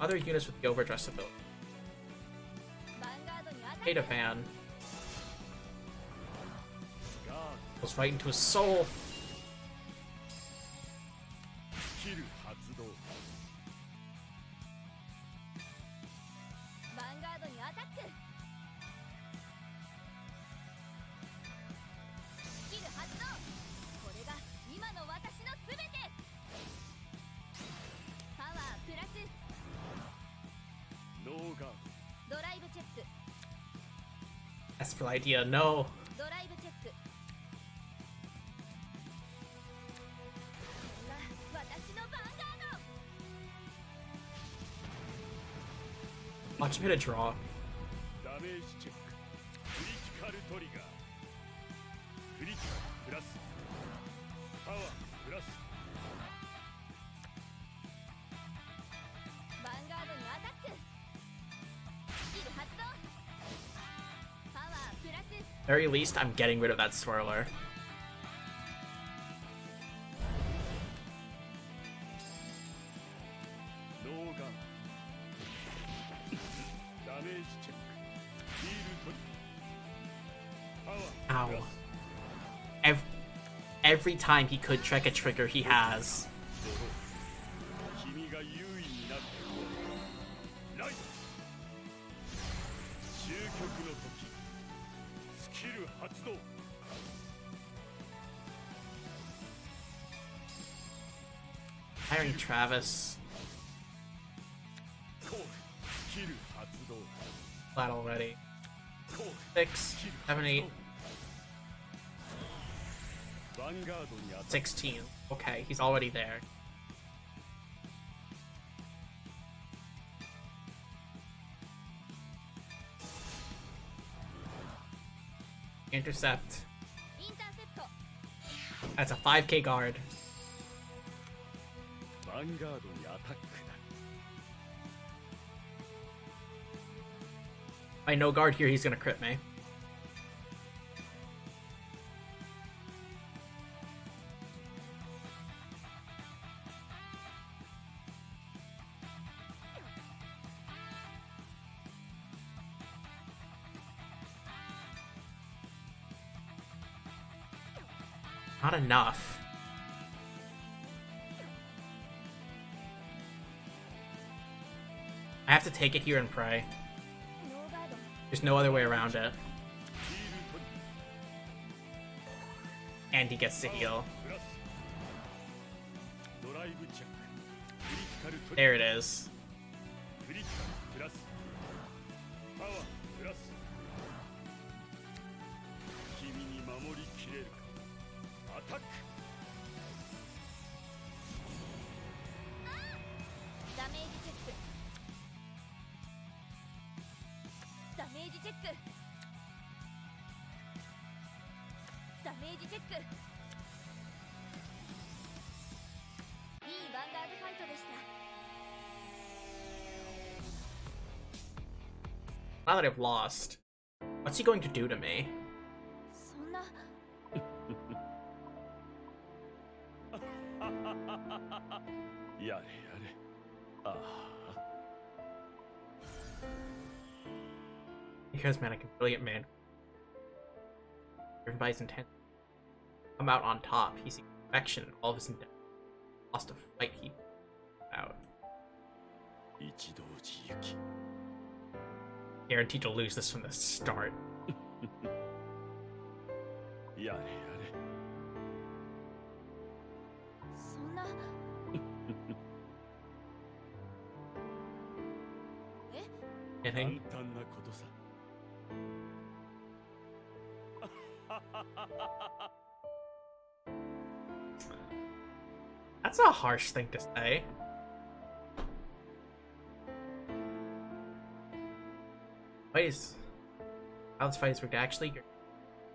A: Other units with the overdress ability.
D: ヴァンガードにアタック
A: Data Fan
B: ガー
A: goes right into his soul.
B: ドスキル発動
D: ヴァンガードにアタックスキル発動これが今の私のすべてパワープラス
B: ノーガー
D: ドライブチェック
A: Espral idea, no.
D: ドライブチェックこれが私のヴァンガード
A: Watch him hit a draw.
B: ダメージチェッククリティカルトリガークリティカルプラスパワープラス
D: ヴァンガードにアタックスキル発動パワープラス
A: Very least, I'm getting rid of that swirler.
B: ノーガンダメージチェックヒールトリパワー
A: Ow. Every time he could check a trigger, he has.
B: ドロー君が優位になるライト終局の時スキル発動
A: Hiring Travis.
B: コールスキル発動
A: Flat already.
B: コール
A: 6, 7, 8,
B: ヴァンガードに当たる
A: 16. Okay, he's already there. Intercept.
D: インターセプト
A: That's a 5k guard.
B: ヴァンガードにアタックだ
A: By no guard here, he's gonna crit me. Not enough. I have to take it here and pray.
D: ノーガード
A: There's no other way around it.
B: ヒールトリ
A: And he gets to heal.
B: プラスドライブチェッククリティカルトリ
A: There it is.
B: クリティカルプラスワープラス君に守りきれるかアタック
D: ダメージチェックダメージチェックダメージチェックいいヴァンガードファイトでした
A: Now that I've lost, what's he going to do to me?
D: そんな
B: やれやれああ
A: Because, man, I can brilliant man. Driven by his intent. Come out on top. He seeks perfection in all of his endeavors. Lost a fight he out.
B: 一同自行き
A: Guaranteed to lose this from the start.
B: やれやれ
D: そんなえ
A: Anything?
B: 簡単なことさ
A: That's a harsh thing to say. How this fight is rigged. Actually, your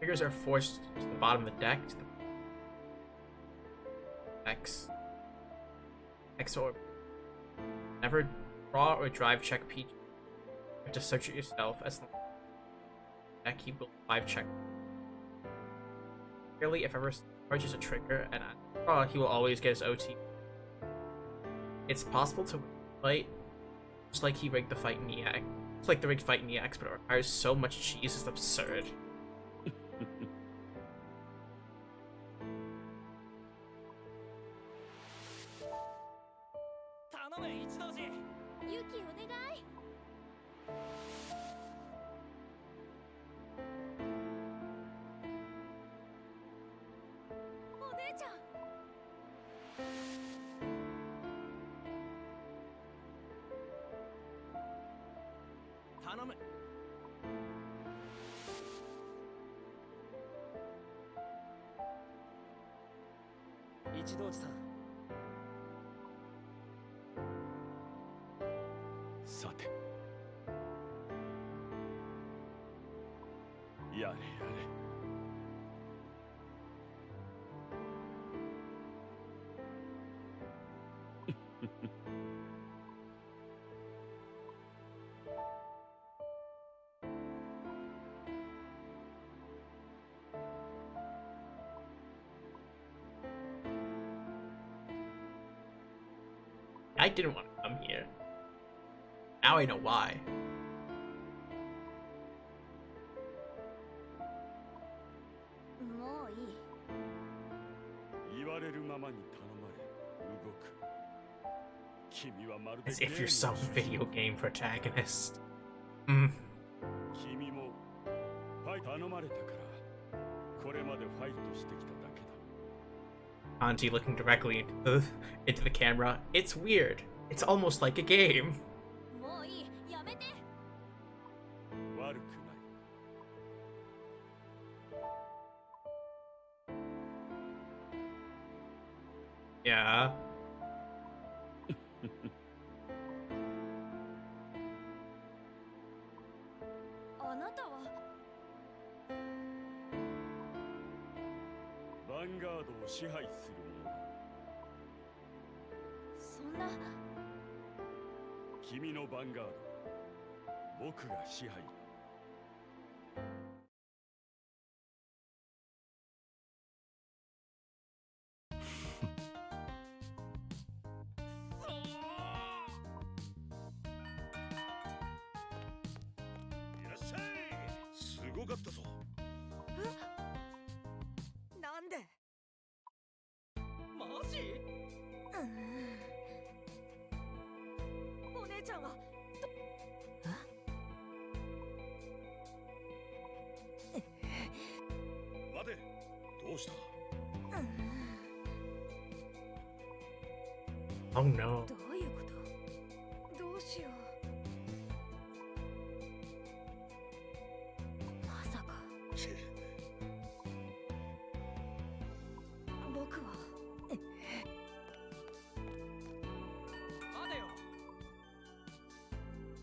A: figures are forced to the bottom of the deck. To the X orb. Never draw or drive check Peach. You have to search it yourself. As long as the deck, he will 5 check. Clearly, if ever charges a trigger and draw, he will always get his OT. It's possible to fight just like he rigged the fight in EX. It's like the rigged fight in EX, but it requires so much cheese, it's absurd.
D: 頼め一同寺ユキお願いお姉ちゃん頼む一同寺さん
B: さてやれやれ
A: I didn't want to come here. Now I know why.
D: もういい
B: 言われるままに頼まれ動く君はまるで
A: As if you're some video game protagonist.
B: 君もファイト頼まれたからこれまでファイトしてきただけだ
A: Auntie looking directly into the camera. It's weird. It's almost like a game.
D: もういいやめて
B: 悪くない
A: Yeah.
D: あなたは
B: ヴァンガードを支配する者だ
D: そんな
B: 君のヴァンガード僕が支配
C: いらっしゃいすごかったぞ
E: なんでマジお姉ちゃんは
C: 待てどうした
A: Oh no.
E: どういうことどうしよう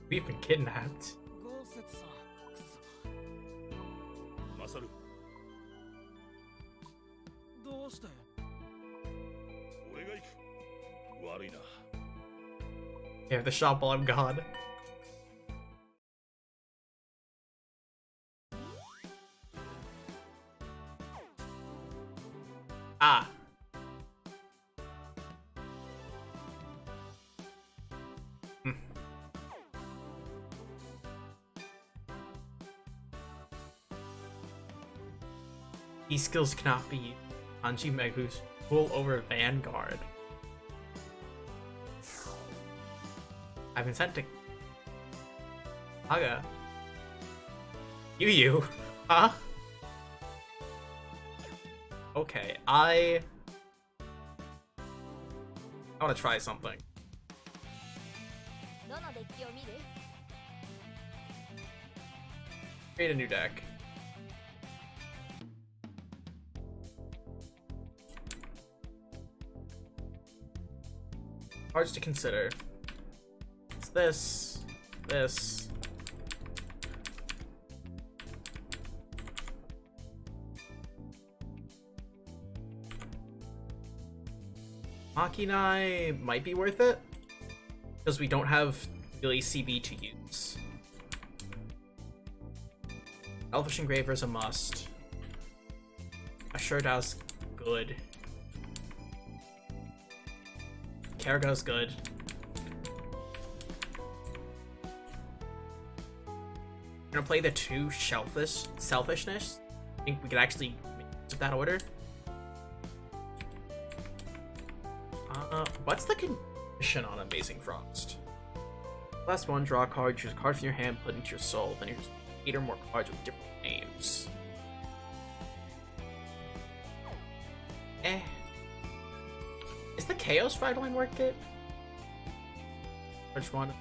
A: We've been kidnapped.
E: 豪雪さんくそ
C: マサル、
E: どうして？
C: 俺が行く。悪いな。
A: Yeah, the shop while I'm gone. Ah. Hmm. These skills cannot be Anji Megu's rule over Vanguard. I've been sent to Aga. You, huh? Okay, I want to try something.
D: どのデッキを見る？
A: Create a new deck. Cards to consider. It's this. Makinai might be worth it, because we don't have really CB to use. Elvish Engraver is a must. Assuredao's good. Kerriga's good. I'm gonna play the 2 selfishness. I think we could actually make that order. What's the condition on Amazing Frost? Last one, draw a card, choose a card from your hand, put it into your soul, then you just 8 or more cards with different names. Is the Chaos Ride line worth it? Which one? It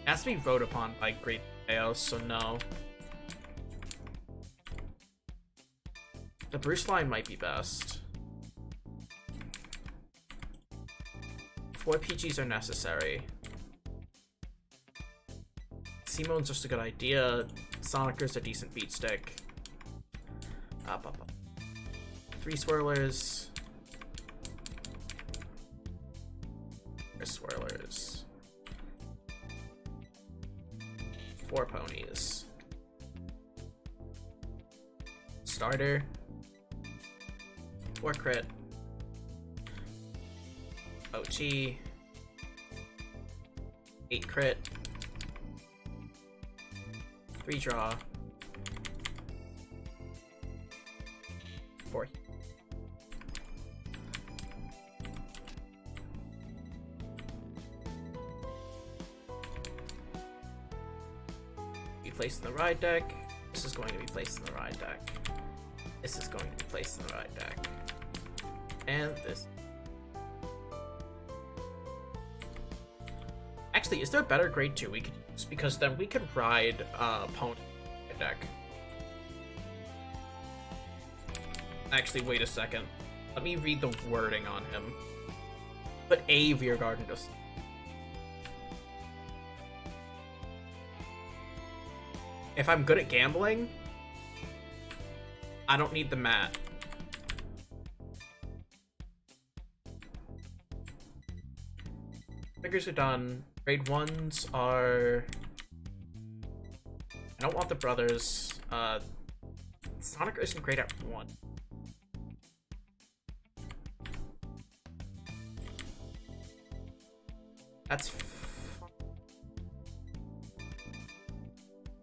A: has to be voted upon by Great Chaos, so no. The Bruce line might be best. 4 PGs are necessary. Simone's just a good idea. Sonicer's a decent beat stick. 3 swirlers. 4 swirlers. 4 ponies. Starter. 4 crit. OT. 8 crit. 3 draw. 4. Be placed in the ride deck. This is going to be placed in the ride deck. This is going to be placed in the ride deck. And this. Actually, is there a better grade 2 we could use? Because then we could ride opponent deck. Actually, wait a second. Let me read the wording on him. Put a rear guard into. If I'm good at gambling, I don't need the mat. Figures are done. Grade 1s are... I don't want the brothers. Sonic isn't great at 1. That's...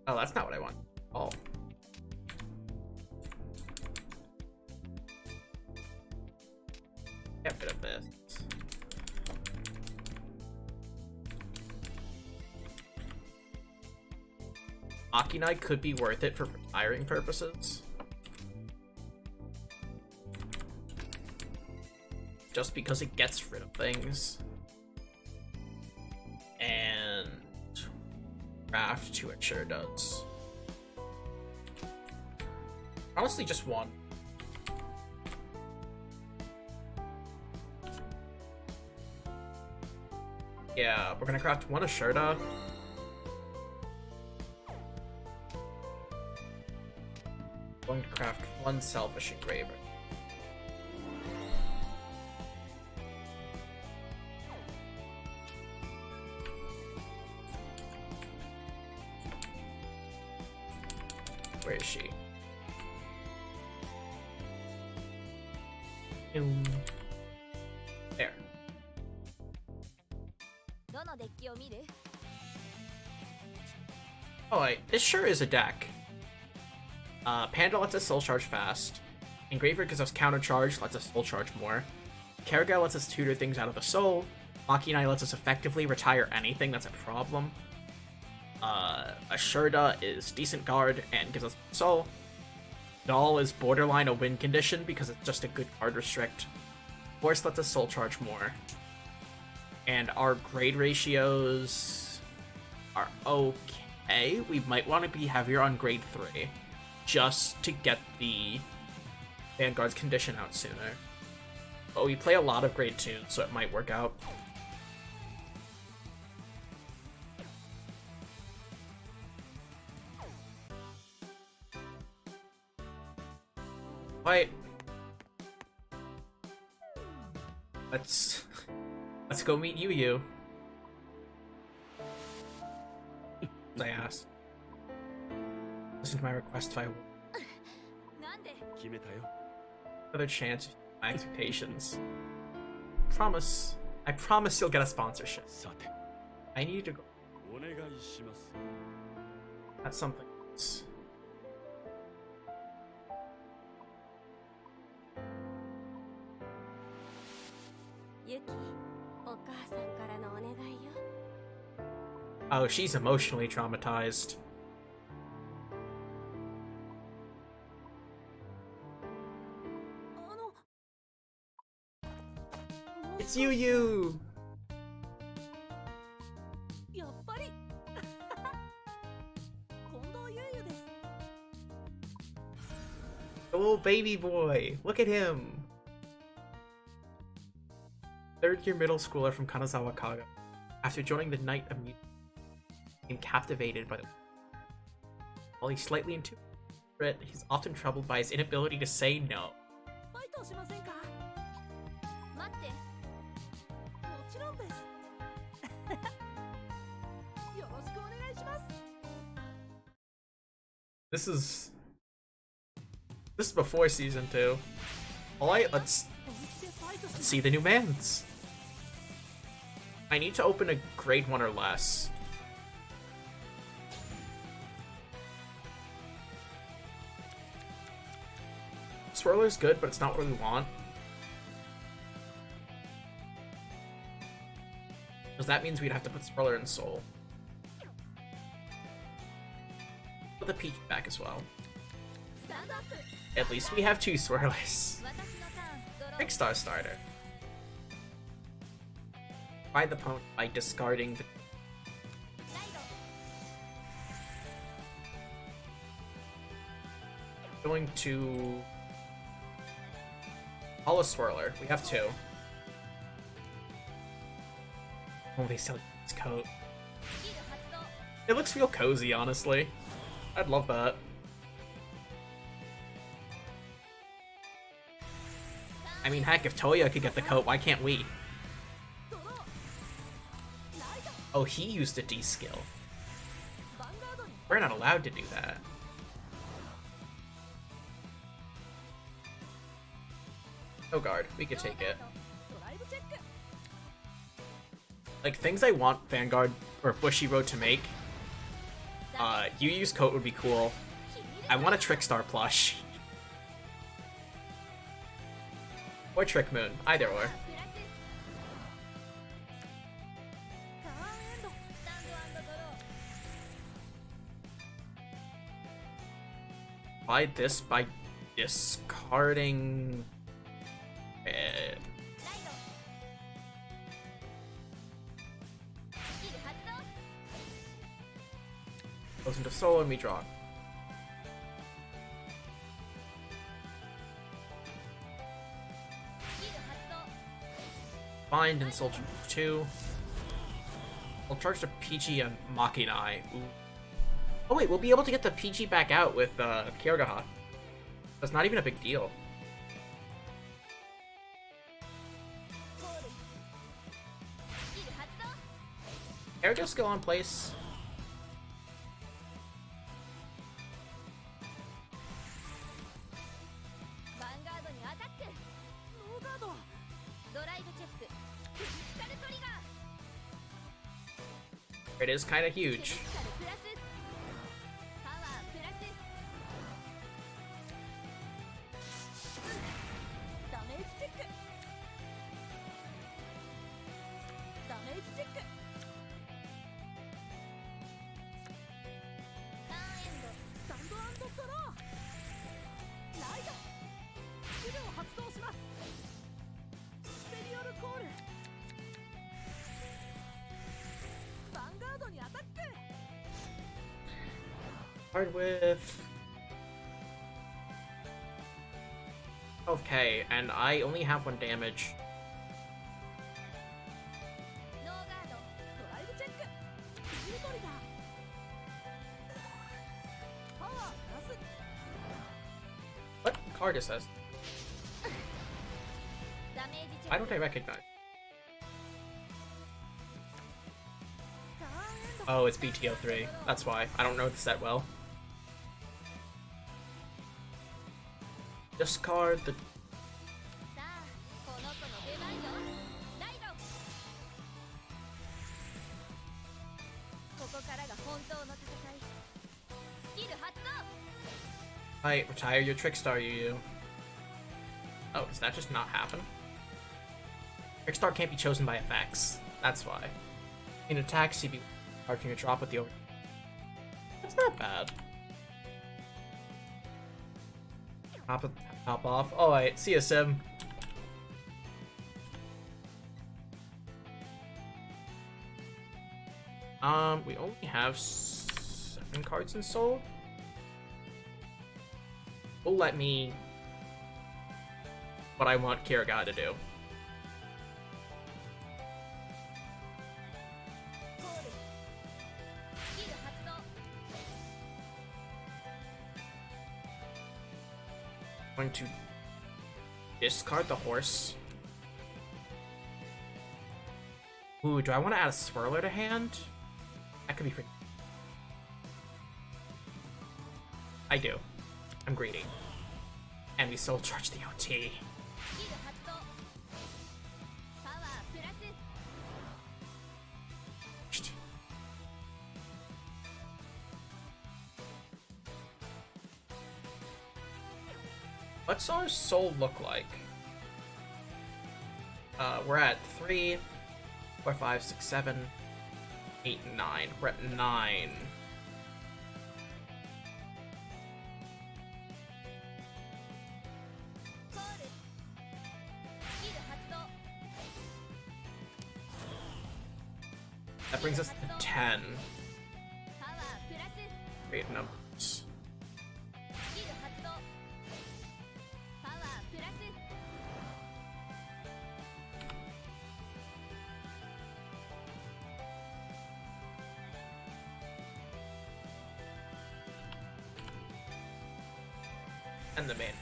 A: Oh, that's not what I want. Oh. Get rid of this. Akinai could be worth it for retiring purposes. Just because it gets rid of things. And craft 2 it sure does. Honestly, just 1. Yeah, we're gonna craft one Asherda. Going to craft one Selfish Engraver. Where is she? There.
D: どのデッキを見る？
A: Oh, wait, this sure is a deck. Panda lets us soul charge fast. Engraver gives us counter charge, lets us soul charge more. Kerrigan lets us tutor things out of the soul. Makinai lets us effectively retire anything that's a problem. Asherda is decent guard and gives us soul. Doll is borderline a win condition because it's just a good card restrict. Force lets us soul charge more. And our grade ratios are okay. We might want to be heavier on grade 3 just to get the Vanguard's condition out sooner. But we play a lot of grade 2, so it might work out. Wait. Let's go meet Yu. I asked. Listen to my request if I
D: なんで？
B: 決めたよ。
A: another chance of my expectations. I promise you'll get a sponsorship.
B: さて、
A: I need you to go.
B: お願いします。
A: That's something else.
D: ユキ、お母さんからのお願いよ。
A: Oh, she's emotionally traumatized.
D: あの、
A: It's Yu!
E: やっぱり近藤優優です。
A: The little baby boy! Look at him! Third-year middle schooler from Kanazawa Kaga. After joining the Knight of Mutiny, became captivated by the... While he's slightly intuitive, he's often troubled by his inability to say no.
E: ファイトしませんか？
D: 待って。
E: もちろんです。よろしくお願いします。
A: This is before season 2. Alright, let's
E: 本気でファイトし
A: see the new mans. I need to open a grade 1 or less. Swirler's good, but it's not what we want. Because that means we'd have to put Swirler in Soul. Put the Peach back as well.
D: スタンドアップ。
A: At least we have 2 Swirlers.
D: 私のターン。ドロー。
A: Trick Star Starter. By the opponent by discarding the...
D: ライド。
A: Going to... Hollow Swirler. We have 2. Oh, they sell this coat.
D: スキル発動。
A: It looks real cozy, honestly. I'd love that. I mean, heck, if Toya could get the coat, why can't we?
E: ドロー。ライド。
A: Oh, he used a D skill.
E: ヴァンガードに。
A: We're not allowed to do that. No guard, we could take it.
E: ドライブチェック。
A: Like, things I want Vanguard or Bushiroad to make. Yu's coat would be cool. I want a Trickstar plush. Or Trick Moon, either or.
D: プラス。
E: ターンエンド。
D: スタンド&ドロー。
A: Buy this by discarding...
D: ライド。スキル発動。
A: goes into Soul and we draw.
D: スキル発動。
A: Bind and Soul 2. I'll charge the PG on Makinai. Ooh. Oh wait, we'll be able to get the PG back out with Kiergaha. That's not even a big deal. Kierga's still on place.
D: Vanguard にアタック。
E: ノーガード。
D: ドライブチェック。クリティカルトリガー。
A: It is kind of
D: クリ
A: huge.
D: ティカルプラス。パワープラス。
E: ダメージチェック。ダメージチェック。
D: ターンエンド。
E: スタンドアンドドロー。ライト。スキルを発動します。スペリオルコール。ヴァンガードにアタック。
A: Hard with 12k, and I only have 1 damage.
D: ノーガード。
E: ドライブチェック。ヒールトリガー。パワープラス。
A: What card is this?
D: ダメージチェ
A: Why
D: ック。
A: don't I recognize?
E: ターンエンド。
A: Oh, it's BTO3. That's why. I don't know this that well. Discard the...
D: さあ、この子の出番よ。ライド。ここからが本当の戦い。スキル発動。
A: Right, retire your Trickstar, you. Oh, does that just not happen? Trickstar can't be chosen by effects. That's why. In attack, CB card from your drop with the over. That's not bad. Pop off. Alright, see ya, Sim. We only have 7 cards in Soul. Will let me what I want Kiriga to do.
D: コール。スキル発動。
A: Going to discard the horse. Ooh, do I want to add a swirler to hand? That could be pretty. I do. I'm greedy. And we soul charge the OT.
D: スキル発動。パワープラス。
A: What's our soul look like? We're at 3, 4, 5, 6, 7, 8, 9. We're at 9. That brings us to 10.
D: パワープラス。
A: Great numbers.
D: スキル発動。パワープラス。
A: And the main.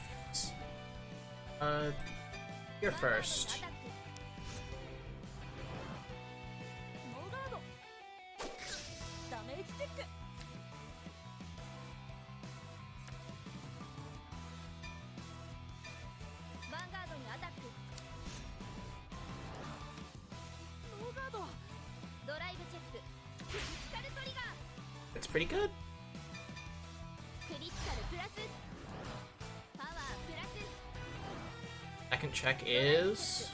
A: You're first.
E: ノーガード。ダメージチェック。
D: ヴァンガードにアタック。
E: ノーガード。
D: ドライブチェック。クリティカルトリガー。
A: It's pretty good.
D: クリティカルプラス。パワープラス。
A: Second check is...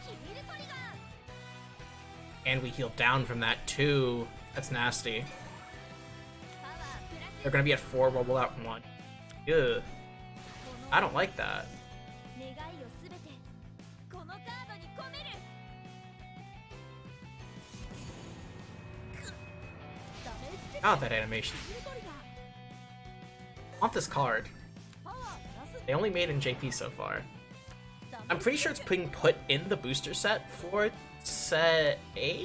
D: ヒールトリガー。
A: And we heal down from that too. That's nasty.
D: パワープラス。
A: They're gonna be at 4 while we're at 1. Ugh. I don't like that.
D: 願いをすべてこのカードに込める。
E: ダメージチェック。
A: God, that animation.
E: ヒールトリガー。
A: I want this card.
E: パワープラス。
A: They only made in JP so far.
E: ダメ
A: I'm
E: ージ
A: pretty sure it's being put in the booster set for set 8?
D: ターンエン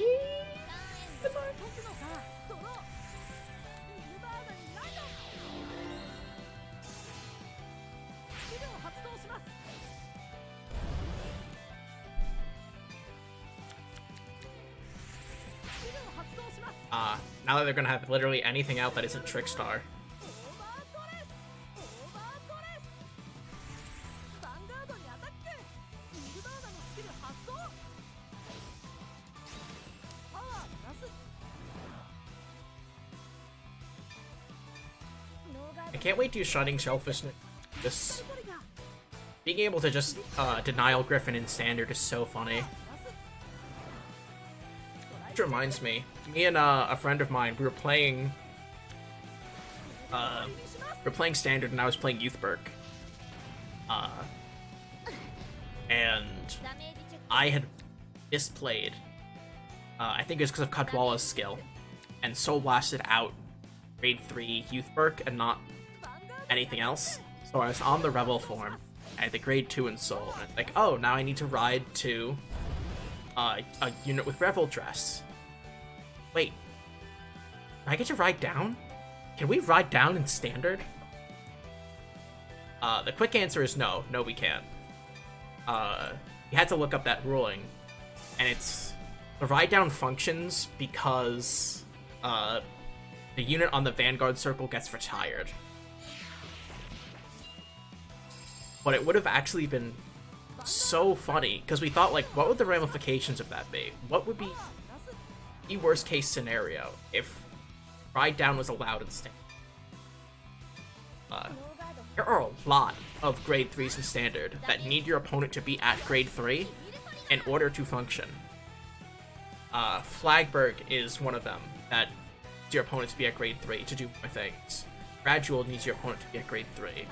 A: Now that they're gonna have literally anything out that isn't Trickstar.
E: オーバードレスオーバードレスヴァンガードにアタックミルダーナのスキル発動パワープラス
A: I can't wait to use Shining Shellfish. This
E: トリガー
A: being able to just denial Griffin in standard is so funny.
E: プラス
A: Which reminds me, me and a friend of mine, we were playing standard and I was playing Youthberg. And
D: ダメージチェック
A: I had misplayed. I think it was because of Kadwala's skill. And Soul Blasted out grade 3 Youthberg and not anything else. So I was on the Rebel form. I had the grade 2 in Soul. And it's like, oh, now I need to ride to a unit with Revel Dress. Wait. Do I get to ride down? Can we ride down in standard? The quick answer is no. No, we can't. You had to look up that ruling. And it's... The ride down functions because the unit on the Vanguard circle gets retired. But it would have actually been so funny, because we thought, like, what would the ramifications of that be? What would be the worst case scenario if ride down was allowed instead? There are a lot of grade 3s in standard that need your opponent to be at grade 3 in order to function. Flagberg is one of them that needs your opponent to be at grade 3 to do more things. Gradual needs your opponent to be at grade 3.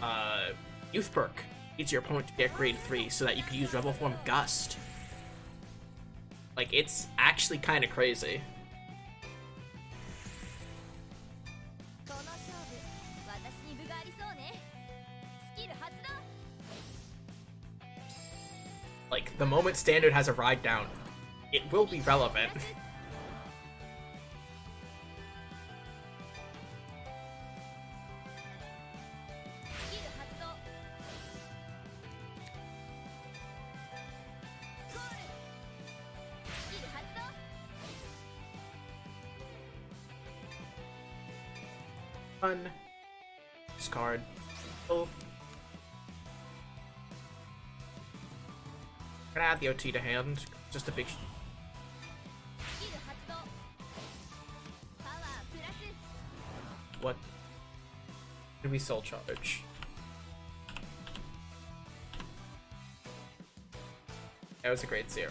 D: パワープラス
A: Youth Perk needs your opponent to be at grade 3 so that you can use Rebel Form Gust. Like, it's actually kind of crazy.
D: この勝負私に分がありそうねスキル発動
A: Like, the moment Standard has a ride down, it will be relevant.
D: スキル発動ゴールスキル発動
A: Fun. Discard. Oh. Gonna add the OT to hand. Just a big.
D: スキル発動パワープラス
A: What? Did we soul charge? That was a great 0.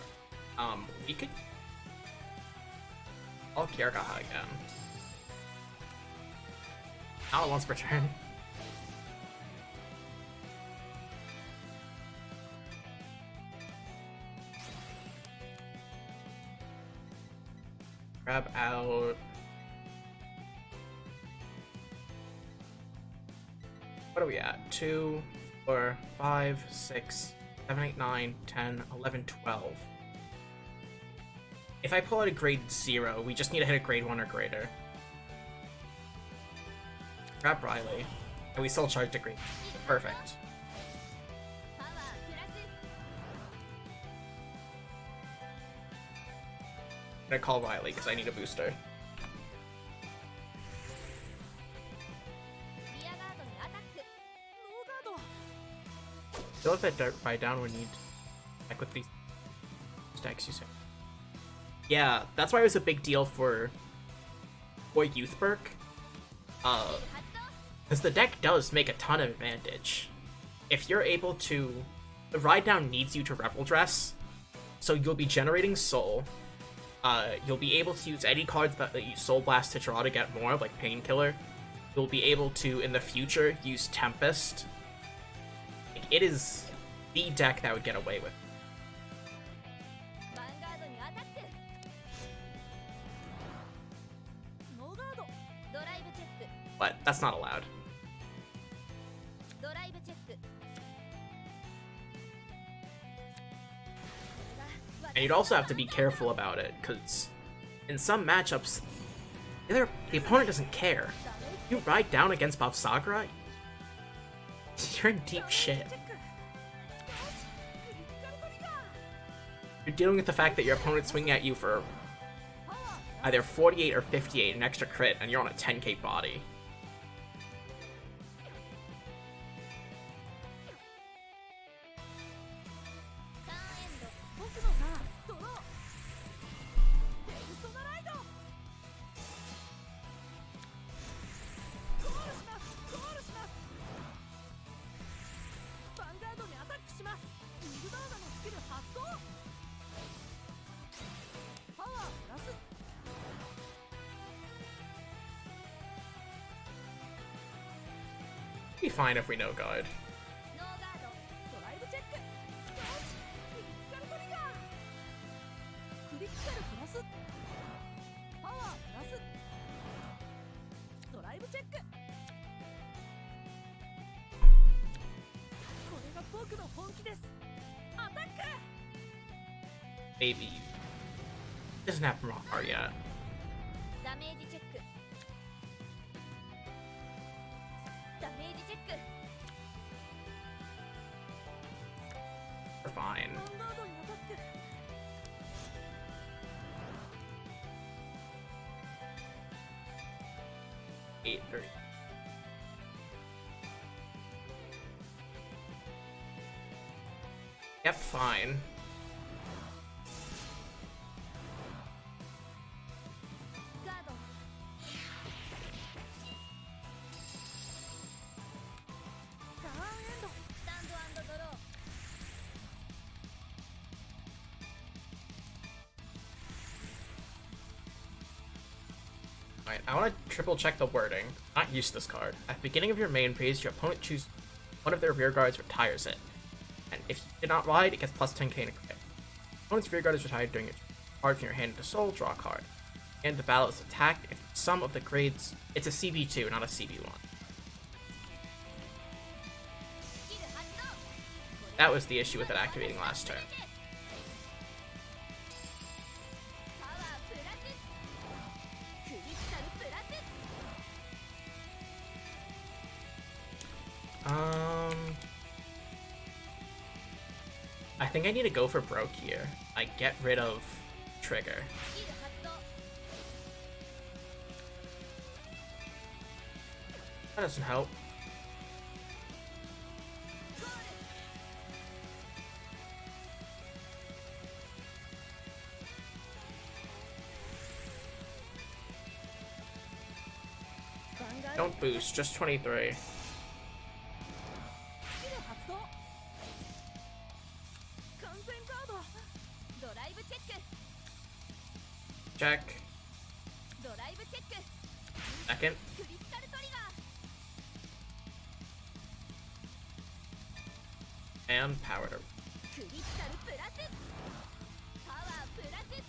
A: We could. I'll Kiergaha again. Now it wants per turn. Grab out. What are we at? 2, 4, 5, 6, 7, 8, 9, 10, 11, 12. If I pull out a grade 0, we just need to hit a grade 1 or greater. Grab Riley. And we still charge a grade. Perfect.
D: パワープラス
A: I'm gonna call Riley because I need a booster.
D: リアガードにアタック
E: ノーガード
A: I feel like that dirt ride down would need back with these stacks you say. Yeah, that's why it was a big deal for Youthberg.
D: 発動
A: Because the deck does make a ton of advantage. If you're able to... The ride down needs you to Revel Dress, so you'll be generating Soul. You'll be able to use any cards that you Soul Blast to draw to get more, like Painkiller. You'll be able to, in the future, use Tempest. Like, it is the deck that would get away with.
D: ヴァンガードにアタック
E: ノーガード
D: ドライブチェック
A: But that's not allowed.
D: ドライブチェック
A: And you'd also have to be careful about it, because in some matchups, the opponent doesn't care. You ride down against Bavsagra, you're in deep shit.
E: チェック クリティカルトリガー
A: You're dealing with the fact that your opponent's swinging at you for
E: パワー
A: either 48 or 58, an extra crit, and you're on a 10k body.
D: ターンエンド
E: 僕のターンドローペルソナライドゴールしますゴールしますヴァンガードにアタックしますイルダーナのスキル発動パワープラス
A: Be fine if we know guard.
D: ノーガード
E: ドライブチェックよしクリティカルトリガークリティカルプラスパワープラスドライブチェックこれが僕の本気ですアタック
A: Maybe. Doesn't have Mahar yet.
D: ダメージチェックダメージチェック
A: We're fine.
E: ヴァンガードにアタック
A: 8, 30. Yep, fine.
D: ガード
E: ターンエンド
D: スタンドドロー
A: Alright, I want to triple check the wording. Not use this card. At the beginning of your main phase, your opponent chooses one of their rear guards, retires it. And if you did not ride, it gets plus 10k in a crit. Opponent's rear guard is retired during your card from your hand to soul, draw a card. And the battle is attacked if some of the grades. It's a CB2, not a CB1.
D: スキル発動
A: That was the issue with it activating last turn.
D: パワープラスクリティカルプラス
A: I think I need to go for broke here. I get rid of trigger.
D: スキル発動
A: That doesn't help.
D: ゴール
E: ヴァンガード
A: Don't boost, just 23.
E: スキル発動完全ガード
D: ドライブチェック
A: Check.
D: ドライブチェック
A: Second.
D: クリティカルトリガー
A: And power to
D: クリティカルプラスパワープラス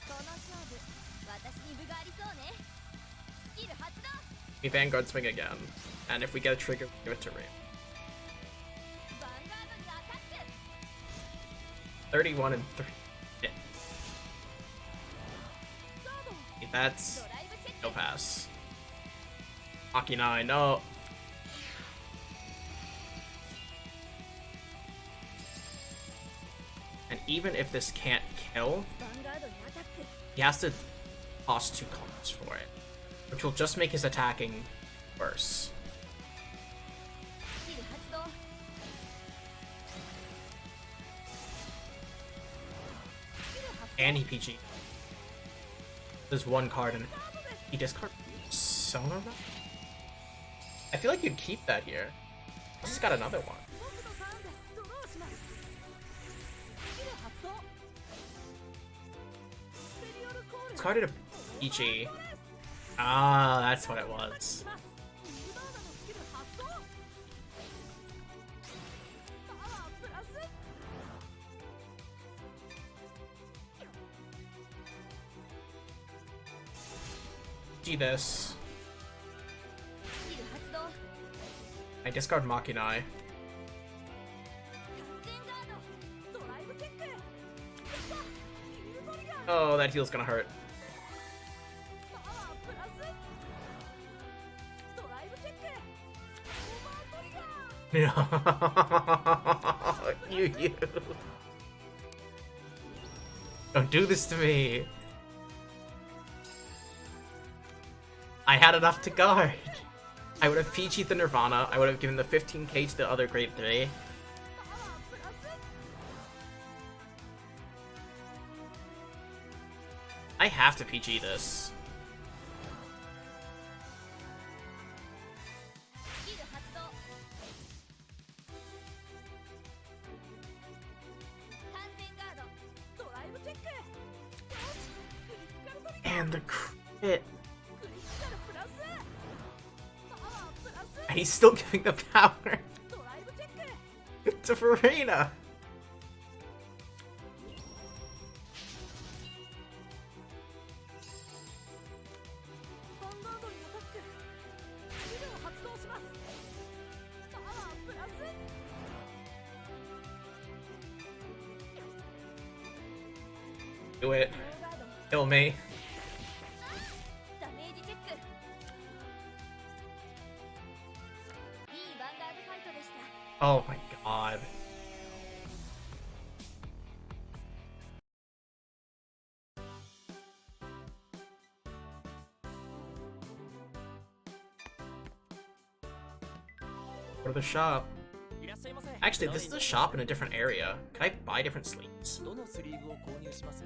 D: この勝負私に分がありそうねスキル発動
A: we Vanguard swing again. And if we get a trigger, give it to Reem.
D: ヴァンガードにアタック
A: 31 and 3. Yeah,
E: ガード
A: that's
D: ドライブチェック
A: no pass. Maki 9, no. And even if this can't kill,
E: ヴァンガードにアタック
A: he has to toss 2 cards for it, which will just make his attacking worse.
D: スキル発動
A: And he PG. There's 1 card and he discard Sonar? I feel like you'd keep that here. He's got another one.
E: 僕のターンですドローしますスキル発動スペリオルコール
A: Discarded a PG. Ah, that's what it was.
E: イルダーナのスキル発動パワープラス
A: G this.
D: スキル発動
A: I discard Maki 9.
D: 完全ガード
E: ドライブチェックやったヒールトリガー
A: Oh, that heal's gonna hurt.
E: パワープラス
A: You. Don't do this to me. I had enough to guard. I would have PG'd the Nirvana. I would have given the 15k to the other grade 3.
E: パワープラス
A: I have to PG this.
D: スキル発動完全ガード
E: ドライブチェックよしクリティカルトリガー
A: And the crit.
E: クリティカルプラスパワープラス
A: And he's still giving the power
E: ドライブチェック
A: to Farina.
E: ヴァンガードにアタックスキルを発動しますパワープラス
A: Do it.
E: ヴァンガード
A: Kill me.
D: ダメージチェックいいヴァンガードファイトでした
A: Oh my god. Go to the shop.
F: いらっしゃいませ。
A: Actually, this is a shop in a different area. Can I buy different sleeves?
F: どのスリーブを購入します？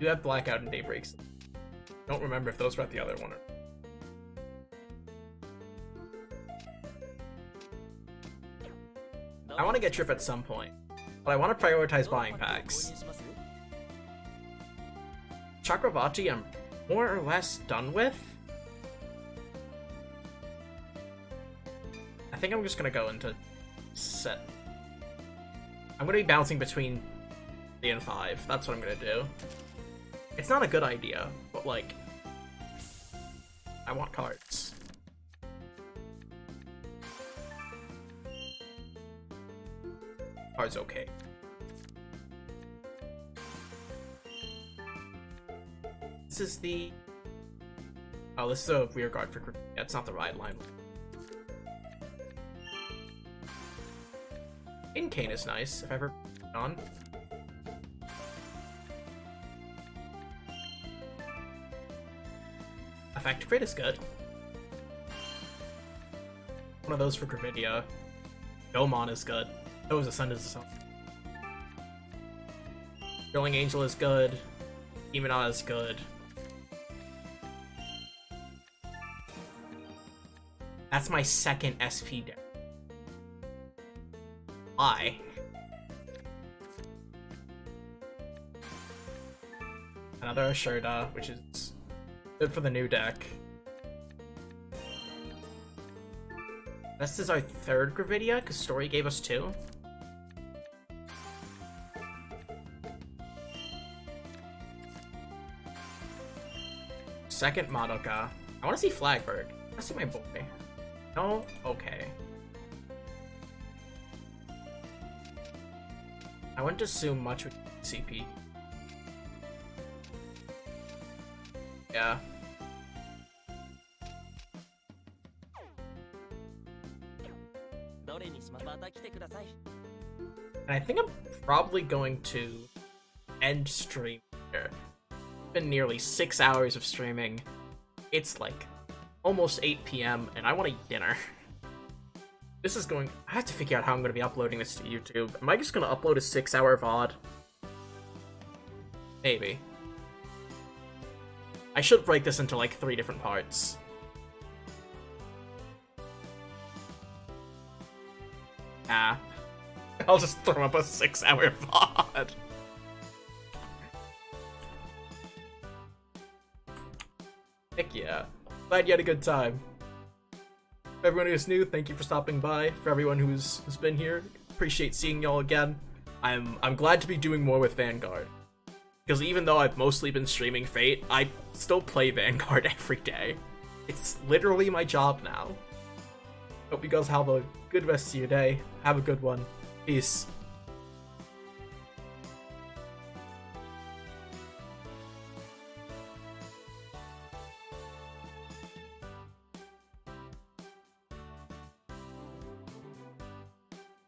A: You have Blackout and Daybreaks. Don't remember if those were at the other one or... I want to get Trip at some point, but I want to prioritize
F: どの
A: buying
F: パックを購
A: packs.
F: 入します？
A: Chakravarti, I'm more or less done with. I think I'm just gonna go into set. I'm gonna be bouncing between 3 and 5. That's what I'm gonna do. It's not a good idea, but like, I want cards. Cards okay. This is the... Oh, this is a rear guard for... Yeah, it's not the ride line. Incane is nice, if ever on. Effect crit is good. One of those for Gravidia. Gomon is good. Oh, Ascendant is something. Drilling Angel is good. Demonot is good. That's my second SP deck. Why? Another Asherda, which is good for the new deck. This is our third Gravidia, because Story gave us 2. Second Madoka. I want to see Flagberg. I want to see my boy. No? Okay. I wouldn't assume much with CP. Yeah.
F: どれにします？また来てください。
A: And I think I'm probably going to end stream here. It's been nearly 6 hours of streaming. It's like almost 8 p.m. and I want to eat dinner. This is going... I have to figure out how I'm going to be uploading this to YouTube. Am I just going to upload a 6-hour VOD? Maybe. I should break this into like 3 different parts. Ah. I'll just throw up a 6-hour VOD. Heck yeah. Glad you had a good time. For everyone who's new, thank you for stopping by. For everyone who's been here, appreciate seeing y'all again. I'm glad to be doing more with Vanguard. Because even though I've mostly been streaming Fate, I still play Vanguard every day. It's literally my job now. Hope you guys have a good rest of your day. Have a good one. Peace.